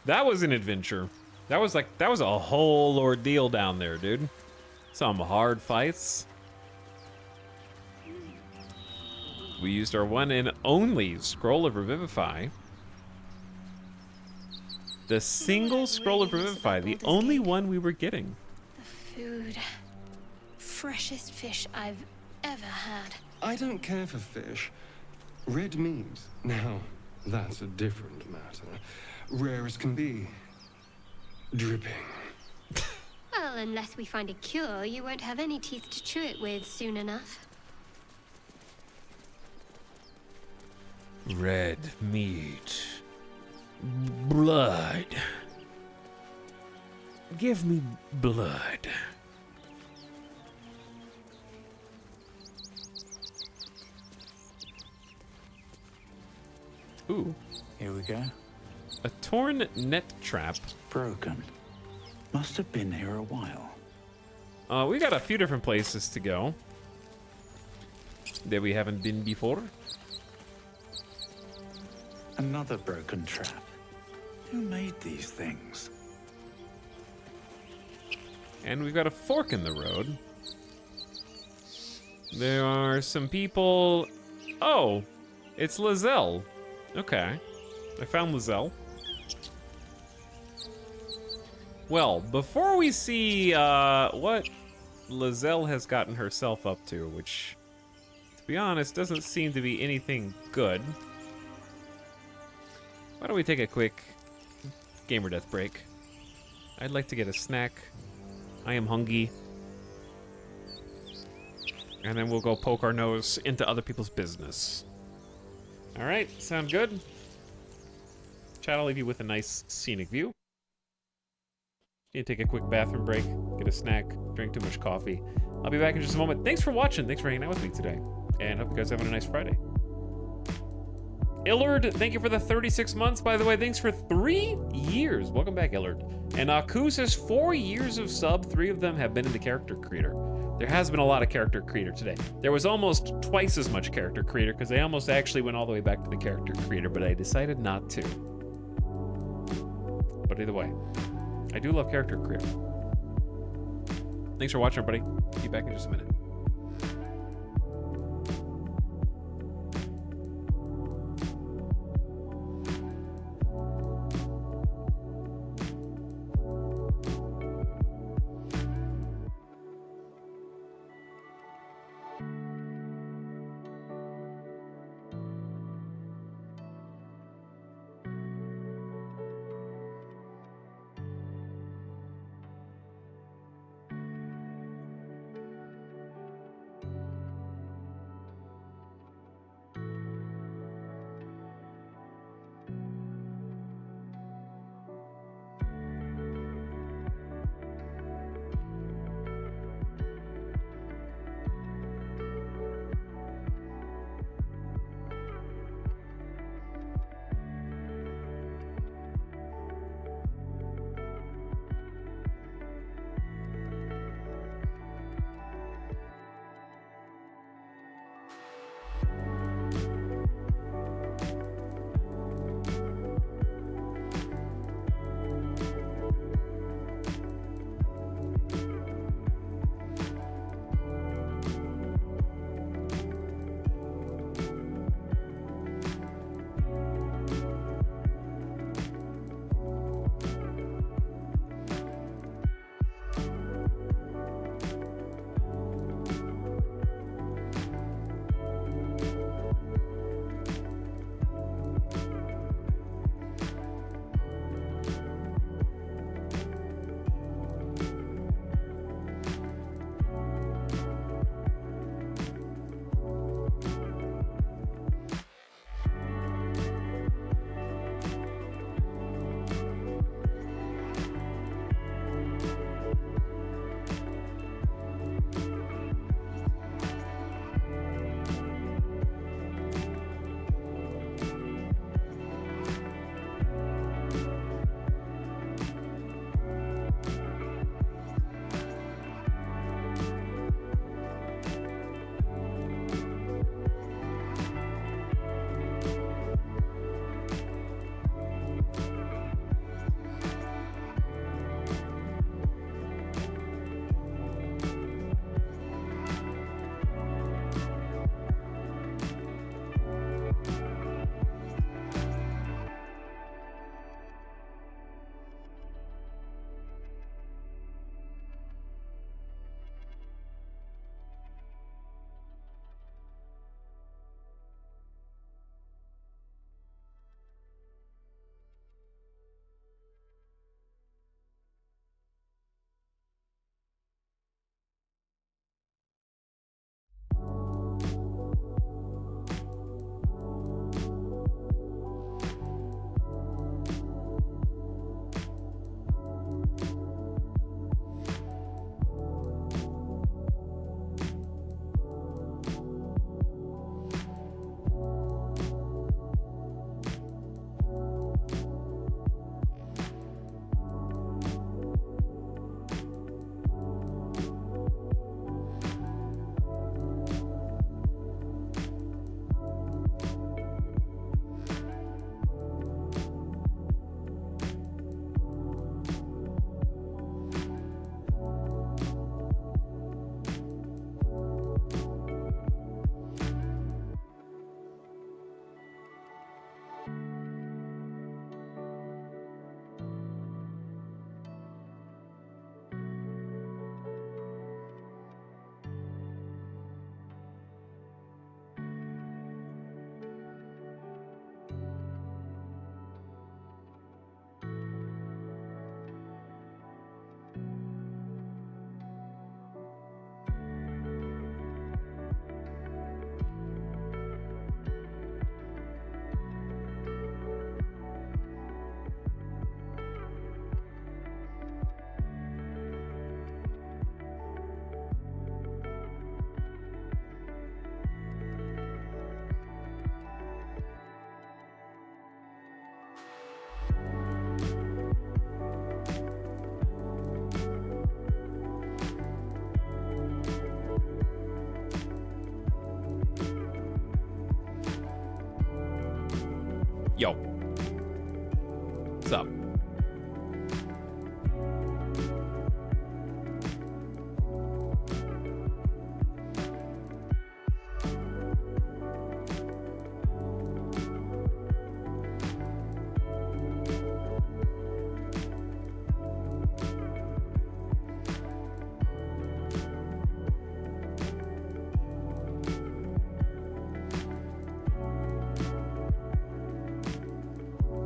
Speaker 1: That was an adventure. That was a whole ordeal down there, dude. Some hard fights. We used our one and only Scroll of Revivify. The single Scroll of Revivify, the only one we were getting.
Speaker 5: The food. Freshest fish I've ever had.
Speaker 10: I don't care for fish. Red meat, now, that's a different matter. Rare as can be. Dripping.
Speaker 5: Well, unless we find a cure, you won't have any teeth to chew it with soon enough.
Speaker 1: Red meat. Blood. Give me blood. Ooh.
Speaker 8: Here we go.
Speaker 1: A torn net trap.
Speaker 8: Broken. Must have been here a while.
Speaker 1: We got a few different places to go that we haven't been before.
Speaker 8: Another broken trap. Who made these things?
Speaker 1: And we've got a fork in the road. There are some people... Oh! It's Lizelle. Okay. I found Lizelle. Well, before we see what Lizelle has gotten herself up to, which, to be honest, doesn't seem to be anything good, why don't we take a quick gamer death break? I'd like to get a snack. I am hungry. And then we'll go poke our nose into other people's business. All right, sound good? Chat, I'll leave you with a nice scenic view. You take a quick bathroom break, get a snack, drink too much coffee. I'll be back in just a moment. Thanks for watching. Thanks for hanging out with me today. And hope you guys are having a nice Friday. Illard, thank you for the 36 months, by the way. Thanks for 3 years. Welcome back, Illard. And Aku says 4 years of sub, 3 of them have been in the character creator. There has been a lot of character creator today. There was almost twice as much character creator because I almost actually went all the way back to the character creator, but I decided not to. But either way, I do love character creator. Thanks for watching, everybody. Be back in just a minute. Yo. What's up?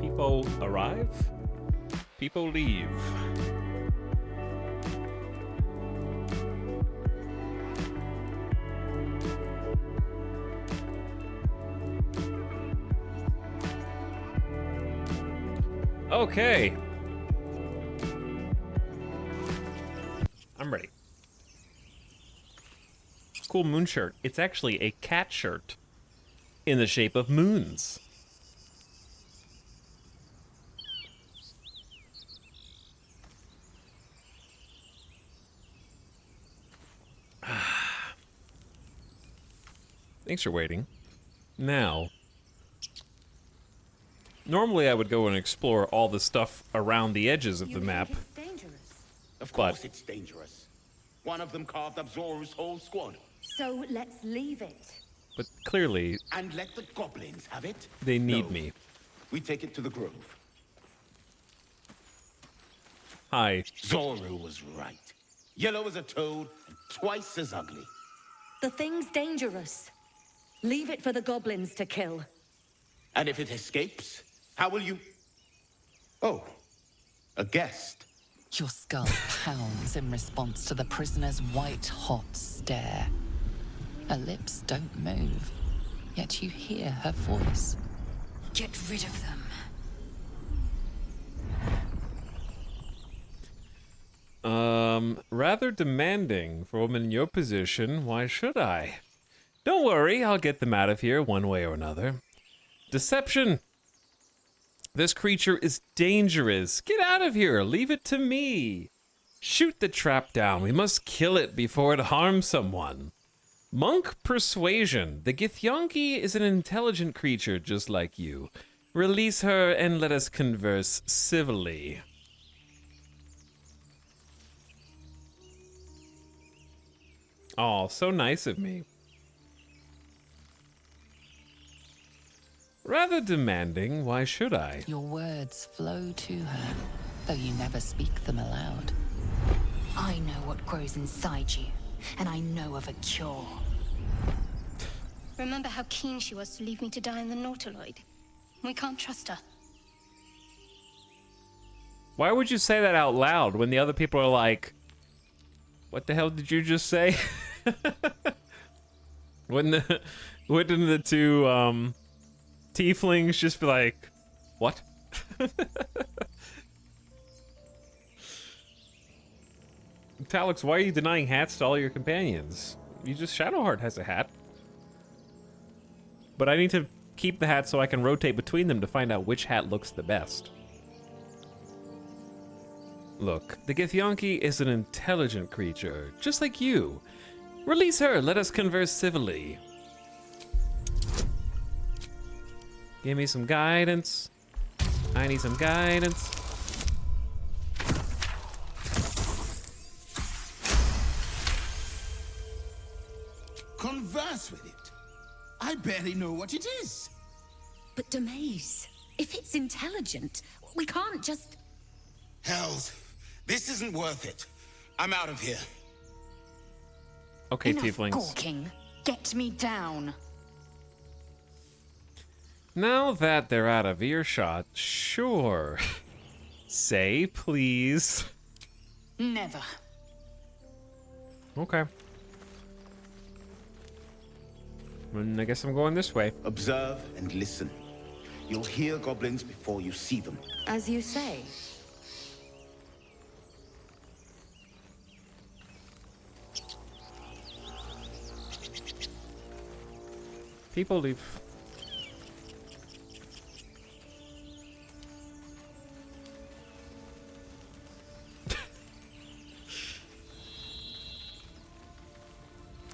Speaker 1: People arrive, people leave. Okay. I'm ready. Cool moon shirt. It's actually a cat shirt in the shape of moons. Thanks for waiting. Now, normally I would go and explore all the stuff around the edges of the map.
Speaker 4: It's dangerous. Of course it's dangerous. One of them carved up Zoru's whole squad. So let's leave it.
Speaker 1: But clearly,
Speaker 4: And let the goblins have it?
Speaker 1: they need
Speaker 4: No.
Speaker 1: me.
Speaker 4: We take it to the grove.
Speaker 1: Hi.
Speaker 4: Zoru was right. Yellow as a toad and twice as ugly.
Speaker 13: The thing's dangerous. Leave it for the goblins to kill.
Speaker 4: And if it escapes, how will you... Oh, a guest.
Speaker 11: Your skull pounds in response to the prisoner's white-hot stare. Her lips don't move, yet you hear her voice.
Speaker 13: Get rid of them.
Speaker 1: Rather demanding for a woman in your position. Why should I? Don't worry, I'll get them out of here one way or another. Deception. This creature is dangerous. Get out of here. Leave it to me. Shoot the trap down. We must kill it before it harms someone. Monk persuasion. The Githyanki is an intelligent creature just like you. Release her and let us converse civilly. Oh, so nice of me. Rather demanding, why should I?
Speaker 11: Your words flow to her, though you never speak them aloud.
Speaker 13: I know what grows inside you, and I know of a cure.
Speaker 5: Remember how keen she was to leave me to die in the Nautiloid? We can't trust her.
Speaker 1: Why would you say that out loud when the other people are like, what the hell did you just say? Wouldn't the two tieflings just be like, what? Talix, why are you denying hats to all your companions? Shadowheart has a hat. But I need to keep the hat so I can rotate between them to find out which hat looks the best. Look, the Githyanki is an intelligent creature, just like you. Release her, let us converse civilly. Give me some guidance. I need some guidance.
Speaker 4: Converse with it. I barely know what it is.
Speaker 13: But Demaze, if it's intelligent, we can't just...
Speaker 4: Hells, this isn't worth it. I'm out of here.
Speaker 1: Okay,
Speaker 13: Enough
Speaker 1: tieflings.
Speaker 13: gawking. Get me down.
Speaker 1: Now that they're out of earshot, sure. Say please.
Speaker 13: Never.
Speaker 1: Okay. Well, I guess I'm going this way.
Speaker 4: Observe and listen. You'll hear goblins before you see them.
Speaker 13: As you say.
Speaker 1: People leave.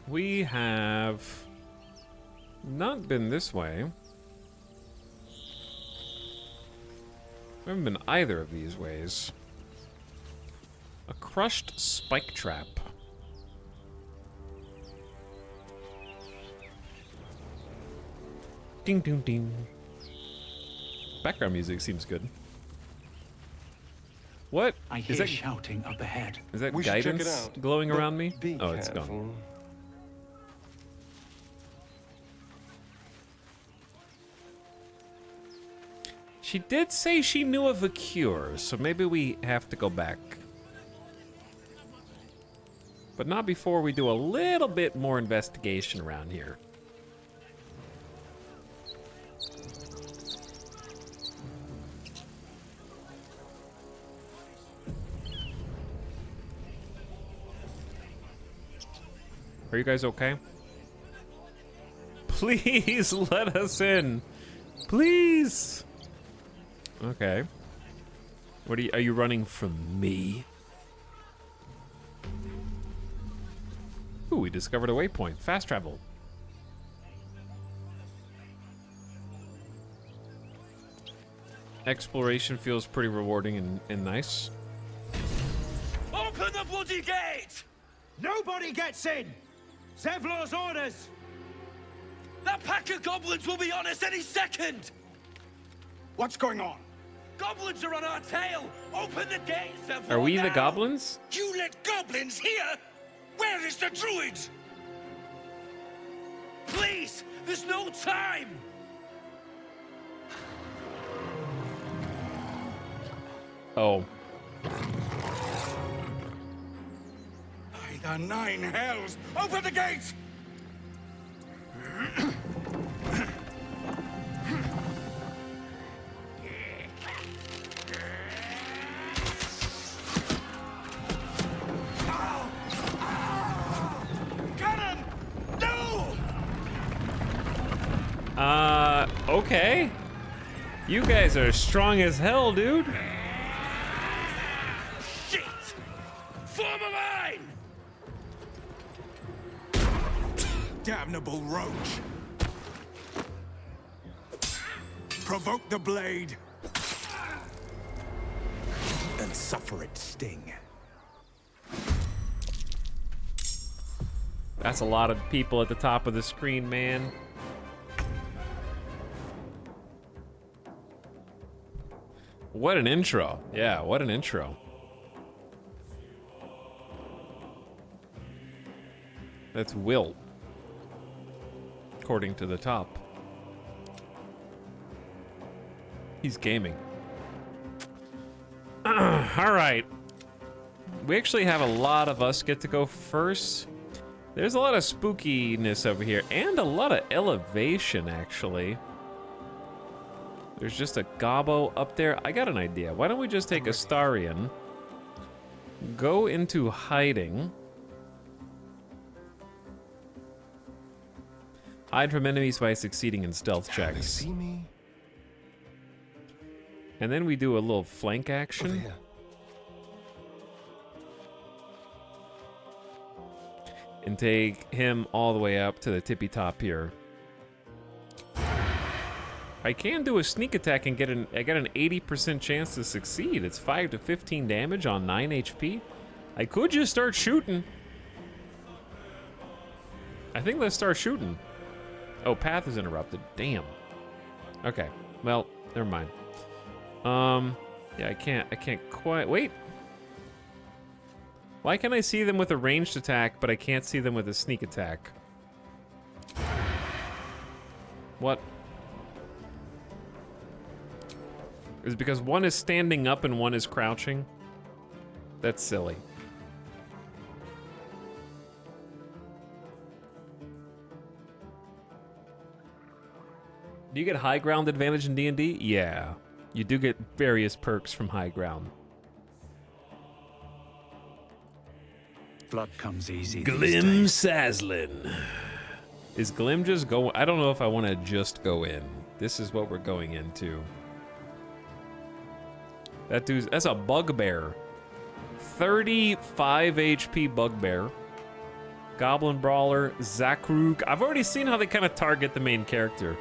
Speaker 1: We have not been this way. I haven't been either of these ways. A crushed spike trap. Ding ding ding. Background music seems good. What?
Speaker 8: I
Speaker 1: Is
Speaker 8: hear
Speaker 1: that
Speaker 8: shouting up ahead.
Speaker 1: Is that
Speaker 10: We should check it
Speaker 1: guidance
Speaker 10: out,
Speaker 1: glowing
Speaker 10: but
Speaker 1: around me?
Speaker 10: be
Speaker 1: Oh, it's
Speaker 10: careful.
Speaker 1: gone. She did say she knew of a cure, so maybe we have to go back. But not before we do a little bit more investigation around here. Are you guys okay? Please let us in. Please. Okay. What are you running from me? Ooh, we discovered a waypoint. Fast travel. Exploration feels pretty rewarding and nice.
Speaker 3: Open the bloody gate!
Speaker 4: Nobody gets in! Zevlor's orders!
Speaker 3: That pack of goblins will be on us any second!
Speaker 4: What's going on?
Speaker 3: Goblins are on our tail! Open the gate, Zevlor!
Speaker 1: Are we the
Speaker 3: now!
Speaker 1: goblins?
Speaker 4: You let goblins here? Where is the druid?
Speaker 3: Please! There's no time!
Speaker 1: Oh.
Speaker 4: By the nine hells! Open the gates! Cannon! No!
Speaker 1: Okay. You guys are strong as hell, dude.
Speaker 3: Shit! Form a line!
Speaker 4: Damnable roach! Provoke the blade and suffer its sting.
Speaker 1: That's a lot of people at the top of the screen, man. What an intro. Yeah, what an intro. That's Will, according to the top. He's gaming. All right. We actually have a lot of us get to go first. There's a lot of spookiness over here and a lot of elevation, actually. There's just a gobbo up there. I got an idea. Why don't we just take Astarion, go into hiding, hide from enemies by succeeding in stealth checks.
Speaker 10: See me?
Speaker 1: And then we do a little flank action. And take him all the way up to the tippy top here. I can do a sneak attack and get I got an 80% chance to succeed. It's 5 to 15 damage on 9 HP. I could just start shooting. I think let's start shooting. Oh, path is interrupted. Damn. Okay. Well, never mind. Yeah, I can't quite wait. Why can I see them with a ranged attack, but I can't see them with a sneak attack? What? Is it because one is standing up and one is crouching? That's silly. Do you get high ground advantage in D&D? Yeah. You do get various perks from high ground.
Speaker 8: Blood comes easy.
Speaker 1: Glim Saslin. Is Glim just go? I don't know if I want to just go in. This is what we're going into. That dude's, that's a bugbear. 35 HP bugbear. Goblin Brawler, Zakruk. I've already seen how they kind of target the main character.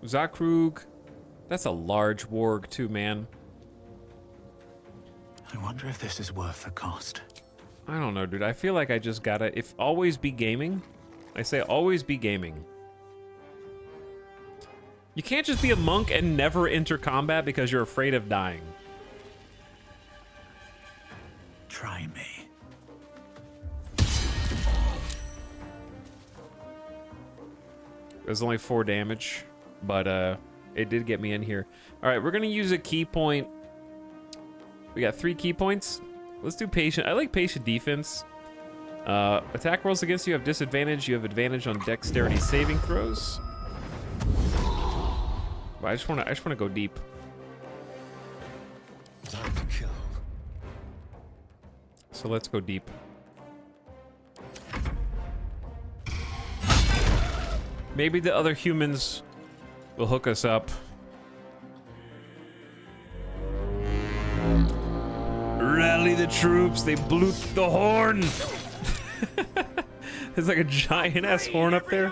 Speaker 1: Zakrug. That's a large warg too, man.
Speaker 8: I wonder if this is worth the cost.
Speaker 1: I don't know, dude. I feel like I just gotta, if always be gaming. I say always be gaming. You can't just be a monk and never enter combat because you're afraid of dying.
Speaker 8: Try me.
Speaker 1: There's only 4 damage, but it did get me in here. All right, we're gonna use a key point. We got 3 key points. Let's do patient. I like patient defense. Attack rolls against you have disadvantage. You have advantage on dexterity saving throws. But I just wanna go deep.
Speaker 10: Time to kill.
Speaker 1: So let's go deep. Maybe the other humans will hook us up. Rally the troops, they blew the horn. There's like a giant ass horn up there.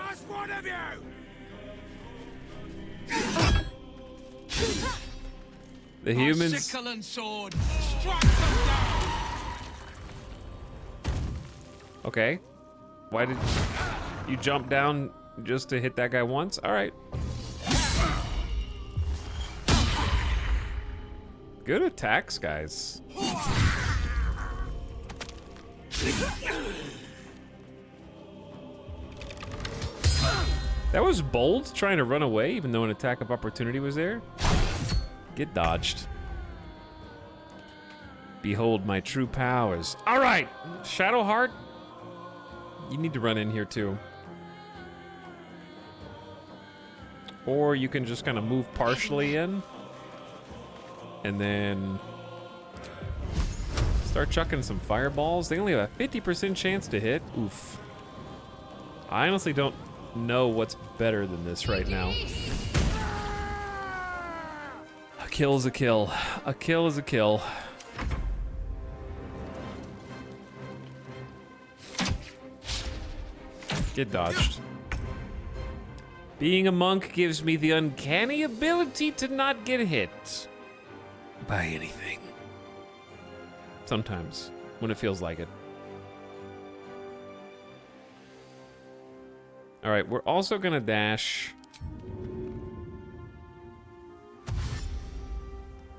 Speaker 1: The humans.
Speaker 3: Sickle and sword. Strike them down.
Speaker 1: Okay. Why did you jump down just to hit that guy once? All right. Good attacks, guys. That was bold, trying to run away, even though an attack of opportunity was there. Get dodged. Behold my true powers. All right, Shadowheart, you need to run in here too. Or you can just kind of move partially in. And then start chucking some fireballs. They only have a 50% chance to hit. Oof. I honestly don't know what's better than this right now. A kill is a kill. A kill is a kill. Get dodged. Being a monk gives me the uncanny ability to not get hit by anything. Sometimes, when it feels like it. All right, we're also gonna dash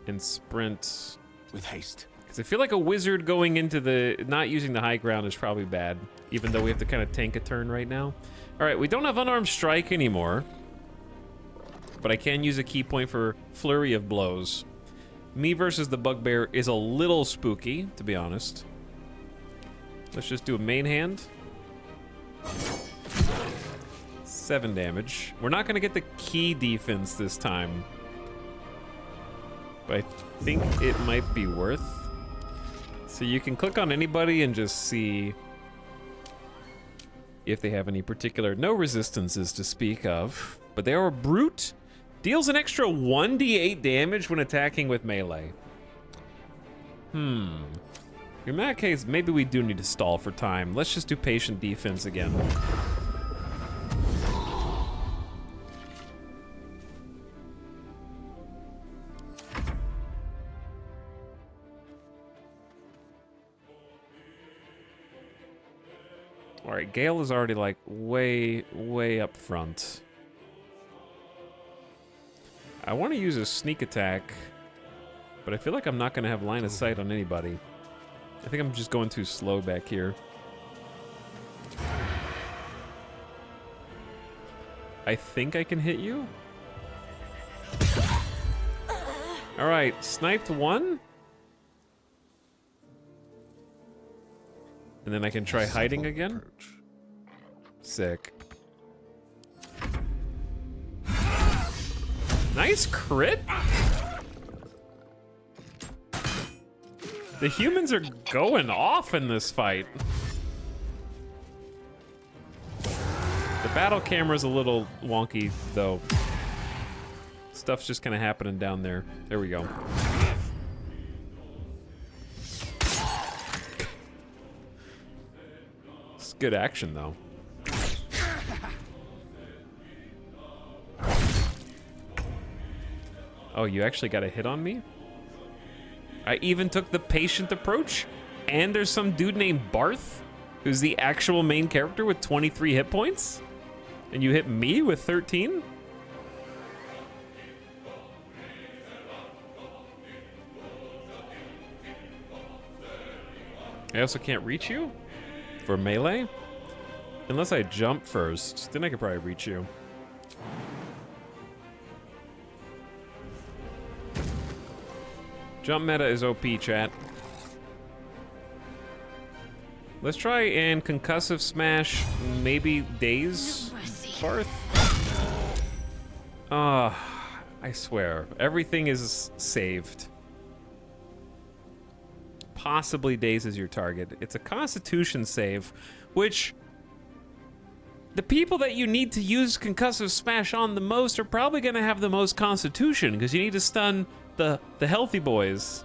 Speaker 1: and sprint
Speaker 7: with haste.
Speaker 1: Because I feel like a wizard going into the, not using the high ground is probably bad, even though we have to kind of tank a turn right now. All right, we don't have unarmed strike anymore, but I can use a key point for flurry of blows. Me versus the bugbear is a little spooky, to be honest. Let's just do a main hand. 7 damage. We're not gonna get the key defense this time, but I think it might be worth. So you can click on anybody and just see if they have any particular, no resistances to speak of, but they are a brute. Deals an extra 1d8 damage when attacking with melee. In that case, maybe we do need to stall for time. Let's just do patient defense again. All right, Gale is already like way up front. I want to use a sneak attack, but I feel like I'm not going to have line of sight on anybody. I think I'm just going too slow back here. I think I can hit you. All right, sniped 1. And then I can try hiding again. Sick. Nice crit. The humans are going off in this fight. The battle camera's a little wonky, though. Stuff's just kind of happening down there. There we go. It's good action, though. Oh, you actually got a hit on me? I even took the patient approach, and there's some dude named Barth, who's the actual main character with 23 hit points? And you hit me with 13? I also can't reach you for melee? Unless I jump first, then I could probably reach you. Jump meta is OP, chat. Let's try and concussive smash, maybe daze Barth. I swear, everything is saved. Possibly daze is your target. It's a constitution save, which the people that you need to use concussive smash on the most are probably gonna have the most constitution, because you need to stun the healthy boys.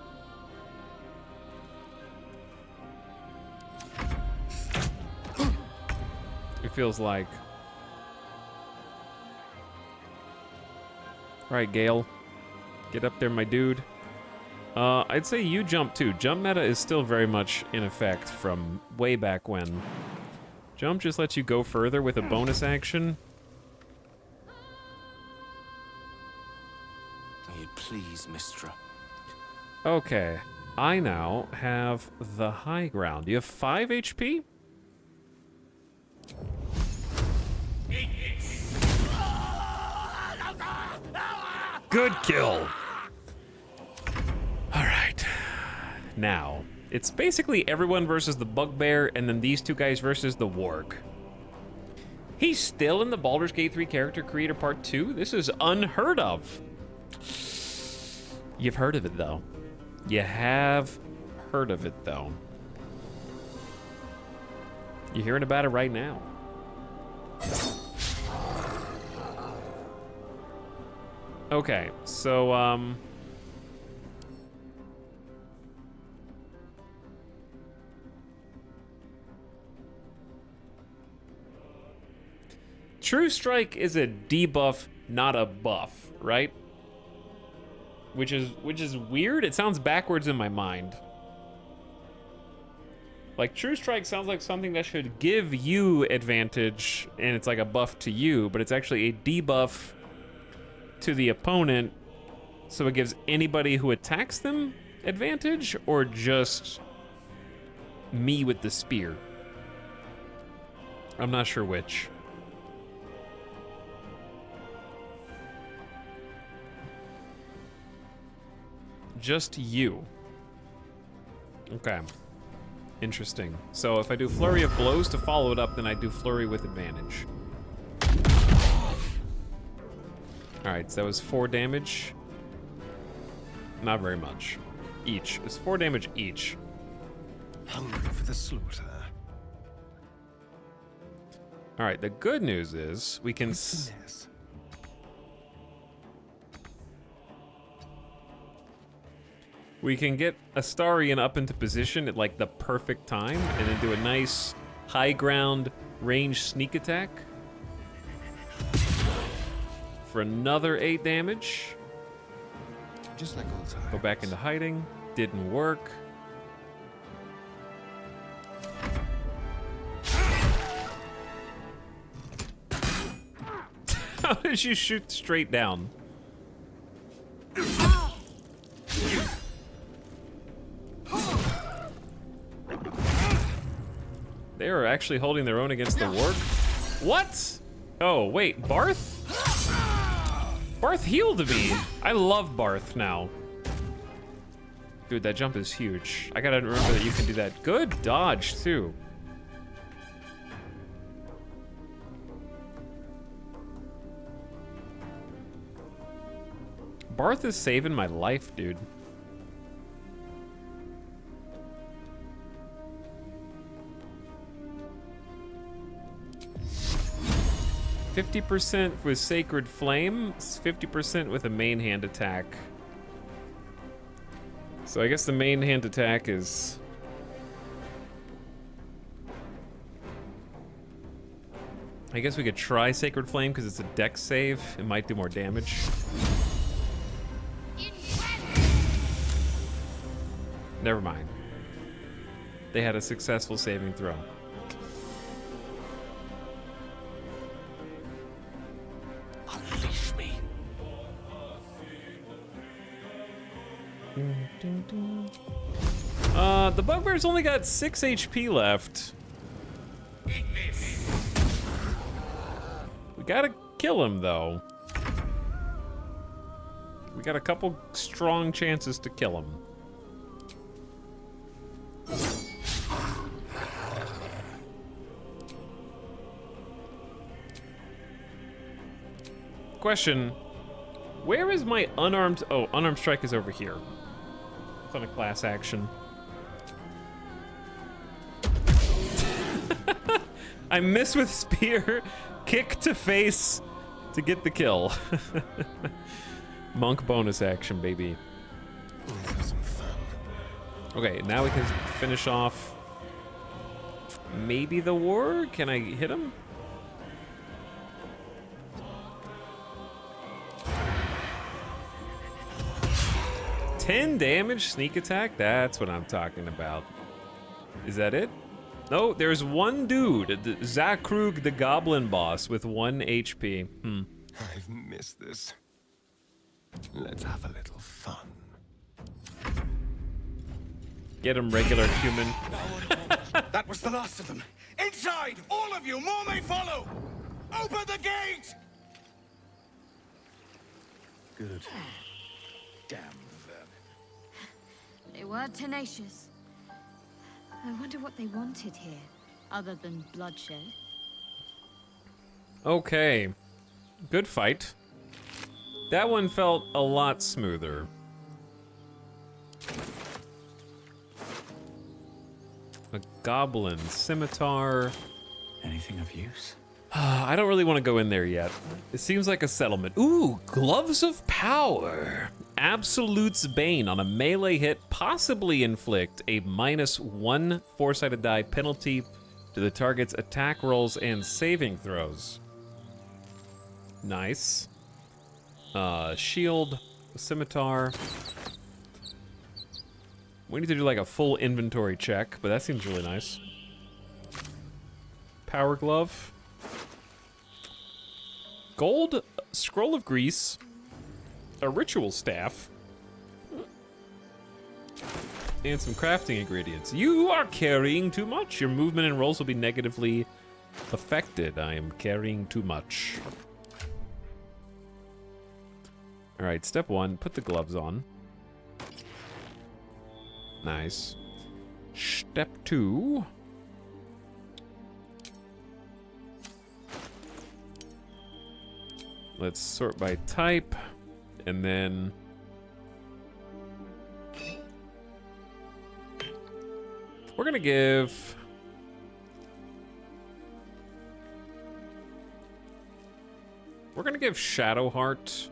Speaker 1: It feels like. All right, Gale, get up there, my dude. I'd say you jump too. Jump meta is still very much in effect from way back when. Jump just lets you go further with a bonus action.
Speaker 2: May it please, Mistra.
Speaker 1: Okay, I now have the high ground. You have 5 HP? Good kill. All right. Now, it's basically everyone versus the Bugbear, and then these two guys versus the Warg. He's still in the Baldur's Gate 3 Character Creator Part 2? This is unheard of. You've heard of it, though. You have heard of it, though. You're hearing about it right now. Okay, so, True Strike is a debuff, not a buff, right? Which is weird. It sounds backwards in my mind. Like, True Strike sounds like something that should give you advantage, and it's like a buff to you, but it's actually a debuff to the opponent, so it gives anybody who attacks them advantage, or just me with the spear. I'm not sure which. Just you. Okay. Interesting. So if I do Flurry of Blows to follow it up, then I do Flurry with advantage. Alright, so that was 4 damage. Not very much. Each. It's 4 damage each.
Speaker 10: Hungry for the slaughter.
Speaker 1: Alright, the good news is we can... We can get Astarion up into position at like the perfect time and then do a nice high ground range sneak attack for another 8 damage.
Speaker 10: Just like old times.
Speaker 1: Go back into hiding. Didn't work. How did you shoot straight down? They are actually holding their own against the Warg. What? Oh, wait, Barth? Barth healed me. I love Barth now. Dude, that jump is huge. I gotta remember that you can do that. Good dodge, too. Barth is saving my life, dude. %50 with Sacred Flame, 50% with a main hand attack. So I guess the main hand attack is... I guess we could try Sacred Flame because it's a dex save. It might do more damage. Never mind. They had a successful saving throw.
Speaker 2: Unleash me.
Speaker 1: The bugbear's only got 6 HP left. We gotta kill him, though. We got a couple strong chances to kill him. Question, where is my unarmed... Oh, unarmed strike is over here. It's on a class action. I miss with spear, kick to face to get the kill. Monk bonus action, baby. Okay, now we can finish off maybe the war. Can I hit him? $10 damage, sneak attack? That's what I'm talking about. Is that it? No, there's one dude, Zakrug the Goblin Boss, with 1 HP.
Speaker 10: I've missed this. Let's have a little fun.
Speaker 1: Get him, regular human.
Speaker 4: That was the last of them. Inside! All of you! More may follow! Open the gate!
Speaker 2: Good.
Speaker 4: Damn vermin.
Speaker 13: They were tenacious. I wonder what they wanted here, other than bloodshed.
Speaker 1: Okay. Good fight. That one felt a lot smoother. A goblin scimitar.
Speaker 8: Anything of use?
Speaker 1: I don't really want to go in there yet. It seems like a settlement. Ooh, Gloves of Power. Absolute's Bane on a melee hit, possibly inflict a -1 four-sided die penalty to the target's attack rolls and saving throws. Nice. Shield, scimitar. We need to do like a full inventory check, but that seems really nice. Power glove. Gold scroll of grease. A ritual staff. And some crafting ingredients. You are carrying too much. Your movement and rolls will be negatively affected. I am carrying too much. All right, step 1, put the gloves on. Nice. Step 2. Let's sort by type, and then we're gonna give Shadowheart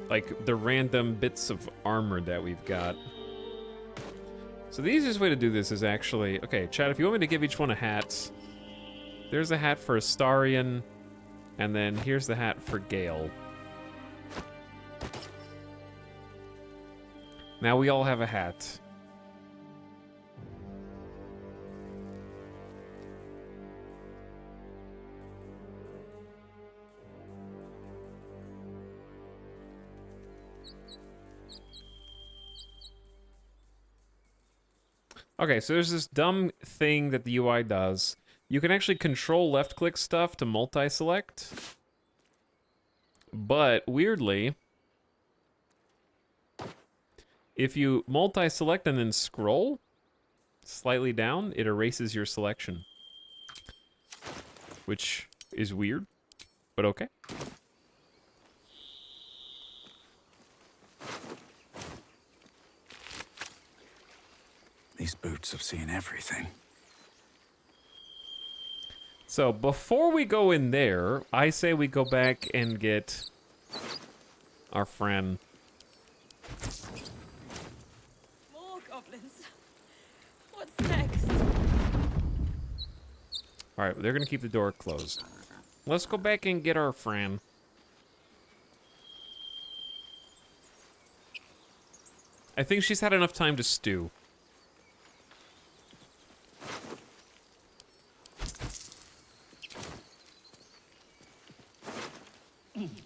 Speaker 1: like the random bits of armor that we've got. So the easiest way to do this is actually, okay, chat, if you want me to give each one a hat, there's a hat for Astarion, and then here's the hat for Gale. Now we all have a hat. Okay, so there's this dumb thing that the UI does. You can actually control left-click stuff to multi-select. But, weirdly, if you multi-select and then scroll slightly down, it erases your selection. Which is weird, but okay.
Speaker 8: These boots have seen everything.
Speaker 1: So before we go in there, I say we go back and get our friend.
Speaker 13: More goblins. What's next?
Speaker 1: All right, they're gonna keep the door closed. Let's go back and get our friend. I think she's had enough time to stew.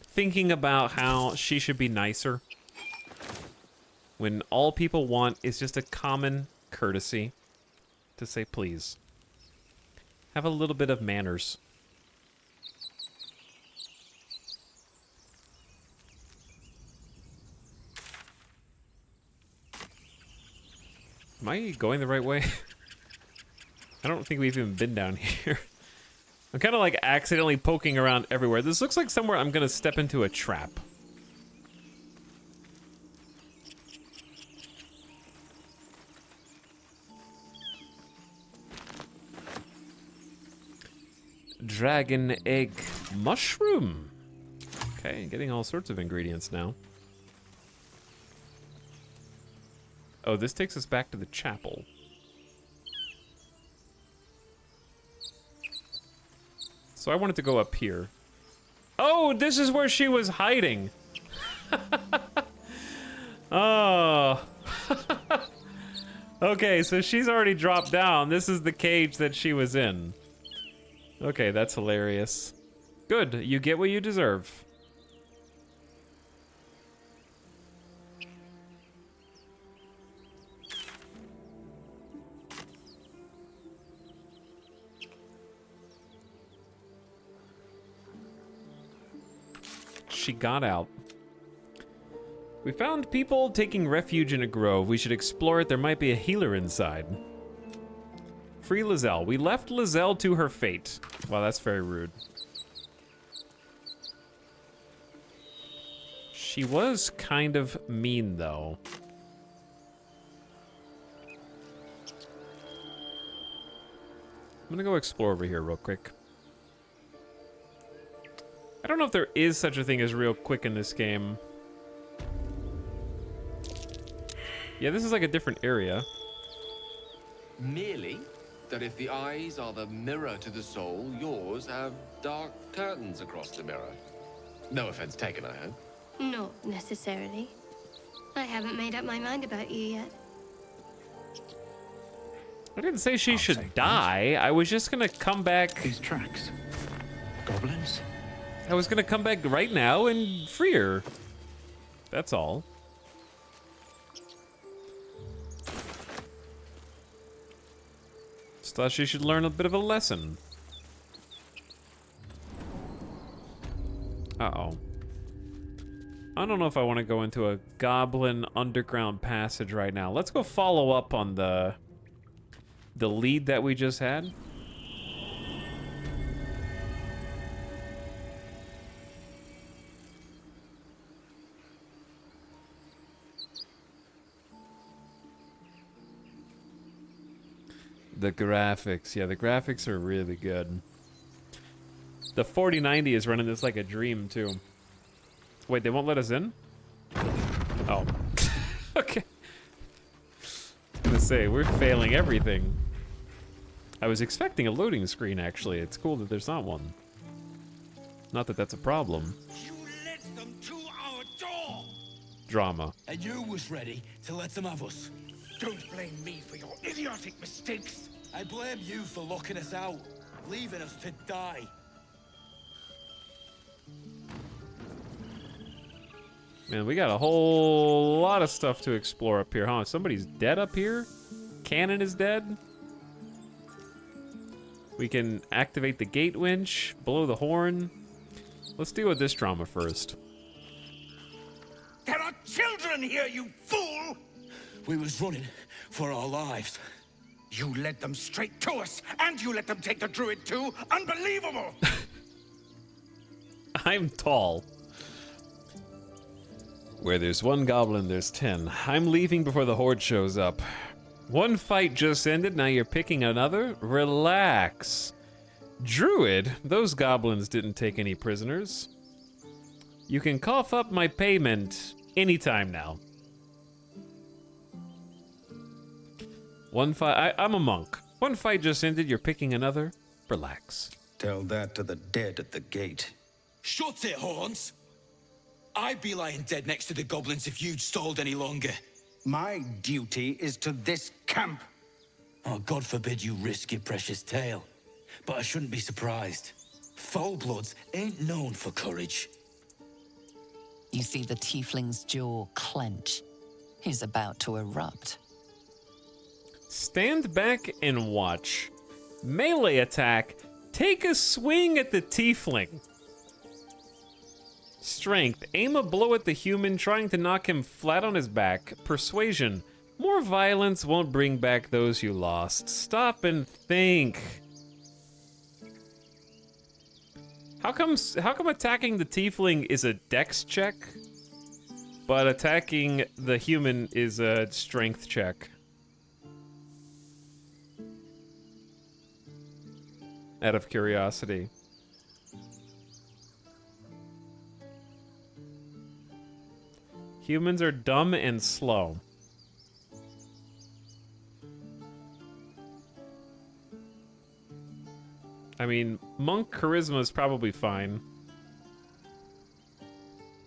Speaker 1: Thinking about how she should be nicer when all people want is just a common courtesy to say please. Have a little bit of manners. Am I going the right way? I don't think we've even been down here. I'm kind of like accidentally poking around everywhere. This looks like somewhere I'm gonna step into a trap. Dragon egg mushroom. Okay, getting all sorts of ingredients now. Oh, this takes us back to the chapel. So I wanted to go up here. Oh, this is where she was hiding. Oh. Okay, so she's already dropped down. This is the cage that she was in. Okay, that's hilarious. Good, you get what you deserve. She got out. We found people taking refuge in a grove. We should explore it. There might be a healer inside. Free Lizelle. We left Lizelle to her fate. Wow, that's very rude. She was kind of mean, though. I'm gonna go explore over here real quick. I don't know if there is such a thing as real quick in this game. Yeah, this is like a different area.
Speaker 7: Merely that if the eyes are the mirror to the soul, yours have dark curtains across the mirror. No offense taken, I hope.
Speaker 5: Not necessarily. I haven't made up my mind about you yet.
Speaker 1: I didn't say she should die. I was just gonna come back.
Speaker 8: These tracks. Goblins?
Speaker 1: I was gonna come back right now and free her. That's all. Just thought she should learn a bit of a lesson. Uh-oh. I don't know if I want to go into a goblin underground passage right now. Let's go follow up on the lead that we just had. The graphics. Yeah, the graphics are really good. The 4090 is running this like a dream, too. Wait, they won't let us in? Oh. Okay. I was gonna say, we're failing everything. I was expecting a loading screen, actually. It's cool that there's not one. Not that that's a problem.
Speaker 4: You led them to our door!
Speaker 1: Drama.
Speaker 4: And you was ready to let them have us. Don't blame me for your idiotic mistakes. I blame you for locking us out, leaving us to die.
Speaker 1: Man, we got a whole lot of stuff to explore up here, huh? Somebody's dead up here? Cannon is dead? We can activate the gate winch, blow the horn. Let's deal with this drama first.
Speaker 4: There are children here, you fool! We was running for our lives. You led them straight to us, and you let them take the druid too? Unbelievable!
Speaker 1: I'm tall. Where there's one goblin, there's 10. I'm leaving before the horde shows up. One fight just ended, now you're picking another? Relax. Druid, those goblins didn't take any prisoners. You can cough up my payment anytime now. One fight, I'm a monk. One fight just ended, you're picking another? Relax.
Speaker 2: Tell that to the dead at the gate.
Speaker 4: Shut it, Horns! I'd be lying dead next to the goblins if you'd stalled any longer. My duty is to this camp.
Speaker 14: Oh, God forbid you risk your precious tail. But I shouldn't be surprised. Full-bloods ain't known for courage.
Speaker 11: You see the tiefling's jaw clench. He's about to erupt.
Speaker 1: Stand back and watch. Melee attack. Take a swing at the tiefling. Strength. Aim a blow at the human, trying to knock him flat on his back. Persuasion. More violence won't bring back those you lost. Stop and think. How come attacking the tiefling is a dex check, but attacking the human is a strength check? Out of curiosity. Humans are dumb and slow. I mean, monk charisma is probably fine.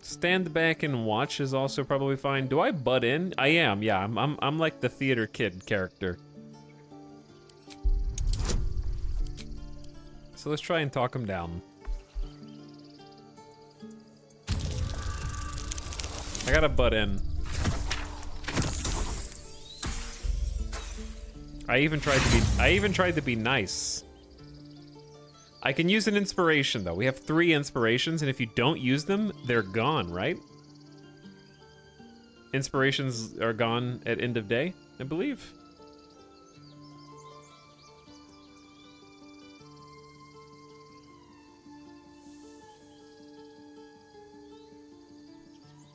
Speaker 1: Stand back and watch is also probably fine. Do I butt in? I am. Yeah, I'm like the theater kid character. So let's try and talk him down. I gotta butt in. I even tried to be nice. I can use an inspiration though. We have 3 inspirations, and if you don't use them, they're gone, right? Inspirations are gone at end of day, I believe.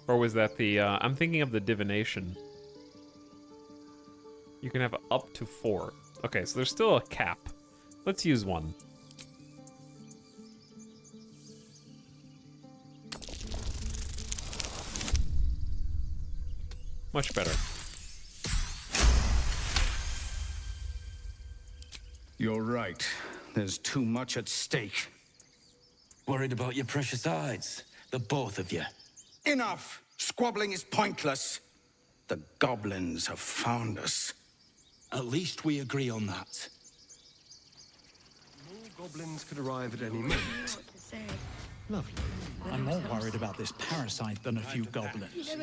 Speaker 1: Or was that the, I'm thinking of the divination. You can have up to 4. Okay, so there's still a cap. Let's use 1. Much better.
Speaker 4: You're right. There's too much at stake.
Speaker 14: Worried about your precious hides, the both of you.
Speaker 4: Enough! Squabbling is pointless. The goblins have found us.
Speaker 14: At least we agree on that.
Speaker 10: More goblins could arrive at any moment.
Speaker 8: Lovely. I'm more worried about this parasite than a few goblins.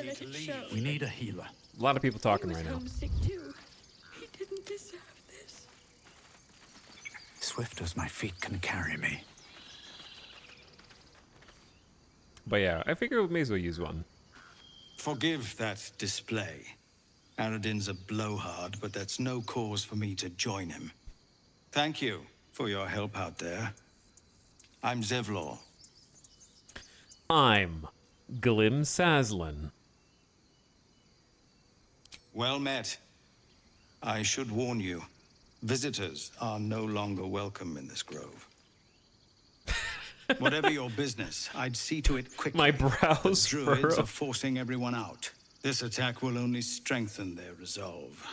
Speaker 8: We need a healer.
Speaker 1: A lot of people talking right now.
Speaker 15: Homesick too. He didn't deserve this.
Speaker 8: Swift as my feet can carry me.
Speaker 1: But yeah, I figure we may as well use 1.
Speaker 4: Forgive that display. Aradin's a blowhard, but that's no cause for me to join him. Thank you for your help out there. I'm Zevlor.
Speaker 1: I'm Glim Saslin.
Speaker 4: Well met. I should warn you, visitors are no longer welcome in this grove. Whatever your business, I'd see to it quickly.
Speaker 1: My brows
Speaker 4: The druids
Speaker 1: furrow.
Speaker 4: are forcing everyone out. This attack will only strengthen their resolve.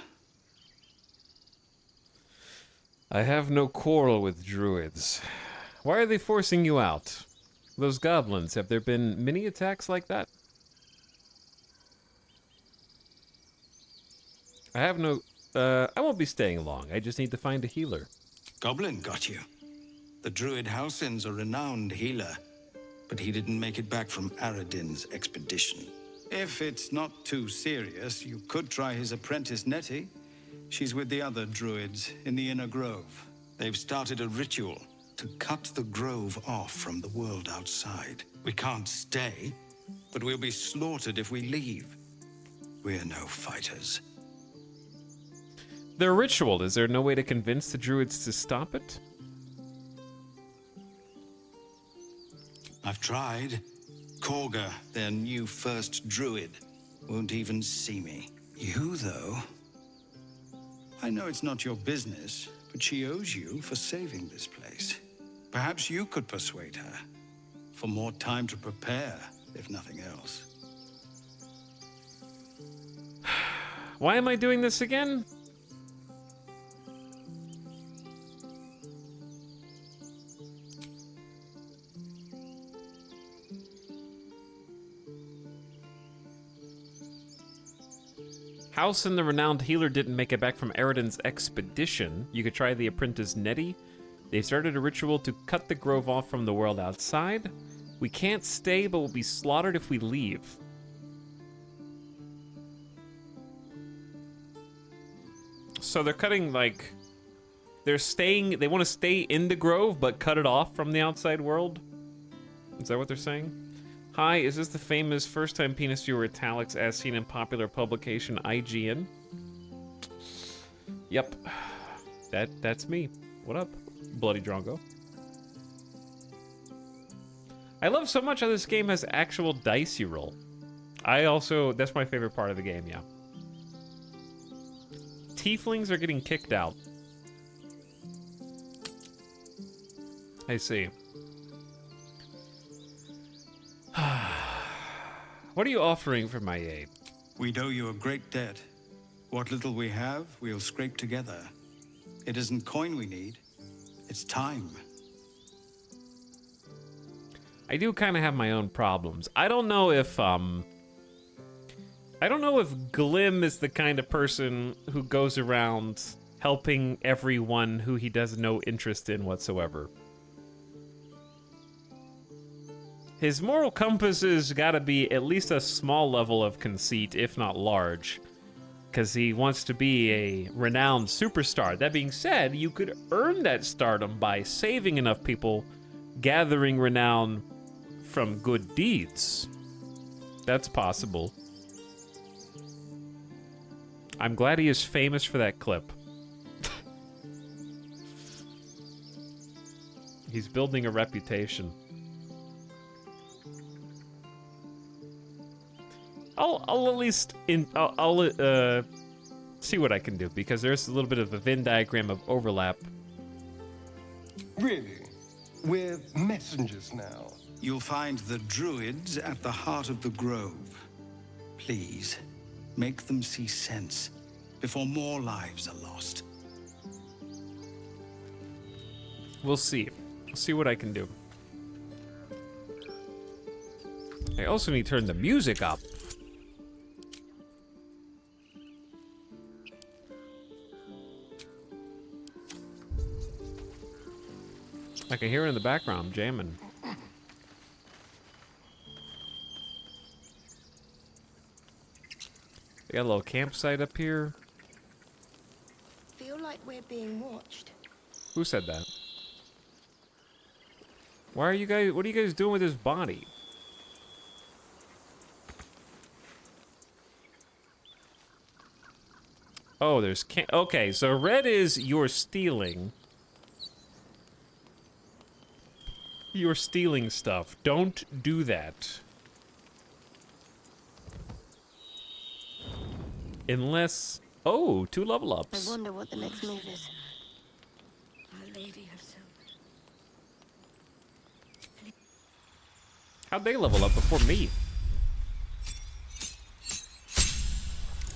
Speaker 1: I have no quarrel with druids. Why are they forcing you out? Those goblins, have there been many attacks like that? I have no... I won't be staying long. I just need to find a healer.
Speaker 4: Goblin got you. The druid Halsin's a renowned healer, but he didn't make it back from Aradin's expedition. If it's not too serious, you could try his apprentice Nettie. She's with the other druids in the inner grove. They've started a ritual to cut the grove off from the world outside. We can't stay, but we'll be slaughtered if we leave. We're no fighters.
Speaker 1: Their ritual, is there no way to convince the druids to stop it?
Speaker 4: I've tried. Korga, their new first druid, won't even see me. You, though? I know it's not your business, but she owes you for saving this place. Perhaps you could persuade her. For more time to prepare, if nothing else.
Speaker 1: Why am I doing this again? House and the renowned healer didn't make it back from Eridan's expedition. You could try the apprentice Nettie. They've started a ritual to cut the grove off from the world outside. We can't stay, but we'll be slaughtered if we leave. So they're cutting, like... They're staying... They want to stay in the grove, but cut it off from the outside world? Is that what they're saying? Hi, is this the famous first-time penis viewer Italics as seen in popular publication IGN? Yep. That's me. What up, Bloody Drongo? I love so much how this game has actual dice you roll. That's my favorite part of the game, yeah. Tieflings are getting kicked out. I see. What are you offering for my aid?
Speaker 2: We'd owe you a great debt. What little we have, we'll scrape together. It isn't coin we need, it's time.
Speaker 1: I do kind of have my own problems. I don't know if Glim is the kind of person who goes around helping everyone who he has no interest in whatsoever. His moral compass has got to be at least a small level of conceit, if not large, because he wants to be a renowned superstar. That being said, you could earn that stardom by saving enough people, gathering renown from good deeds. That's possible. I'm glad he is famous for that clip. He's building a reputation. I'll at least I'll see what I can do, because there's a little bit of a Venn diagram of overlap.
Speaker 10: Really? We're messengers now.
Speaker 2: You'll find the druids at the heart of the grove. Please, make them see sense before more lives are lost.
Speaker 1: We'll see. I'll see what I can do. I also need to turn the music up. I can hear it in the background, jamming. We got a little campsite up here.
Speaker 15: Feel like we're being watched.
Speaker 1: Who said that? Why are you guys? What are you guys doing with his body? Oh, there's okay, so red is you're stealing. You're stealing stuff. Don't do that. Unless... Oh, 2 level ups.
Speaker 15: I wonder what the next move is. Our Lady of Silver.
Speaker 1: How'd they level up before me?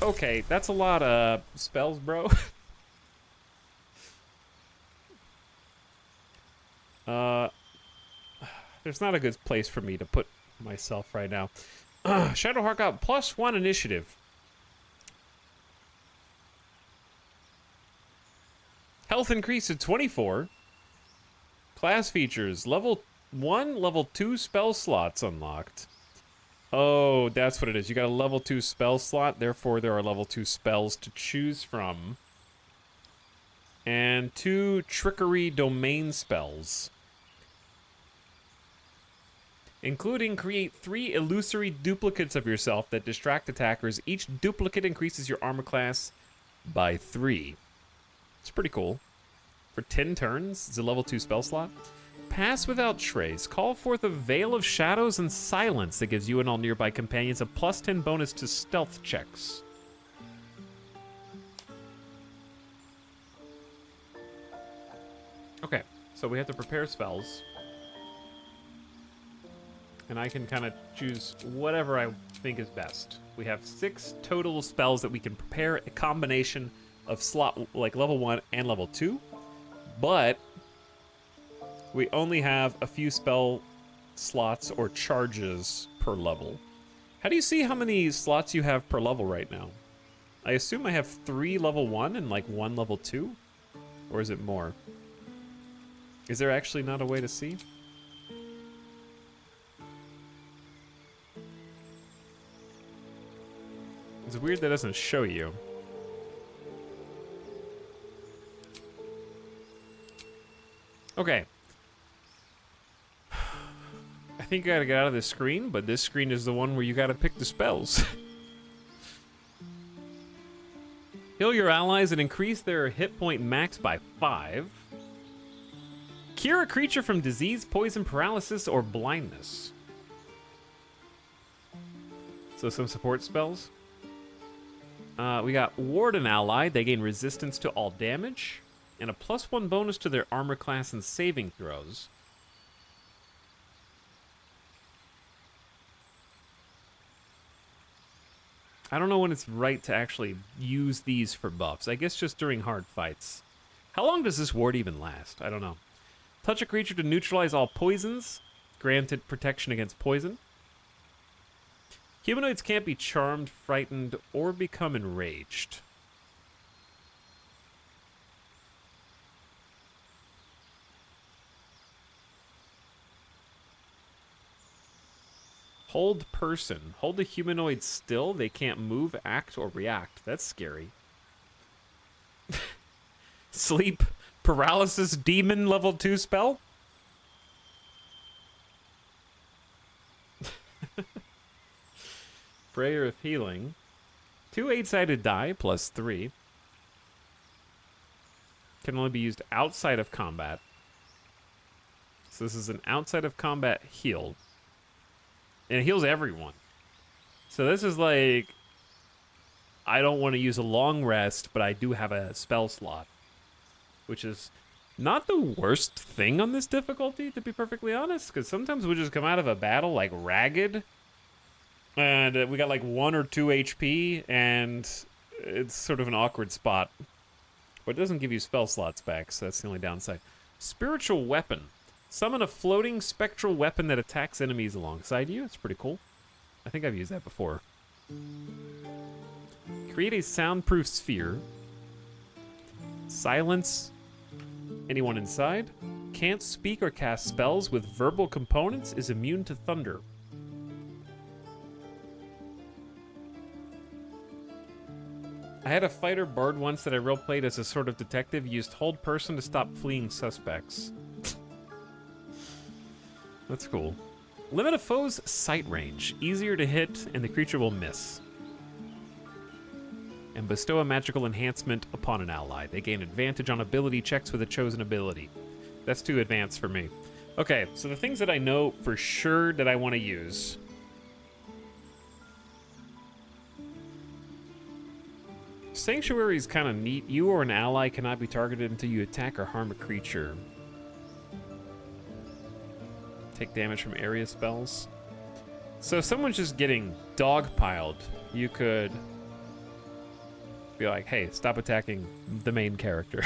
Speaker 1: Okay, that's a lot of spells, bro. There's not a good place for me to put myself right now. Shadowheart got +1 initiative. Health increase to 24. Class features. Level 1, level 2 spell slots unlocked. Oh, that's what it is. You got a level 2 spell slot, therefore there are level 2 spells to choose from. And 2 trickery domain spells. Including create 3 illusory duplicates of yourself that distract attackers. Each duplicate increases your armor class by 3. It's pretty cool. For 10 turns, it's a level 2 spell slot. Pass without trace. Call forth a veil of shadows and silence that gives you and all nearby companions a +10 bonus to stealth checks. Okay, so we have to prepare spells. And I can kind of choose whatever I think is best. We have 6 total spells that we can prepare, a combination of slot, like level 1 and level 2. But we only have a few spell slots or charges per level. How do you see how many slots you have per level right now? I assume I have 3 level 1 and like 1 level 2? Or is it more? Is there actually not a way to see? It's weird that doesn't show you. Okay. I think I gotta get out of this screen, but this screen is the one where you gotta pick the spells. Heal your allies and increase their hit point max by 5. Cure a creature from disease, poison, paralysis, or blindness. So some support spells. We got ward an ally. They gain resistance to all damage. And a +1 bonus to their armor class and saving throws. I don't know when it's right to actually use these for buffs. I guess just during hard fights. How long does this ward even last? I don't know. Touch a creature to neutralize all poisons. Granted protection against poison. Humanoids can't be charmed, frightened, or become enraged. Hold person. Hold a humanoid still. They can't move, act, or react. That's scary. Sleep. Paralysis demon level 2 spell? Prayer of Healing. 2 8-sided die plus 3. Can only be used outside of combat. So this is an outside of combat heal. And it heals everyone. So this is like, I don't want to use a long rest, but I do have a spell slot. Which is not the worst thing on this difficulty, to be perfectly honest. Because sometimes we just come out of a battle like ragged. And we got like 1 or 2 HP, and it's sort of an awkward spot. But it doesn't give you spell slots back, so that's the only downside. Spiritual Weapon. Summon a floating spectral weapon that attacks enemies alongside you. It's pretty cool. I think I've used that before. Create a soundproof sphere. Silence anyone inside. Can't speak or cast spells with verbal components. Is immune to thunder. I had a fighter bard once that I roleplayed as a sort of detective. Used hold person to stop fleeing suspects. That's cool. Limit a foe's sight range. Easier to hit, and the creature will miss. And bestow a magical enhancement upon an ally. They gain advantage on ability checks with a chosen ability. That's too advanced for me. Okay, so the things that I know for sure that I want to use. Sanctuary is kind of neat. You or an ally cannot be targeted until you attack or harm a creature. Take damage from area spells. So if someone's just getting dogpiled, you could be like, hey, stop attacking the main character.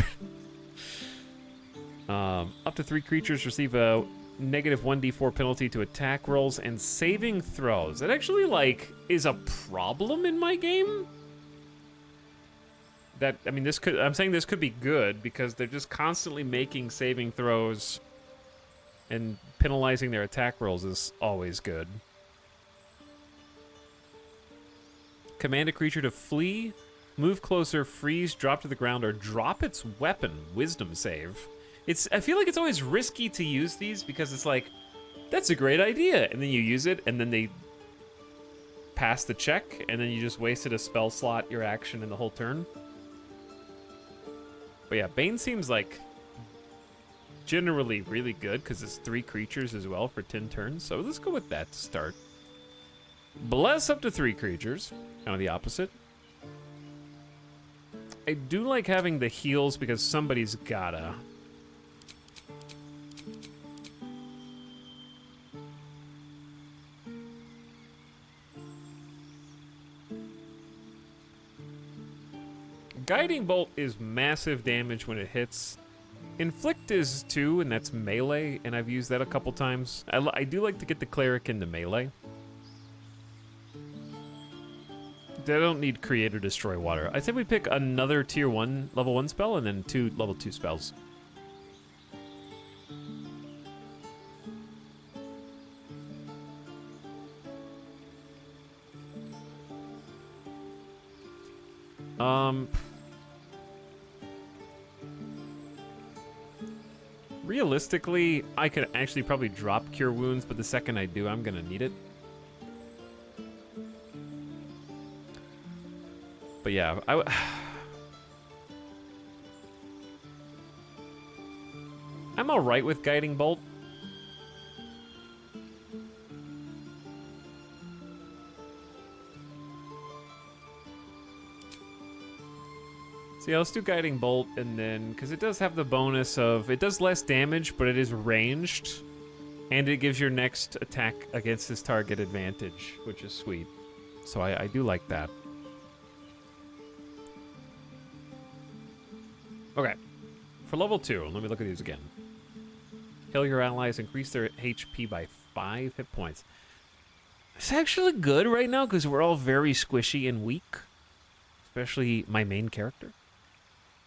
Speaker 1: Up to 3 creatures receive a negative 1d4 penalty to attack rolls and saving throws. That actually, like, is a problem in my game. That, I mean, I'm saying this could be good because they're just constantly making saving throws, and penalizing their attack rolls is always good. Command a creature to flee, move closer, freeze, drop to the ground, or drop its weapon. Wisdom save. I feel like it's always risky to use these because it's like, that's a great idea, and then you use it, and then they pass the check, and then you just wasted a spell slot, your action, and the whole turn. But yeah, Bane seems like generally really good because it's 3 creatures as well for 10 turns. So let's go with that to start. Bless up to 3 creatures. Kind of the opposite. I do like having the heals because somebody's gotta. Guiding Bolt is massive damage when it hits. Inflict is 2, and that's melee, and I've used that a couple times. I do like to get the cleric into melee. They don't need create or destroy water. I think we pick another tier 1 level 1 spell and then 2 level 2 spells. Realistically, I could actually probably drop Cure Wounds, but the second I do, I'm gonna need it. But yeah, I'm alright with Guiding Bolt. So yeah, let's do Guiding Bolt, and then, because it does have the bonus of, it does less damage, but it is ranged, and it gives your next attack against this target advantage, which is sweet. So I do like that. Okay, for level 2, let me look at these again. Heal your allies, increase their HP by 5 hit points. It's actually good right now, because we're all very squishy and weak, especially my main character.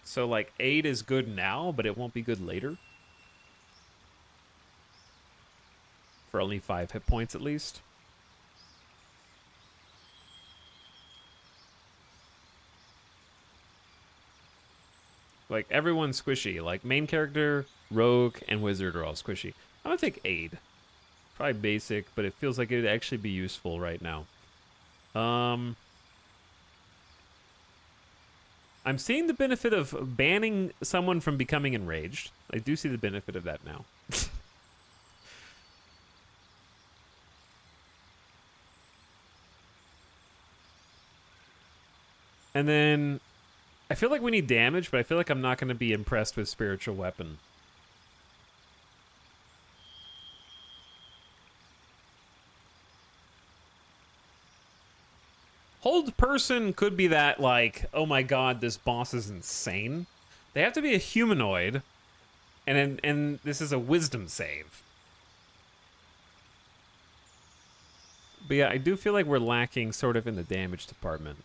Speaker 1: So, like, aid is good now, but it won't be good later. For only 5 hit points, at least. Like, everyone's squishy. Like, main character, rogue, and wizard are all squishy. I'm gonna take aid. Probably basic, but it feels like it'd actually be useful right now. I'm seeing the benefit of banning someone from becoming enraged. I do see the benefit of that now. And then I feel like we need damage, but I feel like I'm not going to be impressed with Spiritual Weapon. Hold person could be that, like, oh my god, this boss is insane. They have to be a humanoid, and this is a wisdom save. But yeah, I do feel like we're lacking sort of in the damage department.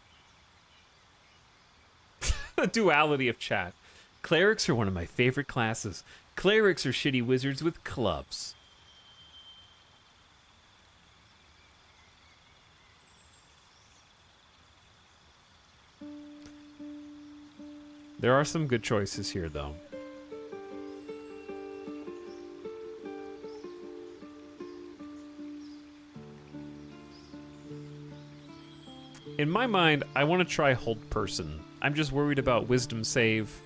Speaker 1: The duality of chat. Clerics are one of my favorite classes. Clerics are shitty wizards with clubs. There are some good choices here, though. In my mind, I want to try Hold Person. I'm just worried about Wisdom Save.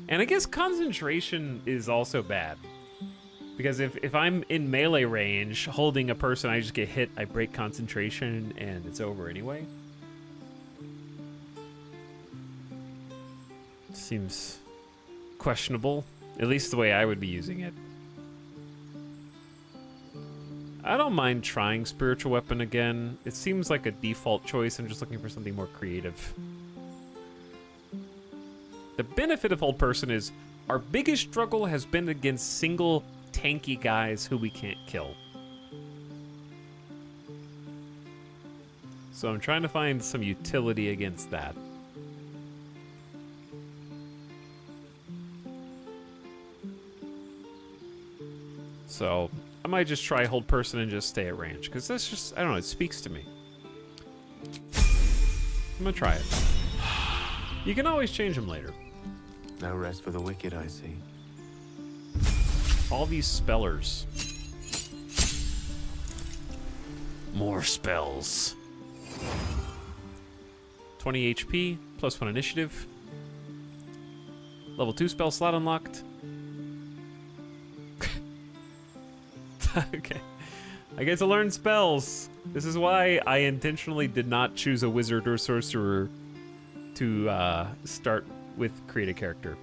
Speaker 1: And I guess Concentration is also bad. Because if I'm in melee range, holding a person, I just get hit, I break concentration, and it's over anyway. Seems questionable, at least the way I would be using it. I don't mind trying Spiritual Weapon again. It seems like a default choice. I'm just looking for something more creative. The benefit of Hold Person is our biggest struggle has been against single tanky guys who we can't kill. So I'm trying to find some utility against that. So I might just try Hold Person and just stay at range, because that's just, I don't know, it speaks to me. I'm gonna try it. You can always change them later.
Speaker 16: No rest for the wicked, I see.
Speaker 1: All these spellers. More spells. 20 HP, +1 initiative. Level 2 spell slot unlocked. Okay. I get to learn spells. This is why I intentionally did not choose a wizard or sorcerer to start with create a character.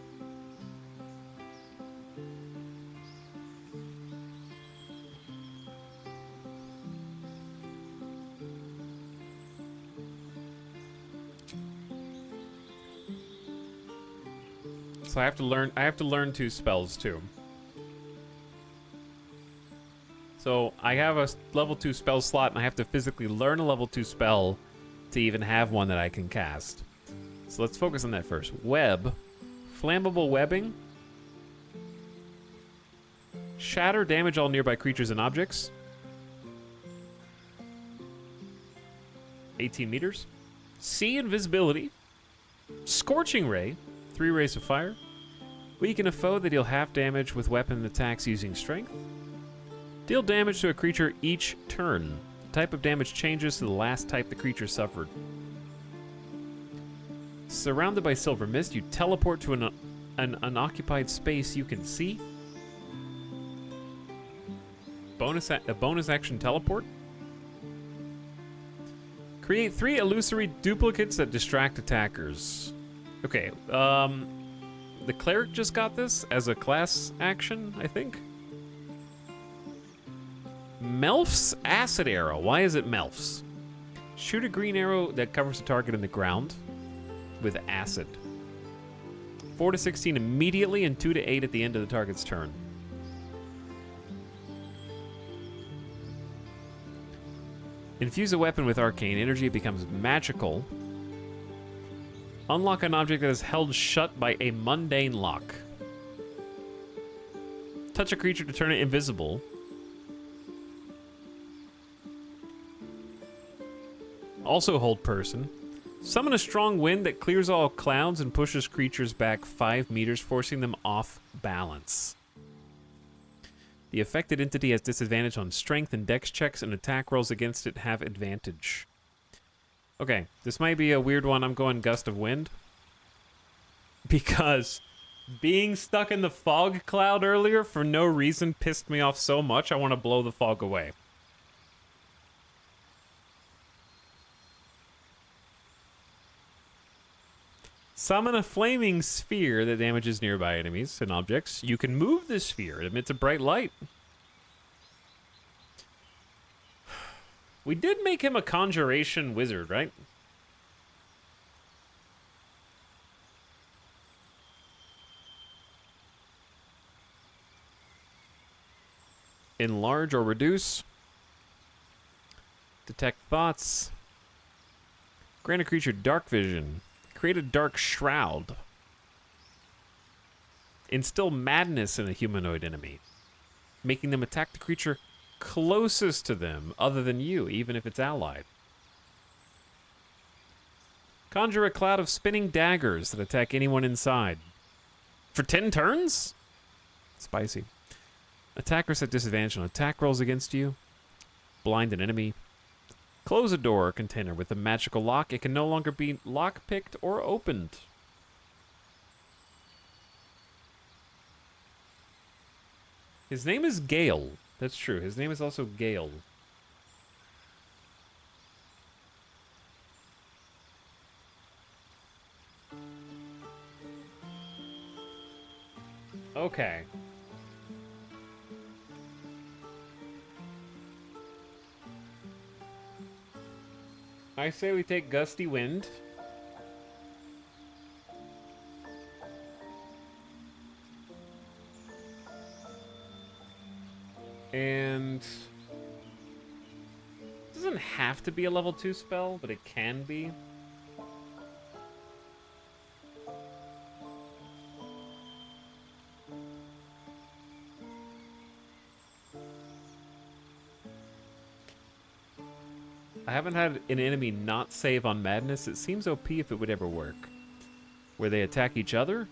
Speaker 1: So I have to learn 2 spells too. So I have a level 2 spell slot, and I have to physically learn a level 2 spell to even have one that I can cast. So let's focus on that first. Web. Flammable webbing. Shatter, damage all nearby creatures and objects. 18 meters. See invisibility. Scorching ray. 3 rays of fire. Weaken a foe that deal half damage with weapon attacks using strength. Deal damage to a creature each turn. The type of damage changes to the last type the creature suffered. Surrounded by silver mist, you teleport to an unoccupied space you can see. A bonus action teleport. Create 3 illusory duplicates that distract attackers. Okay, the cleric just got this as a class action, I think. Melf's acid arrow. Why is it Melf's? Shoot a green arrow that covers the target in the ground with acid. 4 to 16 immediately and 2 to 8 at the end of the target's turn. Infuse a weapon with arcane energy, it becomes magical. Unlock an object that is held shut by a mundane lock. Touch a creature to turn it invisible. Also hold person. Summon a strong wind that clears all clouds and pushes creatures back 5 meters, forcing them off balance. The affected entity has disadvantage on strength and dex checks, and attack rolls against it have advantage. Okay, this might be a weird one. I'm going Gust of Wind. Because being stuck in the fog cloud earlier for no reason pissed me off so much, I want to blow the fog away. Summon a flaming sphere that damages nearby enemies and objects. You can move the sphere. It emits a bright light. We did make him a conjuration wizard, right? Enlarge or reduce. Detect thoughts. Grant a creature dark vision. Create a dark shroud. Instill madness in a humanoid enemy, making them attack the creature closest to them other than you, even if it's allied. Conjure a cloud of spinning daggers that attack anyone inside. For 10 turns? Spicy. Attackers at disadvantage on attack rolls against you. Blind an enemy. Close a door or container with a magical lock. It can no longer be lock-picked or opened. His name is Gale. That's true. His name is also Gale. Okay. I say we take Gusty Wind. And it doesn't have to be a level 2 spell, but it can be. I haven't had an enemy not save on Madness. It seems OP if it would ever work. Where they attack each other?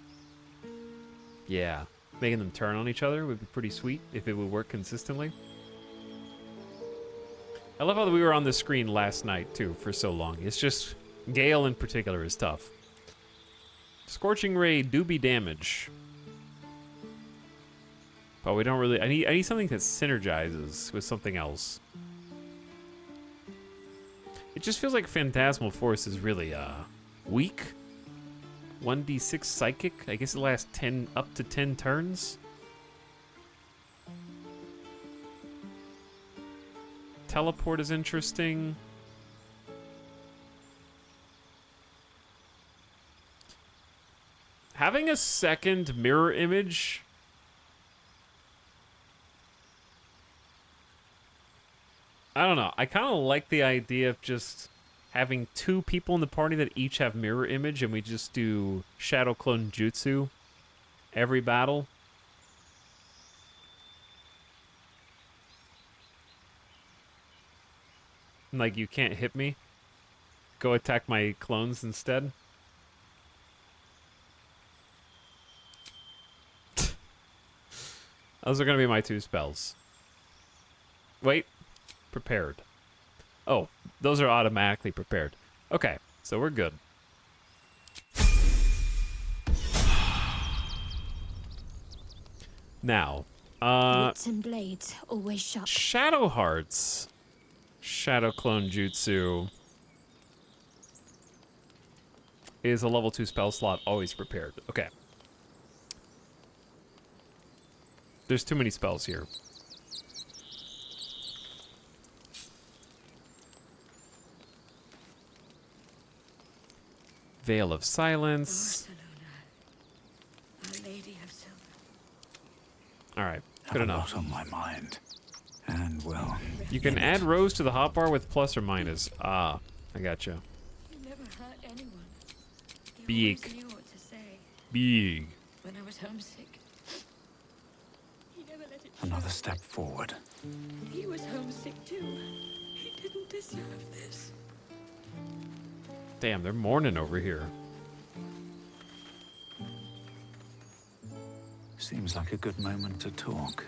Speaker 1: Yeah. Making them turn on each other would be pretty sweet if it would work consistently. I love how we were on the screen last night, too, for so long. It's just... Gale in particular is tough. Scorching Ray do be damage. But we don't really... I need something that synergizes with something else. It just feels like Phantasmal Force is really, weak. 1d6 Psychic. I guess it lasts up to 10 turns. Teleport is interesting. Having a second mirror image... I don't know. I kind of like the idea of just having 2 people in the party that each have mirror image, and we just do shadow clone jutsu every battle. Like, you can't hit me. Go attack my clones instead. Those are gonna be my 2 spells. Wait. Prepared. Oh, those are automatically prepared. Okay, so we're good. Now,
Speaker 15: Wits and blades always sharp.
Speaker 1: Shadow Hearts. Shadow Clone Jutsu is a level 2 spell slot, always prepared. Okay. There's too many spells here. Veil of Silence.
Speaker 15: Our Lady of Silver.
Speaker 1: Alright, good enough.
Speaker 8: On my mind. And well,
Speaker 1: You can add rose to the hotbar with plus or minus. Ah, I gotcha.
Speaker 15: You never hurt anyone. You
Speaker 1: Big.
Speaker 15: always knew what to say.
Speaker 1: Big.
Speaker 15: When I was homesick. He never let it
Speaker 8: another step forward.
Speaker 15: He was homesick too. He didn't deserve this.
Speaker 1: Damn, they're mourning over here.
Speaker 8: Seems like a good moment to talk.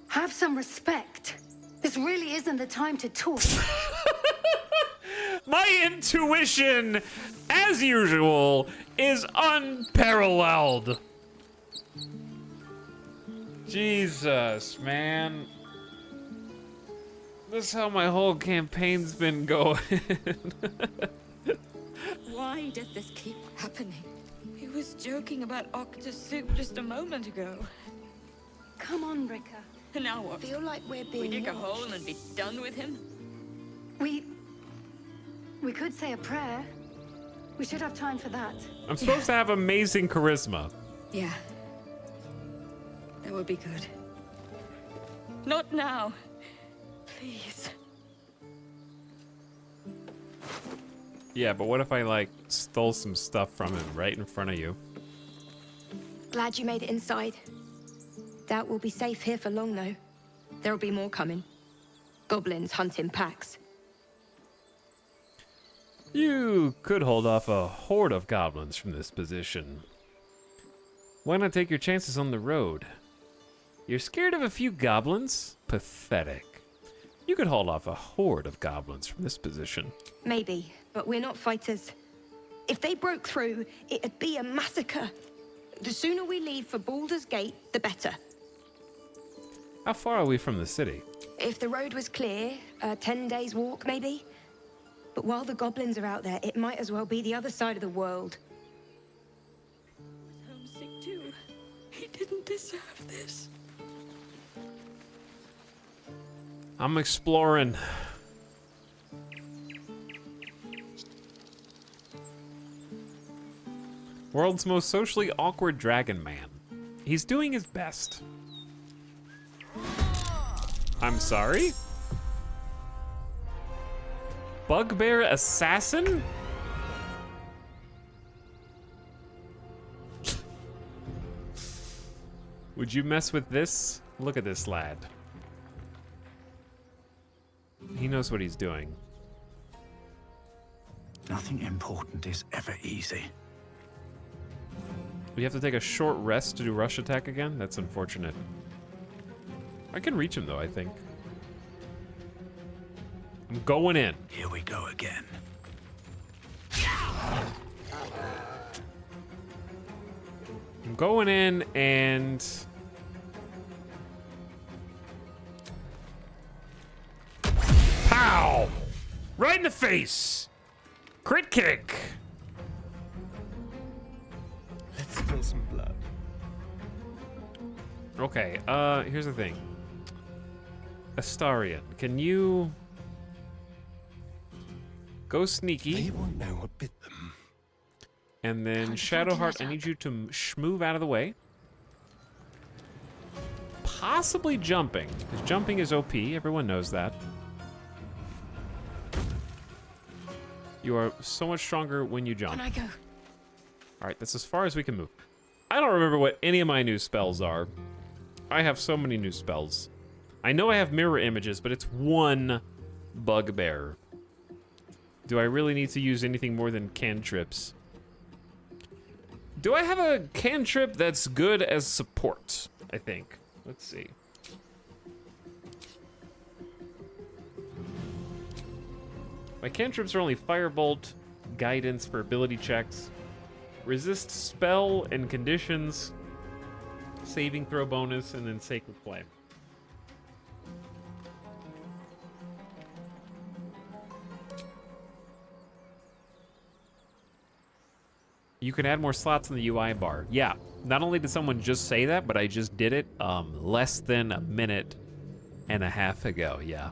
Speaker 17: Have some respect. This really isn't the time to talk.
Speaker 1: My intuition, as usual, is unparalleled. Jesus, man. This is how my whole campaign's been going.
Speaker 15: Why does this keep happening? He was joking about octus soup just a moment ago.
Speaker 17: Come on, Rika.
Speaker 15: And now what?
Speaker 17: Feel like we're being
Speaker 15: We dig a
Speaker 17: watched.
Speaker 15: hole and be done with him?
Speaker 17: We could say a prayer. We should have time for that.
Speaker 1: I'm supposed to have amazing charisma.
Speaker 15: Yeah. That would be good. Not now. Please.
Speaker 1: Yeah, but what if I, like, stole some stuff from him right in front of you?
Speaker 18: Glad you made it inside. Doubt we'll be safe here for long, though. There'll be more coming. Goblins hunting packs.
Speaker 1: You could hold off a horde of goblins from this position. Why not take your chances on the road? You're scared of a few goblins? Pathetic. You could hold off a horde of goblins from this position.
Speaker 18: Maybe, but we're not fighters. If they broke through, it'd be a massacre. The sooner we leave for Baldur's Gate, the better.
Speaker 1: How far are we from the city?
Speaker 18: If the road was clear, 10 days walk, maybe. But while the goblins are out there, it might as well be the other side of the world.
Speaker 15: He was homesick too. He didn't deserve this.
Speaker 1: I'm exploring. World's most socially awkward dragon man. He's doing his best. I'm sorry? Bugbear assassin? Would you mess with this? Look at this lad. He knows what he's doing.
Speaker 8: Nothing important is ever easy.
Speaker 1: We have to take a short rest to do rush attack again? That's unfortunate. I can reach him though, I think. I'm going in.
Speaker 8: Here we go again.
Speaker 1: I'm going in and... Pow! Right in the face! Crit kick!
Speaker 10: Let's spill some blood.
Speaker 1: Okay, here's the thing. Astarion, can you... go sneaky?
Speaker 10: They won't know what bit them.
Speaker 1: And then Shadowheart, I need you to move out of the way. Possibly jumping, because jumping is OP, everyone knows that. You are so much stronger when you jump.
Speaker 15: Can I go?
Speaker 1: All right, that's as far as we can move. I don't remember what any of my new spells are. I have so many new spells. I know I have mirror images, but it's one bugbear. Do I really need to use anything more than cantrips? Do I have a cantrip that's good as support? I think. Let's see. My cantrips are only Firebolt, Guidance for ability checks, Resist spell and conditions, Saving throw bonus, and then Sacred Flame. You can add more slots in the UI bar. Yeah, not only did someone just say that, but I just did it less than a minute and a half ago, yeah.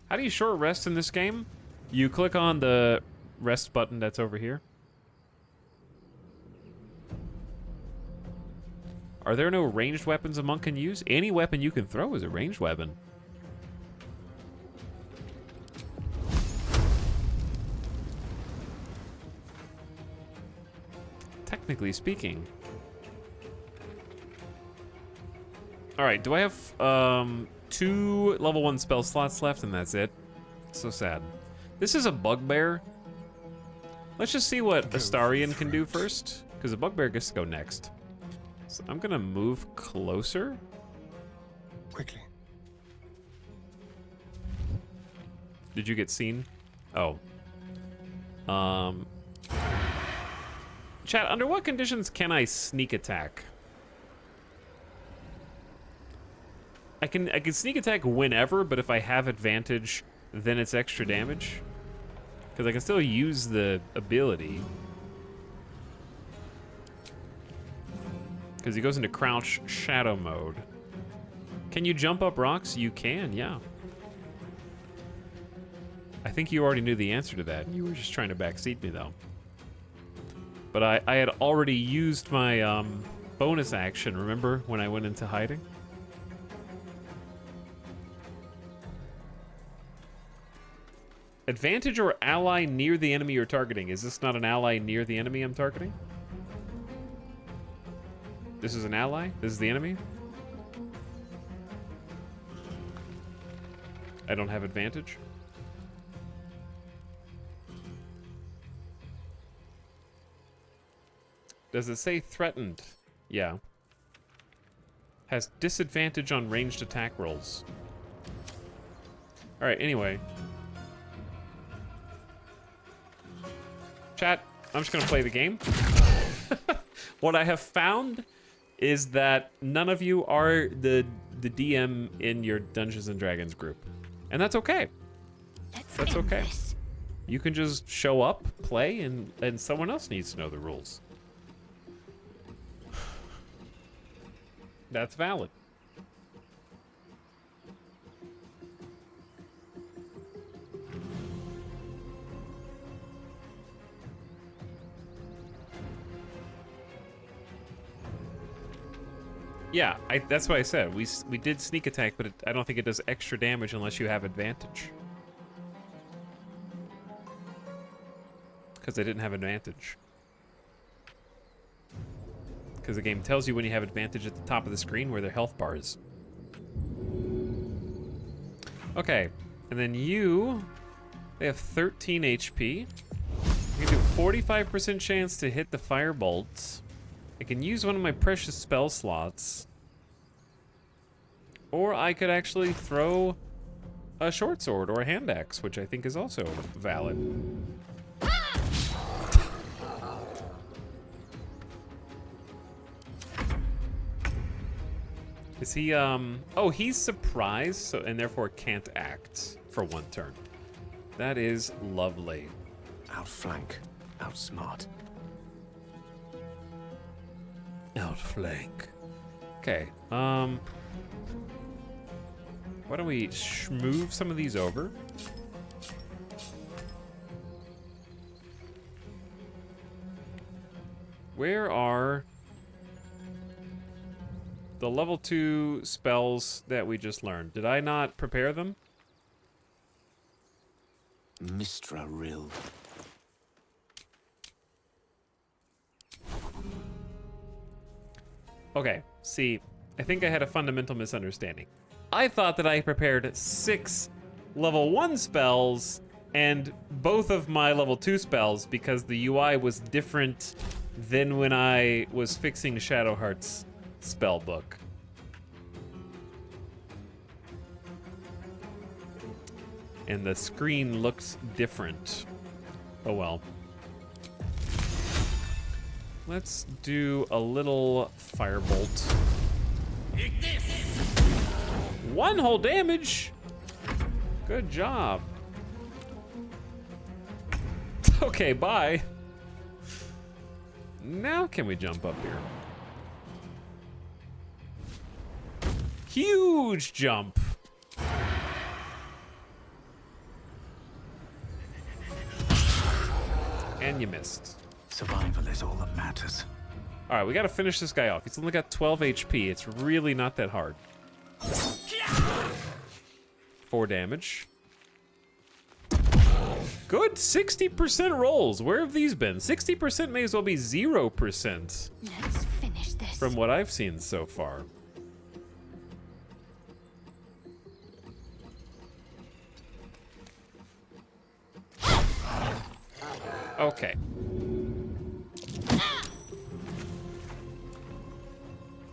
Speaker 1: How do you short rest in this game? You click on the rest button that's over here. Are there no ranged weapons a monk can use? Any weapon you can throw is a ranged weapon. Technically speaking. All right, do I have 2 level 1 spell slots left and that's it? So sad. This is a bugbear. Let's just see what Astarion can do first, because a bugbear gets to go next. So I'm gonna move closer.
Speaker 10: Quickly.
Speaker 1: Did you get seen? Oh. Chat, under what conditions can I sneak attack? I can sneak attack whenever, but if I have advantage, then it's extra damage. Because I can still use the ability. Because he goes into crouch shadow mode. Can you jump up rocks? You can, yeah. I think you already knew the answer to that. You were just trying to backseat me, though. But I had already used my bonus action, remember, when I went into hiding? Advantage or ally near the enemy you're targeting. Is this not an ally near the enemy I'm targeting? This is an ally? This is the enemy? I don't have advantage? Does it say threatened? Yeah. Has disadvantage on ranged attack rolls. Alright, anyway. Chat, I'm just gonna play the game. What I have found is that none of you are the DM in your Dungeons and Dragons group. And that's okay. That's okay. You can just show up, play, and someone else needs to know the rules. That's valid. Yeah, that's what I said. We did sneak attack, but I don't think it does extra damage unless you have advantage. Because I didn't have advantage. Because the game tells you when you have advantage at the top of the screen where their health bar is. Okay, and then they have 13 HP. You can do 45% chance to hit the firebolt. I can use one of my precious spell slots. Or I could actually throw a short sword or a hand axe, which I think is also valid. Is he, oh, he's surprised, so, and therefore can't act for 1 turn. That is lovely.
Speaker 16: Outflank, outsmart.
Speaker 1: Outflank. Okay, why don't we move some of these over? Where are the level 2 spells that we just learned. Did I not prepare them?
Speaker 16: Mistra Rill.
Speaker 1: Okay, see, I think I had a fundamental misunderstanding. I thought that I prepared 6 level 1 spells and both of my level 2 spells because the UI was different than when I was fixing Shadowheart's spell book. And the screen looks different. Oh well. Let's do a little firebolt. 1 whole damage. Good job. Okay, bye. Now can we jump up here? Huge jump. And you missed.
Speaker 8: Survival is all that matters.
Speaker 1: All right, we got to finish this guy off. He's only got 12 HP. It's really not that hard. 4 damage. Good, 60% rolls. Where have these been? 60% may as well be 0%.
Speaker 5: Let's finish this.
Speaker 1: From what I've seen so far. Okay.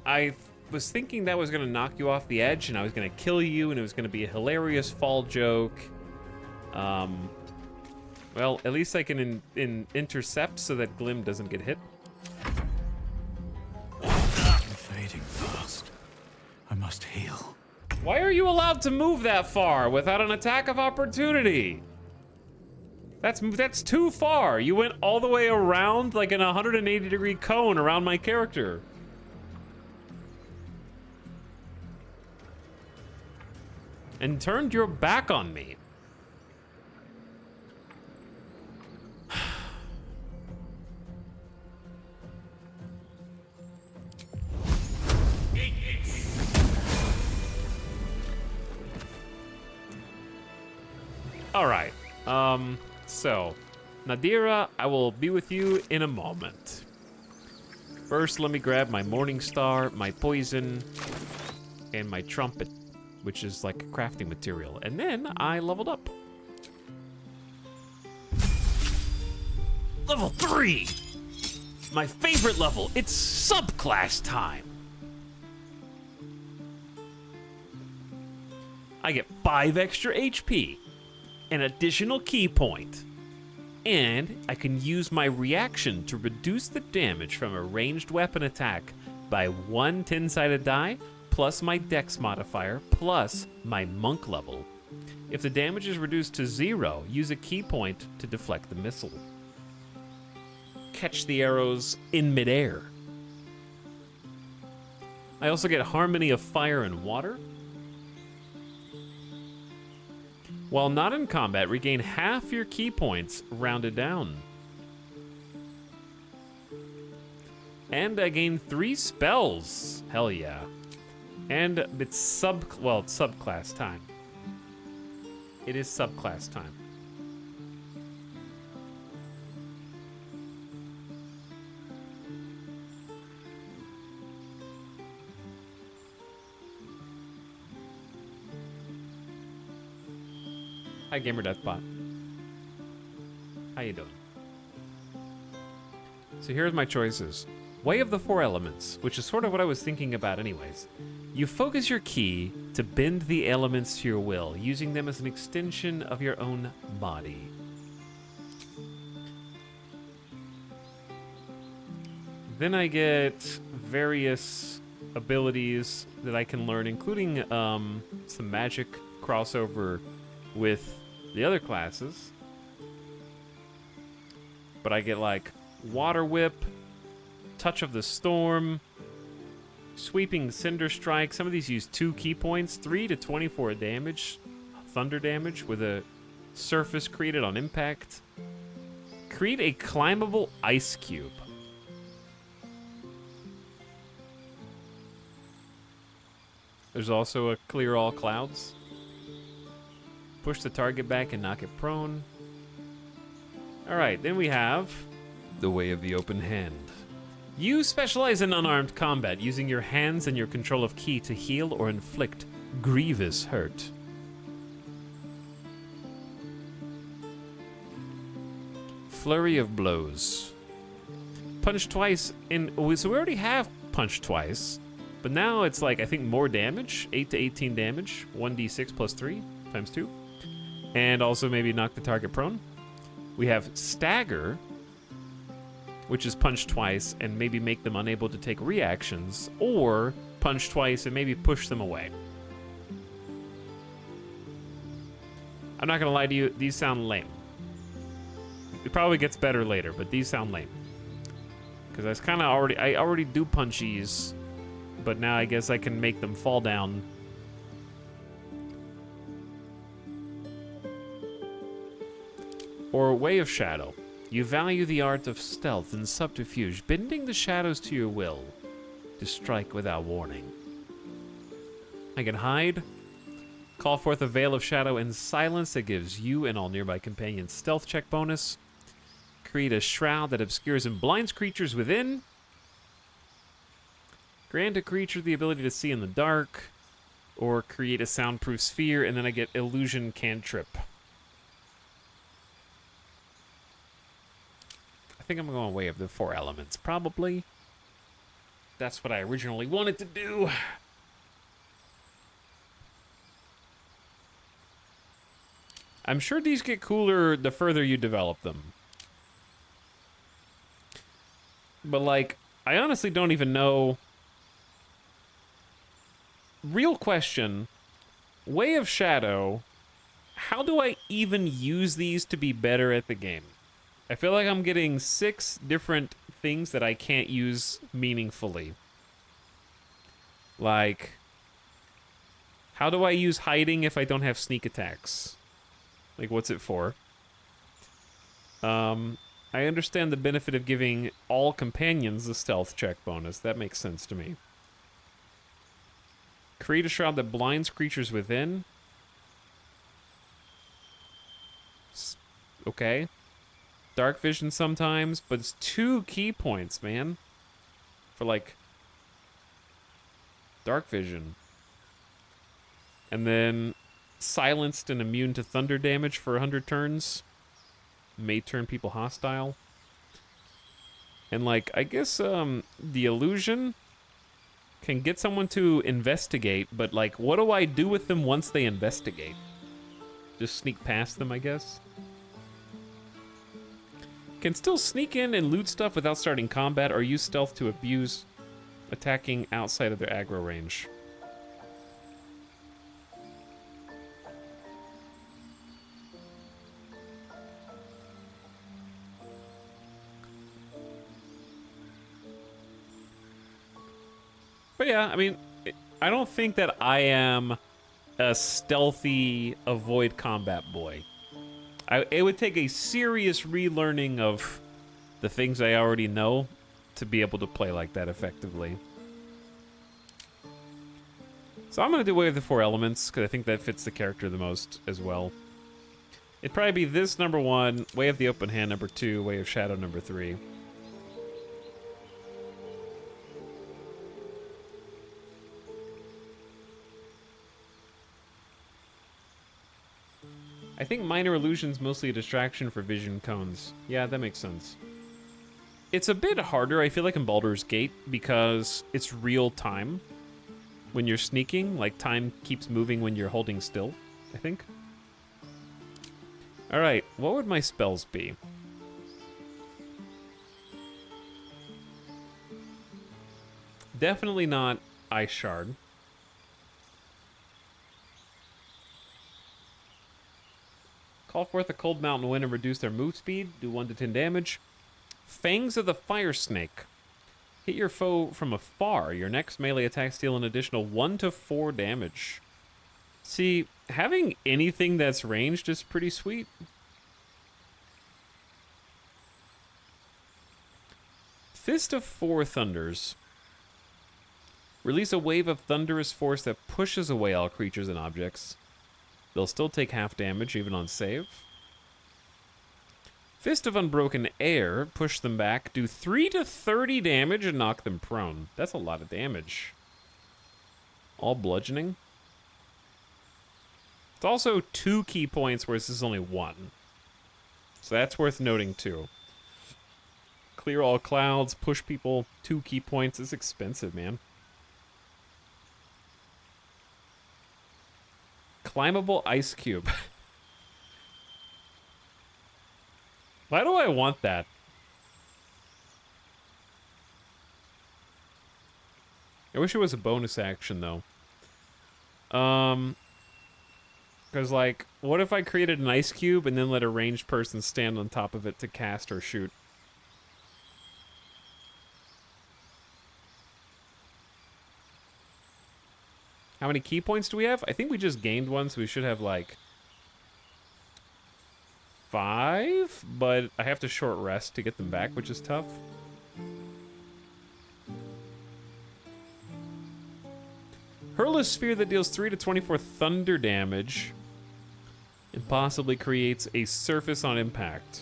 Speaker 1: I was thinking that was going to knock you off the edge and I was going to kill you and it was going to be a hilarious fall joke. Well, at least I can intercept so that Glim doesn't get hit.
Speaker 8: I'm fading fast. I must heal.
Speaker 1: Why are you allowed to move that far without an attack of opportunity? That's too far. You went all the way around like in a 180-degree cone around my character. And turned your back on me. All right. So, Nadira, I will be with you in a moment. First, let me grab my Morning Star, my poison, and my trumpet, which is like a crafting material. And then I leveled up. Level 3! My favorite level. It's subclass time. I get 5 extra HP, an additional key point, and I can use my reaction to reduce the damage from a ranged weapon attack by 1 10-sided die, plus my dex modifier, plus my monk level. If the damage is reduced to 0, use a key point to deflect the missile. Catch the arrows in midair. I also get Harmony of Fire and Water. While not in combat, regain half your key points rounded down. And I gain 3 spells. Hell yeah. And it's subclass time. It is subclass time. Hi, Gamer Deathbot. How you doing? So here's my choices. Way of the 4 elements, which is sort of what I was thinking about anyways. You focus your ki to bend the elements to your will, using them as an extension of your own body. Then I get various abilities that I can learn, including some magic crossover with the other classes. But I get like Water Whip, Touch of the Storm, Sweeping Cinder Strike. Some of these use 2 key points, 3 to 24 damage, thunder damage with a surface created on impact. Create a climbable ice cube. There's also a clear all clouds. Push the target back and knock it prone. Alright, then we have the Way of the Open Hand. You specialize in unarmed combat, using your hands and your control of ki to heal or inflict grievous hurt. Flurry of blows. Punch twice in... So we already have punch twice, but now it's like, I think, more damage. 8 to 18 damage. 1d6 plus 3 times 2. And also maybe knock the target prone. We have Stagger, which is punch twice and maybe make them unable to take reactions, or punch twice and maybe push them away. I'm not gonna lie to you, these sound lame. It probably gets better later, but these sound lame. Because I already do punchies, but now I guess I can make them fall down. Or Way of Shadow. You value the art of stealth and subterfuge, bending the shadows to your will to strike without warning. I can hide. Call forth a veil of shadow and silence that gives you and all nearby companions stealth check bonus. Create a shroud that obscures and blinds creatures within. Grant a creature the ability to see in the dark. Or create a soundproof sphere, and then I get illusion cantrip. I think I'm going Way of the Four Elements, probably. That's what I originally wanted to do. I'm sure these get cooler the further you develop them. But, like, I honestly don't even know. Real question. Way of Shadow. How do I even use these to be better at the game? I feel like I'm getting 6 different things that I can't use meaningfully. Like, how do I use hiding if I don't have sneak attacks? Like, what's it for? I understand the benefit of giving all companions a stealth check bonus. That makes sense to me. Create a shroud that blinds creatures within. Okay. Dark vision sometimes, but it's 2 key points, man. For, like, dark vision. And then silenced and immune to thunder damage for 100 turns. May turn people hostile. And, like, I guess the illusion can get someone to investigate, but, like, what do I do with them once they investigate? Just sneak past them, I guess. Can still sneak in and loot stuff without starting combat, or use stealth to abuse attacking outside of their aggro range. But yeah, I mean, I don't think that I am a stealthy avoid combat boy. It would take a serious relearning of the things I already know to be able to play like that effectively. So I'm going to do Way of the Four Elements, because I think that fits the character the most as well. It'd probably be this number 1, Way of the Open Hand number 2, Way of Shadow number 3. I think Minor Illusion's mostly a distraction for vision cones. Yeah, that makes sense. It's a bit harder, I feel like, in Baldur's Gate, because it's real time. When you're sneaking, like, time keeps moving when you're holding still, I think. Alright, what would my spells be? Definitely not Ice Shard. Call forth a cold mountain wind and reduce their move speed. Do 1 to 10 damage. Fangs of the Fire Snake. Hit your foe from afar. Your next melee attacks deal an additional 1 to 4 damage. See, having anything that's ranged is pretty sweet. Fist of Four Thunders. Release a wave of thunderous force that pushes away all creatures and objects. They'll still take half damage, even on save. Fist of Unbroken Air, push them back, do 3 to 30 damage, and knock them prone. That's a lot of damage. All bludgeoning. It's also 2 key points, whereas this is only 1. So that's worth noting, too. Clear all clouds, push people, 2 key points. It's expensive, man. Climbable Ice Cube. Why do I want that? I wish it was a bonus action, though. Because, like, what if I created an ice cube and then let a ranged person stand on top of it to cast or shoot? How many key points do we have? I think we just gained one, so we should have, like, 5, but I have to short rest to get them back, which is tough. Hurl a sphere that deals 3 to 24 thunder damage and possibly creates a surface on impact.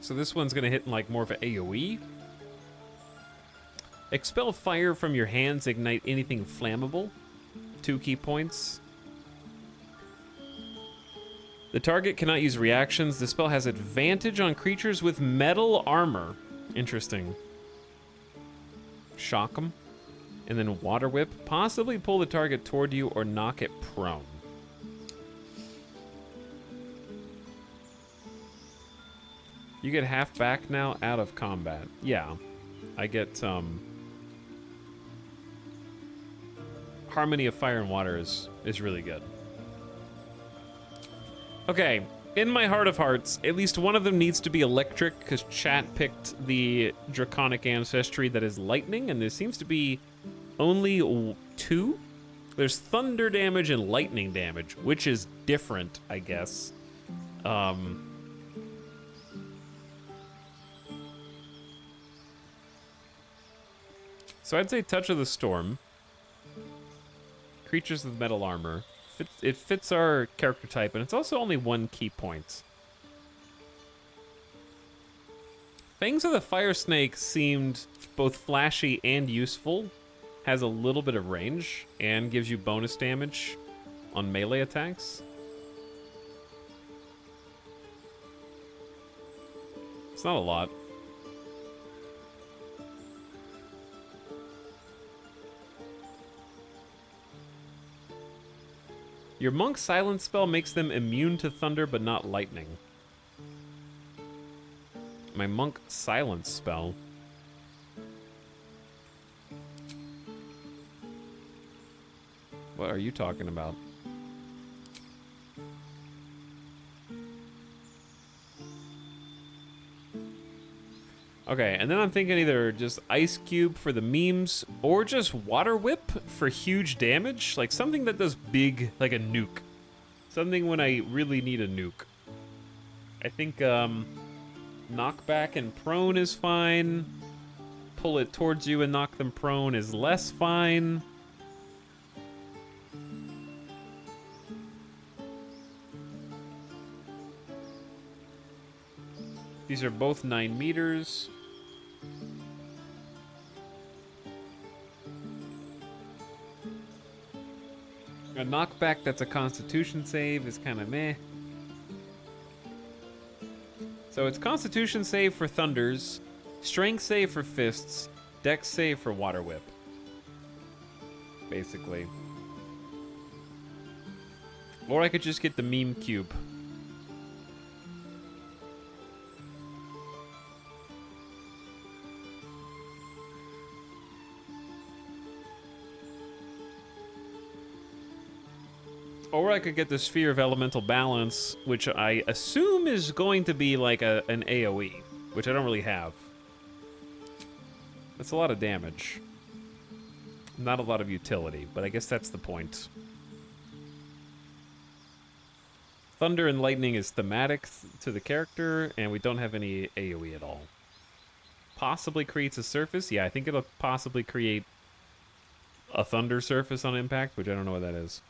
Speaker 1: So this one's going to hit in like more of an AoE. Expel fire from your hands, ignite anything flammable. 2 key points. The target cannot use reactions. The spell has advantage on creatures with metal armor. Interesting. Shock them. And then Water Whip. Possibly pull the target toward you or knock it prone. You get half back now out of combat. Yeah. I get, Harmony of Fire and Water is really good. Okay, in my heart of hearts, at least one of them needs to be electric, because chat picked the draconic ancestry that is lightning, and there seems to be only 2. There's thunder damage and lightning damage, which is different, I guess. So I'd say Touch of the Storm. Creatures with metal armor. It fits our character type, and it's also only 1 key point. Fangs of the Fire Snake seemed both flashy and useful. Has a little bit of range, and gives you bonus damage on melee attacks. It's not a lot. Your Monk Silence spell makes them immune to thunder, but not lightning. My Monk Silence spell. What are you talking about? Okay, and then I'm thinking either just Ice Cube for the memes, or just Water Whip for huge damage. Like something that does big, like a nuke. Something when I really need a nuke. I think knockback and prone is fine. Pull it towards you and knock them prone is less fine. These are both 9 meters. A knockback that's a Constitution save is kind of meh. So it's Constitution save for Thunders, Strength save for Fists, Dex save for Water Whip. Basically. Or I could just get the meme cube. Or I could get the Sphere of Elemental Balance, which I assume is going to be like an AoE, which I don't really have. That's a lot of damage. Not a lot of utility, but I guess that's the point. Thunder and lightning is thematic to the character, and we don't have any AoE at all. Possibly creates a surface. Yeah, I think it'll possibly create a thunder surface on impact, which I don't know what that is.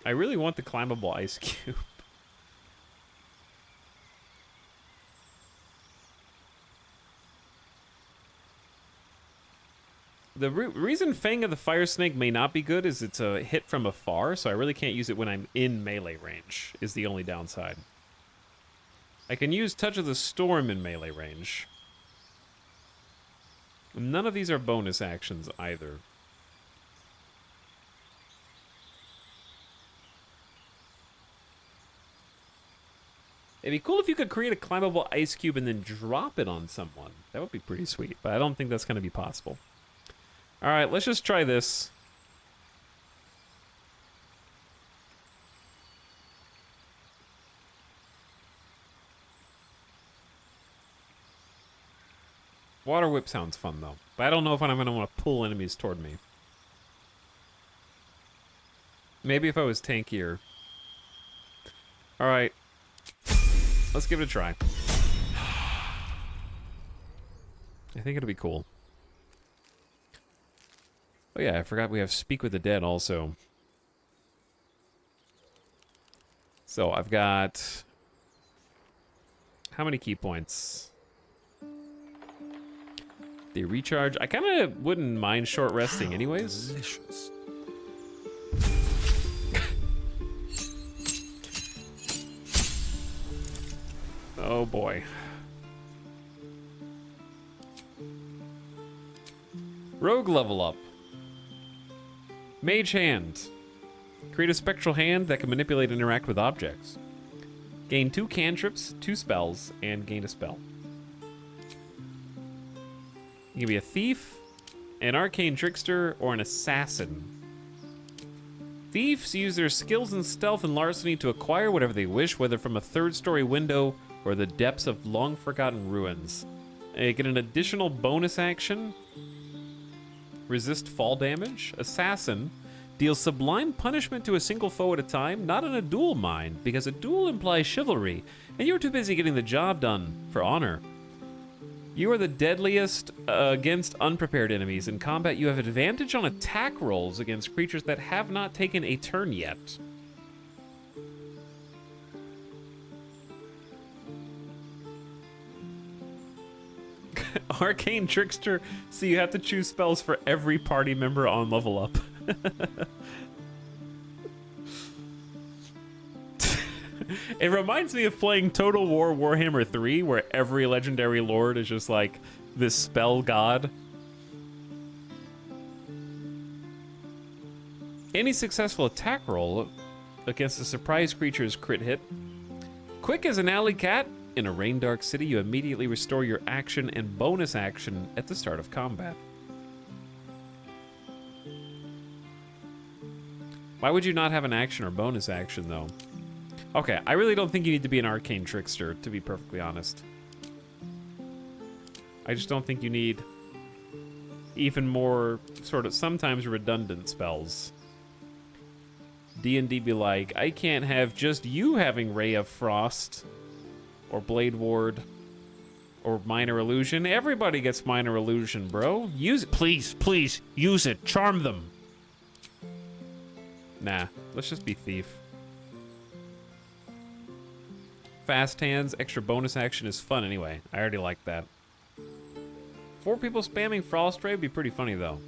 Speaker 1: I really want the climbable ice cube. The reason Fang of the Fire Snake may not be good is it's a hit from afar, so I really can't use it when I'm in melee range, is the only downside. I can use Touch of the Storm in melee range. None of these are bonus actions either. It'd be cool if you could create a climbable ice cube and then drop it on someone. That would be pretty sweet, but I don't think that's going to be possible. All right, let's just try this. Water whip sounds fun, though. But I don't know if I'm going to want to pull enemies toward me. Maybe if I was tankier. All right. Let's give it a try. I think it'll be cool. Oh yeah, I forgot we have Speak with the Dead also. So I've got... how many key points? They recharge. I kind of wouldn't mind short resting anyways.
Speaker 2: Delicious.
Speaker 1: Oh boy. Rogue level up. Mage Hand. Create a spectral hand that can manipulate and interact with objects. Gain 2 cantrips, 2 spells, and gain a spell. You can be a thief, an arcane trickster, or an assassin. Thieves use their skills in stealth and larceny to acquire whatever they wish, whether from a third-story window or the depths of long-forgotten ruins. They get an additional bonus action. Resist fall damage. Assassin deals sublime punishment to a single foe at a time, not in a duel, mind, because a duel implies chivalry, and you're too busy getting the job done for honor. You are the deadliest against unprepared enemies. In combat, you have advantage on attack rolls against creatures that have not taken a turn yet. Arcane Trickster, so you have to choose spells for every party member on level up. It reminds me of playing Total War Warhammer 3, where every legendary lord is just like this spell god. Any successful attack roll against a surprise creature's crit hit. Quick as an alley cat, in a rain-dark city, you immediately restore your action and bonus action at the start of combat. Why would you not have an action or bonus action, though? Okay, I really don't think you need to be an arcane trickster, to be perfectly honest. I just don't think you need even more sort of sometimes redundant spells. D&D be like, I can't have just you having Ray of Frost or Blade Ward or Minor Illusion. Everybody gets Minor Illusion, bro. Use it. Please, please, use it. Charm them. Nah, let's just be Thief. Fast hands, extra bonus action is fun anyway. I already like that. 4 people spamming Frost Ray would be pretty funny though.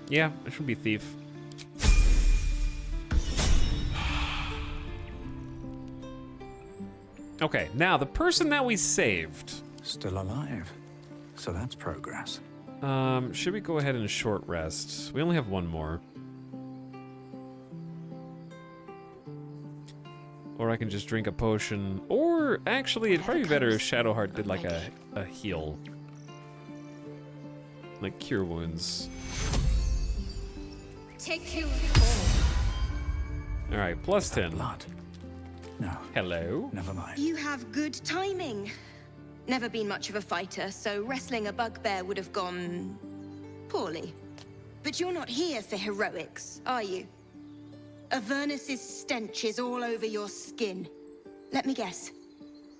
Speaker 1: Yeah, it should be Thief. Okay, now the person that we saved.
Speaker 4: Still alive. So that's progress.
Speaker 1: Should we go ahead and short rest? We only have one more. Or I can just drink a potion. Or actually, it'd probably be better if Shadowheart did like a heal. Like cure wounds.
Speaker 18: Take you.
Speaker 1: Alright, plus 10.
Speaker 4: Blood. No.
Speaker 1: Hello?
Speaker 4: Never mind.
Speaker 18: You have good timing. Never been much of a fighter, so wrestling a bugbear would have gone poorly. But you're not here for heroics, are you? Avernus's stench is all over your skin. Let me guess.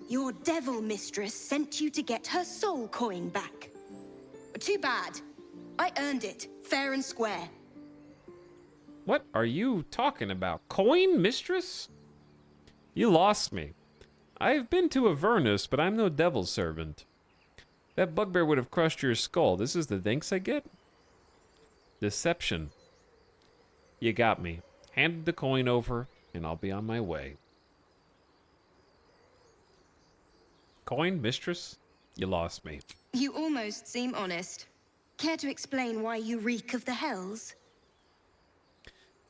Speaker 18: Your devil mistress sent you to get her soul coin back. Too bad. I earned it, fair and square.
Speaker 1: What are you talking about? Coin, mistress? You lost me. I've been to Avernus, but I'm no devil's servant. That bugbear would have crushed your skull. This is the thanks I get? Deception. You got me. Hand the coin over, and I'll be on my way. Coin, mistress? You lost me.
Speaker 18: You almost seem honest. Care to explain why you reek of the hells?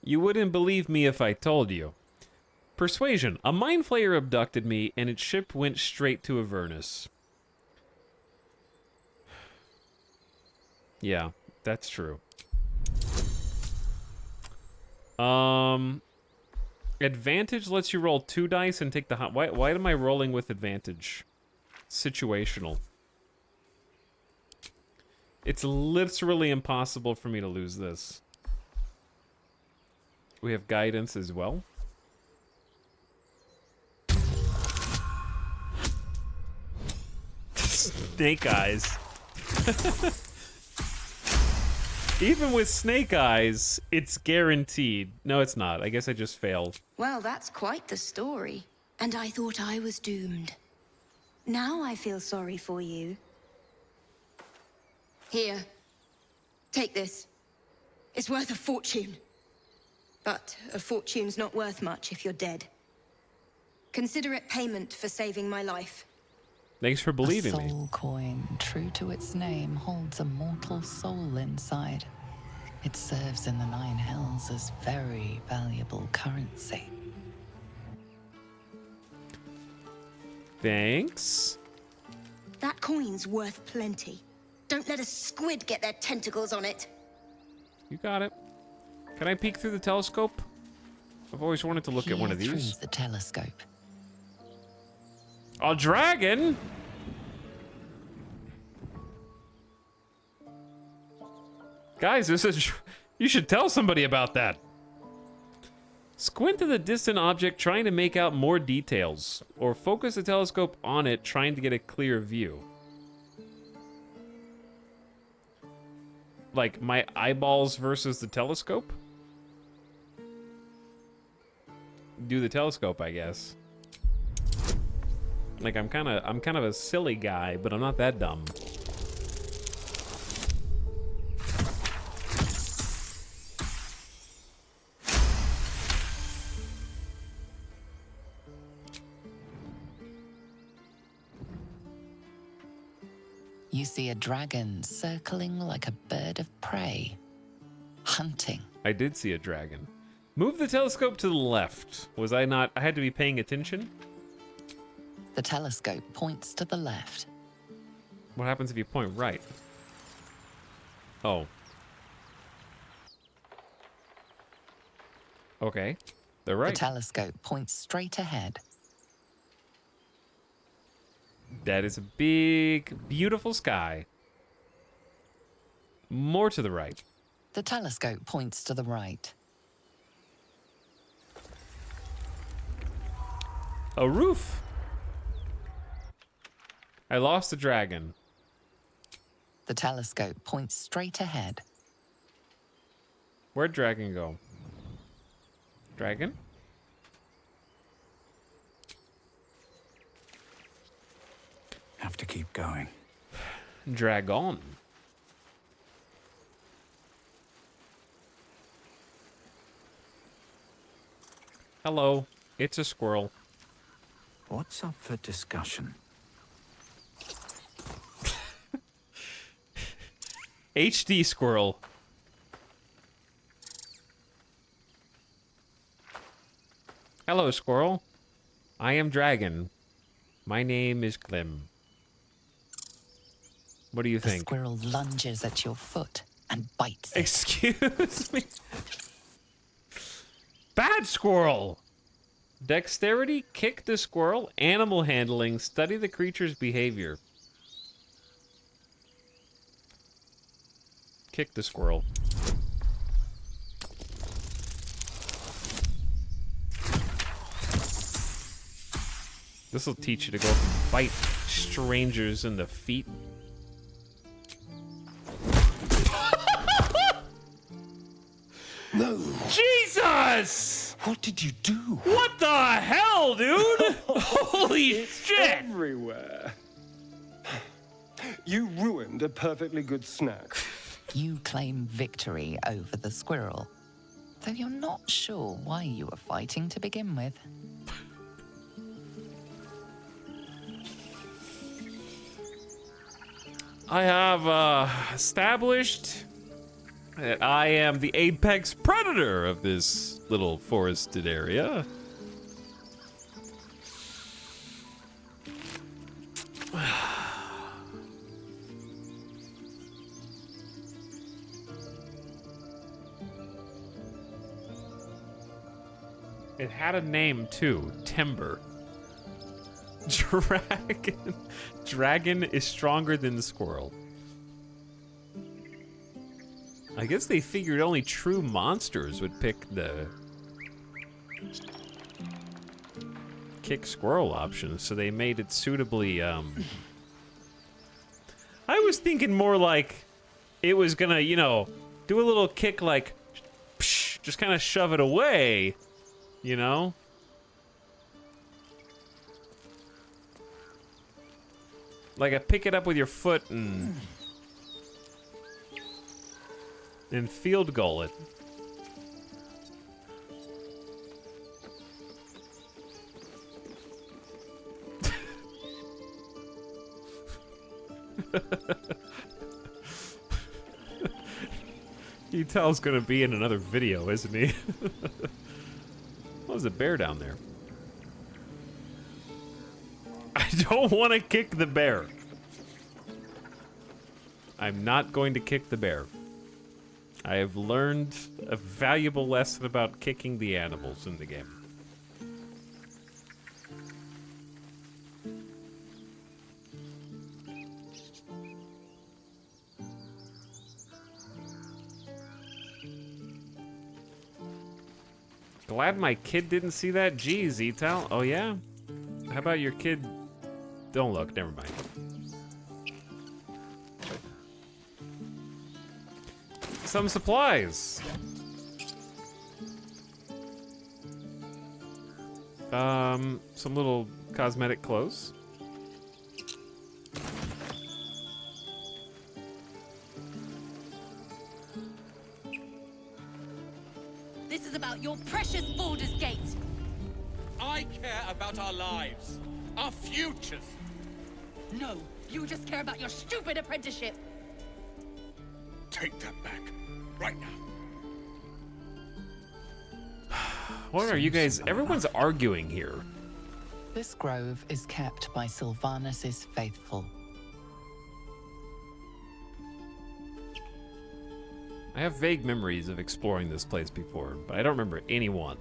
Speaker 1: You wouldn't believe me if I told you. Persuasion. A mind flayer abducted me, and its ship went straight to Avernus. Yeah, that's true. Advantage lets you roll 2 dice and take the hot. Why am I rolling with advantage? Situational. It's literally impossible for me to lose this. We have guidance as well. Snake eyes. Even with snake eyes, it's guaranteed. No, it's not. I guess I just failed.
Speaker 18: Well, that's quite the story. And I thought I was doomed. Now I feel sorry for you. Here. Take this. It's worth a fortune. But a fortune's not worth much if you're dead. Consider it payment for saving my life.
Speaker 1: Thanks for believing me.
Speaker 11: A soul coin, true to its name, holds a mortal soul inside. It serves in the 9 hells as very valuable currency.
Speaker 1: Thanks.
Speaker 18: That coin's worth plenty. Don't let a squid get their tentacles on it.
Speaker 1: You got it. Can I peek through the telescope? I've always wanted to look at one of
Speaker 11: Peer
Speaker 1: these.
Speaker 11: through the telescope.
Speaker 1: A dragon? Guys, this is... You should tell somebody about that. Squint at the distant object trying to make out more details, or focus the telescope on it trying to get a clear view. Like my eyeballs versus the telescope? Do the telescope, I guess. Like I'm kind of a silly guy, but I'm not that dumb.
Speaker 11: You see a dragon circling like a bird of prey, hunting.
Speaker 1: I did see a dragon. Move the telescope to the left. Was I not? I had to be paying attention?
Speaker 11: The telescope points to the left.
Speaker 1: What happens if you point right? Oh. Okay. They're right.
Speaker 11: The telescope points straight ahead.
Speaker 1: That is a big, beautiful sky. More to the right.
Speaker 11: The telescope points to the right.
Speaker 1: A roof. I lost the dragon.
Speaker 11: The telescope points straight ahead.
Speaker 1: Where'd dragon go? Dragon?
Speaker 4: Have to keep going.
Speaker 1: Drag on. Hello, it's a squirrel.
Speaker 4: What's up for discussion?
Speaker 1: HD squirrel. Hello, squirrel. I am dragon. My name is Clem. What do you
Speaker 11: The
Speaker 1: think?
Speaker 11: squirrel lunges at your foot and bites it.
Speaker 1: Excuse me. Bad squirrel. Dexterity, kick the squirrel. Animal handling, study the creature's behavior. Kick the squirrel. This will teach you to go up and fight strangers in the feet.
Speaker 10: No.
Speaker 1: Jesus!
Speaker 10: What did you do?
Speaker 1: What the hell, dude? Holy shit!
Speaker 10: Everywhere. You ruined a perfectly good snack.
Speaker 11: You claim victory over the squirrel, though you're not sure why you were fighting to begin with.
Speaker 1: I have established that I am the apex predator of this little forested area. It had a name too, Timber. Dragon is stronger than the squirrel. I guess they figured only true monsters would pick the kick squirrel option, so they made it suitably, I was thinking more like it was gonna, you know, do a little kick like, psh, just kind of shove it away, you know? Like a pick it up with your foot and field goal it. Etel's gonna be in another video, isn't he? What was a bear down there? I don't want to kick the bear. I'm not going to kick the bear. I have learned a valuable lesson about kicking the animals in the game. Glad my kid didn't see that. Geez, Etal. Oh, yeah? How about your kid? Don't look, never mind. Some supplies. Some little cosmetic clothes.
Speaker 19: This is about your precious Baldur's Gate.
Speaker 3: I care about our lives, our futures.
Speaker 19: No, you just care about your stupid apprenticeship.
Speaker 3: Take that back, right now.
Speaker 1: What are you guys? Everyone's arguing here.
Speaker 11: This grove is kept by Sylvanus' faithful.
Speaker 1: I have vague memories of exploring this place before, but I don't remember anyone.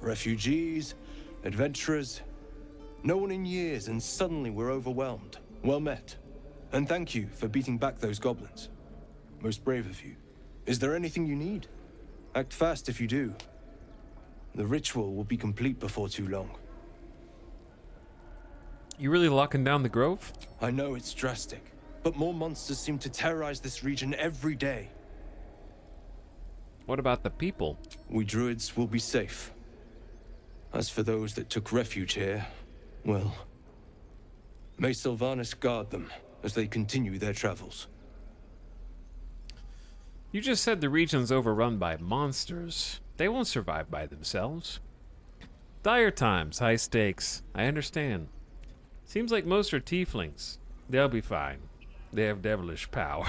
Speaker 10: Refugees, adventurers, no one in years, and suddenly we're overwhelmed. Well met. And thank you for beating back those goblins. Most brave of you. Is there anything you need? Act fast if you do. The ritual will be complete before too long.
Speaker 1: You really locking down the grove?
Speaker 10: I know it's drastic, but more monsters seem to terrorize this region every day.
Speaker 1: What about the people?
Speaker 10: We druids will be safe. As for those that took refuge here, well, may Sylvanus guard them as they continue their travels.
Speaker 1: You just said the region's overrun by monsters. They won't survive by themselves. Dire times, high stakes. I understand. Seems like most are tieflings. They'll be fine. They have devilish power.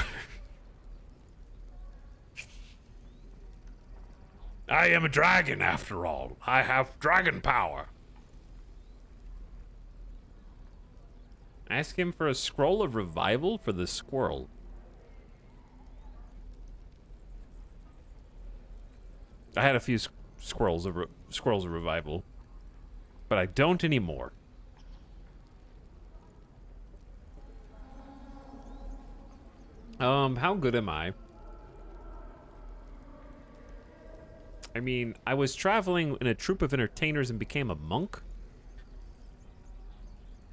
Speaker 1: I am a dragon, after all. I have dragon power. Ask him for a scroll of revival for the squirrel. I had a few scrolls of revival, but I don't anymore. How good am I? I mean, I was traveling in a troupe of entertainers and became a monk.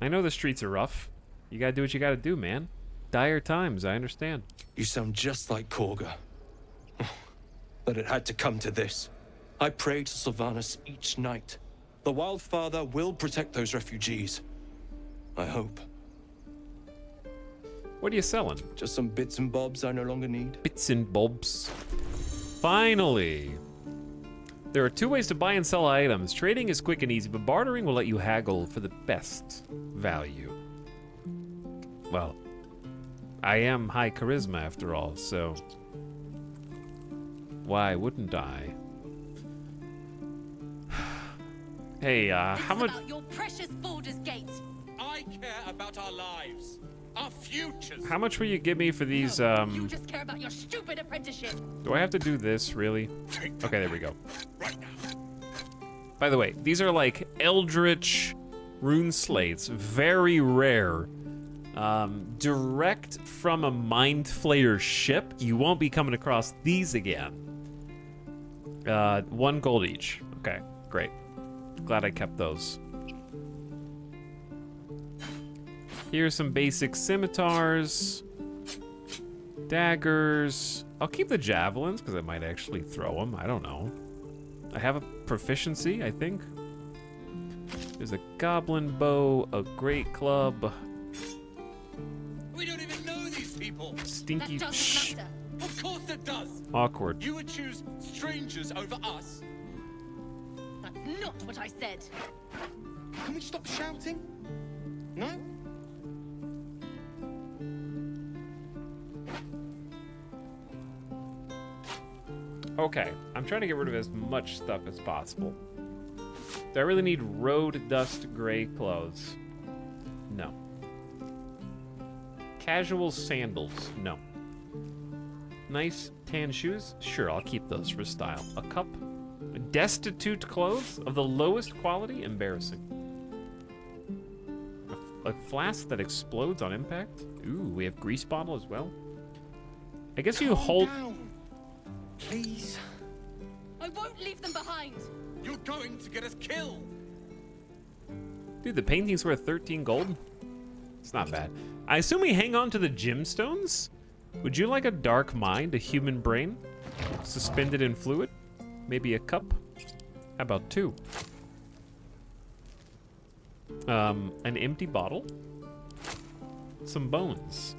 Speaker 1: I know the streets are rough. You gotta do what you gotta do, man. Dire times, I understand.
Speaker 10: You sound just like Korga. But it had to come to this. I pray to Sylvanas each night. The Wildfather will protect those refugees. I hope.
Speaker 1: What are you selling?
Speaker 10: Just some bits and bobs I no longer need.
Speaker 1: Bits and bobs. Finally. There are 2 ways to buy and sell items. Trading is quick and easy, but bartering will let you haggle for the best value. Well, I am high charisma after all, so why wouldn't I? Hey, how much?
Speaker 19: About your precious Baldur's Gate.
Speaker 3: I care about our lives, our futures.
Speaker 1: How much will you give me for these?
Speaker 19: You just care about your stupid apprenticeship.
Speaker 1: Do I have to do this really? Okay, there we go. Right now. By the way, these are like Eldritch rune slates, very rare. Direct from a Mind Flayer ship. You won't be coming across these again. 1 gold each. Okay, great. Glad I kept those. Here's some basic scimitars, daggers. I'll keep the javelins because I might actually throw them. I don't know. I have a proficiency, I think. There's a goblin bow, a great club.
Speaker 3: We don't even know these people.
Speaker 1: Stinky.
Speaker 3: That doesn't matter. Of course it does.
Speaker 1: Awkward.
Speaker 3: You would choose strangers over us.
Speaker 19: That's not what I said.
Speaker 3: Can we stop shouting? No?
Speaker 1: Okay, I'm trying to get rid of as much stuff as possible. Do I really need road dust gray clothes? No. Casual sandals? No. Nice tan shoes? Sure, I'll keep those for style. A cup? Destitute clothes of the lowest quality? Embarrassing. A flask that explodes on impact? Ooh, we have grease bottle as well. I guess you hold...
Speaker 3: Please.
Speaker 19: I won't leave them behind.
Speaker 3: You're going to get us killed.
Speaker 1: Dude, the painting's worth 13 gold? It's not bad. I assume we hang on to the gemstones? Would you like a dark mind, a human brain? Suspended in fluid? Maybe a cup? How about 2? An empty bottle? Some bones.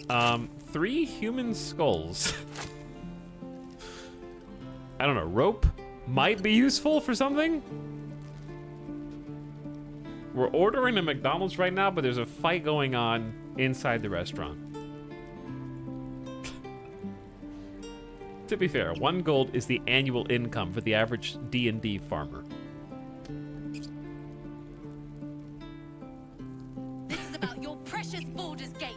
Speaker 1: 3 human skulls. I don't know, rope might be useful for something? We're ordering a McDonald's right now, but there's a fight going on inside the restaurant. To be fair, 1 gold is the annual income for the average D&D farmer.
Speaker 19: This is about your precious Baldur's Gate.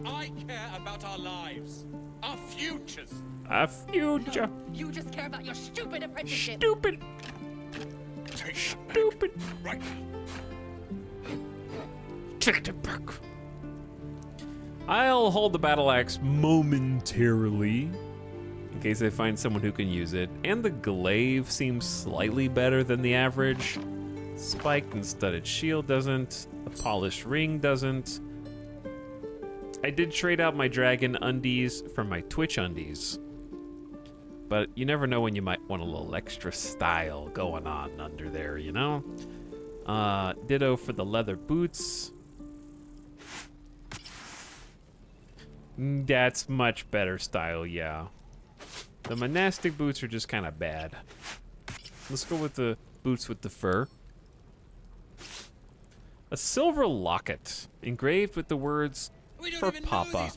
Speaker 3: I care about our lives, our futures.
Speaker 1: A future.
Speaker 19: No, you just care about your stupid apprenticeship.
Speaker 1: Stupid. Stupid.
Speaker 3: Right.
Speaker 1: Take it back. I'll hold the battle axe momentarily, in case I find someone who can use it. And the glaive seems slightly better than the average. Spiked and studded shield doesn't. A polished ring doesn't. I did trade out my dragon undies for my Twitch undies. But you never know when you might want a little extra style going on under there, you know? Ditto for the leather boots. That's much better style, yeah. The monastic boots are just kind of bad. Let's go with the boots with the fur. A silver locket engraved with the words "For Papa."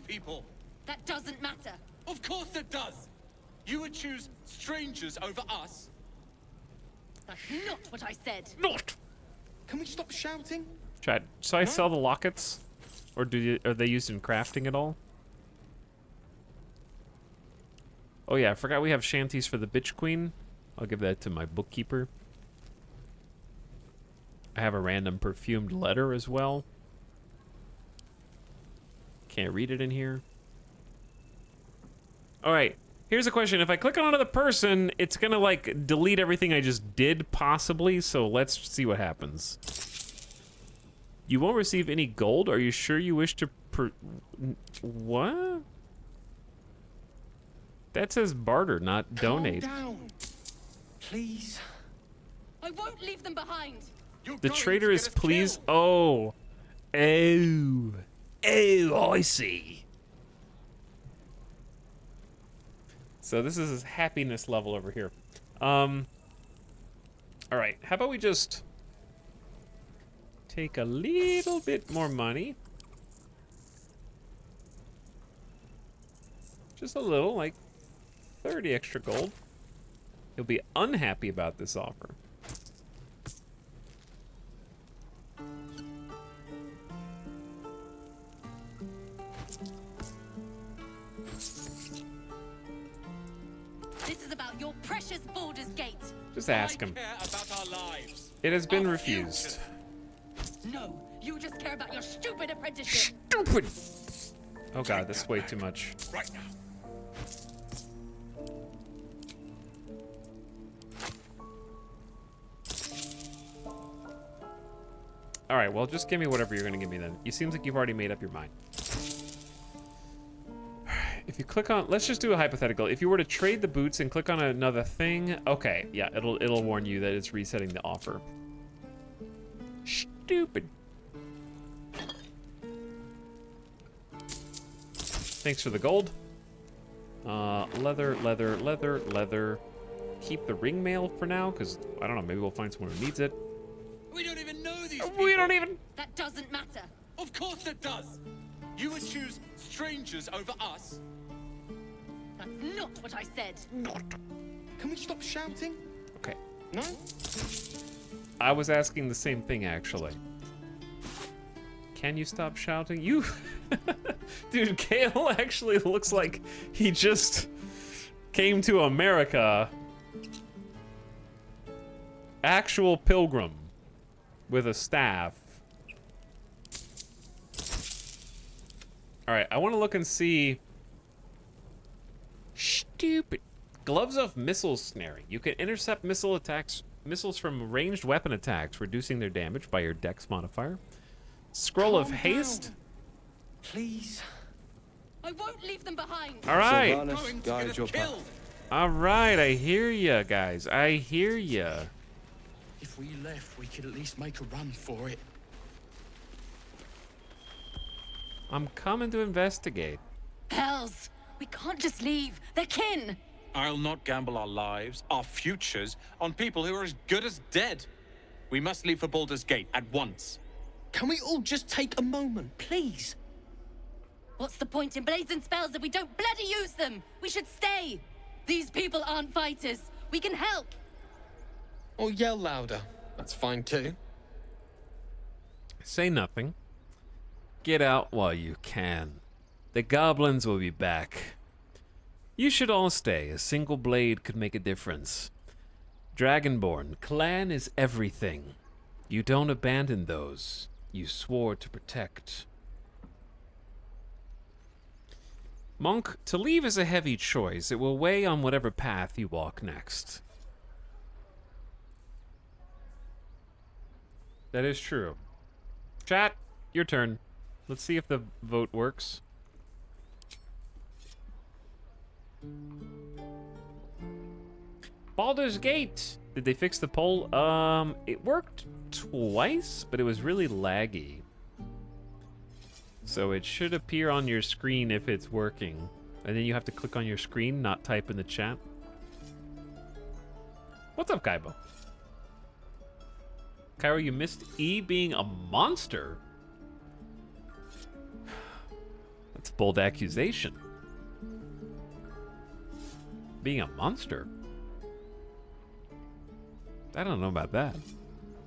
Speaker 19: That doesn't matter.
Speaker 3: Of course it does. You would choose strangers over us.
Speaker 19: That's not what I said.
Speaker 1: Not.
Speaker 3: Can we stop shouting?
Speaker 1: Chad, so I sell the lockets, or are they used in crafting at all? Oh yeah, I forgot we have shanties for the bitch queen. I'll give that to my bookkeeper. I have a random perfumed letter as well. Can't read it in here. All right, Here's a question. If I click on another person, it's gonna like delete everything I just did, possibly. So let's see what happens. You won't receive any gold. Are you sure you wish to what? That says barter, not donate.
Speaker 14: Calm down. Please.
Speaker 19: I won't leave them behind.
Speaker 1: The trader is pleased. Oh. Oh. Oh, I see. So this is his happiness level over here. All right, how about we just take a little bit more money? Just a little, like 30 extra gold. He'll be unhappy about this offer.
Speaker 19: This is about your precious Baldur's Gate.
Speaker 1: Just ask him. It has been refused.
Speaker 19: No, you just care about your stupid apprenticeship.
Speaker 1: Stupid! Oh god, that's way too much.
Speaker 14: Right now.
Speaker 1: Alright, well, just give me whatever you're gonna give me then. It seems like you've already made up your mind. If you click on, let's just do a hypothetical. If you were to trade the boots and click on another thing, okay, yeah, it'll warn you that it's resetting the offer. Stupid. Thanks for the gold. Leather, leather, leather, leather. Keep the ring mail for now, because I don't know, maybe we'll find someone who needs it.
Speaker 14: We don't even know these people.
Speaker 1: We don't even.
Speaker 19: That doesn't matter.
Speaker 14: Of course it does. You would choose strangers over us.
Speaker 19: That's not what I said.
Speaker 14: Can we stop shouting?
Speaker 1: Okay.
Speaker 14: No?
Speaker 1: I was asking the same thing, actually. Can you stop shouting? You... Dude, Kale actually looks like he just came to America. Actual pilgrim with a staff. Alright, I want to look and see... Stupid. Gloves of missile snaring. You can intercept missiles from ranged weapon attacks, reducing their damage by your dex modifier. Scroll of haste.
Speaker 14: Please.
Speaker 19: I won't leave them behind.
Speaker 1: All right.
Speaker 14: Going to get us killed.
Speaker 1: All right, I hear ya, guys. I hear ya.
Speaker 14: If we left, we could at least make a run for it.
Speaker 1: I'm coming to investigate.
Speaker 19: Hells, we can't just leave. They're kin.
Speaker 20: I'll not gamble our lives, our futures, on people who are as good as dead. We must leave for Baldur's Gate at once.
Speaker 14: Can we all just take a moment, please?
Speaker 19: What's the point in blades and spells if we don't bloody use them? We should stay. These people aren't fighters. We can help.
Speaker 14: Or yell louder. That's fine too.
Speaker 1: Say nothing. Get out while you can. The goblins will be back. You should all stay. A single blade could make a difference. Dragonborn, clan is everything. You don't abandon those you swore to protect. Monk, to leave is a heavy choice. It will weigh on whatever path you walk next. That is true. Chat, your turn. Let's see if the vote works. Baldur's Gate. Did they fix the poll? It worked twice, but it was really laggy. So it should appear on your screen if it's working. And then you have to click on your screen, not type in the chat. What's up, Kaibo? Cairo, you missed E being a monster? That's a bold accusation. Being a monster? I don't know about that.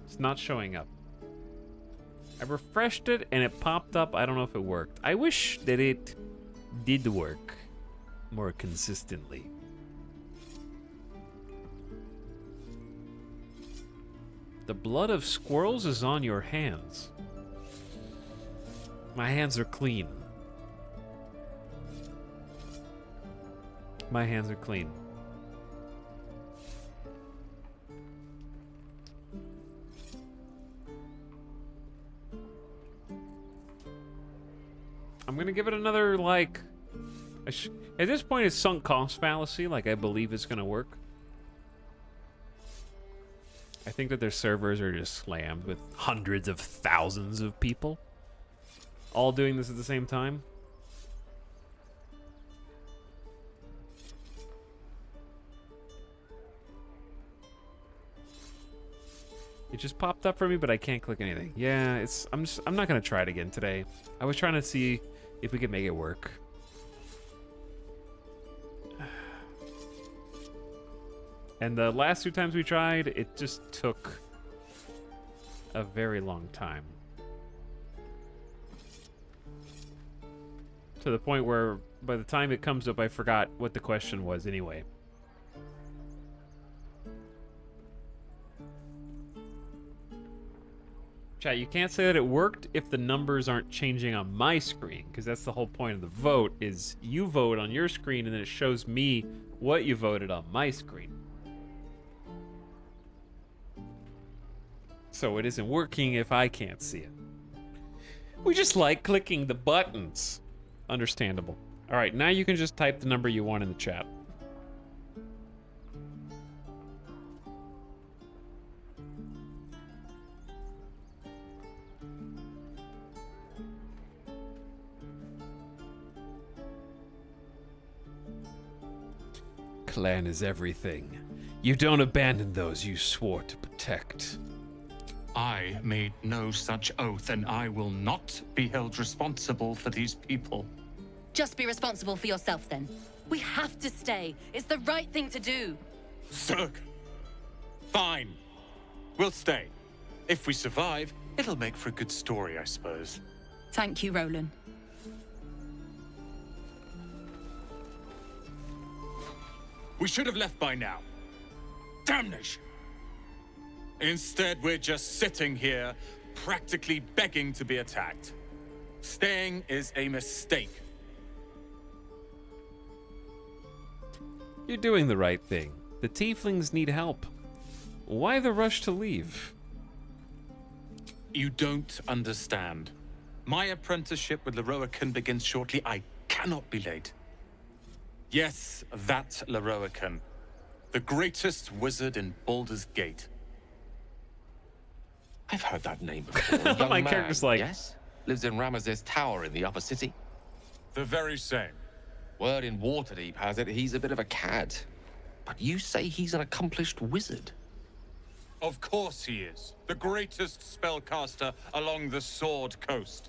Speaker 1: It's not showing up. I refreshed it and it popped up. I don't know if it worked. I wish that it did work more consistently. The blood of squirrels is on your hands. My hands are clean. My hands are clean. I'm gonna give it another, like... At this point, it's sunk cost fallacy. Like, I believe it's gonna work. I think that their servers are just slammed with hundreds of thousands of people all doing this at the same time. It just popped up for me, but I can't click anything. Yeah, I'm not gonna try it again today. I was trying to see if we could make it work. And the last 2 times we tried, it just took a very long time. To the point where by the time it comes up, I forgot what the question was anyway. Chat, you can't say that it worked if the numbers aren't changing on my screen, because that's the whole point of the vote, is you vote on your screen and then it shows me what you voted on my screen. So it isn't working if I can't see it. We just like clicking the buttons. Understandable. All right, now you can just type the number you want in the chat. Clan is everything. You don't abandon those you swore to protect.
Speaker 20: I made no such oath, and I will not be held responsible for these people.
Speaker 19: Just be responsible for yourself, then. We have to stay. It's the right thing to do.
Speaker 20: Zerg. Fine. We'll stay. If we survive, it'll make for a good story, I suppose.
Speaker 19: Thank you, Roland.
Speaker 20: We should have left by now. Damnation! Instead, we're just sitting here, practically begging to be attacked. Staying is a mistake.
Speaker 1: You're doing the right thing. The tieflings need help. Why the rush to leave?
Speaker 20: You don't understand. My apprenticeship with Leroican begins shortly. I cannot be late. Yes, that Leroican. The greatest wizard in Baldur's Gate.
Speaker 7: I've heard that name before.
Speaker 1: My
Speaker 7: Young
Speaker 1: character's
Speaker 7: man,
Speaker 1: like...
Speaker 7: yes? Lives in Ramesses Tower in the upper city.
Speaker 20: The very same.
Speaker 7: Word in Waterdeep has it he's a bit of a cad. But you say he's an accomplished wizard.
Speaker 20: Of course he is. The greatest spellcaster along the Sword Coast.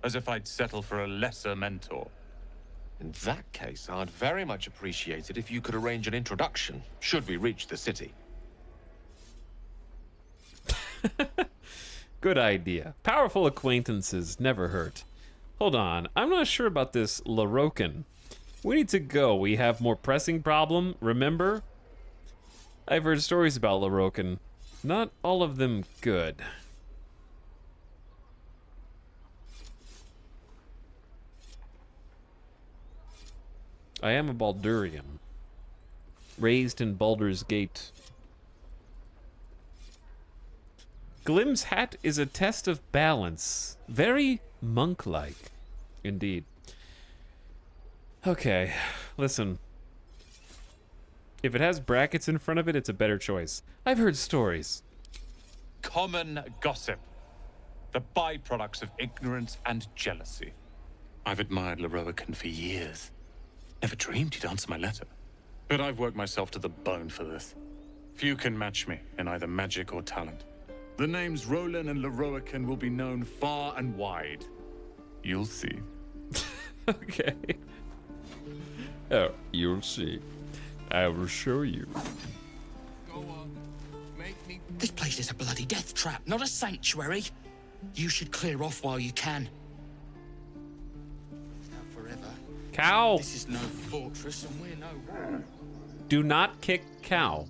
Speaker 20: As if I'd settle for a lesser mentor.
Speaker 7: In that case, I'd very much appreciate it if you could arrange an introduction, should we reach the city.
Speaker 1: Good idea. Powerful acquaintances never hurt. Hold on, I'm not sure about this Leroican. We need to go. We have more pressing problem, remember? I've heard stories about Leroican. Not all of them good. I am a Baldurian. Raised in Baldur's Gate. Glim's hat is a test of balance. Very monk-like. Indeed. Okay, listen. If it has brackets in front of it, it's a better choice. I've heard stories.
Speaker 20: Common gossip. The byproducts of ignorance and jealousy. I've admired Leroican for years. Never dreamed he'd answer my letter. But I've worked myself to the bone for this. Few can match me in either magic or talent. The names Roland and Leroican will be known far and wide. You'll see.
Speaker 1: Okay. Oh, you'll see. I will show you.
Speaker 14: Go on. Make me... This place is a bloody death trap, not a sanctuary. You should clear off while you can. Now forever.
Speaker 1: Cow!
Speaker 14: This is no fortress and we're no war.
Speaker 1: Do not kick cow.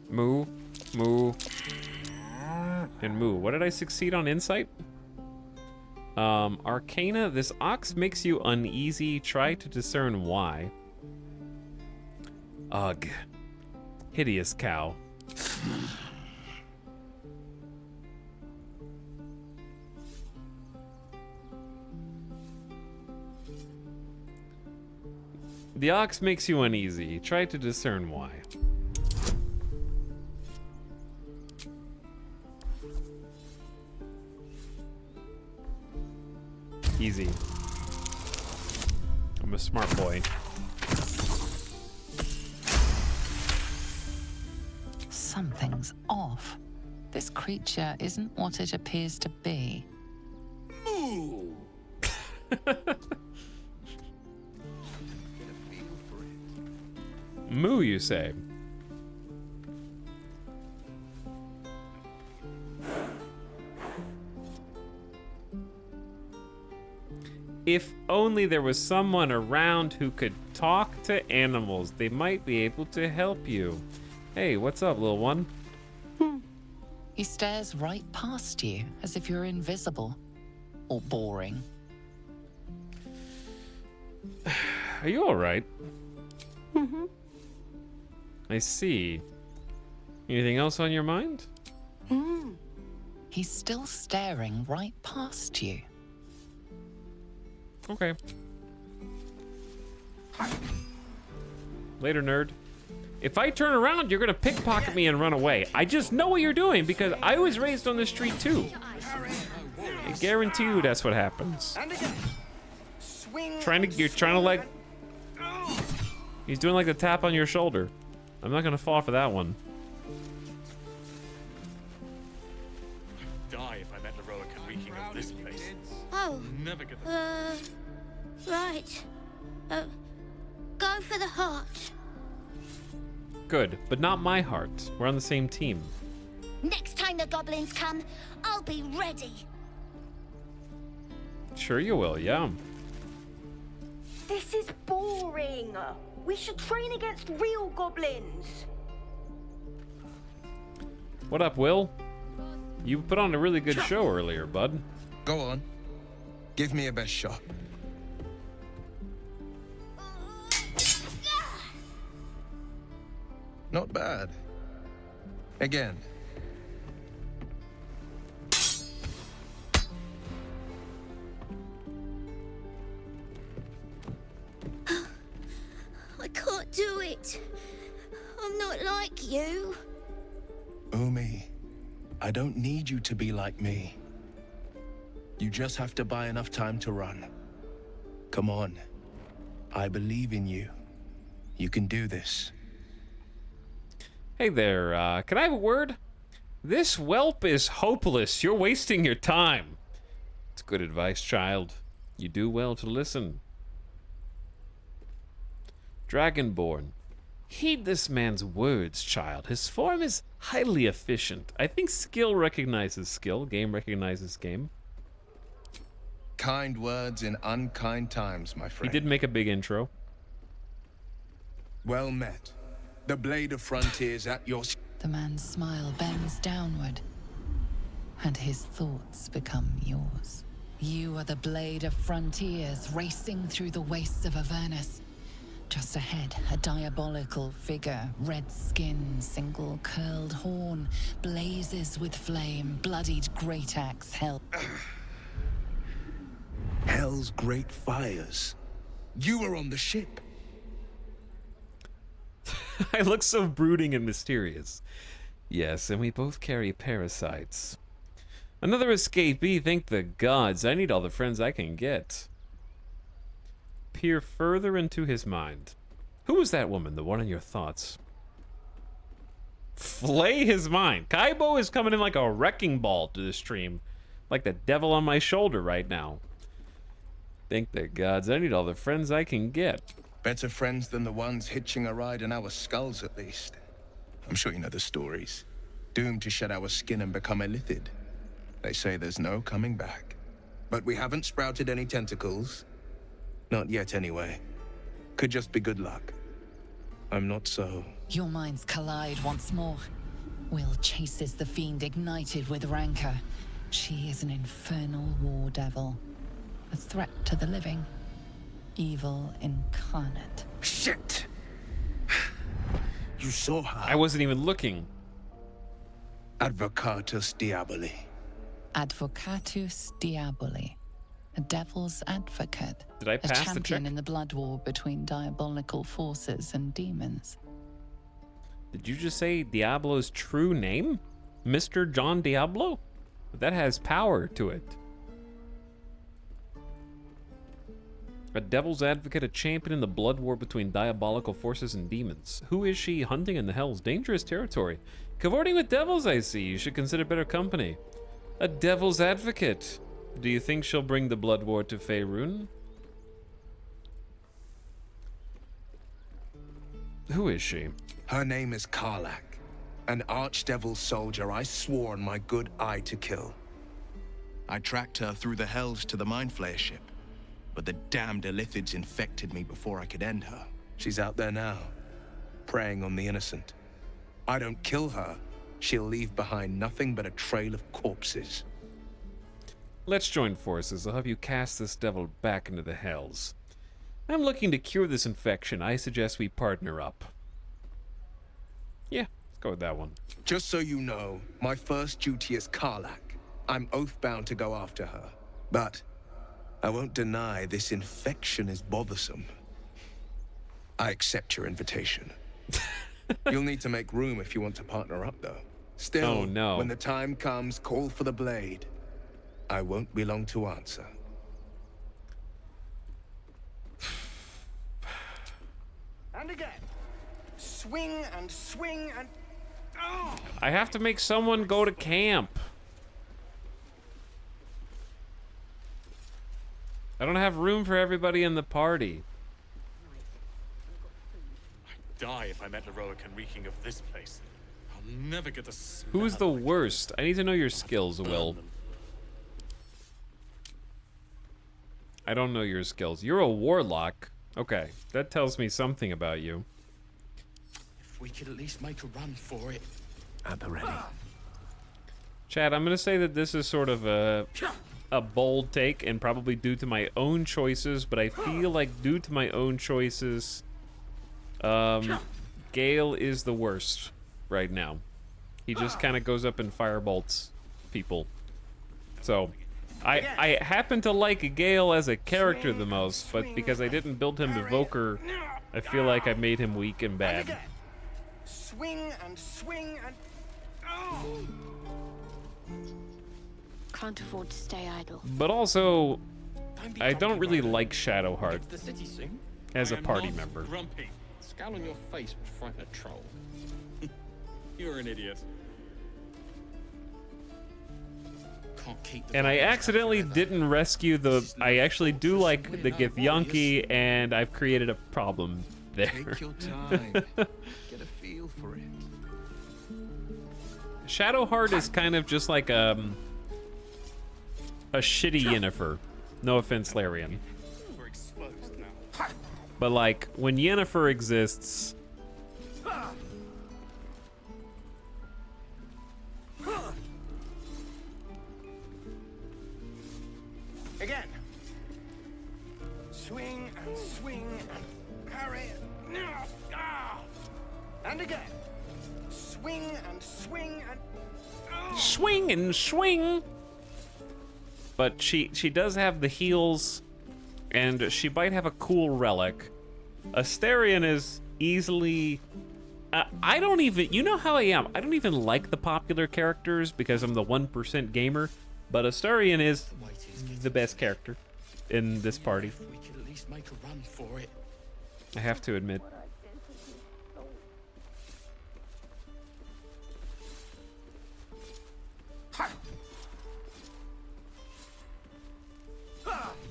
Speaker 1: Moo, moo, and moo. What did I succeed on insight? Arcana, this ox makes you uneasy. Try to discern why. Ugh. Hideous cow. The ox makes you uneasy. Try to discern why. Easy. I'm a smart boy.
Speaker 11: Something's off. This creature isn't what it appears to be.
Speaker 14: Moo!
Speaker 1: Moo, you say? If only there was someone around who could talk to animals, they might be able to help you. Hey, what's up, little one?
Speaker 11: He stares right past you, as if you're invisible. Or boring.
Speaker 1: Are you alright? I see. Anything else on your mind?
Speaker 11: He's still staring right past you.
Speaker 1: Okay. Later, nerd. If I turn around, you're gonna pickpocket me and run away. I just know what you're doing because I was raised on the street too. I guarantee you that's what happens. You're trying to like... He's doing like the tap on your shoulder. I'm not gonna fall for that one.
Speaker 20: Die if I met Leroica reeking of this place.
Speaker 21: Oh.
Speaker 20: Never get
Speaker 21: Right. Go for the heart.
Speaker 1: Good, but not my heart. We're on the same team.
Speaker 21: Next time the goblins come, I'll be ready.
Speaker 1: Sure you will, yeah.
Speaker 18: This is boring. We should train against real goblins.
Speaker 1: What up, Will? You put on a really good show earlier, bud.
Speaker 10: Go on. Give me a best shot. Not bad. Again.
Speaker 21: I can't do it. I'm not like you.
Speaker 10: Umi, I don't need you to be like me. You just have to buy enough time to run. Come on. I believe in you. You can do this.
Speaker 1: Hey there, can I have a word? This whelp is hopeless. You're wasting your time. It's good advice, child. You do well to listen. Dragonborn. Heed this man's words, child. His form is highly efficient. I think skill recognizes skill. Game recognizes game.
Speaker 10: Kind words in unkind times, my friend.
Speaker 1: He did make a big intro.
Speaker 10: Well met. The blade of frontiers at your...
Speaker 11: The man's smile bends downward, and his thoughts become yours. You are the blade of frontiers racing through the wastes of Avernus. Just ahead, a diabolical figure, red skin, single curled horn, blazes with flame, bloodied great axe held.
Speaker 10: Hell's great fires. You were on the ship.
Speaker 1: I look so brooding and mysterious. Yes, and we both carry parasites. Another escapee, thank the gods. I need all the friends I can get. Peer further into his mind. Who was that woman, the one in your thoughts? Flay his mind. Kaibo is coming in like a wrecking ball to the stream. Like the devil on my shoulder right now. Thank the gods, I need all the friends I can get.
Speaker 10: Better friends than the ones hitching a ride in our skulls, at least. I'm sure you know the stories. Doomed to shed our skin and become illithid. They say there's no coming back. But we haven't sprouted any tentacles. Not yet, anyway. Could just be good luck. I'm not so...
Speaker 11: Your minds collide once more. Will chases the fiend ignited with rancor. She is an infernal war devil, a threat to the living, evil incarnate.
Speaker 4: Shit! You saw her.
Speaker 1: I wasn't even looking.
Speaker 4: Advocatus Diaboli.
Speaker 11: Advocatus Diaboli, a devil's advocate.
Speaker 1: Did I pass
Speaker 11: a
Speaker 1: the
Speaker 11: champion
Speaker 1: check?
Speaker 11: in the blood war between diabolical forces and demons.
Speaker 1: Did you just say Diablo's true name? Mr. John Diablo? That has power to it. A devil's advocate, a champion in the blood war between diabolical forces and demons. Who is she hunting in the hell's dangerous territory? Cavorting with devils, I see. You should consider better company. A devil's advocate. Do you think she'll bring the blood war to Faerun? Who is she?
Speaker 4: Her name is Karlach, an archdevil soldier I swore on my good eye to kill. I tracked her through the hells to the Mind Flayer ship, but the damned Illithids infected me before I could end her. She's out there now, preying on the innocent. I don't kill her, she'll leave behind nothing but a trail of corpses.
Speaker 1: Let's join forces. I'll help you cast this devil back into the hells. I'm looking to cure this infection. I suggest we partner up. Yeah, let's go with that one.
Speaker 4: Just so you know, my first duty is Karlach. I'm oath-bound to go after her. But I won't deny this infection is bothersome. I accept your invitation. You'll need to make room if you want to partner up, though. Still,
Speaker 1: oh, no.
Speaker 4: When the time comes, call for the blade. I won't be long to answer.
Speaker 6: And again. Swing and swing and... Oh!
Speaker 1: I have to make someone go to camp. I don't have room for everybody in the party.
Speaker 20: I'd die if I met Leroican reeking of this place. I'll never get the smell.
Speaker 1: Who's the worst? I need to know your skills, Will. I don't know your skills. You're a warlock. Okay, that tells me something about you.
Speaker 14: If we could at least make a run for it.
Speaker 16: At the ready.
Speaker 1: Chad, I'm gonna say that this is sort of a bold take and probably due to my own choices, but I feel like due to my own choices, Gale is the worst right now. He just kind of goes up and firebolts people. So, I happen to like Gale as a character the most, but because I didn't build him Evoker, I feel like I made him weak and bad.
Speaker 6: Swing and swing and... Oh!
Speaker 5: Can't afford to stay idle.
Speaker 1: But also, I don't really like Shadowheart
Speaker 7: The city soon.
Speaker 1: as a party member.
Speaker 20: Grumpy.
Speaker 7: Scowl on your face would frighten a troll.
Speaker 20: You're an idiot.
Speaker 14: Can't keep the
Speaker 1: And I accidentally didn't rescue the... I actually do like the Githyanki, and I've created a problem there.
Speaker 4: Take your time. Get a feel for it.
Speaker 1: Shadowheart is kind of just like a shitty Yennefer. No offense, Larian.
Speaker 20: We're exposed now.
Speaker 1: But like, when Yennefer exists...
Speaker 6: Again. Swing and swing and parry. Ah! And again. Swing and swing and... Oh!
Speaker 1: Swing and swing! But she does have the heals, and she might have a cool relic. Astarion is easily... I don't even... You know how I am. I don't even like the popular characters because I'm the 1% gamer, but Astarion is the best character in this party.
Speaker 14: We could at least make a run for it.
Speaker 1: I have to admit.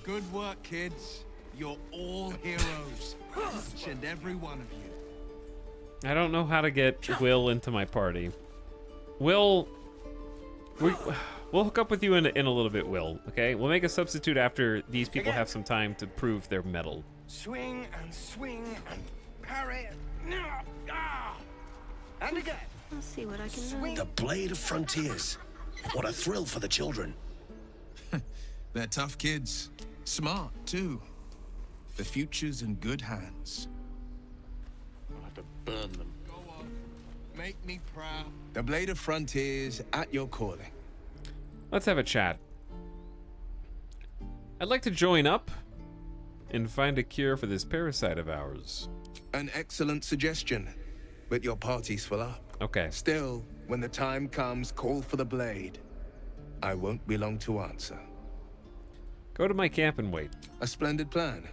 Speaker 4: Good work, kids. You're all heroes. Each and every one of you.
Speaker 1: I don't know how to get Will into my party. Will... We'll hook up with you in a little bit, Will, okay? We'll make a substitute after these people have some time to prove their mettle.
Speaker 6: Swing and swing and parry. Ah! And again.
Speaker 5: I'll see what I can learn.
Speaker 6: Swing.
Speaker 4: The Blade of Frontiers.
Speaker 9: What a thrill for the children.
Speaker 6: They're tough kids. Smart, too. The future's in good hands.
Speaker 20: I'll have to burn them.
Speaker 6: Go on. Make me proud. The Blade of Frontiers at your calling.
Speaker 1: Let's have a chat. I'd like to join up and find a cure for this parasite of ours.
Speaker 6: An excellent suggestion, but your party's full up.
Speaker 1: Okay.
Speaker 6: Still, when the time comes, call for the Blade. I won't be long to answer.
Speaker 1: Go to my camp and wait.
Speaker 6: A splendid plan.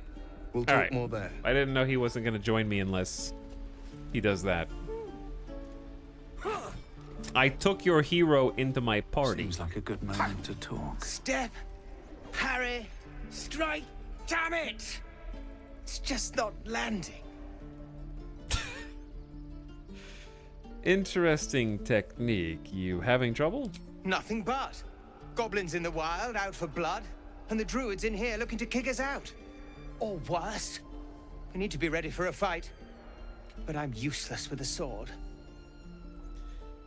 Speaker 6: We'll
Speaker 1: All
Speaker 6: talk
Speaker 1: right.
Speaker 6: more there.
Speaker 1: I didn't know he wasn't going to join me unless he does that. I took your hero into my party.
Speaker 16: Seems like a good moment to talk.
Speaker 4: Step, parry, strike. Damn it! It's just not landing.
Speaker 1: Interesting technique. You having trouble?
Speaker 4: Nothing but. Goblins in the wild out for blood, and the druids in here looking to kick us out. Or worse. We need to be ready for a fight. But I'm useless with a sword.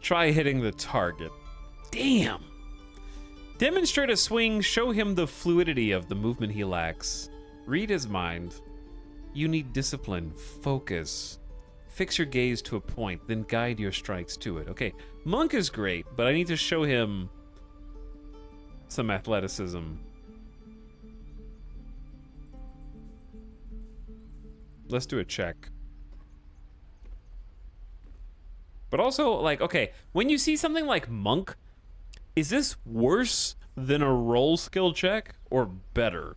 Speaker 1: Try hitting the target. Damn. Demonstrate a swing, show him the fluidity of the movement he lacks. Read his mind. You need discipline, focus. Fix your gaze to a point, then guide your strikes to it. Okay, Monk is great, but I need to show him some athleticism. Let's do a check. But also, like, okay, when you see something like Monk, is this worse than a roll skill check or better?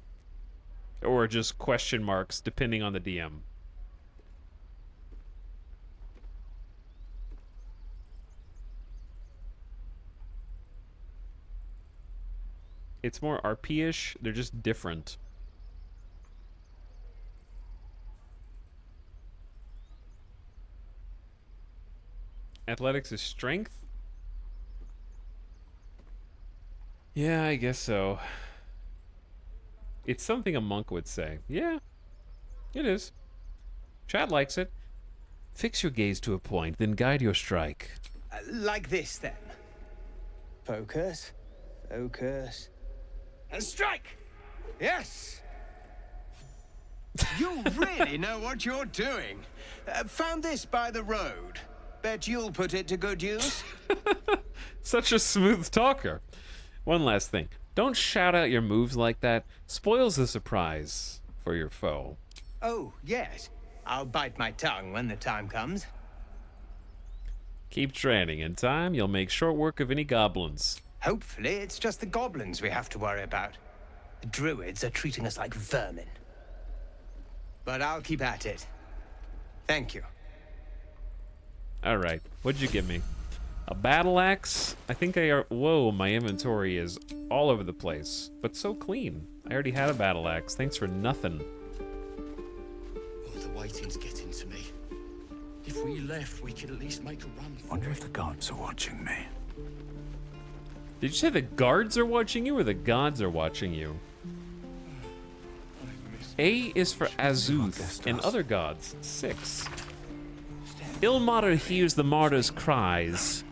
Speaker 1: Or just question marks depending on the DM? It's more RP-ish, they're just different. Athletics is strength? Yeah, I guess so. It's something a monk would say. Yeah, it is. Chad likes it. Fix your gaze to a point, then guide your strike.
Speaker 4: Like this, then. Focus, focus, and strike! Yes! You really know what you're doing. Found this by the road. Bet you'll put it to good use.
Speaker 1: Such a smooth talker. One last thing. Don't shout out your moves like that. Spoils the surprise for your foe.
Speaker 4: Oh, yes. I'll bite my tongue when the time comes.
Speaker 1: Keep training. In time, you'll make short work of any goblins.
Speaker 4: Hopefully, it's just the goblins we have to worry about. The druids are treating us like vermin. But I'll keep at it. Thank you.
Speaker 1: All right. What'd you give me? A battle axe? I think whoa, my inventory is all over the place, but so clean. I already had a battle axe. Thanks for nothing.
Speaker 9: Oh, the waiting's getting to me. If we left, we could at least make a run for
Speaker 16: Wonder if the gods are watching me.
Speaker 1: Did you say the guards are watching you or the gods are watching you? A is for Azuth and other gods. 6. Ilmater hears the martyr's cries,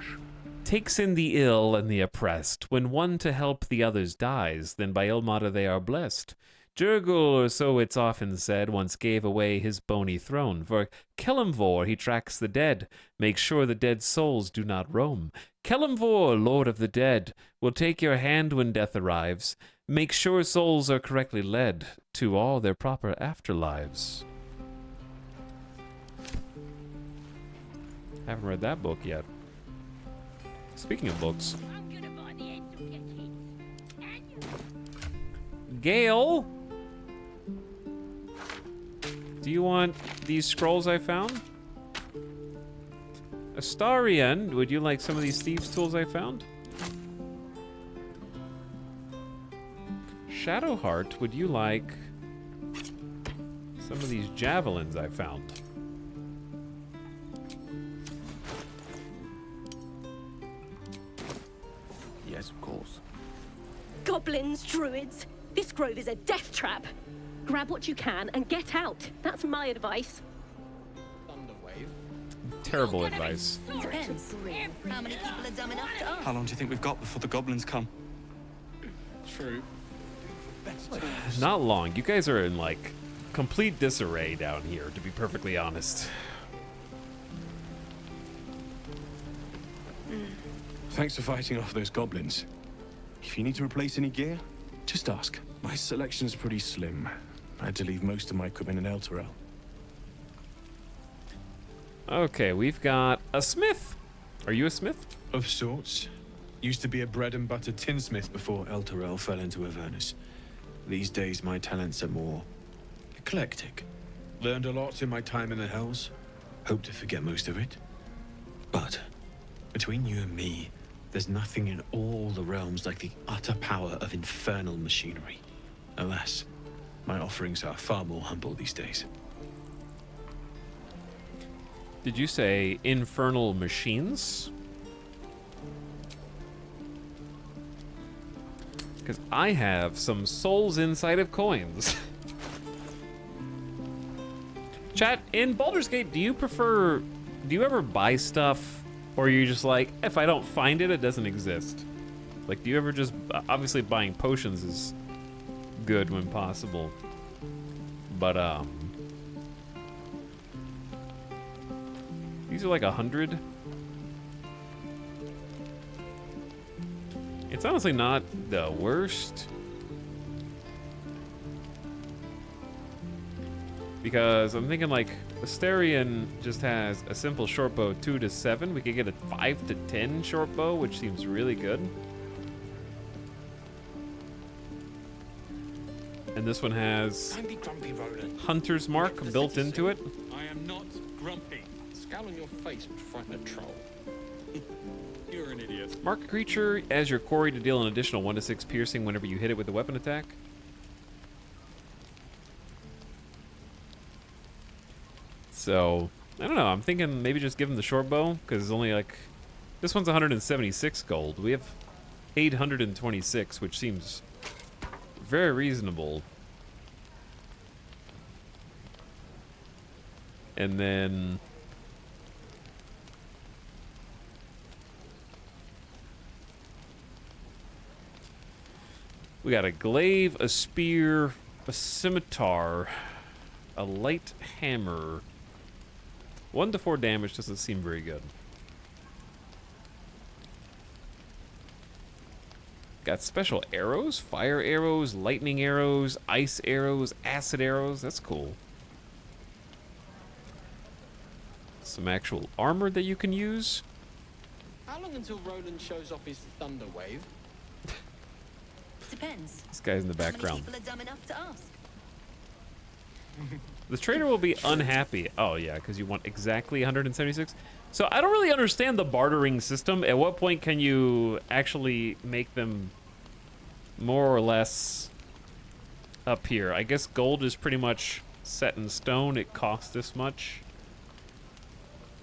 Speaker 1: takes in the ill and the oppressed. When one to help the others dies, then by Ilmater they are blessed. Jurgul, or so it's often said, once gave away his bony throne. For Kelemvor he tracks the dead, makes sure the dead souls do not roam. Kelemvor, Lord of the Dead, will take your hand when death arrives, make sure souls are correctly led to all their proper afterlives. Haven't read that book yet. Speaking of books. Gale? Do you want these scrolls I found? Astarion, would you like some of these thieves' tools I found? Shadowheart, would you like some of these javelins I found?
Speaker 16: Yes, of course.
Speaker 22: Goblins, druids, this grove is a death trap. Grab what you can and get out. That's my advice.
Speaker 1: Terrible advice.
Speaker 19: Depends. How many people are dumb enough to ask?
Speaker 9: How long do you think we've got before the goblins come?
Speaker 20: True.
Speaker 1: Not long. You guys are in like complete disarray down here, to be perfectly honest.
Speaker 10: Thanks for fighting off those goblins. If you need to replace any gear, just ask. My selection's pretty slim. I had to leave most of my equipment in Elturel.
Speaker 1: Okay, we've got a smith. Are you a smith?
Speaker 10: Of sorts. Used to be a bread and butter tinsmith before Elturel fell into Avernus. These days, my talents are more eclectic. Learned a lot in my time in the Hells. Hope to forget most of it. But between you and me, there's nothing in all the realms like the utter power of infernal machinery. Alas, my offerings are far more humble these days.
Speaker 1: Did you say infernal machines? Because I have some souls inside of coins. Chat, in Baldur's Gate, do you ever buy stuff, or are you just like, if I don't find it, it doesn't exist? Like, do you ever just, obviously buying potions is good when possible, but these are like 100. It's honestly not the worst, because I'm thinking like Astarion just has a simple short bow 2 to 7. We could get a 5 to 10 short bow, which seems really good. And this one has Hunter's Mark built into it.
Speaker 20: I am not grumpy. Scowl on your face would frighten a troll. You're an idiot.
Speaker 1: Mark a creature as your quarry to deal an additional 1 to 6 piercing whenever you hit it with a weapon attack. So, I don't know. I'm thinking maybe just give him the short bow, because it's only like... This one's 176 gold. We have 826, which seems very reasonable. And then... we got a glaive, a spear, a scimitar, a light hammer. 1 to 4 damage doesn't seem very good. Got special arrows, fire arrows, lightning arrows, ice arrows, acid arrows. That's cool. Some actual armor that you can use.
Speaker 9: How long until Roland shows off his thunder wave?
Speaker 19: Depends.
Speaker 1: This guy's in the background.
Speaker 19: How many people are dumb enough to ask?
Speaker 1: The trader will be unhappy. Oh, yeah, because you want exactly 176. So I don't really understand the bartering system. At what point can you actually make them more or less up here? I guess gold is pretty much set in stone. It costs this much.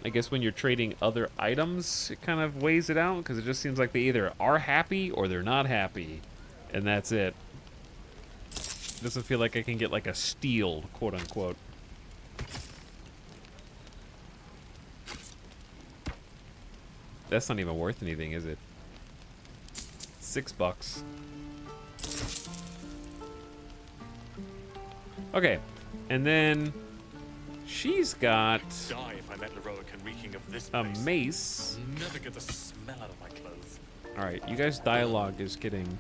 Speaker 1: I guess when you're trading other items, it kind of weighs it out, because it just seems like they either are happy or they're not happy. And that's it. Doesn't feel like I can get like a steal, quote unquote. That's not even worth anything, is it? $6. Okay, and then she's got
Speaker 20: Die if I met Leroican reeking of this
Speaker 1: a
Speaker 20: place.
Speaker 1: mace.
Speaker 20: I'll never get the smell out of my clothes.
Speaker 1: All right, you guys' dialogue is getting...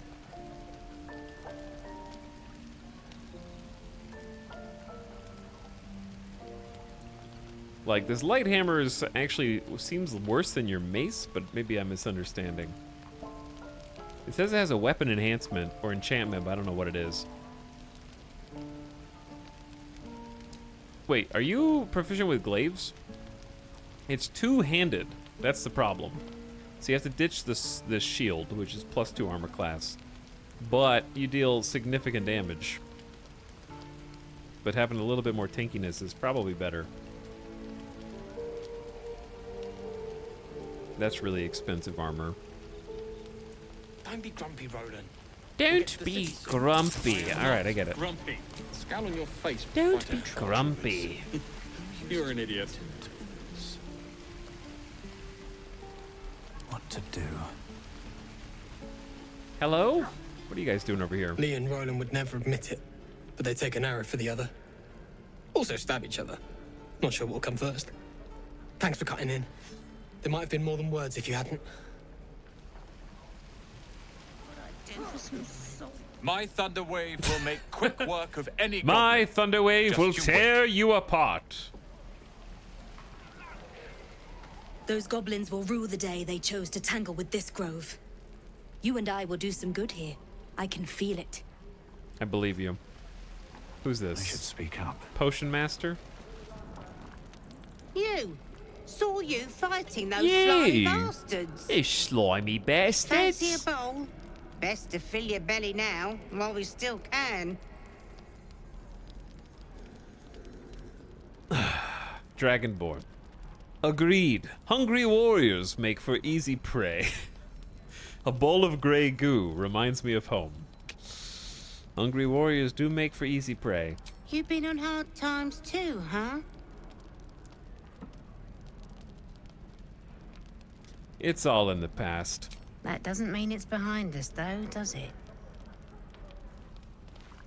Speaker 1: like, this light hammer is actually seems worse than your mace, but maybe I'm misunderstanding. It says it has a weapon enhancement or enchantment, but I don't know what it is. Wait, are you proficient with glaives? It's two-handed. That's the problem. So you have to ditch this shield, which is +2 armor class. But you deal significant damage. But having a little bit more tankiness is probably better. That's really expensive armor.
Speaker 9: Don't be grumpy, Roland.
Speaker 1: Don't be grumpy. All right, I get it.
Speaker 20: Grumpy. Scowl on your face.
Speaker 1: Don't be grumpy.
Speaker 20: You're an idiot.
Speaker 16: what to do.
Speaker 1: Hello? What are you guys doing over here?
Speaker 12: Lee and Roland would never admit it, but they take an arrow for the other. Also stab each other. Not sure what will come first. Thanks for cutting in. There might have been more than words if you hadn't.
Speaker 20: My thunder wave will make quick work of any
Speaker 1: My
Speaker 20: goblin.
Speaker 1: thunder wave
Speaker 20: Just
Speaker 1: will
Speaker 20: you
Speaker 1: tear you apart.
Speaker 13: Those goblins will rue the day they chose to tangle with this grove. You and I will do some good here. I can feel it.
Speaker 1: I believe you. Who's this?
Speaker 16: I should speak up.
Speaker 1: Potion Master?
Speaker 23: You! Saw you fighting those
Speaker 1: You.
Speaker 23: slimy bastards.
Speaker 1: You slimy bastards.
Speaker 23: Fancy a bowl? Best to fill your belly now, while we still can.
Speaker 1: Dragonborn. Agreed. Hungry warriors make for easy prey. A bowl of grey goo reminds me of home. Hungry warriors do make for easy prey.
Speaker 23: You've been on hard times too, huh?
Speaker 1: It's all in the past.
Speaker 23: That doesn't mean it's behind us, though, does it?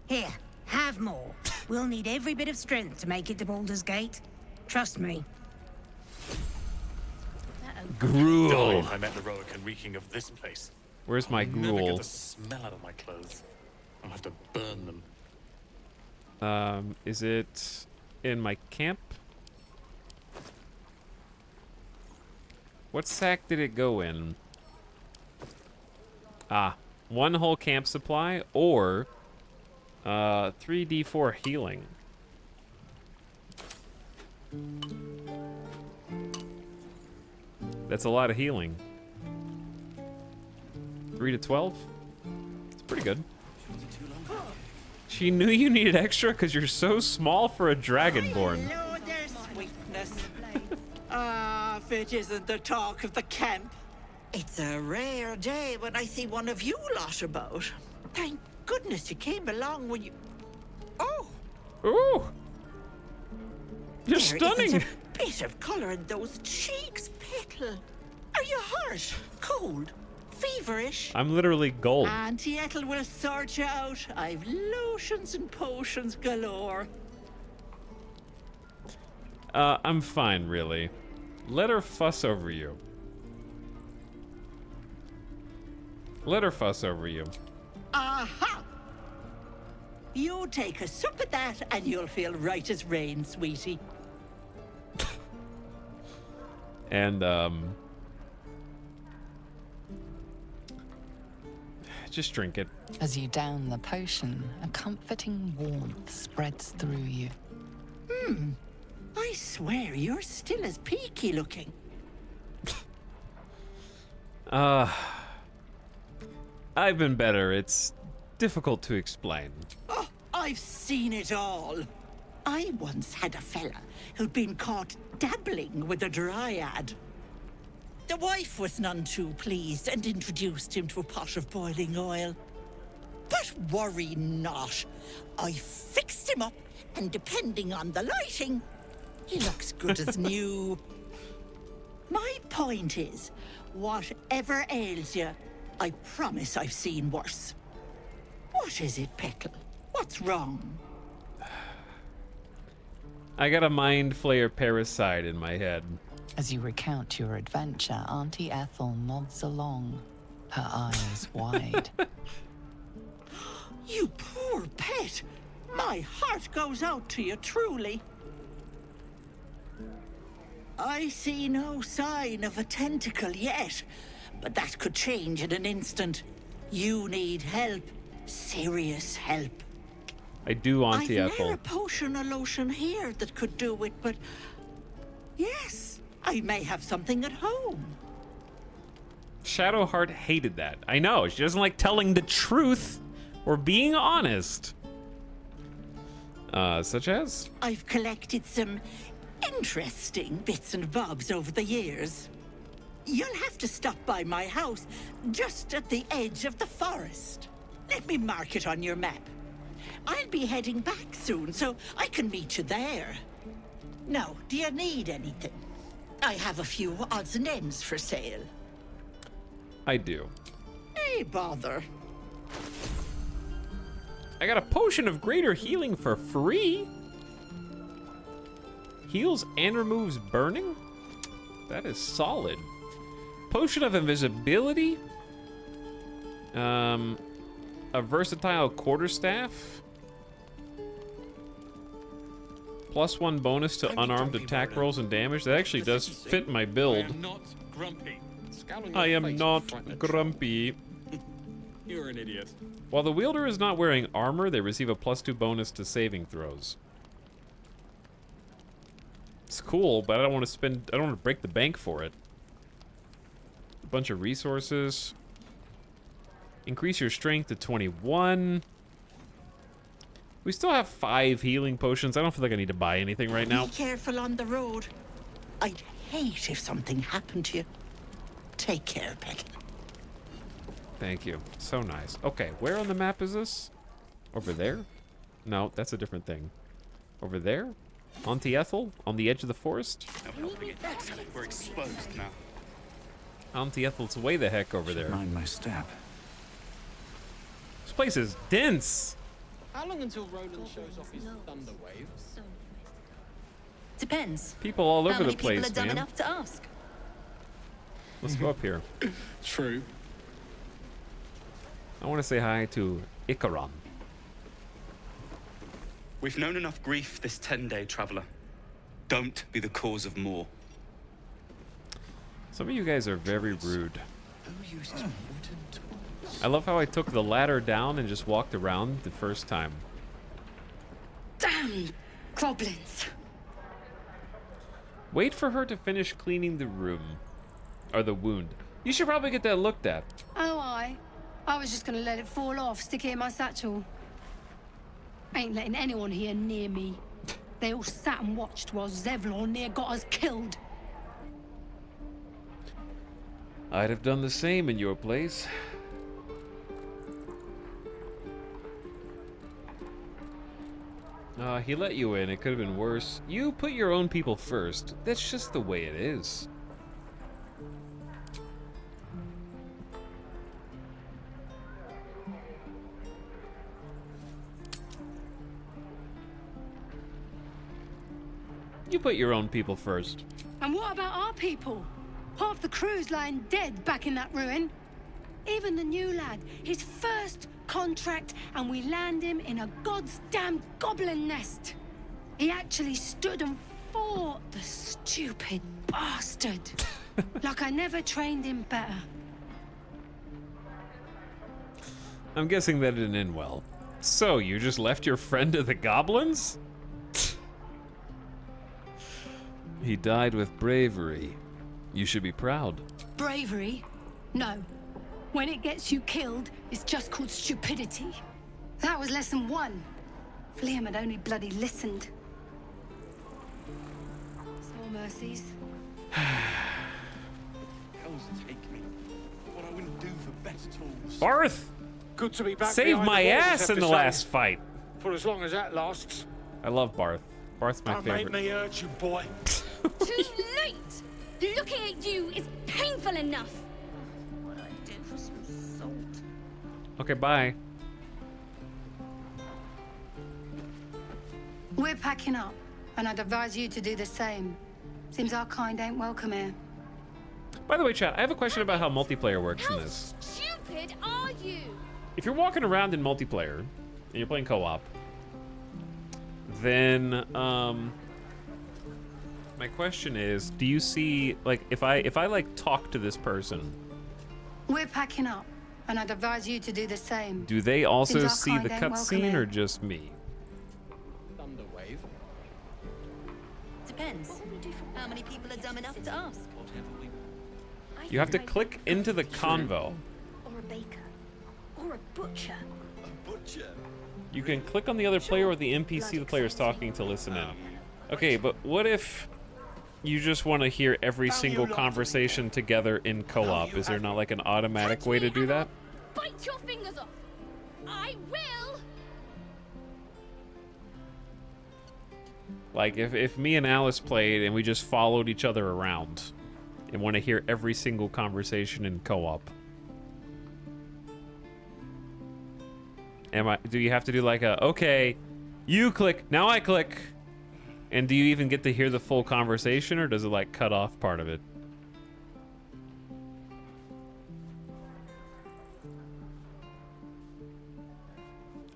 Speaker 23: Here, have more. We'll need every bit of strength to make it to Baldur's Gate. Trust me.
Speaker 1: Gruel.
Speaker 24: Die if I met Leroic and reeking of this place.
Speaker 1: Where's my
Speaker 24: I'll never
Speaker 1: gruel?
Speaker 24: get the smell out of my clothes. I'll have to burn them.
Speaker 1: Is it in my camp? What sack did it go in? Ah, 1 whole camp supply or 3d4 healing. That's a lot of healing. 3 to 12? It's pretty good. She knew you needed extra because you're so small for a dragonborn.
Speaker 25: Lord, their sweetness. Ah, if it isn't the talk of the camp. It's a rare day when I see one of you lot about. Thank goodness you came along when you... Oh!
Speaker 1: Ooh! You're
Speaker 25: There
Speaker 1: stunning!
Speaker 25: isn't a bit of colour in those cheeks, Petal. Are you hurt? Cold? Feverish?
Speaker 1: I'm literally gold.
Speaker 25: Auntie Ethel will sort you out. I've lotions and potions galore.
Speaker 1: I'm fine, really. Let her fuss over you. Let her fuss over you.
Speaker 25: Aha! You take a sup at that and you'll feel right as rain, sweetie.
Speaker 1: And, just drink it.
Speaker 11: As you down the potion, a comforting warmth spreads through you.
Speaker 25: I swear you're still as peaky looking.
Speaker 1: I've been better. It's difficult to explain.
Speaker 25: Oh, I've seen it all. I once had a fella who'd been caught dabbling with a dryad. The wife was none too pleased and introduced him to a pot of boiling oil. But worry not. I fixed him up, and depending on the lighting, he looks good as new. My point is, whatever ails you, I promise I've seen worse. What is it, Petal? What's wrong?
Speaker 1: I got a mind flayer parasite in my head.
Speaker 11: As you recount your adventure, Auntie Ethel nods along, her eyes wide.
Speaker 25: You poor pet! My heart goes out to you, truly. I see no sign of a tentacle yet, but that could change in an instant. You need help. Serious help.
Speaker 1: I do, Auntie
Speaker 25: I've
Speaker 1: Ethel.
Speaker 25: ne'er a potion or lotion here that could do it, but... Yes, I may have something at home.
Speaker 1: Shadowheart hated that. I know, she doesn't like telling the truth or being honest. Such as?
Speaker 25: I've collected some interesting bits and bobs over the years. You'll have to stop by my house, just at the edge of the forest. Let me mark it on your map. I'll be heading back soon, so I can meet you there. Now, do you need anything? I have a few odds and ends for sale.
Speaker 1: I do.
Speaker 25: Hey, bother.
Speaker 1: I got a potion of greater healing for free. Heals and removes burning? That is solid. Potion of invisibility. A versatile quarterstaff. +1 bonus to unarmed attack rolls and damage. That actually does fit my build.
Speaker 24: I am not grumpy.
Speaker 1: I am not grumpy.
Speaker 24: You're an idiot.
Speaker 1: While the wielder is not wearing armor, they receive a +2 bonus to saving throws. It's cool, but I don't want to break the bank for it. A bunch of resources. Increase your strength to 21. We still have 5 healing potions. I don't feel like I need to buy anything right now.
Speaker 25: Be careful on the road. I'd hate if something happened to you. Take care, Beck.
Speaker 1: Thank you. So nice. Okay, where on the map is this? Over there? No, that's a different thing. Over there? Auntie Ethel? On the edge of the forest?
Speaker 4: Excellent. We're exposed now.
Speaker 1: Auntie Ethel's way the heck over there.
Speaker 16: Mind my step.
Speaker 1: This place is dense.
Speaker 12: How long until Roland shows off his thunder wave?
Speaker 19: Depends.
Speaker 1: People all over the
Speaker 19: How many
Speaker 1: place,
Speaker 19: people are dumb
Speaker 1: man.
Speaker 19: enough to ask?
Speaker 1: Let's go up here.
Speaker 12: True.
Speaker 1: I want to say hi to Icaron.
Speaker 4: We've known enough grief this 10-day traveler. Don't be the cause of more.
Speaker 1: Some of you guys are very rude. I love how I took the ladder down and just walked around the first time.
Speaker 18: Damn goblins.
Speaker 1: Wait for her to finish cleaning the room. Or the wound. You should probably get that looked at.
Speaker 5: Oh, I was just gonna let it fall off, stick it in my satchel. Ain't letting anyone here near me. They all sat and watched while Zevlor near got us killed.
Speaker 1: I'd have done the same in your place. He let you in. It could have been worse. You put your own people first. That's just the way it is. You put your own people first.
Speaker 5: And what about our people? Half the crew's lying dead back in that ruin. Even the new lad, his first contract, and we land him in a goddamn goblin nest. He actually stood and fought, the stupid bastard. Like I never trained him better.
Speaker 1: I'm guessing that didn't end well. So, you just left your friend to the goblins? He died with bravery. You should be proud.
Speaker 5: Bravery? No. When it gets you killed, it's just called stupidity. That was lesson 1. If Liam had only bloody listened. Small mercies.
Speaker 4: Hells take me. What I wouldn't do for better tools.
Speaker 1: Barth!
Speaker 2: Good to be back.
Speaker 1: Saved
Speaker 2: behind
Speaker 1: my
Speaker 2: the walls, I
Speaker 1: ass
Speaker 2: have
Speaker 1: in
Speaker 2: to
Speaker 1: the
Speaker 2: say.
Speaker 1: last fight.
Speaker 2: For as long as that lasts.
Speaker 1: I love Barth. Barth's my
Speaker 2: Don't
Speaker 1: favorite.
Speaker 2: make me hurt you, boy.
Speaker 21: Too late! Looking at you is painful enough.
Speaker 22: What I do for some salt.
Speaker 1: Okay, bye.
Speaker 5: We're packing up, and I'd advise you to do the same. Seems our kind ain't welcome here.
Speaker 1: By the way, chat, I have a question about how multiplayer works in this.
Speaker 21: Stupid are you?
Speaker 1: If you're walking around in multiplayer, and you're playing co-op, then, my question is, do you see, like, if I like, talk to this person,
Speaker 5: We're packing up, and I'd advise you to do the same.
Speaker 1: do they also
Speaker 5: Seems our
Speaker 1: see
Speaker 5: kind
Speaker 1: the
Speaker 5: ain't welcome
Speaker 1: cutscene
Speaker 5: here.
Speaker 1: or just me?
Speaker 12: Thunder wave.
Speaker 19: Depends. How many people are dumb enough to ask?
Speaker 1: You have to click into the convo.
Speaker 22: Or a baker. Or a butcher.
Speaker 4: A butcher?
Speaker 1: You can click on the other player or the NPC the player is talking to listen in. Okay, but what if you just want to hear every single conversation together in co-op? Is there not like an automatic way to do that?
Speaker 21: Bite your fingers off. I will.
Speaker 1: Like if me and Alice played and we just followed each other around and want to hear every single conversation in co-op, Do you have to do like a, okay, you click, now I click? And do you even get to hear the full conversation, or does it like cut off part of it?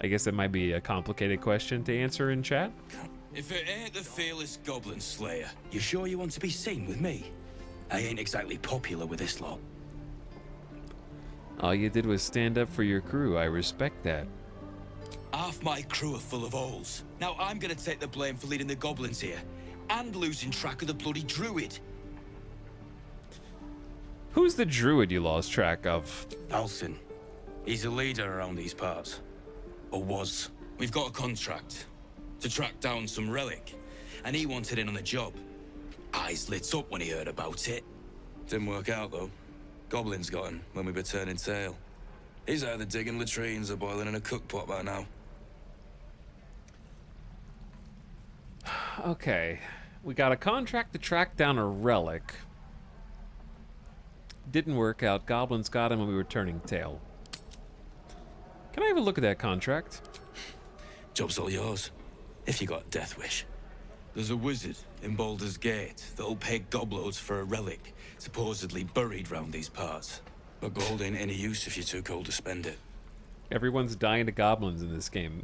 Speaker 1: I guess that might be a complicated question to answer in chat.
Speaker 14: If it ain't the fearless Goblin Slayer, you sure you want to be seen with me? I ain't exactly popular with this lot.
Speaker 1: All you did was stand up for your crew. I respect that.
Speaker 14: Half my crew are full of holes. Now I'm gonna take the blame for leading the goblins here, and losing track of the bloody druid.
Speaker 1: Who's the druid you lost track of?
Speaker 14: Alcin. He's a leader around these parts. Or was. We've got a contract to track down some relic, and he wanted in on the job. Eyes lit up when he heard about it. Didn't work out, though. Goblins got him when we were turning tail. He's either digging latrines or boiling in a cookpot by now.
Speaker 1: Okay, we got a contract to track down a relic. Didn't work out. Goblins got him when we were turning tail. Can I have a look at that contract?
Speaker 14: Job's all yours, if you got a death wish. There's a wizard in Baldur's Gate that'll pay gobloads for a relic, supposedly buried round these parts. But gold ain't any use if you're too cold to spend it.
Speaker 1: Everyone's dying to goblins in this game.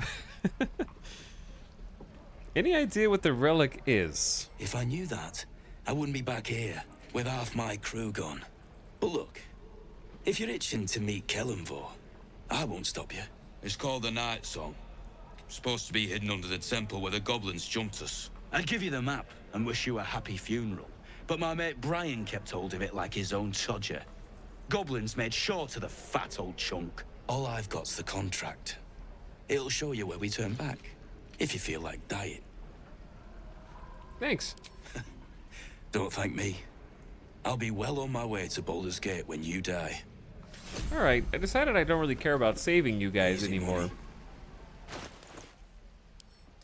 Speaker 1: Any idea what the relic is?
Speaker 14: If I knew that, I wouldn't be back here with half my crew gone. But look, if you're itching to meet Kellenvor, I won't stop you. It's called the Night Song. Supposed to be hidden under the temple where the goblins jumped us. I'd give you the map and wish you a happy funeral, but my mate Brian kept hold of it like his own Todger. Goblins made sure to the fat old chunk. All I've got's the contract. It'll show you where we turn back, if you feel like dying.
Speaker 1: Thanks.
Speaker 14: Don't thank me. I'll be well on my way to Baldur's Gate when you die.
Speaker 1: Alright, I decided I don't really care about saving you guys anymore.
Speaker 14: Money.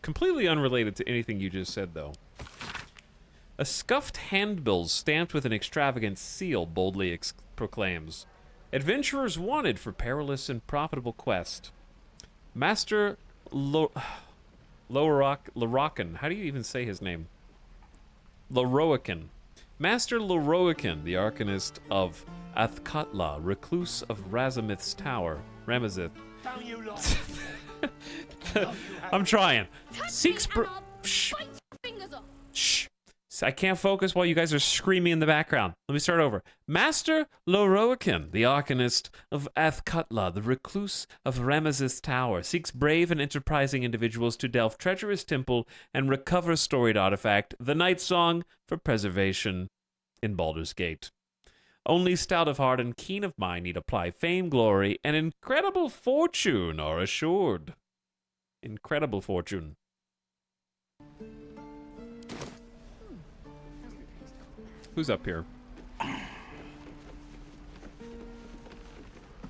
Speaker 1: Completely unrelated to anything you just said, though. A scuffed handbill stamped with an extravagant seal boldly proclaims, "Adventurers wanted for perilous and profitable quest. Master Loroakan. How do you even say his name? Loroakan. Master Loroakan, the Arcanist of Athkatla, recluse of Razamith's Tower. Ramazith. I'm trying. Seeks Shh. Shh. I can't focus while you guys are screaming in the background. Let me start over. Master Loroakan, the Arcanist of Athkatla, the recluse of Ramazith's Tower, seeks brave and enterprising individuals to delve treacherous temple and recover storied artifact, the Night Song, for preservation in Baldur's Gate. Only stout of heart and keen of mind need apply. Fame, glory, and incredible fortune are assured. Incredible fortune. Who's up here?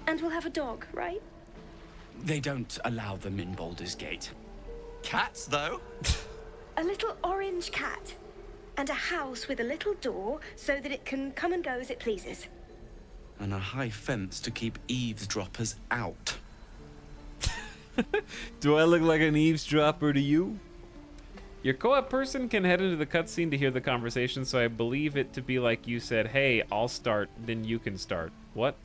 Speaker 22: And we'll have a dog, right?
Speaker 3: They don't allow them in Baldur's Gate. Cats, though?
Speaker 22: A little orange cat. And a house with a little door so that it can come and go as it pleases.
Speaker 3: And a high fence to keep eavesdroppers out.
Speaker 1: Do I look like an eavesdropper to you? Your co-op person can head into the cutscene to hear the conversation, so I believe it to be like you said, hey, I'll start, then you can start. What?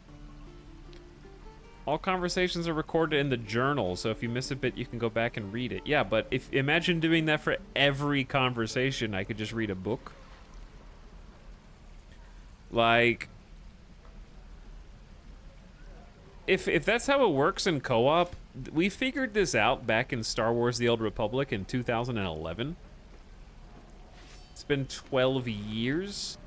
Speaker 1: All conversations are recorded in the journal, so if you miss a bit, you can go back and read it. Yeah, but imagine doing that for every conversation. I could just read a book. Like, if that's how it works in co-op, we figured this out back in Star Wars: The Old Republic in 2011. It's been 12 years.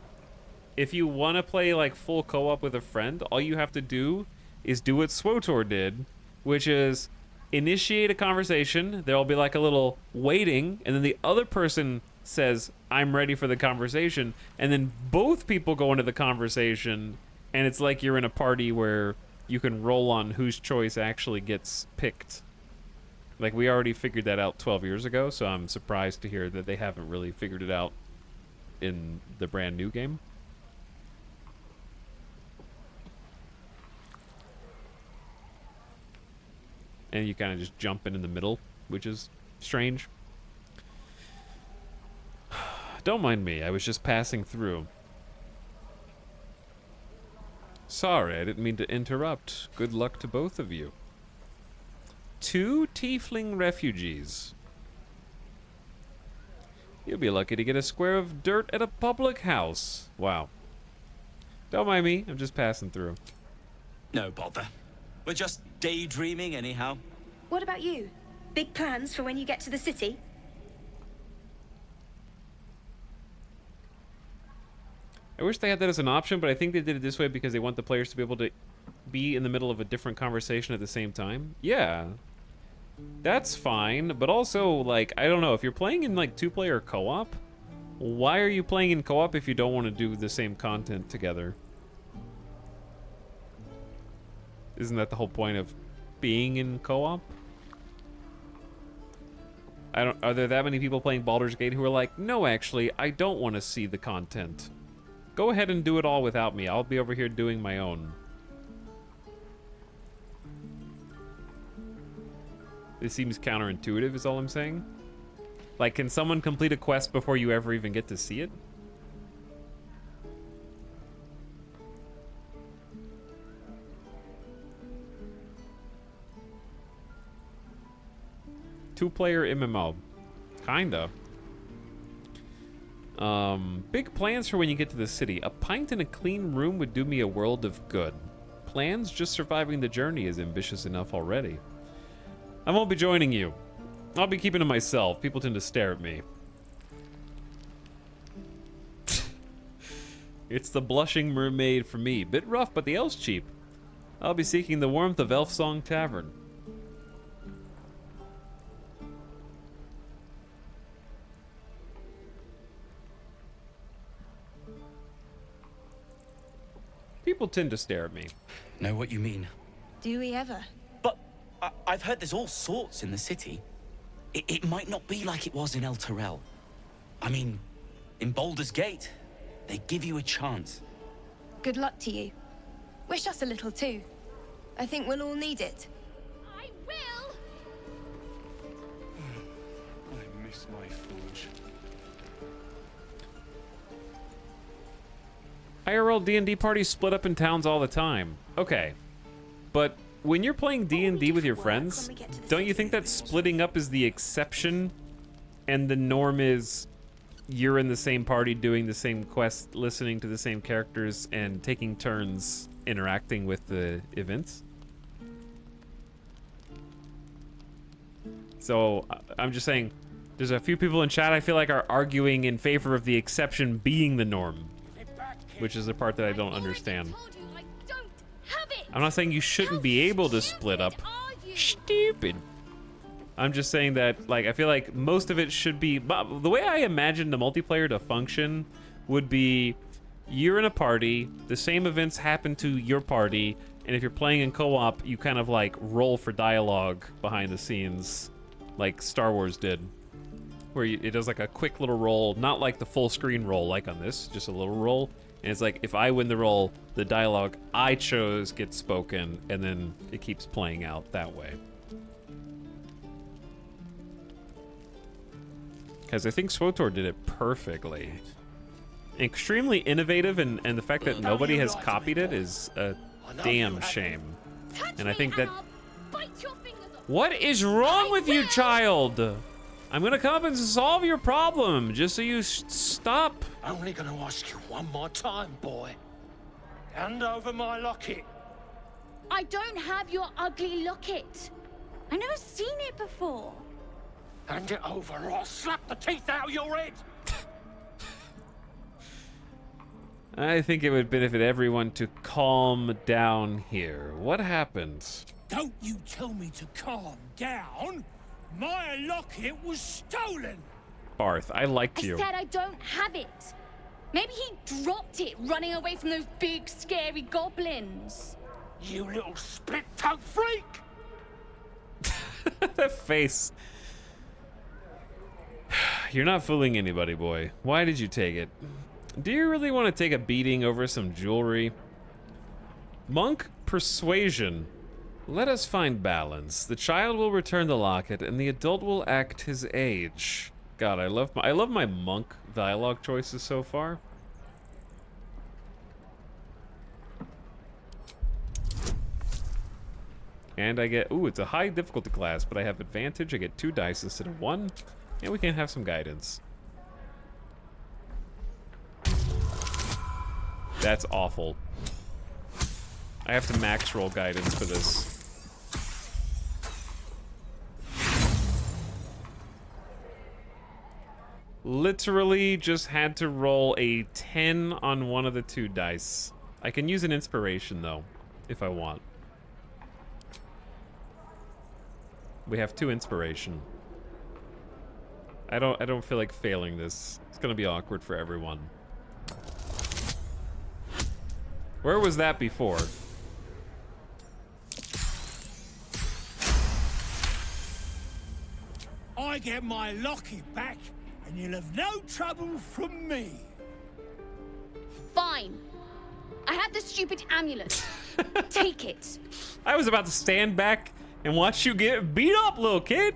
Speaker 1: If you want to play like full co-op with a friend, all you have to do is do what SWTOR did, which is initiate a conversation. There'll be like a little waiting, and then the other person says, I'm ready for the conversation, and then both people go into the conversation, and it's like you're in a party where you can roll on whose choice actually gets picked. Like, we already figured that out 12 years ago, so I'm surprised to hear that they haven't really figured it out in the brand new game. and you kind of just jump in the middle, which is strange. Don't mind me, I was just passing through. Sorry, I didn't mean to interrupt. Good luck to both of you. 2 tiefling refugees. You'll be lucky to get a square of dirt at a public house. Wow. Don't mind me, I'm just passing through.
Speaker 3: No bother. We're just daydreaming anyhow.
Speaker 22: What about you? Big plans for when you get to the city?
Speaker 1: I wish they had that as an option, but I think they did it this way because they want the players to be able to be in the middle of a different conversation at the same time. Yeah. That's fine, but also, like, I don't know, if you're playing in, like, 2-player co-op, why are you playing in co-op if you don't want to do the same content together? Isn't that the whole point of being in co-op? Are there that many people playing Baldur's Gate who are like, no, actually, I don't want to see the content. Go ahead and do it all without me. I'll be over here doing my own. This seems counterintuitive, is all I'm saying. Like, can someone complete a quest before you ever even get to see it? Two-player MMO. Kinda. Big plans for when you get to the city. A pint in a clean room would do me a world of good. Plans? Just surviving the journey is ambitious enough already. I won't be joining you. I'll be keeping to myself. People tend to stare at me. It's the blushing mermaid for me. Bit rough, but the ale's cheap. I'll be seeking the warmth of Elf Song Tavern. People tend to stare at me.
Speaker 3: Know what you mean.
Speaker 22: Do we ever?
Speaker 3: But I've heard there's all sorts in the city. It might not be like it was in El Terrell. I mean, in Baldur's Gate, they give you a chance.
Speaker 22: Good luck to you. Wish us a little too. I think we'll all need it.
Speaker 21: I will!
Speaker 24: I miss my forge.
Speaker 1: IRL D&D parties split up in towns all the time. Okay, but when you're playing D&D with your friends, don't you think that splitting up is the exception and the norm is you're in the same party doing the same quest, listening to the same characters, and taking turns interacting with the events? So I'm just saying, there's a few people in chat I feel like are arguing in favor of the exception being the norm, which is the part that I don't understand. I'm not saying you shouldn't be able to split up. Stupid. I'm just saying that, like, I feel like most of it should be... The way I imagine the multiplayer to function would be you're in a party, the same events happen to your party, and if you're playing in co-op, you kind of, like, roll for dialogue behind the scenes, like Star Wars did, where it does, like, a quick little roll, not like the full screen roll like on this, just a little roll. And it's like, if I win the roll, the dialogue I chose gets spoken, and then it keeps playing out that way. Because I think SWTOR did it perfectly. Extremely innovative, and the fact that nobody has copied it is a damn shame. And I think that... What is wrong with you, child? I'm gonna come up and solve your problem, just so you stop.
Speaker 2: Only gonna ask you one more time, boy. Hand over my locket.
Speaker 21: I don't have your ugly locket. I've never seen it before.
Speaker 2: Hand it over or I'll slap the teeth out of your head.
Speaker 1: I think it would benefit everyone to calm down here. What happened?
Speaker 2: Don't you tell me to calm down. My locket was stolen.
Speaker 1: Barth, I liked you.
Speaker 21: I said I don't have it. Maybe he dropped it running away from those big, scary goblins.
Speaker 2: You little split-tongued freak!
Speaker 1: That face. You're not fooling anybody, boy. Why did you take it? Do you really want to take a beating over some jewelry? Monk Persuasion. Let us find balance. The child will return the locket, and the adult will act his age. God, I love my monk dialogue choices so far. And I get, ooh, it's a high difficulty class, but I have advantage. I get 2 dice instead of 1, and we can have some guidance. That's awful. I have to max roll guidance for this. Literally just had to roll a 10 on one of the 2 dice. I can use an inspiration though, if I want. We have 2 inspiration. I don't feel like failing this. It's gonna be awkward for everyone. Where was that before?
Speaker 2: I get my locket back, and you'll have no trouble from me.
Speaker 21: Fine. I have the stupid amulet. Take it.
Speaker 1: I was about to stand back and watch you get beat up, little kid.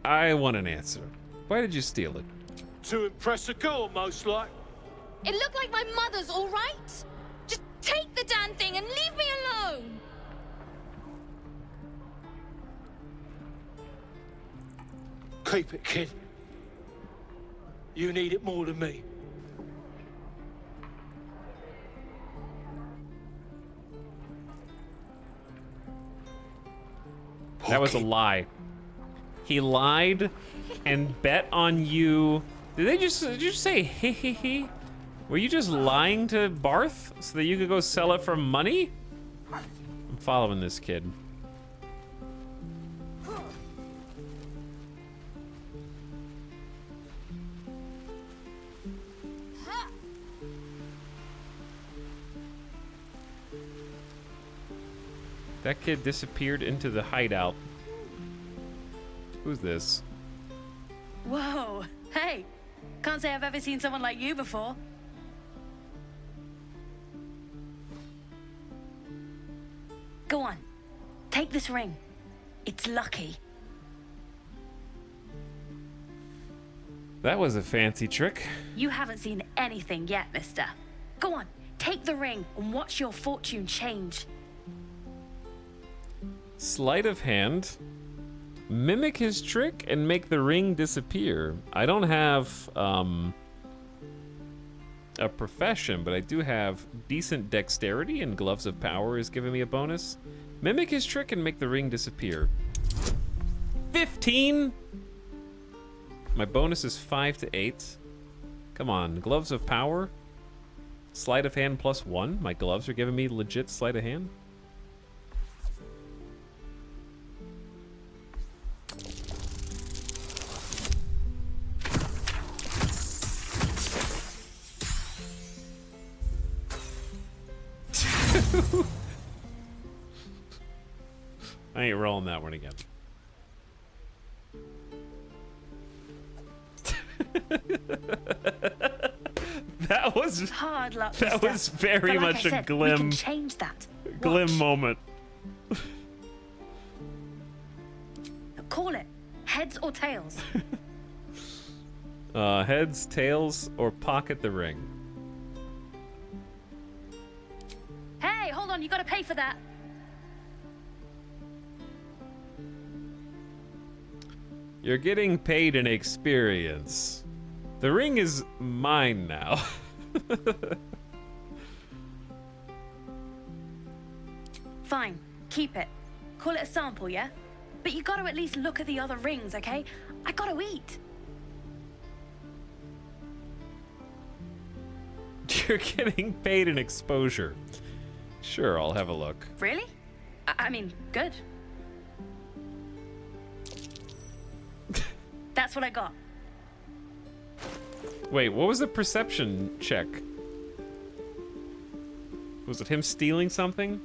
Speaker 1: I want an answer. Why did you steal it?
Speaker 2: To impress a girl, most like.
Speaker 21: It looked like my mother's, all right? Just take the damn thing and leave me alone.
Speaker 2: Keep it, kid. You need it more than me.
Speaker 1: That was a lie. He lied and bet on you. Did you just say he he he? Were you just lying to Barth so that you could go sell it for money? I'm following this kid. That kid disappeared into the hideout. Who's this?
Speaker 23: Whoa. Hey. Can't say I've ever seen someone like you before. Go on. Take this ring. It's lucky.
Speaker 1: That was a fancy trick.
Speaker 23: You haven't seen anything yet, mister. Go on. Take the ring and watch your fortune change.
Speaker 1: Sleight of hand. Mimic his trick and make the ring disappear. I don't have a profession, but I do have decent dexterity, and gloves of power is giving me a bonus. Mimic his trick and make the ring disappear. 15. My bonus is 5 to 8. Come on, gloves of power. Sleight of hand +1. My gloves are giving me legit sleight of hand. I ain't rolling that one again. That was
Speaker 23: hard luck.
Speaker 1: That was very
Speaker 23: but like
Speaker 1: much
Speaker 23: I
Speaker 1: a
Speaker 23: said, we
Speaker 1: glim
Speaker 23: can change that.
Speaker 1: glim moment.
Speaker 23: Call it heads or tails.
Speaker 1: Heads, tails, or pocket the ring.
Speaker 23: Hey, hold on, you gotta pay for that.
Speaker 1: You're getting paid in experience. The ring is mine now.
Speaker 23: Fine, keep it. Call it a sample, yeah? But you gotta at least look at the other rings, okay? I gotta eat.
Speaker 1: You're getting paid in exposure. Sure, I'll have a look.
Speaker 23: Really? I mean, good. That's what I got.
Speaker 1: Wait, what was the perception check? Was it him stealing something?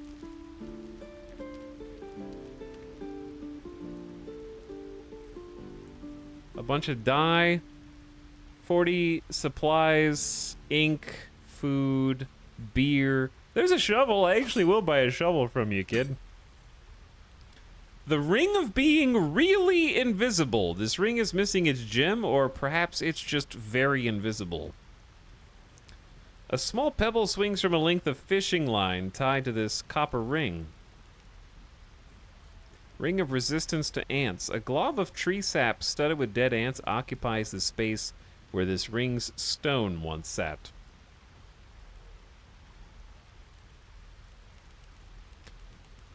Speaker 1: A bunch of dye, 40 supplies, ink, food, beer, There's a shovel. I actually will buy a shovel from you, kid. The ring of being really invisible. This ring is missing its gem, or perhaps it's just very invisible. A small pebble swings from a length of fishing line tied to this copper ring. Ring of resistance to ants. A glob of tree sap studded with dead ants occupies the space where this ring's stone once sat.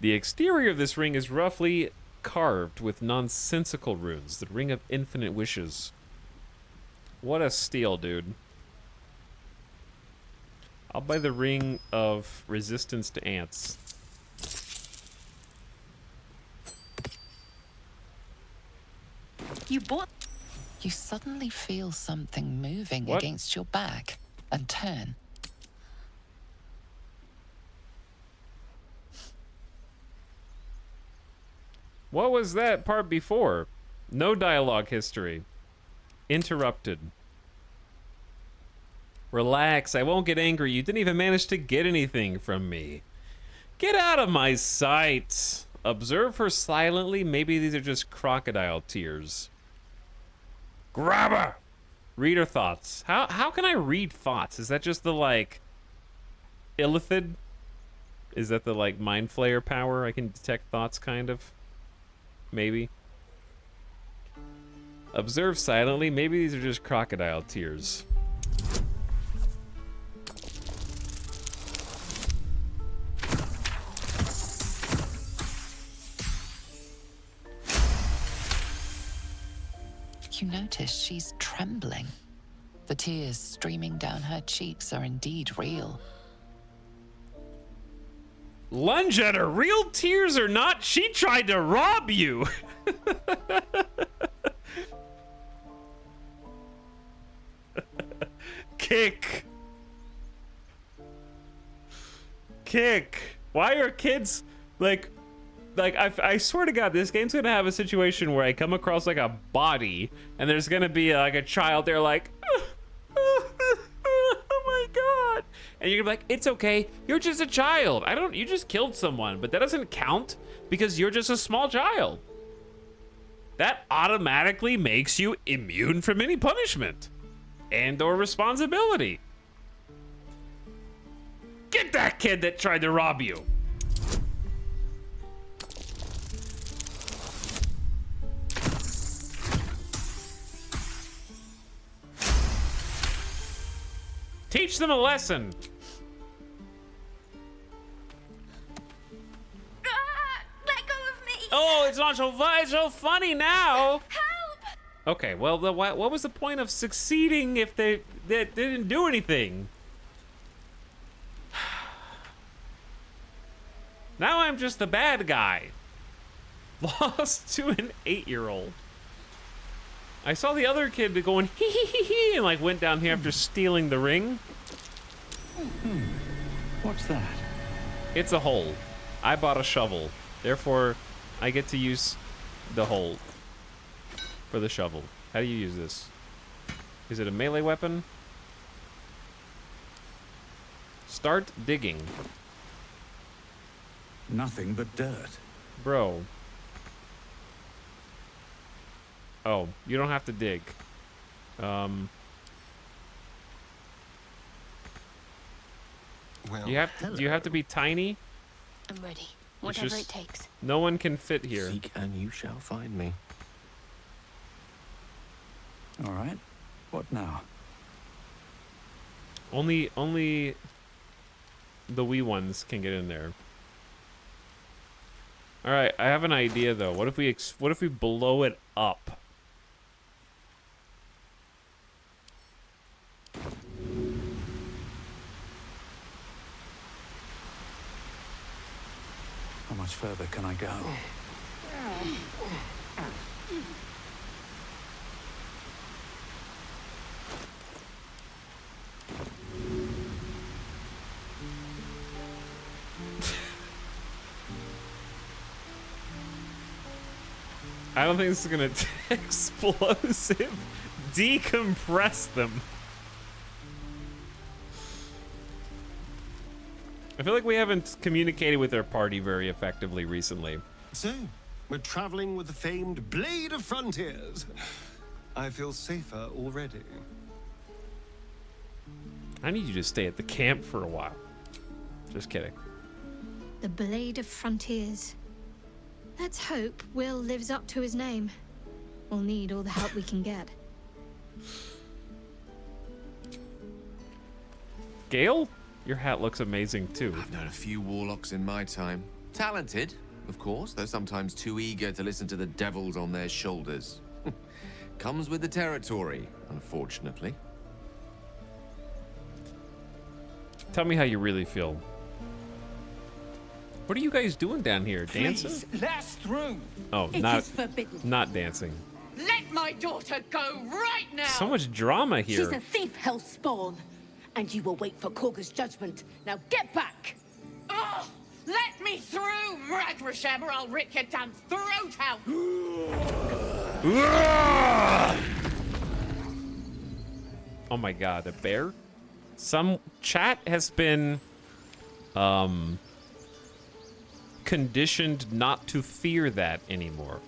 Speaker 1: The exterior of this ring is roughly carved with nonsensical runes. The Ring of Infinite Wishes. What a steal, dude. I'll buy the Ring of Resistance to Ants.
Speaker 11: You bought... You suddenly feel something moving against your back and turn.
Speaker 1: What was that part before? No dialogue history. Interrupted. Relax, I won't get angry. You didn't even manage to get anything from me. Get out of my sight. Observe her silently. Maybe these are just crocodile tears. Grab her! Read her thoughts. How can I read thoughts? Is that just the, like, illithid? Is that the, like, mind flayer power? I can detect thoughts, kind of? Maybe. Observe silently. Maybe these are just crocodile tears.
Speaker 11: You notice she's trembling. The tears streaming down her cheeks are indeed real.
Speaker 1: Lunge at her. Real tears or not, she tried to rob you. Kick. Kick. Why are kids like I swear to God, this game's gonna have a situation where I come across like a body and there's gonna be like a child there like, oh my God. And you're gonna be like, it's okay, you're just a child. You just killed someone, but that doesn't count because you're just a small child. That automatically makes you immune from any punishment and or responsibility. Get that kid that tried to rob you. Teach them a lesson.
Speaker 22: Let go of me!
Speaker 1: Oh, it's not so fun. It's so funny now. Help! Okay, well, what was the point of succeeding if they didn't do anything? Now I'm just the bad guy. Lost to an 8-year-old. I saw the other kid going hee hee hee hee and like went down here after stealing the ring.
Speaker 16: What's that?
Speaker 1: It's a hole. I bought a shovel. Therefore, I get to use the hole for the shovel. How do you use this? Is it a melee weapon? Start digging.
Speaker 16: Nothing but dirt.
Speaker 1: Bro. Oh, you don't have to dig.
Speaker 6: Well,
Speaker 1: do you have to be tiny?
Speaker 21: I'm ready. Whatever it takes.
Speaker 1: No one can fit here.
Speaker 6: Seek and you shall find me.
Speaker 16: All right. What now?
Speaker 1: Only the wee ones can get in there. All right, I have an idea though. What if we blow it up?
Speaker 16: How much further can I go?
Speaker 1: I don't think this is gonna explosive decompress them. I feel like we haven't communicated with our party very effectively recently.
Speaker 7: So, we're traveling with the famed Blade of Frontiers. I feel safer already.
Speaker 1: I need you to stay at the camp for a while. Just kidding.
Speaker 5: The Blade of Frontiers. Let's hope Will lives up to his name. We'll need all the help we can get.
Speaker 1: Gale, your hat looks amazing too.
Speaker 8: I've known a few warlocks in my time. Talented, of course, though sometimes too eager to listen to the devils on their shoulders. Comes with the territory, unfortunately.
Speaker 1: Tell me how you really feel. What are you guys doing down here? Dancing?
Speaker 2: Please, let us through.
Speaker 1: Oh,
Speaker 19: It
Speaker 1: not
Speaker 19: is forbidden.
Speaker 1: not dancing.
Speaker 19: Let my daughter go right now!
Speaker 1: So much drama here.
Speaker 19: She's a thief, hellspawn. And you will wait for Korga's judgment. Now get back! Oh, let me through, Mragrasham, or I'll rip your damn throat out!
Speaker 1: Oh my god, a bear? Some chat has been conditioned not to fear that anymore.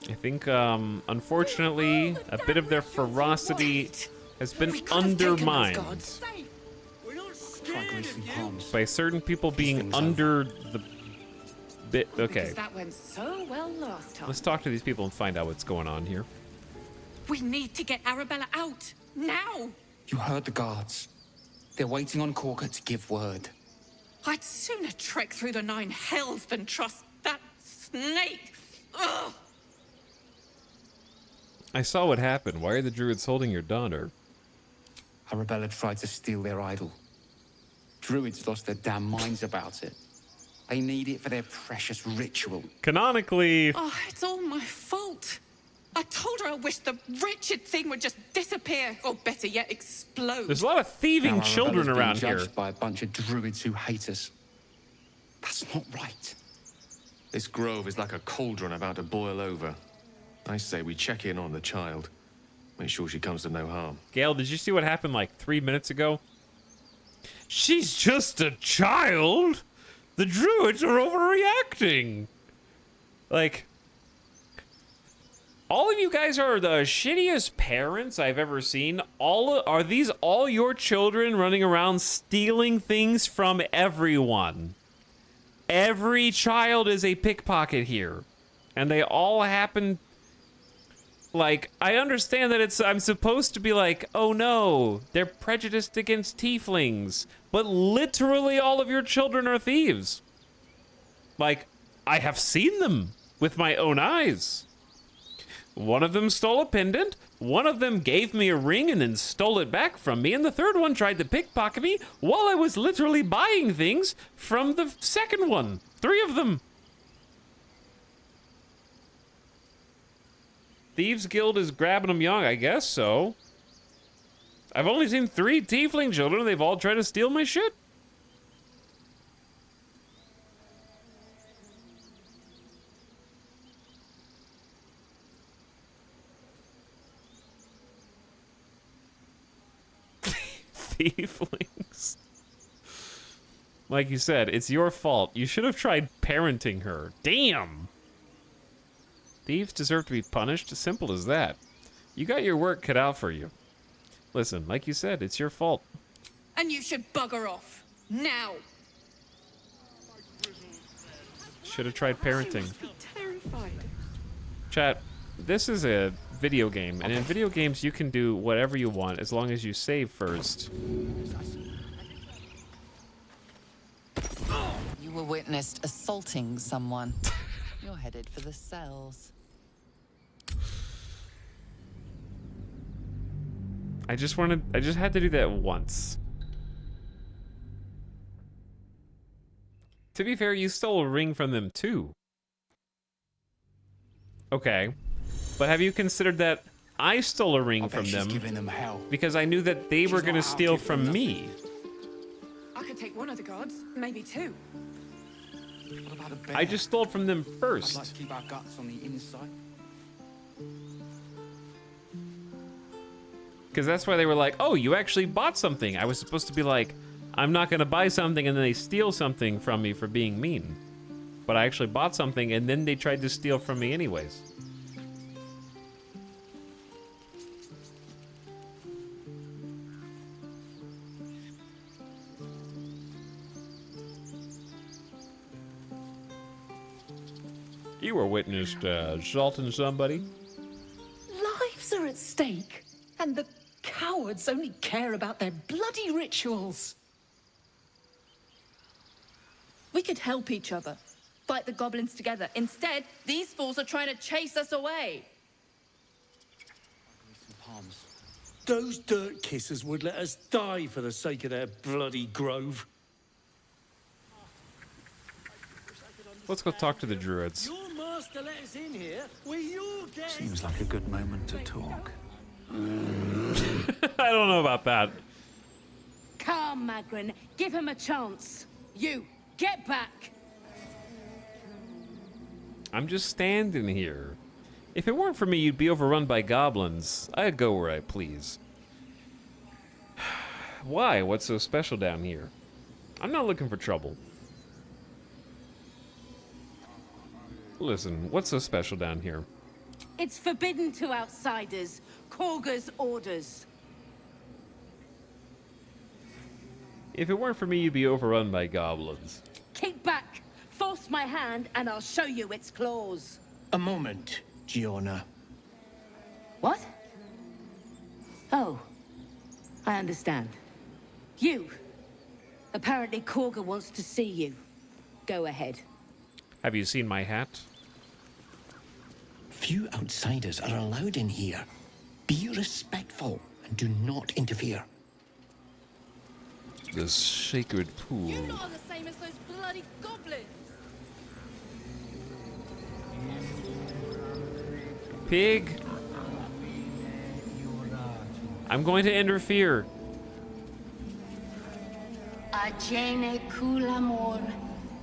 Speaker 1: I think unfortunately a bit of their ferocity has been undermined by certain people being under the bit. Okay,
Speaker 19: Because that went so well last time.
Speaker 1: let's talk to these people and find out what's going on here.
Speaker 19: We need to get Arabella out now.
Speaker 10: You heard the guards. They're waiting on Korga to give word.
Speaker 19: I'd sooner trek through the 9 hells than trust that snake. Ugh.
Speaker 1: I saw what happened. Why are the druids holding your daughter?
Speaker 10: Arabella tried to steal their idol. Druids lost their damn minds about it. They need it for their precious ritual.
Speaker 1: Canonically.
Speaker 19: Oh, it's all my fault. I told her I wished the wretched thing would just disappear, or better yet, explode.
Speaker 1: There's a lot of thieving
Speaker 10: Now
Speaker 1: children
Speaker 10: Arabella's
Speaker 1: around
Speaker 10: being
Speaker 1: here.
Speaker 10: judged by a bunch of druids who hate us. That's not right.
Speaker 8: This grove is like a cauldron about to boil over. I say we check in on the child. Make sure she comes to no harm.
Speaker 1: Gale, did you see what happened like 3 minutes ago? She's just a child. The druids are overreacting. Like, all of you guys are the shittiest parents I've ever seen. Are these all your children running around stealing things from everyone? Every child is a pickpocket here. And they all happen... Like, I understand that I'm supposed to be like, oh no, they're prejudiced against tieflings. But literally all of your children are thieves. Like, I have seen them with my own eyes. One of them stole a pendant, one of them gave me a ring and then stole it back from me, and the third one tried to pickpocket me while I was literally buying things from the second one. 3 of them. Thieves Guild is grabbing them young, I guess so. I've only seen 3 tiefling children, and they've all tried to steal my shit. Tieflings. Like you said, it's your fault. You should have tried parenting her. Damn. Thieves deserve to be punished. Simple as that. You got your work cut out for you. Listen, like you said, it's your fault.
Speaker 19: And you should bugger off. Now.
Speaker 1: Should have tried parenting.
Speaker 19: Terrified.
Speaker 1: Chat, this is a video game, and in video games you can do whatever you want as long as you save first.
Speaker 11: You were witnessed assaulting someone. You're headed for the cells.
Speaker 1: I just had to do that once. To be fair, you stole a ring from them too. Okay. But have you considered that I stole a ring from them, because I knew that they were going to steal from me?
Speaker 19: I could take one of the guards, maybe 2.
Speaker 10: What about a bear?
Speaker 1: I just stole from them first.
Speaker 10: I'd like to keep our guts on the inside.
Speaker 1: Because that's why they were like, oh, you actually bought something. I was supposed to be like, I'm not gonna buy something and then they steal something from me for being mean. But I actually bought something and then they tried to steal from me anyways. You were witnessed assaulting somebody.
Speaker 9: Lives are at stake, and the cowards only care about their bloody rituals.
Speaker 21: We could help each other, fight the goblins together. Instead, these fools are trying to chase us away.
Speaker 4: Those dirt kissers would let us die for the sake of their bloody grove.
Speaker 1: Let's go talk to the druids.
Speaker 4: Your master let us in here. We're your guests.
Speaker 16: Seems like a good moment to talk.
Speaker 1: I don't know about that.
Speaker 19: Calm, Magrin. Give him a chance. You, get back.
Speaker 1: I'm just standing here. If it weren't for me, you'd be overrun by goblins. I'd go where I please. Why? What's so special down here? I'm not looking for trouble. Listen, what's so special down here?
Speaker 19: It's forbidden to outsiders. Korga's orders.
Speaker 1: If it weren't for me, you'd be overrun by goblins.
Speaker 19: Keep back. Force my hand and I'll show you its claws.
Speaker 4: A moment, Giona.
Speaker 19: What? Oh, I understand. You. Apparently Korga wants to see you. Go ahead.
Speaker 1: Have you seen my hat?
Speaker 13: Few outsiders are allowed in here. Be respectful and do not interfere.
Speaker 1: The sacred pool.
Speaker 21: You're not the same as those bloody goblins.
Speaker 1: Pig! I'm going to interfere.
Speaker 5: Agene culamor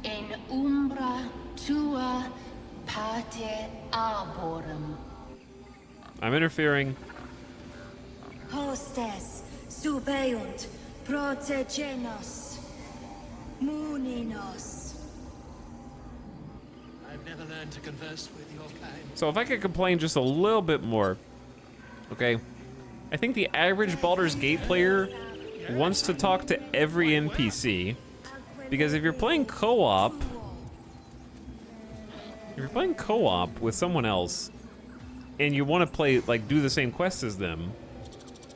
Speaker 5: in umbra tua pate arborum.
Speaker 1: I'm interfering.
Speaker 22: Hostes subeunt protegenos muninos.
Speaker 12: I've never learned to converse with your kind.
Speaker 1: So if I could complain just a little bit more, okay? I think the average Baldur's Gate player wants to talk to every NPC, because if you're playing co-op, with someone else, and you want to play, like, do the same quest as them,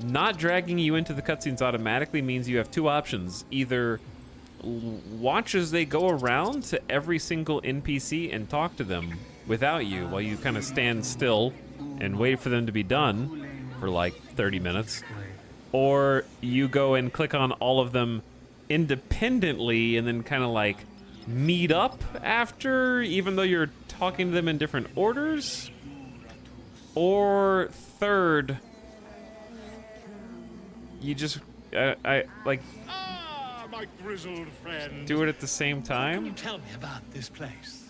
Speaker 1: not dragging you into the cutscenes automatically means you have two options. Either watch as they go around to every single NPC and talk to them without you while you kind of stand still and wait for them to be done for like 30 minutes. Or you go and click on all of them independently and then kind of like meet up after, even though you're talking to them in different orders. Or third, you just, I like,
Speaker 4: My grizzled friend.
Speaker 1: do it at the same time.
Speaker 4: Can you tell me about this place?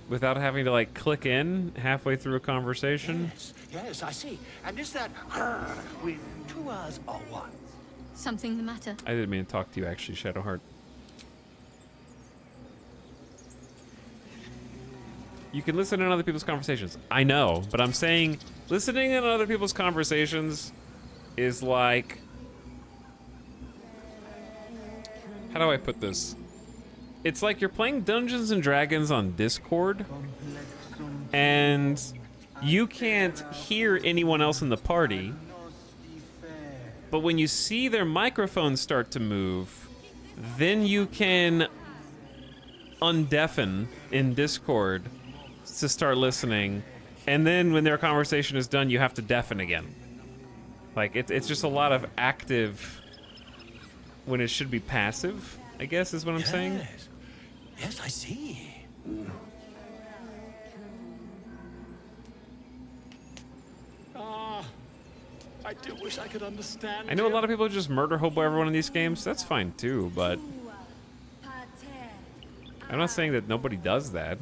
Speaker 1: Without having to like click in halfway through a conversation.
Speaker 4: Yes, I see. And is that with two R's or one?
Speaker 21: Something the matter?
Speaker 1: I didn't mean to talk to you actually, Shadowheart. You can listen in other people's conversations. I know, but I'm saying listening in other people's conversations is like, how do I put this? It's like you're playing Dungeons and Dragons on Discord, and you can't hear anyone else in the party, but when you see their microphones start to move, then you can undeafen in Discord to start listening, and then when their conversation is done, you have to deafen again. Like, it's just a lot of active when it should be passive, I guess is what I'm saying.
Speaker 4: Yes, I see. I do wish I could understand.
Speaker 1: I know a lot of people just murder hobo everyone in these games. That's fine too, but I'm not saying that nobody does that.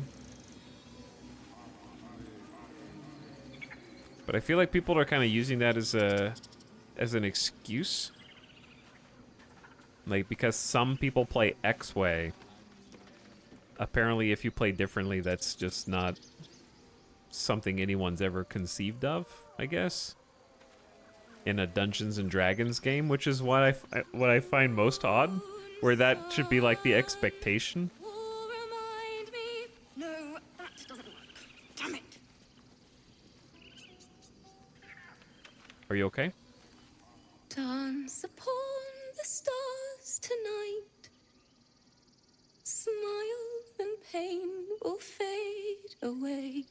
Speaker 1: But I feel like people are kind of using that as an excuse Like, because some people play X way, apparently if you play differently, that's just not something anyone's ever conceived of, I guess, in a Dungeons and Dragons game, which is what I find most odd, where that should be like the expectation.
Speaker 21: No, that doesn't work. Damn it.
Speaker 1: Are you okay?
Speaker 21: Dance upon the stars tonight. Smile and pain will fade away.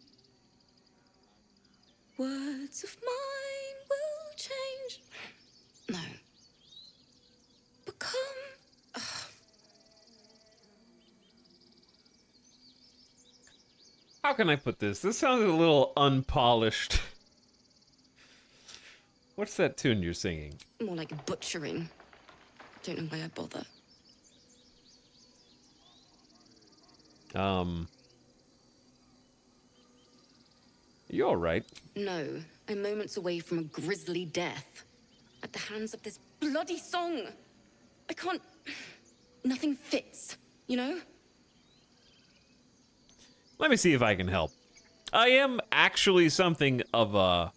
Speaker 21: Words of mine will change. No. Become.
Speaker 1: How can I put this? This sounds a little unpolished. What's that tune you're singing?
Speaker 21: More like butchering. Don't know why I bother.
Speaker 1: You alright?
Speaker 21: No, I'm moments away from a grisly death. At the hands of this bloody song. I can't. Nothing fits, you know?
Speaker 1: Let me see if I can help. I am actually something of a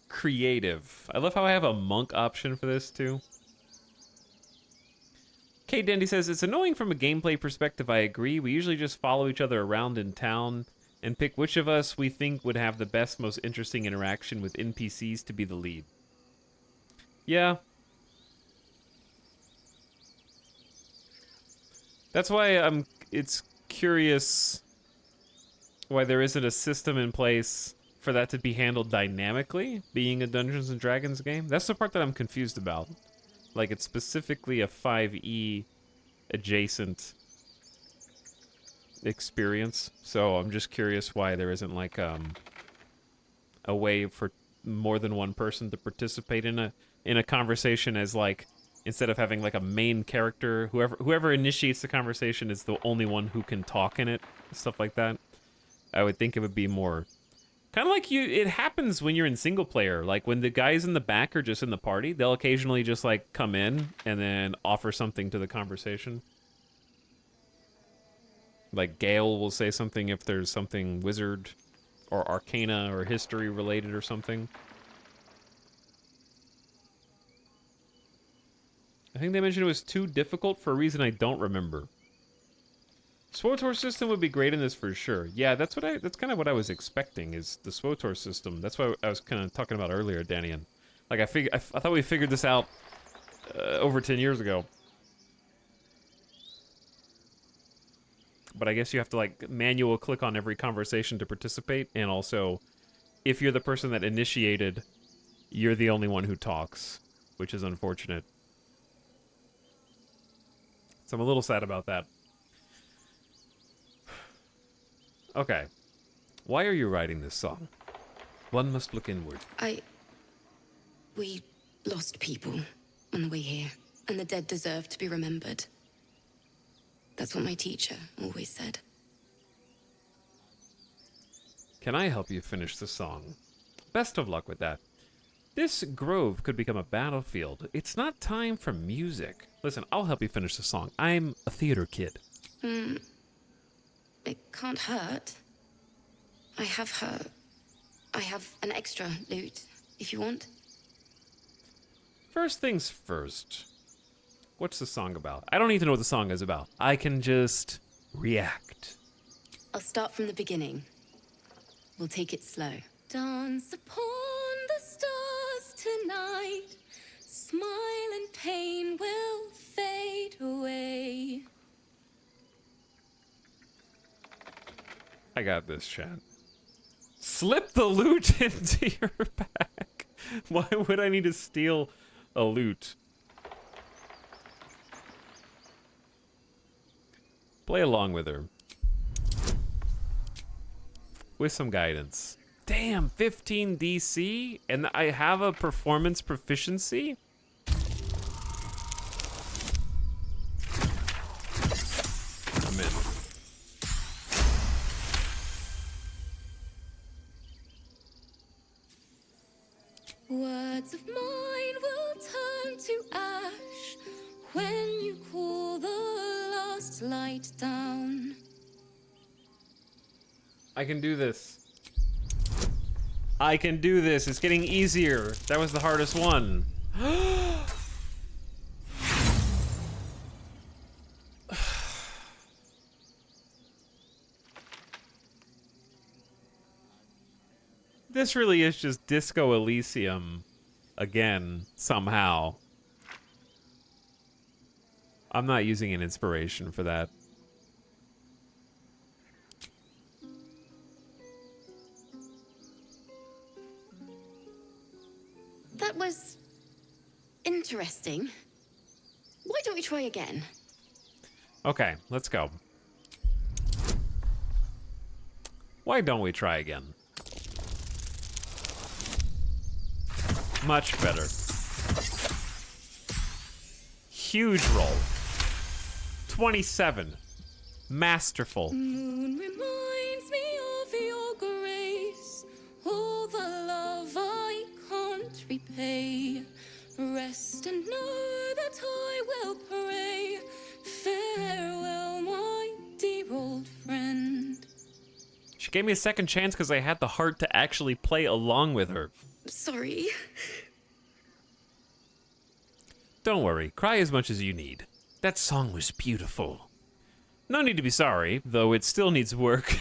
Speaker 1: creative. I love how I have a monk option for this too. Kate Dendy says, it's annoying from a gameplay perspective, I agree. We usually just follow each other around in town and pick which of us we think would have the best, most interesting interaction with NPCs to be the lead. Yeah. That's why it's curious why there isn't a system in place for that to be handled dynamically, being a Dungeons and Dragons game. That's the part that I'm confused about. Like, it's specifically a 5e adjacent experience, so I'm just curious why there isn't like a way for more than one person to participate in a conversation, as like, instead of having like a main character, whoever initiates the conversation is the only one who can talk in it, stuff like that. I would think it would be more kind of like it happens when you're in single player. Like when the guys in the back are just in the party, they'll occasionally just like come in and then offer something to the conversation. Like Gale will say something if there's something wizard or arcana or history related or something. I think they mentioned it was too difficult for a reason I don't remember. SWOTOR system would be great in this for sure. Yeah, that's kind of what I was expecting, is the SWOTOR system. That's what I was kind of talking about earlier, Danian. Like I thought we figured this out over 10 years ago. But I guess you have to like manual click on every conversation to participate, and also if you're the person that initiated, you're the only one who talks, which is unfortunate. So I'm a little sad about that. Okay. Why are you writing this song? One must look inward.
Speaker 21: We lost people on the way here, and the dead deserve to be remembered. That's what my teacher always said.
Speaker 1: Can I help you finish the song? Best of luck with that. This grove could become a battlefield. It's not time for music. Listen, I'll help you finish the song. I'm a theater kid.
Speaker 21: It can't hurt. I have an extra loot, if you want.
Speaker 1: First things first. What's the song about? I don't need to know what the song is about. I can just react.
Speaker 21: I'll start from the beginning. We'll take it slow. Dance upon the stars tonight. Smile and pain will fade away.
Speaker 1: I got this, chat. Slip the loot into your bag. Why would I need to steal a loot? Play along with her. With some guidance. Damn, 15 DC? And I have a performance proficiency? I'm in.
Speaker 21: Words of mine will turn to ash. when you call the last light down.
Speaker 1: I can do this. I can do this. It's getting easier. That was the hardest one. This really is just Disco Elysium again, somehow. I'm not using an inspiration for that.
Speaker 21: That was interesting. Why don't we try again?
Speaker 1: Okay, let's go. Why don't we try again? Much better. Huge roll. 27. Masterful.
Speaker 21: Moon reminds me of your grace, all the love I can't repay. Rest and know that I will pray. Farewell, my dear old friend.
Speaker 1: She gave me a second chance because I had the heart to actually play along with her.
Speaker 21: Sorry.
Speaker 1: Don't worry, cry as much as you need. That song was beautiful. No need to be sorry, though it still needs work.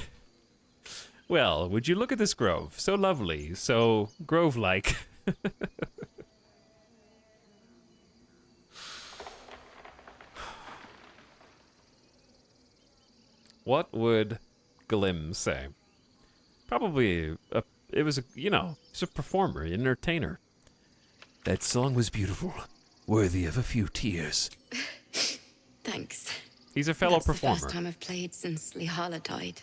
Speaker 1: Well, would you look at this grove? So lovely, so grove-like. What would Glim say? Probably, it was a, you know, he's a performer, an entertainer. That song was beautiful, worthy of a few tears.
Speaker 21: Thanks.
Speaker 1: He's a fellow
Speaker 21: That's
Speaker 1: performer.
Speaker 21: the first time I've played since Lihala died.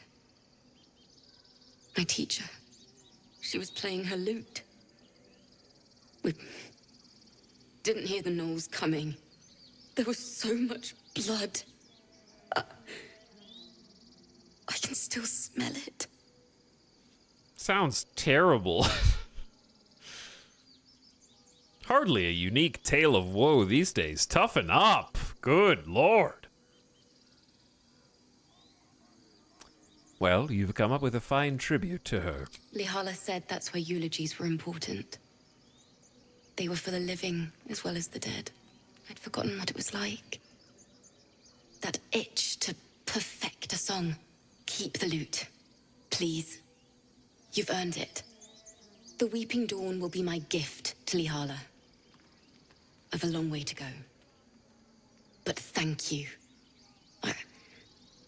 Speaker 21: My teacher. She was playing her lute. We didn't hear the gnolls coming. There was so much blood. I can still smell it.
Speaker 1: Sounds terrible. Hardly a unique tale of woe these days. Toughen up. Good lord. Well, you've come up with a fine tribute to her.
Speaker 21: Lihala said that's why eulogies were important. They were for the living as well as the dead. I'd forgotten what it was like. That itch to perfect a song. Keep the lute, please. You've earned it. The Weeping Dawn will be my gift to Lihala. I've a long way to go. But thank you.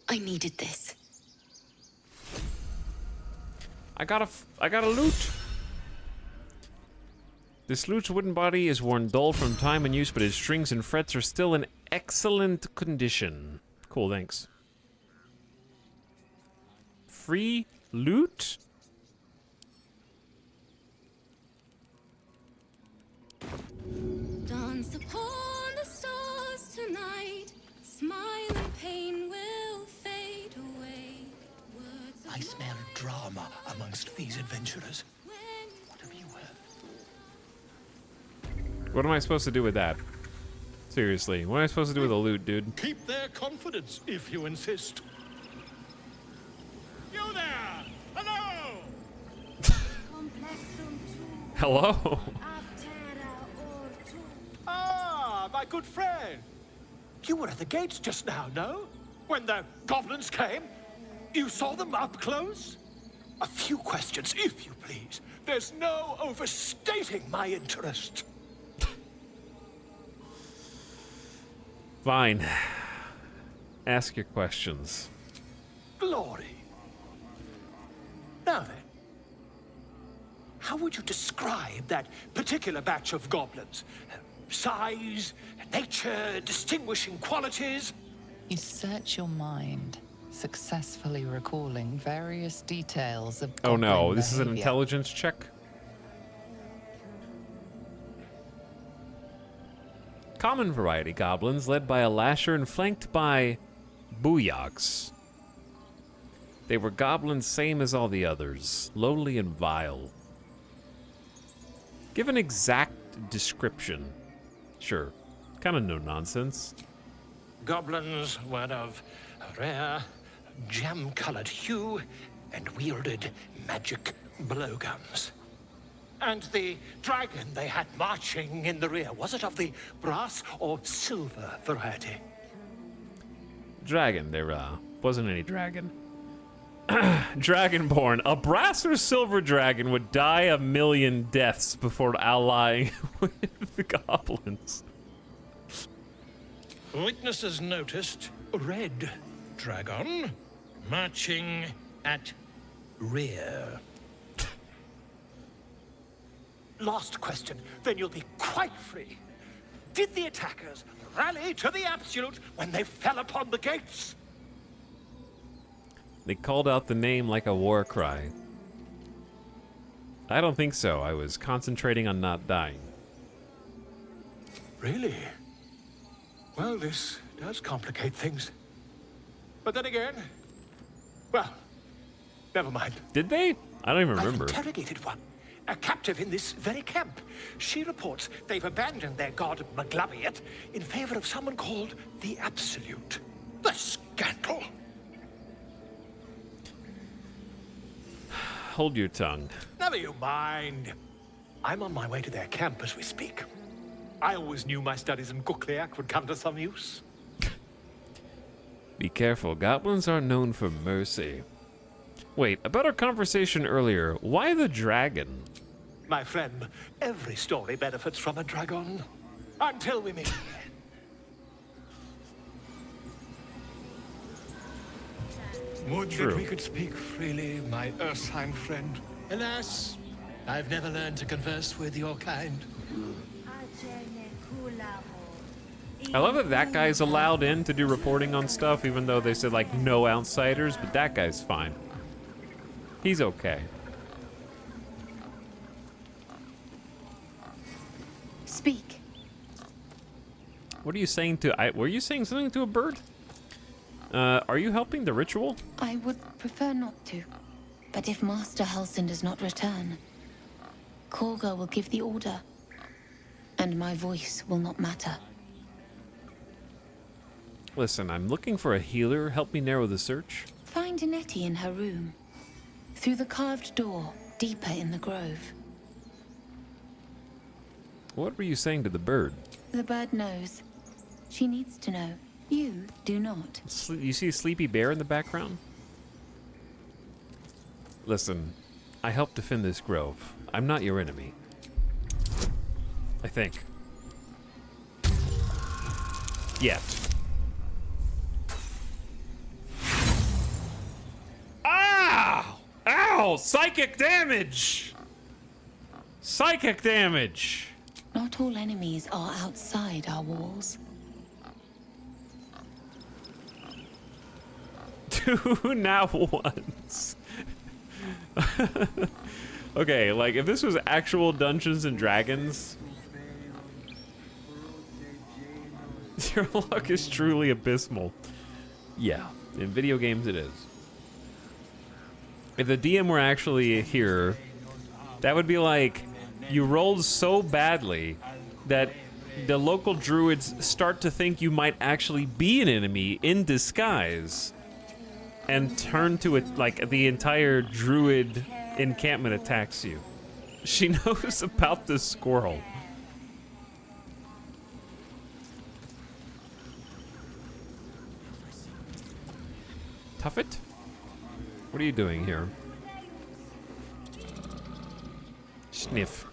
Speaker 21: I needed this.
Speaker 1: I got a lute. This lute's wooden body is worn dull from time and use, but its strings and frets are still in excellent condition. Cool, thanks. Free lute?
Speaker 21: Dance upon the stars tonight. Smile and pain will fade away.
Speaker 2: I smell drama amongst these adventurers. What have you heard?
Speaker 1: What am I supposed to do with that? Seriously, what am I supposed to do with a lute, dude?
Speaker 2: Keep their confidence, if you insist. You there! Hello!
Speaker 1: Hello?
Speaker 2: Ah, my good friend. You were at the gates just now, no? When the goblins came? You saw them up close? A few questions, if you please. There's no overstating my interest.
Speaker 1: Fine. Ask your questions.
Speaker 2: Glory. Now then, how would you describe that particular batch of goblins? Size, nature, distinguishing qualities?
Speaker 11: You search your mind, successfully recalling various details of
Speaker 1: Oh no,
Speaker 11: goblin
Speaker 1: this is an
Speaker 11: behavior.
Speaker 1: intelligence check? Common variety goblins led by a lasher and flanked by booyogs. They were goblins same as all the others, lowly and vile. Give an exact description. Sure. Kind of no nonsense.
Speaker 2: Goblins were of a rare, jam-colored hue and wielded magic blowguns. And the dragon they had marching in the rear, was it of the brass or silver variety?
Speaker 1: Dragon, there wasn't any dragon. Dragonborn. A brass or silver dragon would die a million deaths before allying with the goblins.
Speaker 2: Witnesses noticed a red dragon marching at rear. Last question, then you'll be quite free. Did the attackers rally to the absolute when they fell upon the gates?
Speaker 1: They called out the name like a war cry. I don't think so. I was concentrating on not dying.
Speaker 2: Really? Well, this does complicate things. But then again, well, never mind.
Speaker 1: Did they? I don't even remember.
Speaker 2: I've interrogated one, a captive in this very camp. She reports they've abandoned their god Maglabiet in favor of someone called the Absolute. The scandal!
Speaker 1: Hold your tongue.
Speaker 2: Never you mind. I'm on my way to their camp as we speak. I always knew my studies in Gukliak would come to some use.
Speaker 1: Be careful. Goblins are known for mercy. Wait, about our conversation earlier, why the dragon?
Speaker 2: My friend, every story benefits from a dragon. Until we meet again. Would that we could speak freely, my Ursine friend. Alas, I've never learned to converse with your kind.
Speaker 1: I love that that guy's allowed in to do reporting on stuff, even though they said, like, no outsiders, but that guy's fine. He's okay.
Speaker 21: Speak.
Speaker 1: What are you saying to... were you saying something to a bird? Are you helping the ritual?
Speaker 21: I would prefer not to. But if Master Halsin does not return, Korga will give the order. And my voice will not matter.
Speaker 1: Listen, I'm looking for a healer. Help me narrow the search.
Speaker 21: Find Nettie in her room. Through the carved door, deeper in the grove.
Speaker 1: What were you saying to the bird?
Speaker 21: The bird knows. She needs to know. You do not.
Speaker 1: You see a sleepy bear in the background? Listen, I help defend this grove. I'm not your enemy. I think. Yet. Ow! Ow! Psychic damage! Psychic damage!
Speaker 21: Not all enemies are outside our walls.
Speaker 1: Do now once. Okay, like if this was actual Dungeons and Dragons, your luck is truly abysmal. Yeah, in video games it is. If the DM were actually here, that would be like you rolled so badly that the local druids start to think you might actually be an enemy in disguise and turn to it like the entire druid encampment attacks you. She knows about the squirrel. Tuffet? What are you doing here? Sniff.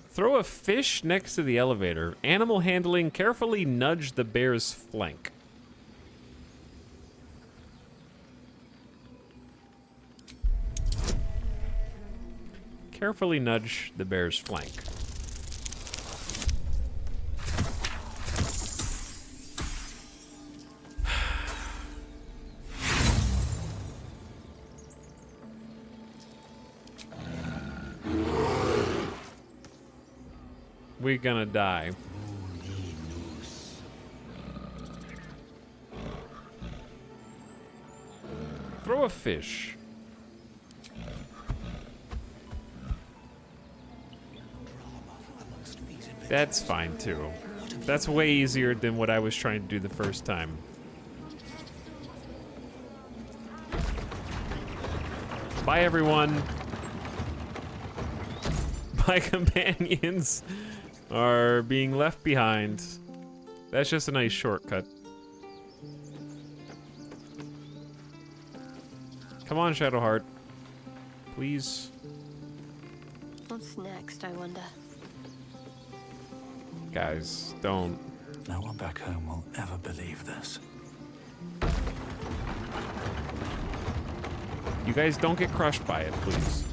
Speaker 1: Throw a fish next to the elevator. Animal handling, carefully nudge the bear's flank. Carefully nudge the bear's flank. We're gonna die. Throw a fish. That's fine too. That's way easier than what I was trying to do the first time. Bye, everyone. My companions are being left behind. That's just a nice shortcut. Come on, Shadowheart. Please.
Speaker 23: What's next, I wonder?
Speaker 1: Guys, don't.
Speaker 16: No one back home will ever believe this.
Speaker 1: You guys don't get crushed by it, please.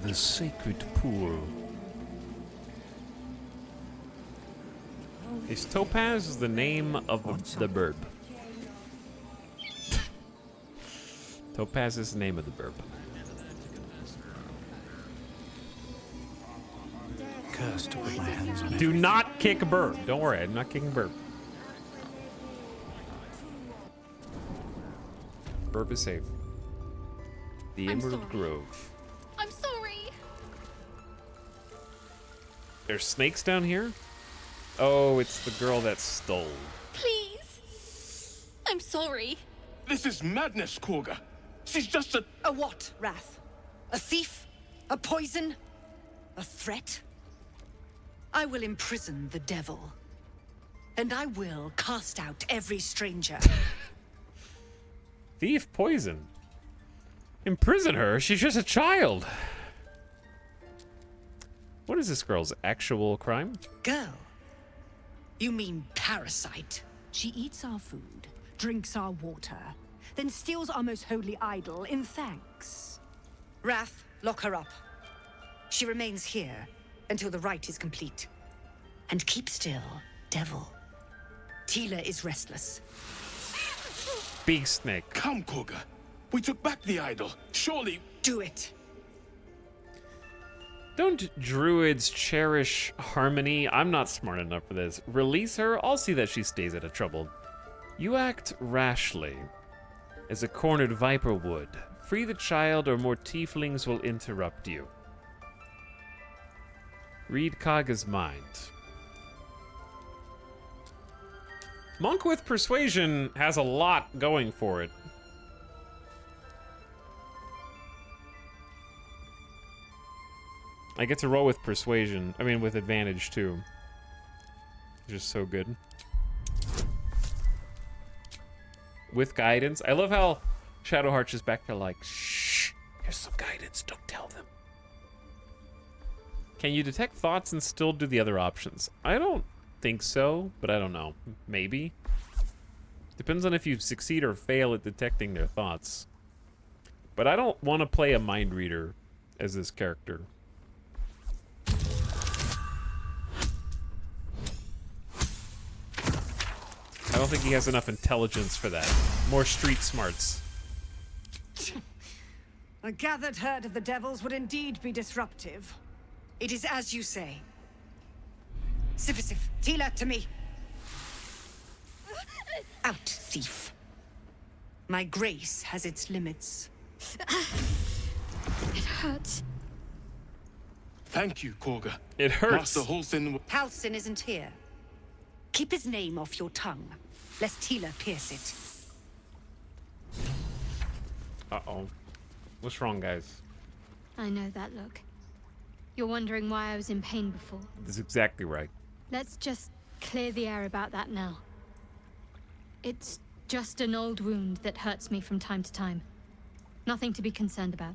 Speaker 1: The sacred pool. Is Topaz the name of the burb? Topaz is the name of the burb.
Speaker 16: Cursed to put my hands on
Speaker 1: Do not kick a burb. Don't worry, I'm not kicking burb. Burb is safe. The Emerald Grove.
Speaker 23: I'm sorry.
Speaker 1: There's snakes down here? Oh, it's the girl that stole.
Speaker 23: Please. I'm sorry.
Speaker 2: This is madness, Korga. She's just a...
Speaker 9: A what, Wrath? A thief? A poison? A threat? I will imprison the devil. And I will cast out every stranger.
Speaker 1: Thief, poison. Imprison her? She's just a child. What is this girl's actual crime?
Speaker 9: Girl? You mean parasite?
Speaker 15: She eats our food, drinks our water, then steals our most holy idol in thanks.
Speaker 9: Wrath, lock her up. She remains here until the rite is complete. And keep still, devil. Tila is restless.
Speaker 1: Big snake.
Speaker 2: Come, Korga. We took back the idol. Surely...
Speaker 9: Do it.
Speaker 1: Don't druids cherish harmony? I'm not smart enough for this. Release her? I'll see that she stays out of trouble. You act rashly, as a cornered viper would. Free the child or more tieflings will interrupt you. Read Kaga's mind. Monk with Persuasion has a lot going for it. I get to roll with Persuasion. I mean, with advantage, too. Just so good. With guidance. I love how Shadowheart's is back there like, shh, here's some guidance, don't tell them. Can you detect thoughts and still do the other options? I don't think so, but I don't know. Maybe. Depends on if you succeed or fail at detecting their thoughts. But I don't want to play a mind reader as this character. I don't think he has enough intelligence for that. More street smarts.
Speaker 15: A gathered herd of the devils would indeed be disruptive.
Speaker 9: It is as you say. Sifisif, Tila, to me. Out, thief. My grace has its limits.
Speaker 23: It hurts.
Speaker 2: Thank you, Korga.
Speaker 1: It hurts.
Speaker 2: Master Halsin...
Speaker 9: Halsin isn't here. Keep his name off your tongue, lest Tila pierce it.
Speaker 1: Uh-oh. What's wrong, guys?
Speaker 5: I know that look. You're wondering why I was in pain before.
Speaker 1: That's exactly right.
Speaker 5: Let's just clear the air about that now. It's just an old wound that hurts me from time to time. Nothing to be concerned about.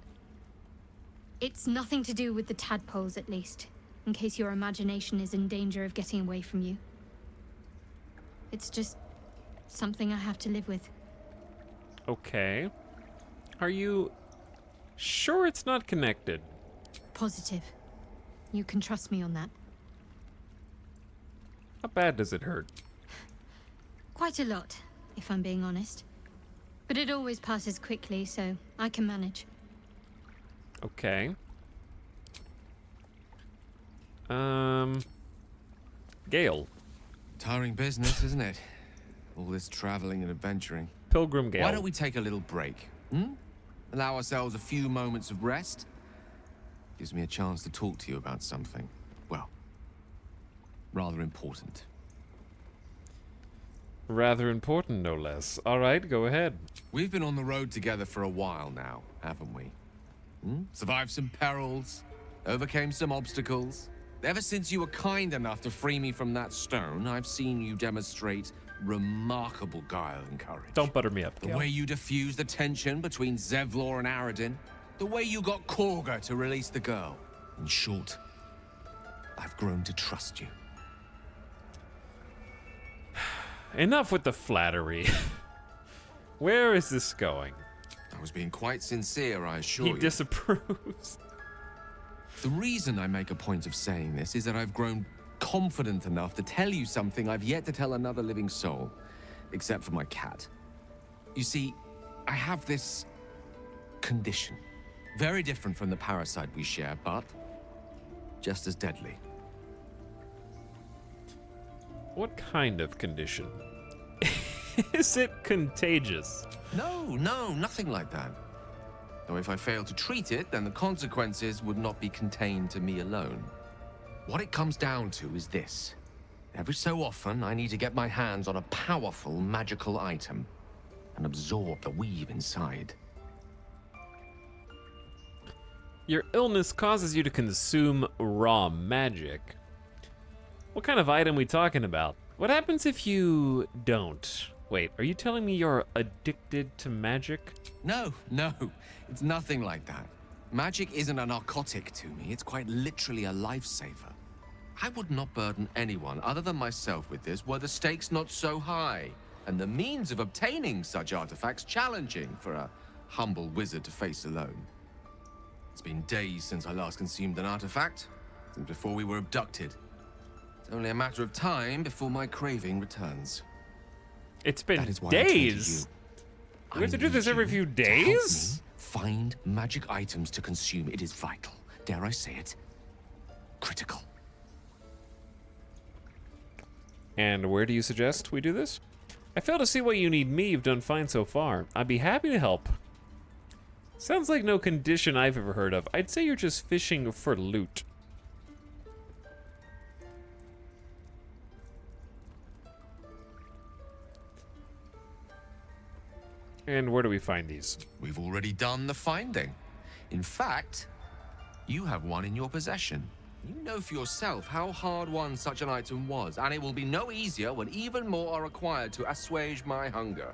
Speaker 5: It's nothing to do with the tadpoles, at least, in case your imagination is in danger of getting away from you. It's just something I have to live with.
Speaker 1: Okay. Are you sure it's not connected?
Speaker 5: Positive. You can trust me on that.
Speaker 1: How bad does it hurt?
Speaker 5: Quite a lot, if I'm being honest. But it always passes quickly, so I can manage.
Speaker 1: Okay. Gale.
Speaker 8: Tiring business, isn't it? All this traveling and adventuring.
Speaker 1: Pilgrim Gale.
Speaker 8: Why don't we take a little break? Allow ourselves a few moments of rest? Gives me a chance to talk to you about something, well, rather important.
Speaker 1: Rather important, no less. All right, go ahead.
Speaker 8: We've been on the road together for a while now, haven't we? Survived some perils, overcame some obstacles. Ever since you were kind enough to free me from that stone, I've seen you demonstrate remarkable guile and courage.
Speaker 1: Don't butter me up,
Speaker 8: The
Speaker 1: Gale.
Speaker 8: way you diffused the tension between Zevlor and Aradin. The way you got Korga to release the girl. In short, I've grown to trust you.
Speaker 1: Enough with the flattery. Where is this going?
Speaker 8: I was being quite sincere, I assure you.
Speaker 1: He disapproves.
Speaker 8: The reason I make a point of saying this is that I've grown confident enough to tell you something I've yet to tell another living soul, except for my cat. You see, I have this condition. Very different from the parasite we share, but just as deadly.
Speaker 1: What kind of condition? Is it contagious?
Speaker 8: No, nothing like that. Though if I fail to treat it, then the consequences would not be contained to me alone. What it comes down to is this. Every so often, I need to get my hands on a powerful magical item and absorb the weave inside.
Speaker 1: Your illness causes you to consume raw magic. What kind of item we talking about? What happens if you don't? Wait, are you telling me you're addicted to magic?
Speaker 8: No, it's nothing like that. Magic isn't a narcotic to me, it's quite literally a lifesaver. I would not burden anyone other than myself with this were the stakes not so high, and the means of obtaining such artifacts challenging for a humble wizard to face alone. It's been days since I last consumed an artifact, since before we were abducted. It's only a matter of time before my craving returns.
Speaker 1: It's been
Speaker 8: That is why
Speaker 1: days.
Speaker 8: I
Speaker 1: We have to do
Speaker 8: need
Speaker 1: this every
Speaker 8: you
Speaker 1: few
Speaker 8: to help
Speaker 1: days?
Speaker 8: me find magic items to consume. It is vital. Dare I say it? Critical.
Speaker 1: And where do you suggest we do this? I fail to see why you need me. You've done fine so far. I'd be happy to help. Sounds like no condition I've ever heard of. I'd say you're just fishing for loot. And where do we find these?
Speaker 8: We've already done the finding. In fact, you have one in your possession. You know for yourself how hard won such an item was, and it will be no easier when even more are required to assuage my hunger.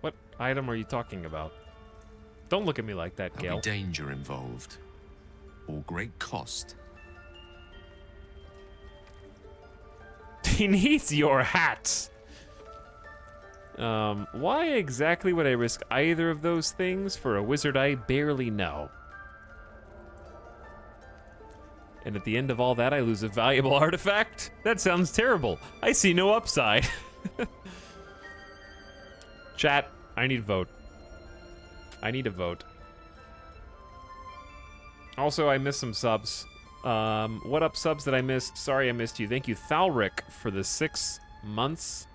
Speaker 1: What item are you talking about? Don't look at me like that,
Speaker 8: There'll
Speaker 1: Gale.
Speaker 8: be danger involved, or great cost.
Speaker 1: He needs your hat. Why exactly would I risk either of those things for a wizard I barely know? And at the end of all that, I lose a valuable artifact? That sounds terrible. I see no upside. Chat, I need a vote. I need a vote. Also, I missed some subs. What up, subs that I missed? Sorry I missed you. Thank you, Thalric, for the 6 months.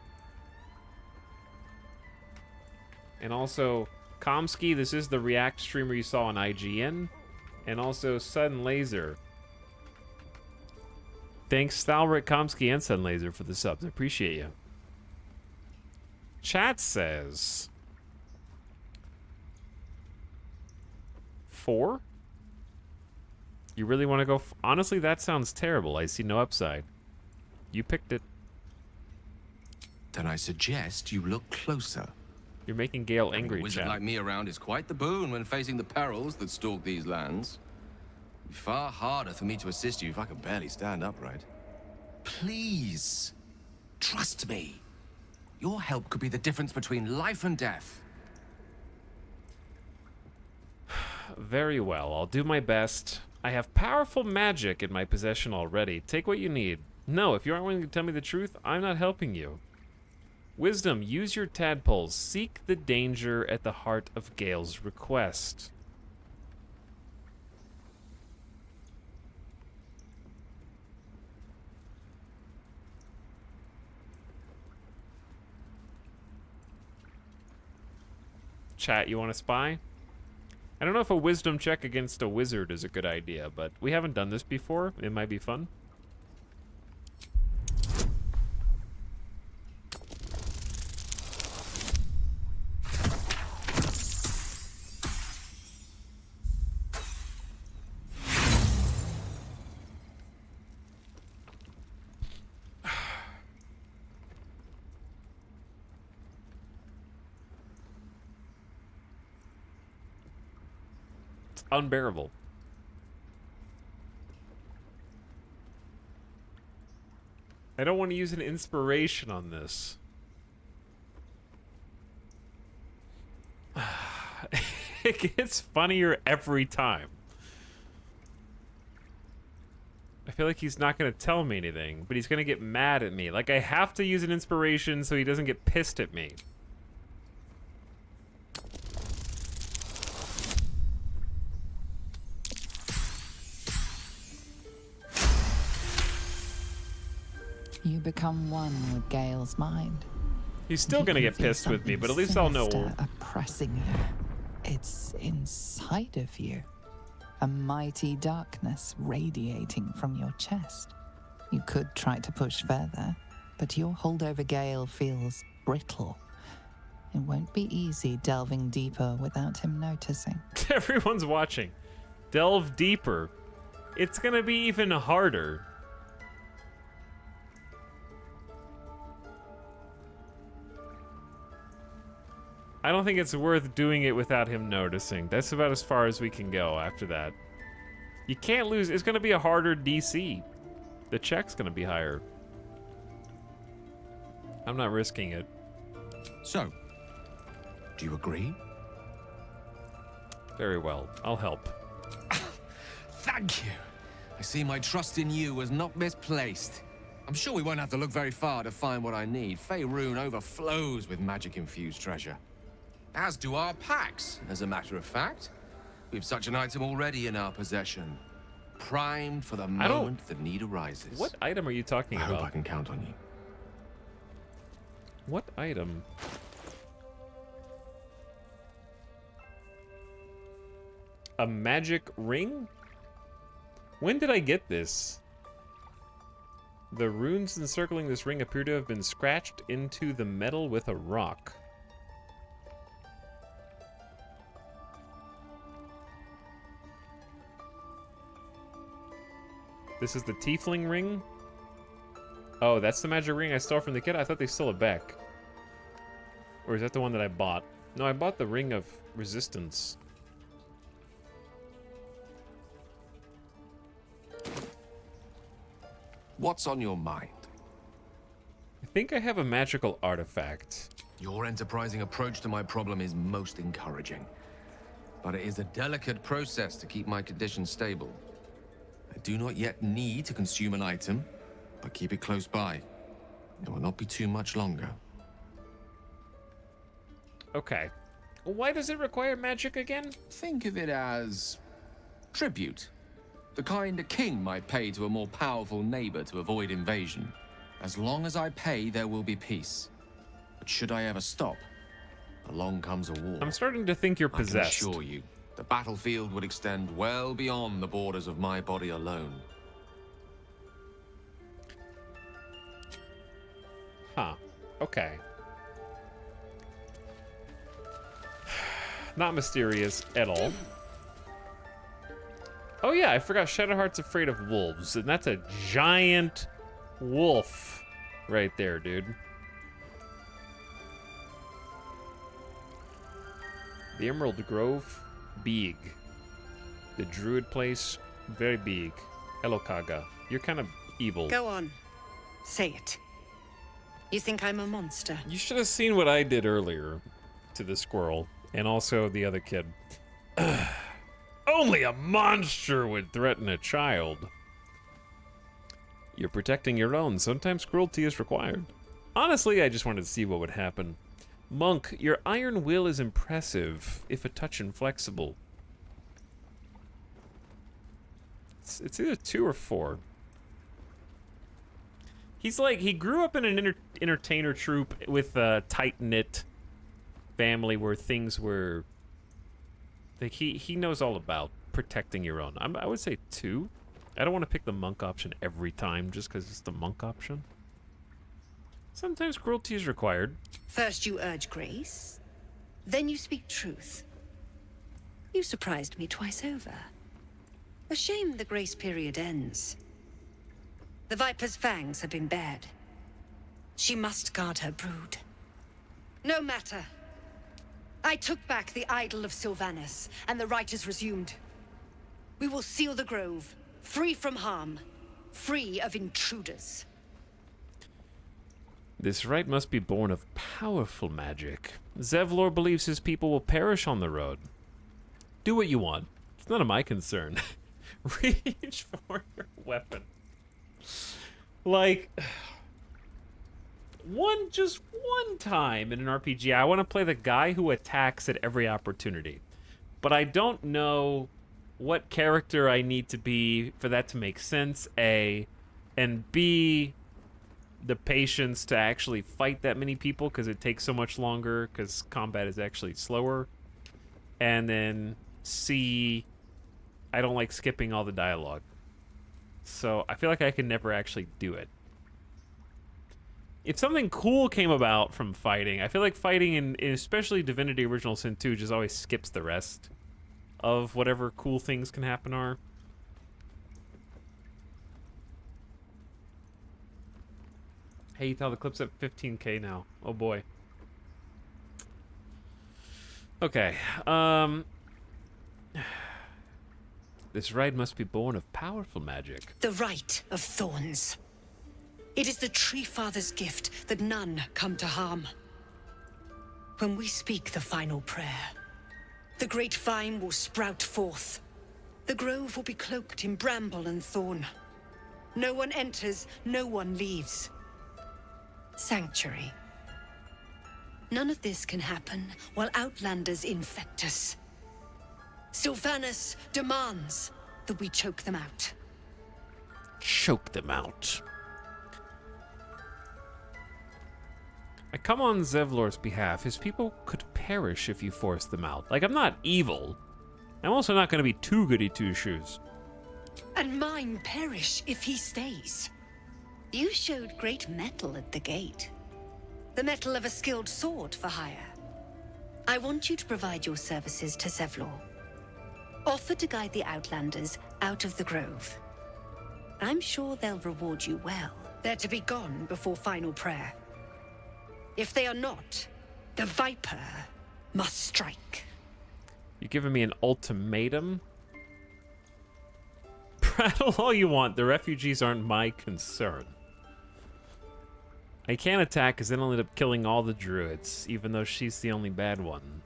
Speaker 1: And also, Komsky, this is the React streamer you saw on IGN. And also, Sudden Laser. Thanks, Thalric, Komsky, and Sudden Laser for the subs. I appreciate you. Chat says... 4? You really want to go... Honestly, that sounds terrible. I see no upside. You picked it.
Speaker 8: Then I suggest you look closer.
Speaker 1: You're making Gale
Speaker 8: Having
Speaker 1: angry,
Speaker 8: a wizard
Speaker 1: chat.
Speaker 8: like me around is quite the boon when facing the perils that stalk these lands. It'd be far harder for me to assist you if I could barely stand upright. Please, trust me. Your help could be the difference between life and death.
Speaker 1: Very well, I'll do my best. I have powerful magic in my possession already. Take what you need. No, if you aren't willing to tell me the truth, I'm not helping you. Wisdom, use your tadpoles. Seek the danger at the heart of Gale's request. Chat, you want to spy? I don't know if a wisdom check against a wizard is a good idea, but we haven't done this before. It might be fun. Unbearable. I don't want to use an inspiration on this. It gets funnier every time. I feel like he's not going to tell me anything, but he's going to get mad at me. Like, I have to use an inspiration so he doesn't get pissed at me.
Speaker 11: You become one with Gale's mind.
Speaker 1: He's still gonna get pissed with me, but at least I'll know.
Speaker 11: Oppressing you. It's inside of you. A mighty darkness radiating from your chest. You could try to push further, but your hold over Gale feels brittle. It won't be easy delving deeper without him noticing.
Speaker 1: Everyone's watching. Delve deeper. It's gonna be even harder. I don't think it's worth doing it without him noticing. That's about as far as we can go after that. You can't lose. It's going to be a harder DC. The check's going to be higher. I'm not risking it.
Speaker 8: So, do you agree?
Speaker 1: Very well. I'll help.
Speaker 8: Thank you. I see my trust in you was not misplaced. I'm sure we won't have to look very far to find what I need. Faerun overflows with magic-infused treasure. As do our packs, as a matter of fact. We've such an item already in our possession. Primed for the moment the need arises.
Speaker 1: What item are you talking about?
Speaker 8: I hope I can count on you.
Speaker 1: What item? A magic ring? When did I get this? The runes encircling this ring appear to have been scratched into the metal with a rock. This is the tiefling ring? Oh, that's the magic ring I stole from the kid? I thought they stole it back. Or is that the one that I bought? No, I bought the ring of resistance.
Speaker 8: What's on your mind?
Speaker 1: I think I have a magical artifact.
Speaker 8: Your enterprising approach to my problem is most encouraging. But it is a delicate process to keep my condition stable. I do not yet need to consume an item, but keep it close by. It will not be too much longer.
Speaker 1: Okay. Why does it require magic again?
Speaker 8: Think of it as tribute. The kind a king might pay to a more powerful neighbor to avoid invasion. As long as I pay, there will be peace. But should I ever stop, along comes a war.
Speaker 1: I'm starting to think you're possessed.
Speaker 8: I can assure you, the battlefield would extend well beyond the borders of my body alone.
Speaker 1: Huh. Okay. Not mysterious at all. Oh yeah, I forgot Shadowheart's afraid of wolves, and that's a giant wolf right there, dude. The Emerald Grove, big. The Druid Place, very big. Hello, Kaga. You're kind of evil.
Speaker 9: Go on. Say it. You think I'm a monster?
Speaker 1: You should have seen what I did earlier to the squirrel, and also the other kid. Only a monster would threaten a child. You're protecting your own. Sometimes cruelty is required. Honestly, I just wanted to see what would happen. Monk, your iron will is impressive, if a touch inflexible. It's either 2 or 4. He's like, he grew up in an entertainer troupe with tight-knit family where things were like he knows all about protecting your own. I would say 2. I don't want to pick the monk option every time just because it's the monk option. Sometimes cruelty is required.
Speaker 9: First you urge grace, then you speak truth. You surprised me twice over. A shame the grace period ends. The Viper's fangs have been bared. She must guard her brood. No matter. I took back the idol of Sylvanus, and the rite is resumed. We will seal the grove, free from harm, free of intruders.
Speaker 1: This rite must be born of powerful magic. Zevlor believes his people will perish on the road. Do what you want. It's none of my concern. Reach for your weapon. Like, just one time in an RPG, I want to play the guy who attacks at every opportunity. But I don't know what character I need to be for that to make sense, A, and B, the patience to actually fight that many people because it takes so much longer because combat is actually slower. And then C, I don't like skipping all the dialogue. So I feel like I can never actually do it. If something cool came about from fighting, I feel like fighting in especially Divinity Original Sin 2 just always skips the rest of whatever cool things can happen are. Hey, you tell the clip's at 15K now. Oh boy. Okay. This rite must be born of powerful magic.
Speaker 9: The rite of thorns. It is the Tree Father's gift that none come to harm. When we speak the final prayer, the great vine will sprout forth. The grove will be cloaked in bramble and thorn. No one enters, no one leaves. Sanctuary. None of this can happen while Outlanders infect us. Sylvanus demands that we choke them out.
Speaker 1: Choke them out. I come on Zevlor's behalf. His people could perish if you force them out. Like, I'm not evil. I'm also not going to be too goody two-shoes.
Speaker 9: And mine perish if he stays. You showed great mettle at the gate. The mettle of a skilled sword for hire. I want you to provide your services to Zevlor. Offer to guide the Outlanders out of the grove. I'm sure they'll reward you well. They're to be gone before final prayer. If they are not, the Viper must strike.
Speaker 1: You're giving me an ultimatum? Prattle all you want. The refugees aren't my concern. I can't attack because then I'll end up killing all the druids, even though she's the only bad one.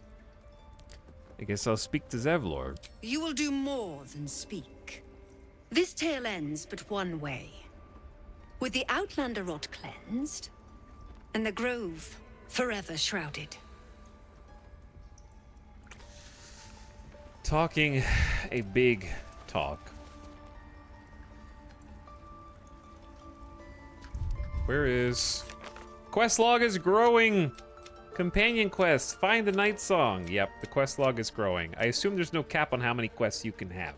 Speaker 1: I guess I'll speak to Zevlor.
Speaker 9: You will do more than speak. This tale ends but one way. With the Outlander rot cleansed, and the grove forever shrouded.
Speaker 1: Talking a big talk. Where is... Quest log is growing! Companion quests, find the night song. Yep, the quest log is growing. I assume there's no cap on how many quests you can have.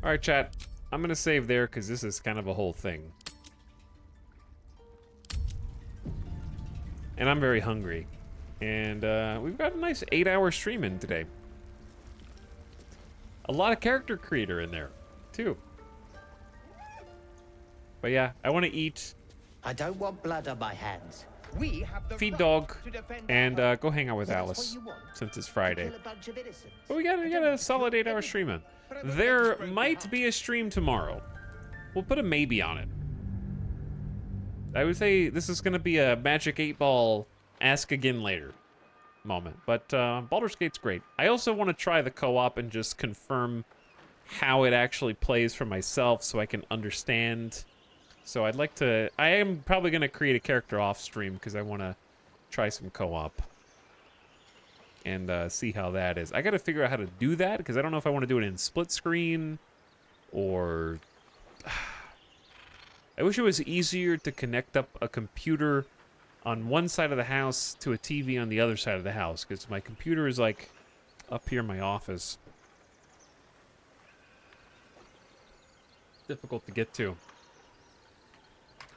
Speaker 1: Alright, chat. I'm gonna save there because this is kind of a whole thing. And I'm very hungry. And we've got a nice 8-hour stream in today. A lot of character creator in there, too. But yeah, I want to eat.
Speaker 13: I don't want blood on my hands. We have the
Speaker 1: feed dog, and go hang out with Alice, since it's Friday. But we got a solid 8-hour stream in. There might be a stream tomorrow. We'll put a maybe on it. I would say this is going to be a Magic 8-Ball ask again later moment. But Baldur's Gate's great. I also want to try the co-op and just confirm how it actually plays for myself so I can understand. So I'd like to... I am probably going to create a character off stream because I want to try some co-op. and see how that is. I got to figure out how to do that because I don't know if I want to do it in split screen or... I wish it was easier to connect up a computer on one side of the house to a TV on the other side of the house, because my computer is like up here in my office. Difficult to get to.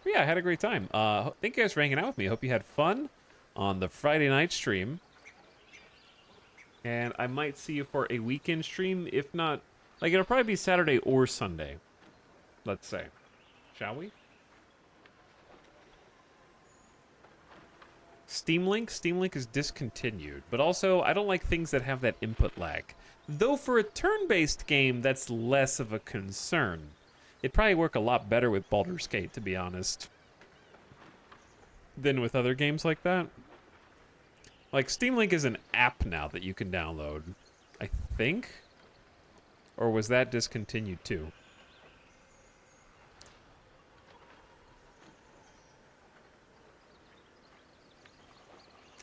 Speaker 1: But yeah, I had a great time. Thank you guys for hanging out with me. I hope you had fun on the Friday night stream. And I might see you for a weekend stream. If not, like, it'll probably be Saturday or Sunday. Let's say. Shall we? Steam Link? Steam Link is discontinued. But also, I don't like things that have that input lag. Though for a turn-based game, that's less of a concern. It'd probably work a lot better with Baldur's Gate, to be honest, than with other games like that. Like, Steam Link is an app now that you can download, I think? Or was that discontinued too?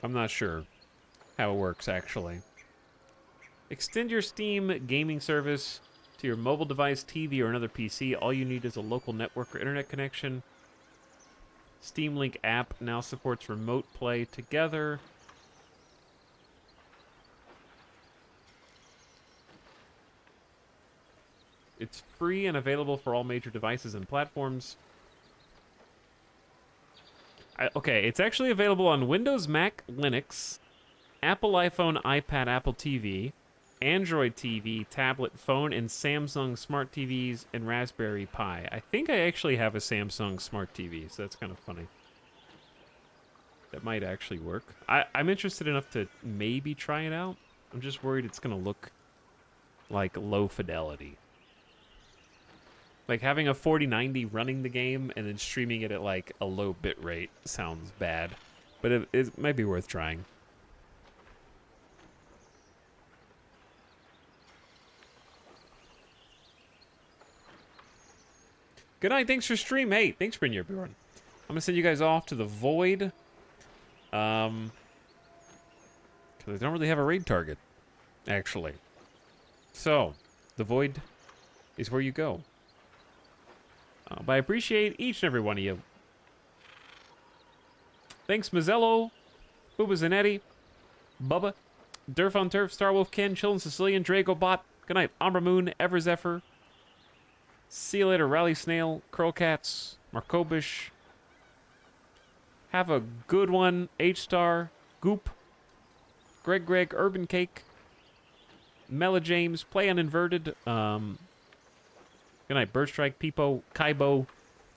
Speaker 1: I'm not sure how it works, actually. Extend your Steam gaming service to your mobile device, TV, or another PC. All you need is a local network or internet connection. Steam Link app now supports remote play together. It's free and available for all major devices and platforms. Okay, it's actually available on Windows, Mac, Linux, Apple iPhone, iPad, Apple TV, Android TV, tablet, phone, and Samsung Smart TVs and Raspberry Pi. I think I actually have a Samsung Smart TV, so that's kind of funny. That might actually work. I'm interested enough to maybe try it out. I'm just worried it's going to look like low fidelity. Like, having a 4090 running the game and then streaming it at, like, a low bit rate sounds bad. But it might be worth trying. Good night, thanks for stream. Hey, thanks for being here, Bjorn. I'm gonna send you guys off to the Void. Because I don't really have a raid target, actually. So, the Void is where you go. But I appreciate each and every one of you. Thanks, Mazzello, Booba Zanetti, Bubba, Durf on Turf, Starwolf, Ken, Chillin' Sicilian, Dragobot. Good night, Umbra Moon, Ever Zephyr. See you later, Rally Snail, Curl Cats, Markobish. Have a good one, H-Star, Goop, Greg, Urban Cake, Mela James, Play Uninverted, good night, Birdstrike, Peepo, Kaibo,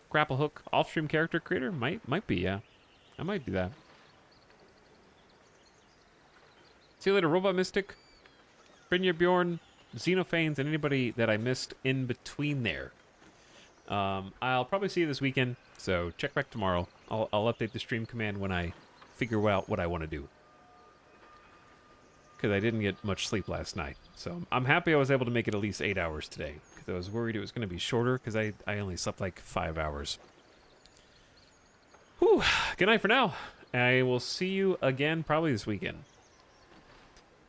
Speaker 1: Grapple Hook, off-stream character creator? Might be, yeah. I might do that. See you later, Robot Mystic, Brynjar Bjorn, Xenophanes, and anybody that I missed in between there. I'll probably see you this weekend, so check back tomorrow. I'll update the stream command when I figure out what I want to do. Because I didn't get much sleep last night. So I'm happy I was able to make it at least 8 hours today. Because I was worried it was going to be shorter, because I only slept like 5 hours. Whew. Good night for now. I will see you again probably this weekend.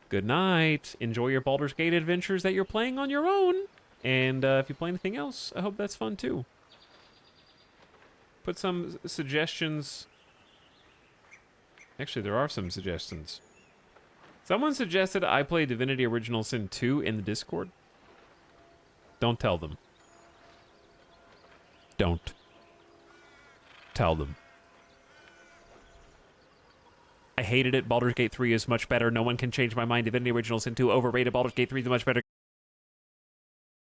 Speaker 1: Good night. Enjoy your Baldur's Gate adventures that you're playing on your own. And if you play anything else, I hope that's fun too. Put some suggestions. Actually, there are some suggestions. Someone suggested I play Divinity Original Sin 2 in the Discord. Don't tell them. Don't tell them. I hated it. Baldur's Gate 3 is much better. No one can change my mind. Divinity Original Sin 2 overrated. Baldur's Gate 3 is much better.